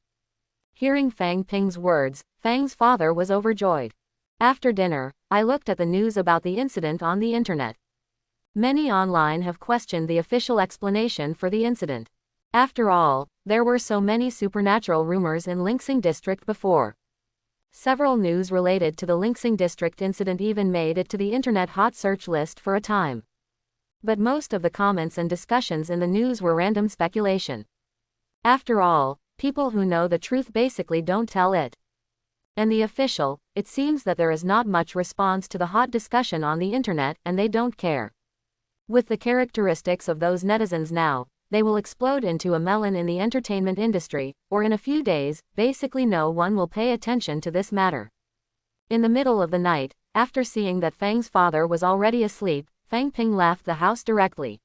S1: Hearing Fang Ping's words, Fang's father was overjoyed. After dinner, I looked at the news about the incident on the internet. Many online have questioned the official explanation for the incident. After all, there were so many supernatural rumors in Linxing District before. Several news related to the Linxing District incident even made it to the internet hot search list for a time. But most of the comments and discussions in the news were random speculation. After all, people who know the truth basically don't tell it. And the official, it seems that there is not much response to the hot discussion on the internet, and they don't care. With the characteristics of those netizens now, they will explode into a melon in the entertainment industry, or in a few days, basically no one will pay attention to this matter. In the middle of the night, after seeing that Fang's father was already asleep, Fang Ping left the house directly.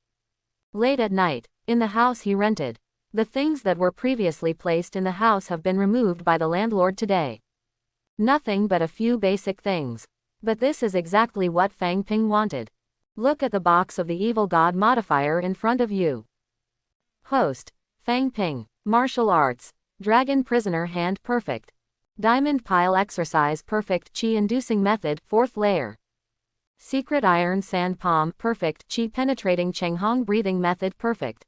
S1: Late at night, in the house he rented, the things that were previously placed in the house have been removed by the landlord today. Nothing but a few basic things. But this is exactly what Fang Ping wanted. Look at the box of the evil god modifier in front of you. Host, Fang Ping. Martial arts. Dragon prisoner hand perfect. Diamond pile exercise perfect chi inducing method 4th layer. Secret iron sand palm perfect chi penetrating Chenghong breathing method perfect.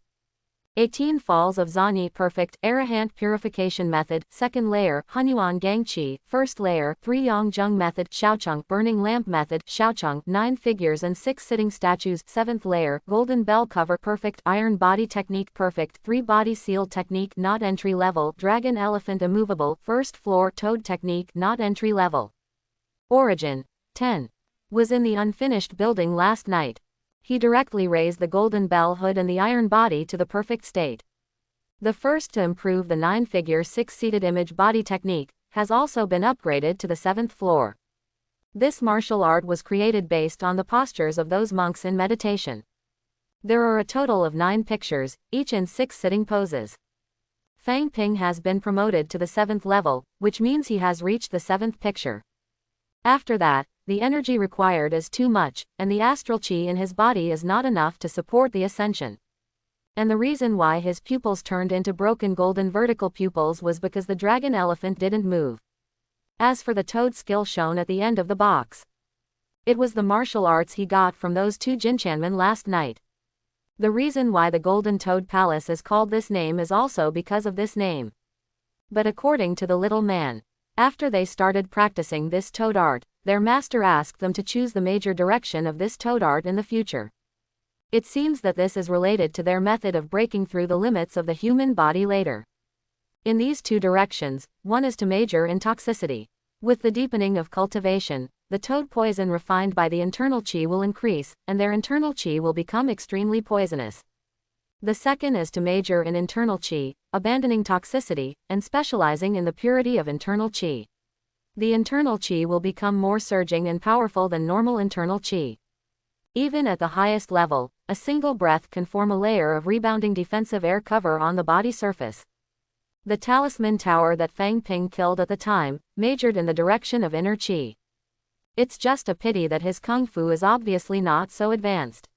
S1: 18 Falls of Zanyi Perfect Arahant Purification Method 2nd Layer Hunyuan Gangqi 1st Layer 3 Yongjung Method Shaocheng Burning Lamp Method Shaocheng 9 Figures and 6 Sitting Statues 7th Layer Golden Bell Cover Perfect Iron Body Technique Perfect 3 Body Seal Technique Not Entry Level Dragon Elephant Immovable 1st Floor Toad Technique Not Entry Level. Origin 10. Was in the unfinished building last night. He directly raised the golden bell hood and the iron body to the perfect state. The first to improve the 9-figure 6-seated image body technique, has also been upgraded to the 7th floor. This martial art was created based on the postures of those monks in meditation. There are a total of 9 pictures, each in 6 sitting poses. Fang Ping has been promoted to the 7th level, which means he has reached the 7th picture. After that, the energy required is too much, and the astral chi in his body is not enough to support the ascension. And the reason why his pupils turned into broken golden vertical pupils was because the dragon elephant didn't move. As for the toad skill shown at the end of the box, it was the martial arts he got from those 2 Jinchanmen last night. The reason why the Golden Toad Palace is called this name is also because of this name. But according to the little man, after they started practicing this toad art, their master asked them to choose the major direction of this toad art in the future. It seems that this is related to their method of breaking through the limits of the human body later. In these 2 directions, one is to major in toxicity. With the deepening of cultivation, the toad poison refined by the internal chi will increase, and their internal chi will become extremely poisonous. The second is to major in internal chi, abandoning toxicity, and specializing in the purity of internal chi. The internal chi will become more surging and powerful than normal internal chi. Even at the highest level, a single breath can form a layer of rebounding defensive air cover on the body surface. The talisman tower that Fang Ping killed at the time, majored in the direction of inner chi. It's just a pity that his kung fu is obviously not so advanced.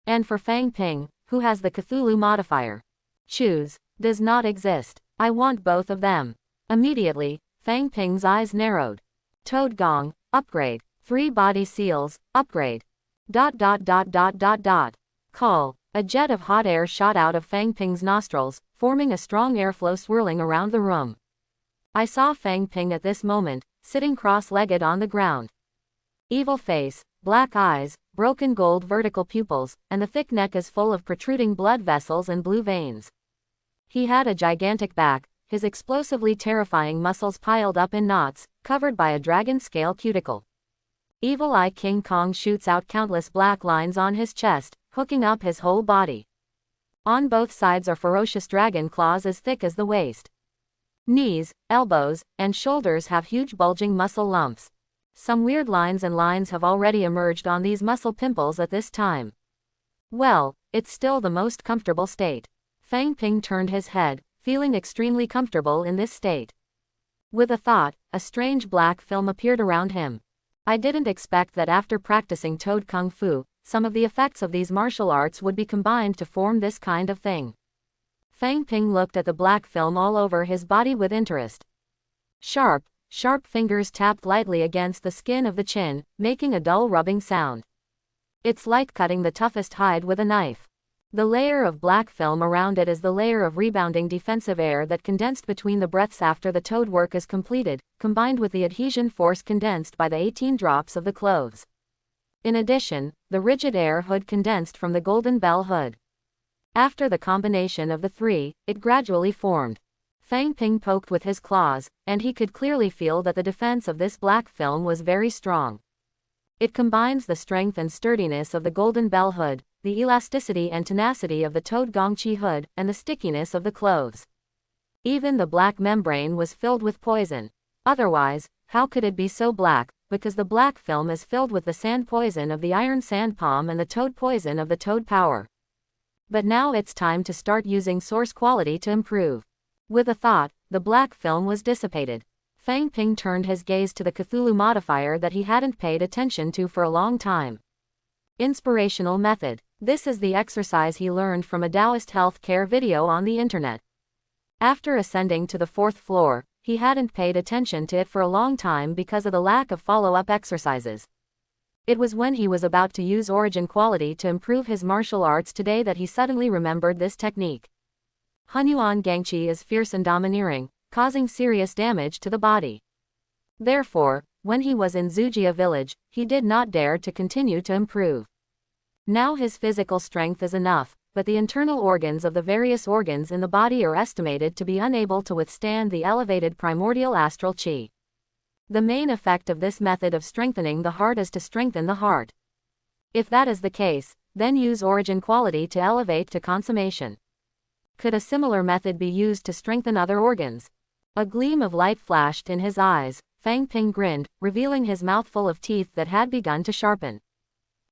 S1: And for Fang Ping, who has the Cthulhu modifier, choose, does not exist. I want both of them. Immediately, Fang Ping's eyes narrowed. Toad Gong, upgrade. 3 body seals, upgrade. ... Call. A jet of hot air shot out of Fang Ping's nostrils, forming a strong airflow swirling around the room. I saw Fang Ping at this moment, sitting cross-legged on the ground. Evil face, black eyes, broken gold vertical pupils, and the thick neck is full of protruding blood vessels and blue veins. He had a gigantic back, his explosively terrifying muscles piled up in knots, covered by a dragon-scale cuticle. Evil Eye King Kong shoots out countless black lines on his chest, hooking up his whole body. On both sides are ferocious dragon claws as thick as the waist. Knees, elbows, and shoulders have huge bulging muscle lumps. Some weird lines have already emerged on these muscle pimples at this time. Well, it's still the most comfortable state. Fang Ping turned his head, feeling extremely comfortable in this state. With a thought, a strange black film appeared around him. I didn't expect that after practicing Toad Kung Fu, some of the effects of these martial arts would be combined to form this kind of thing. Fang Ping looked at the black film all over his body with interest. Sharp fingers tapped lightly against the skin of the chin, making a dull rubbing sound. It's like cutting the toughest hide with a knife. The layer of black film around it is the layer of rebounding defensive air that condensed between the breaths after the toad work is completed, combined with the adhesion force condensed by the 18 drops of the cloves. In addition, the rigid air hood condensed from the golden bell hood. After the combination of the 3, it gradually formed. Fang Ping poked with his claws, and he could clearly feel that the defense of this black film was very strong. It combines the strength and sturdiness of the golden bell hood, the elasticity and tenacity of the Toad Gongqi hood, and the stickiness of the cloves. Even the black membrane was filled with poison. Otherwise, how could it be so black? Because the black film is filled with the sand poison of the iron sand palm and the toad poison of the toad power. But now it's time to start using source quality to improve. With a thought, the black film was dissipated. Fang Ping turned his gaze to the Cthulhu modifier that he hadn't paid attention to for a long time. Inspirational method. This is the exercise he learned from a Taoist health care video on the internet. After ascending to the 4th floor, he hadn't paid attention to it for a long time because of the lack of follow-up exercises. It was when he was about to use origin quality to improve his martial arts today that he suddenly remembered this technique. Hunyuan Gangchi is fierce and domineering, causing serious damage to the body. Therefore, when he was in Zuia Village, he did not dare to continue to improve. Now his physical strength is enough, but the internal organs of the various organs in the body are estimated to be unable to withstand the elevated primordial astral chi. The main effect of this method of strengthening the heart is to strengthen the heart. If that is the case, then use origin quality to elevate to consummation. Could a similar method be used to strengthen other organs? A gleam of light flashed in his eyes. Fang Ping grinned, revealing his mouth full of teeth that had begun to sharpen.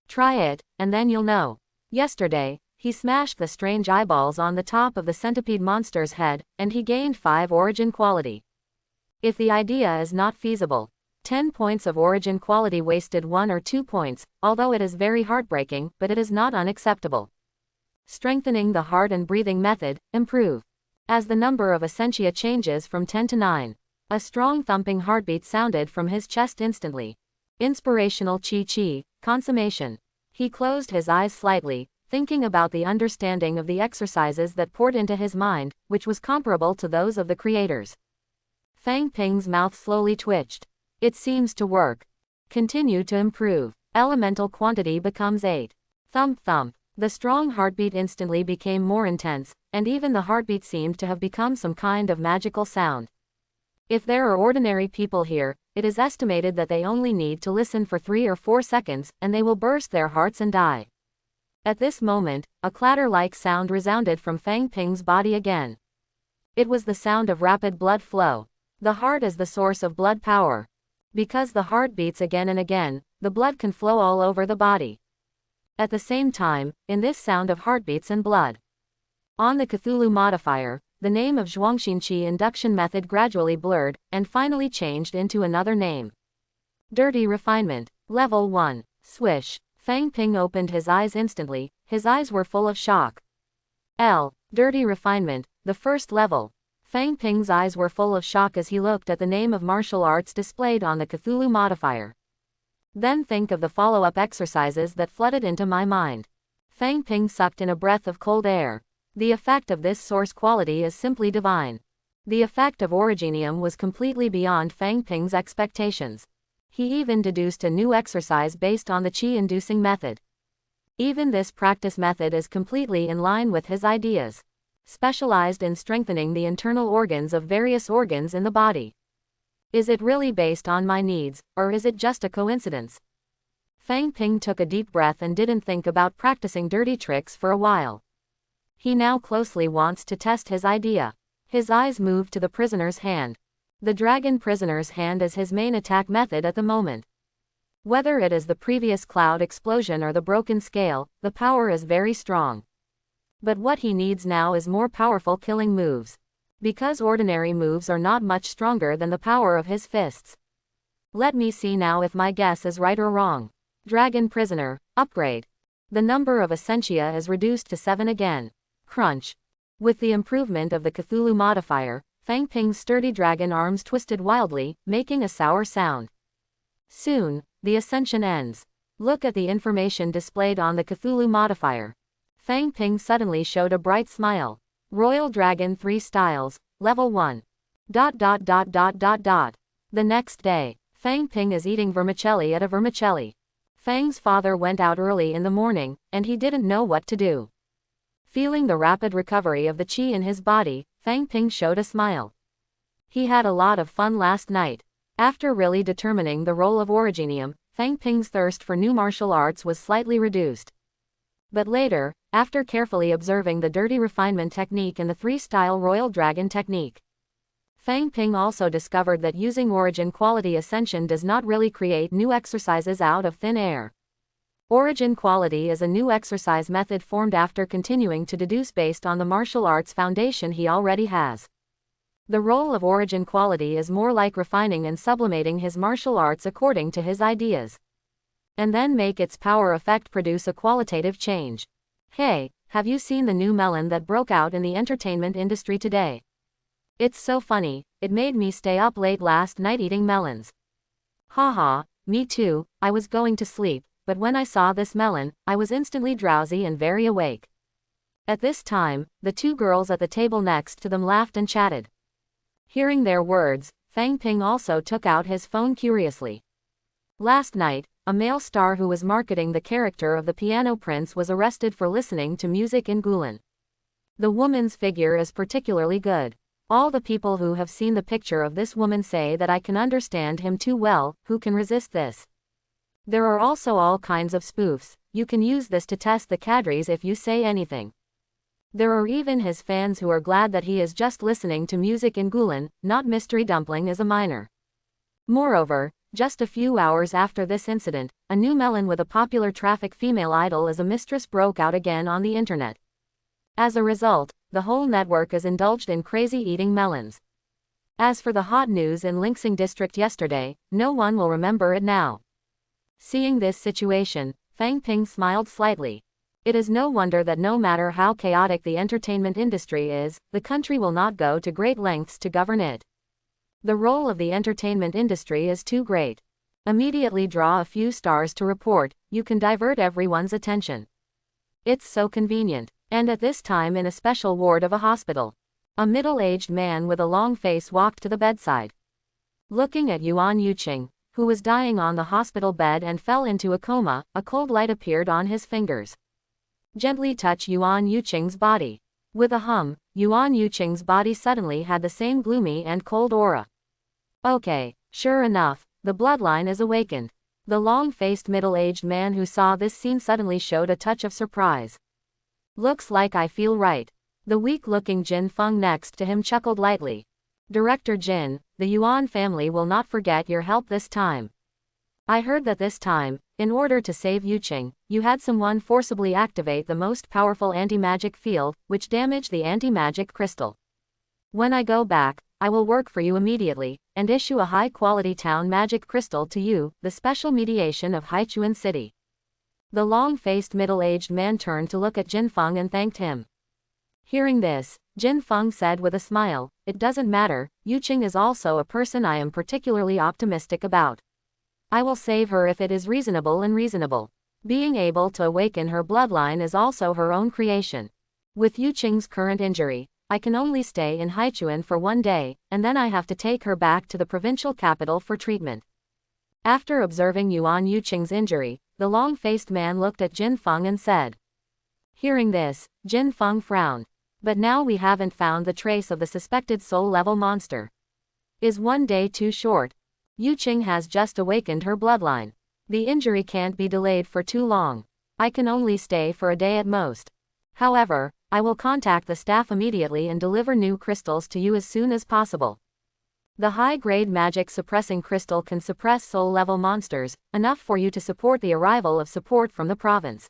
S1: Try it, and then you'll know. Yesterday, he smashed the strange eyeballs on the top of the centipede monster's head, and he gained 5 origin quality. If the idea is not feasible, 10 points of origin quality wasted 1 or 2 points, although it is very heartbreaking, but it is not unacceptable. Strengthening the heart and breathing method, improve. As the number of essentia changes from 10 to 9, a strong thumping heartbeat sounded from his chest instantly. Inspirational chi, consummation. He closed his eyes slightly, thinking about the understanding of the exercises that poured into his mind, which was comparable to those of the creators. Fang Ping's mouth slowly twitched. It seems to work. Continue to improve. Elemental quantity becomes 8. Thump thump. The strong heartbeat instantly became more intense, and even the heartbeat seemed to have become some kind of magical sound. If there are ordinary people here, it is estimated that they only need to listen for 3 or 4 seconds, and they will burst their hearts and die. At this moment, a clatter-like sound resounded from Fang Ping's body again. It was the sound of rapid blood flow. The heart is the source of blood power. Because the heart beats again and again, the blood can flow all over the body. At the same time, in this sound of heartbeats and blood. On the Cthulhu modifier, the name of Zhuangxinqi induction method gradually blurred, and finally changed into another name. Dirty refinement. Level 1. Swish. Fang Ping opened his eyes instantly, his eyes were full of shock. Dirty refinement, the first level. Fang Ping's eyes were full of shock as he looked at the name of martial arts displayed on the Cthulhu modifier. Then think of the follow-up exercises that flooded into my mind. Fang Ping sucked in a breath of cold air. The effect of this source quality is simply divine. The effect of originium was completely beyond Fang Ping's expectations. He even deduced a new exercise based on the chi-inducing method. Even this practice method is completely in line with his ideas. Specialized in strengthening the internal organs of various organs in the body. Is it really based on my needs, or is it just a coincidence? Fang Ping took a deep breath and didn't think about practicing dirty tricks for a while. He now closely wants to test his idea. His eyes moved to the prisoner's hand. The dragon prisoner's hand is his main attack method at the moment. Whether it is the previous cloud explosion or the broken scale, the power is very strong. But what he needs now is more powerful killing moves. Because ordinary moves are not much stronger than the power of his fists. Let me see now if my guess is right or wrong. Dragon prisoner, upgrade. The number of essentia is reduced to 7 again. Crunch. With the improvement of the Cthulhu modifier, Fang Ping's sturdy dragon arms twisted wildly, making a sour sound. Soon, the ascension ends. Look at the information displayed on the Cthulhu modifier. Fang Ping suddenly showed a bright smile. Royal Dragon 3 styles, level 1. The next day, Fang Ping is eating vermicelli at a vermicelli. Fang's father went out early in the morning, and he didn't know what to do. Feeling the rapid recovery of the chi in his body, Fang Ping showed a smile. He had a lot of fun last night. After really determining the role of originium, Fang Ping's thirst for new martial arts was slightly reduced. But later, after carefully observing the dirty refinement technique and the 3-style Royal Dragon technique, Fang Ping also discovered that using origin quality ascension does not really create new exercises out of thin air. Origin quality is a new exercise method formed after continuing to deduce based on the martial arts foundation he already has. The role of origin quality is more like refining and sublimating his martial arts according to his ideas. And then make its power effect produce a qualitative change. Hey, have you seen the new melon that broke out in the entertainment industry today? It's so funny, it made me stay up late last night eating melons. Haha, me too, I was going to sleep, but when I saw this melon, I was instantly drowsy and very awake. At this time, the two girls at the table next to them laughed and chatted. Hearing their words, Fang Ping also took out his phone curiously. Last night, a male star who was marketing the character of the Piano Prince was arrested for listening to music in Gulen. The woman's figure is particularly good. All the people who have seen the picture of this woman say that I can understand him too well. Who can resist this? There are also all kinds of spoofs. You can use this to test the cadres if you say anything. There are even his fans who are glad that he is just listening to music in Gulen, not Mystery Dumpling is a minor. Moreover, just a few hours after this incident, a new melon with a popular traffic female idol as a mistress broke out again on the internet. As a result, the whole network is indulged in crazy eating melons. As for the hot news in Lingsing district yesterday, no one will remember it now. Seeing this situation, Fang Ping smiled slightly. It is no wonder that no matter how chaotic the entertainment industry is, the country will not go to great lengths to govern it. The role of the entertainment industry is too great. Immediately draw a few stars to report, you can divert everyone's attention. It's so convenient. And at this time in a special ward of a hospital, a middle-aged man with a long face walked to the bedside. Looking at Yuan Yuqing, who was dying on the hospital bed and fell into a coma, a cold light appeared on his fingers. Gently touch Yuan Yuqing's body. With a hum, Yuan Yuqing's body suddenly had the same gloomy and cold aura. Okay, sure enough, the bloodline is awakened. The long-faced middle-aged man who saw this scene suddenly showed a touch of surprise. Looks like I feel right. The weak-looking Jin Feng next to him chuckled lightly. Director Jin, the Yuan family will not forget your help this time. I heard that this time, in order to save Yuqing, you had someone forcibly activate the most powerful anti-magic field, which damaged the anti-magic crystal. When I go back, I will work for you immediately, and issue a high-quality town magic crystal to you, the special mediation of Haichuan City. The long-faced middle-aged man turned to look at Jin Feng and thanked him. Hearing this, Jin Feng said with a smile, it doesn't matter, Yuqing is also a person I am particularly optimistic about. I will save her if it is reasonable. Being able to awaken her bloodline is also her own creation. With Yuqing's current injury, I can only stay in Haichuan for 1 day, and then I have to take her back to the provincial capital for treatment. After observing Yuan Yuqing's injury, the long-faced man looked at Jin Feng and said. Hearing this, Jin Feng frowned. But now we haven't found the trace of the suspected soul-level monster. Is 1 day too short? Yuqing has just awakened her bloodline. The injury can't be delayed for too long. I can only stay for a day at most. However, I will contact the staff immediately and deliver new crystals to you as soon as possible. The high-grade magic suppressing crystal can suppress soul-level monsters, enough for you to support the arrival of support from the province.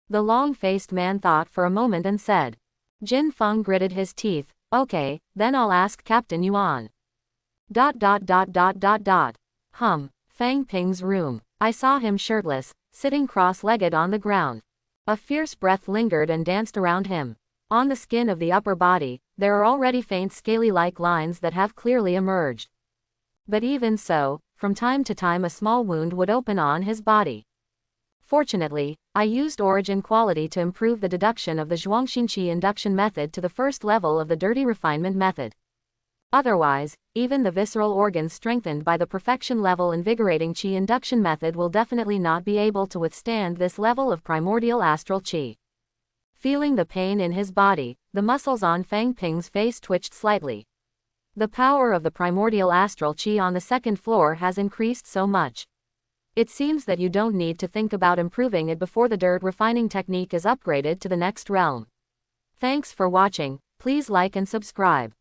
S1: The long-faced man thought for a moment and said. Jin Feng gritted his teeth, okay, then I'll ask Captain Yuan. ... Fang Ping's room. I saw him shirtless, sitting cross-legged on the ground. A fierce breath lingered and danced around him. On the skin of the upper body, there are already faint scaly-like lines that have clearly emerged. But even so, from time to time a small wound would open on his body. Fortunately, I used origin quality to improve the deduction of the Zhuangxinqi induction method to the first level of the dirty refinement method. Otherwise, even the visceral organs strengthened by the perfection level invigorating qi induction method will definitely not be able to withstand this level of primordial astral qi. Feeling the pain in his body, the muscles on Fang Ping's face twitched slightly. The power of the primordial astral qi on the second floor has increased so much. It seems that you don't need to think about improving it before the dirt refining technique is upgraded to the next realm. Thanks for watching, please like and subscribe.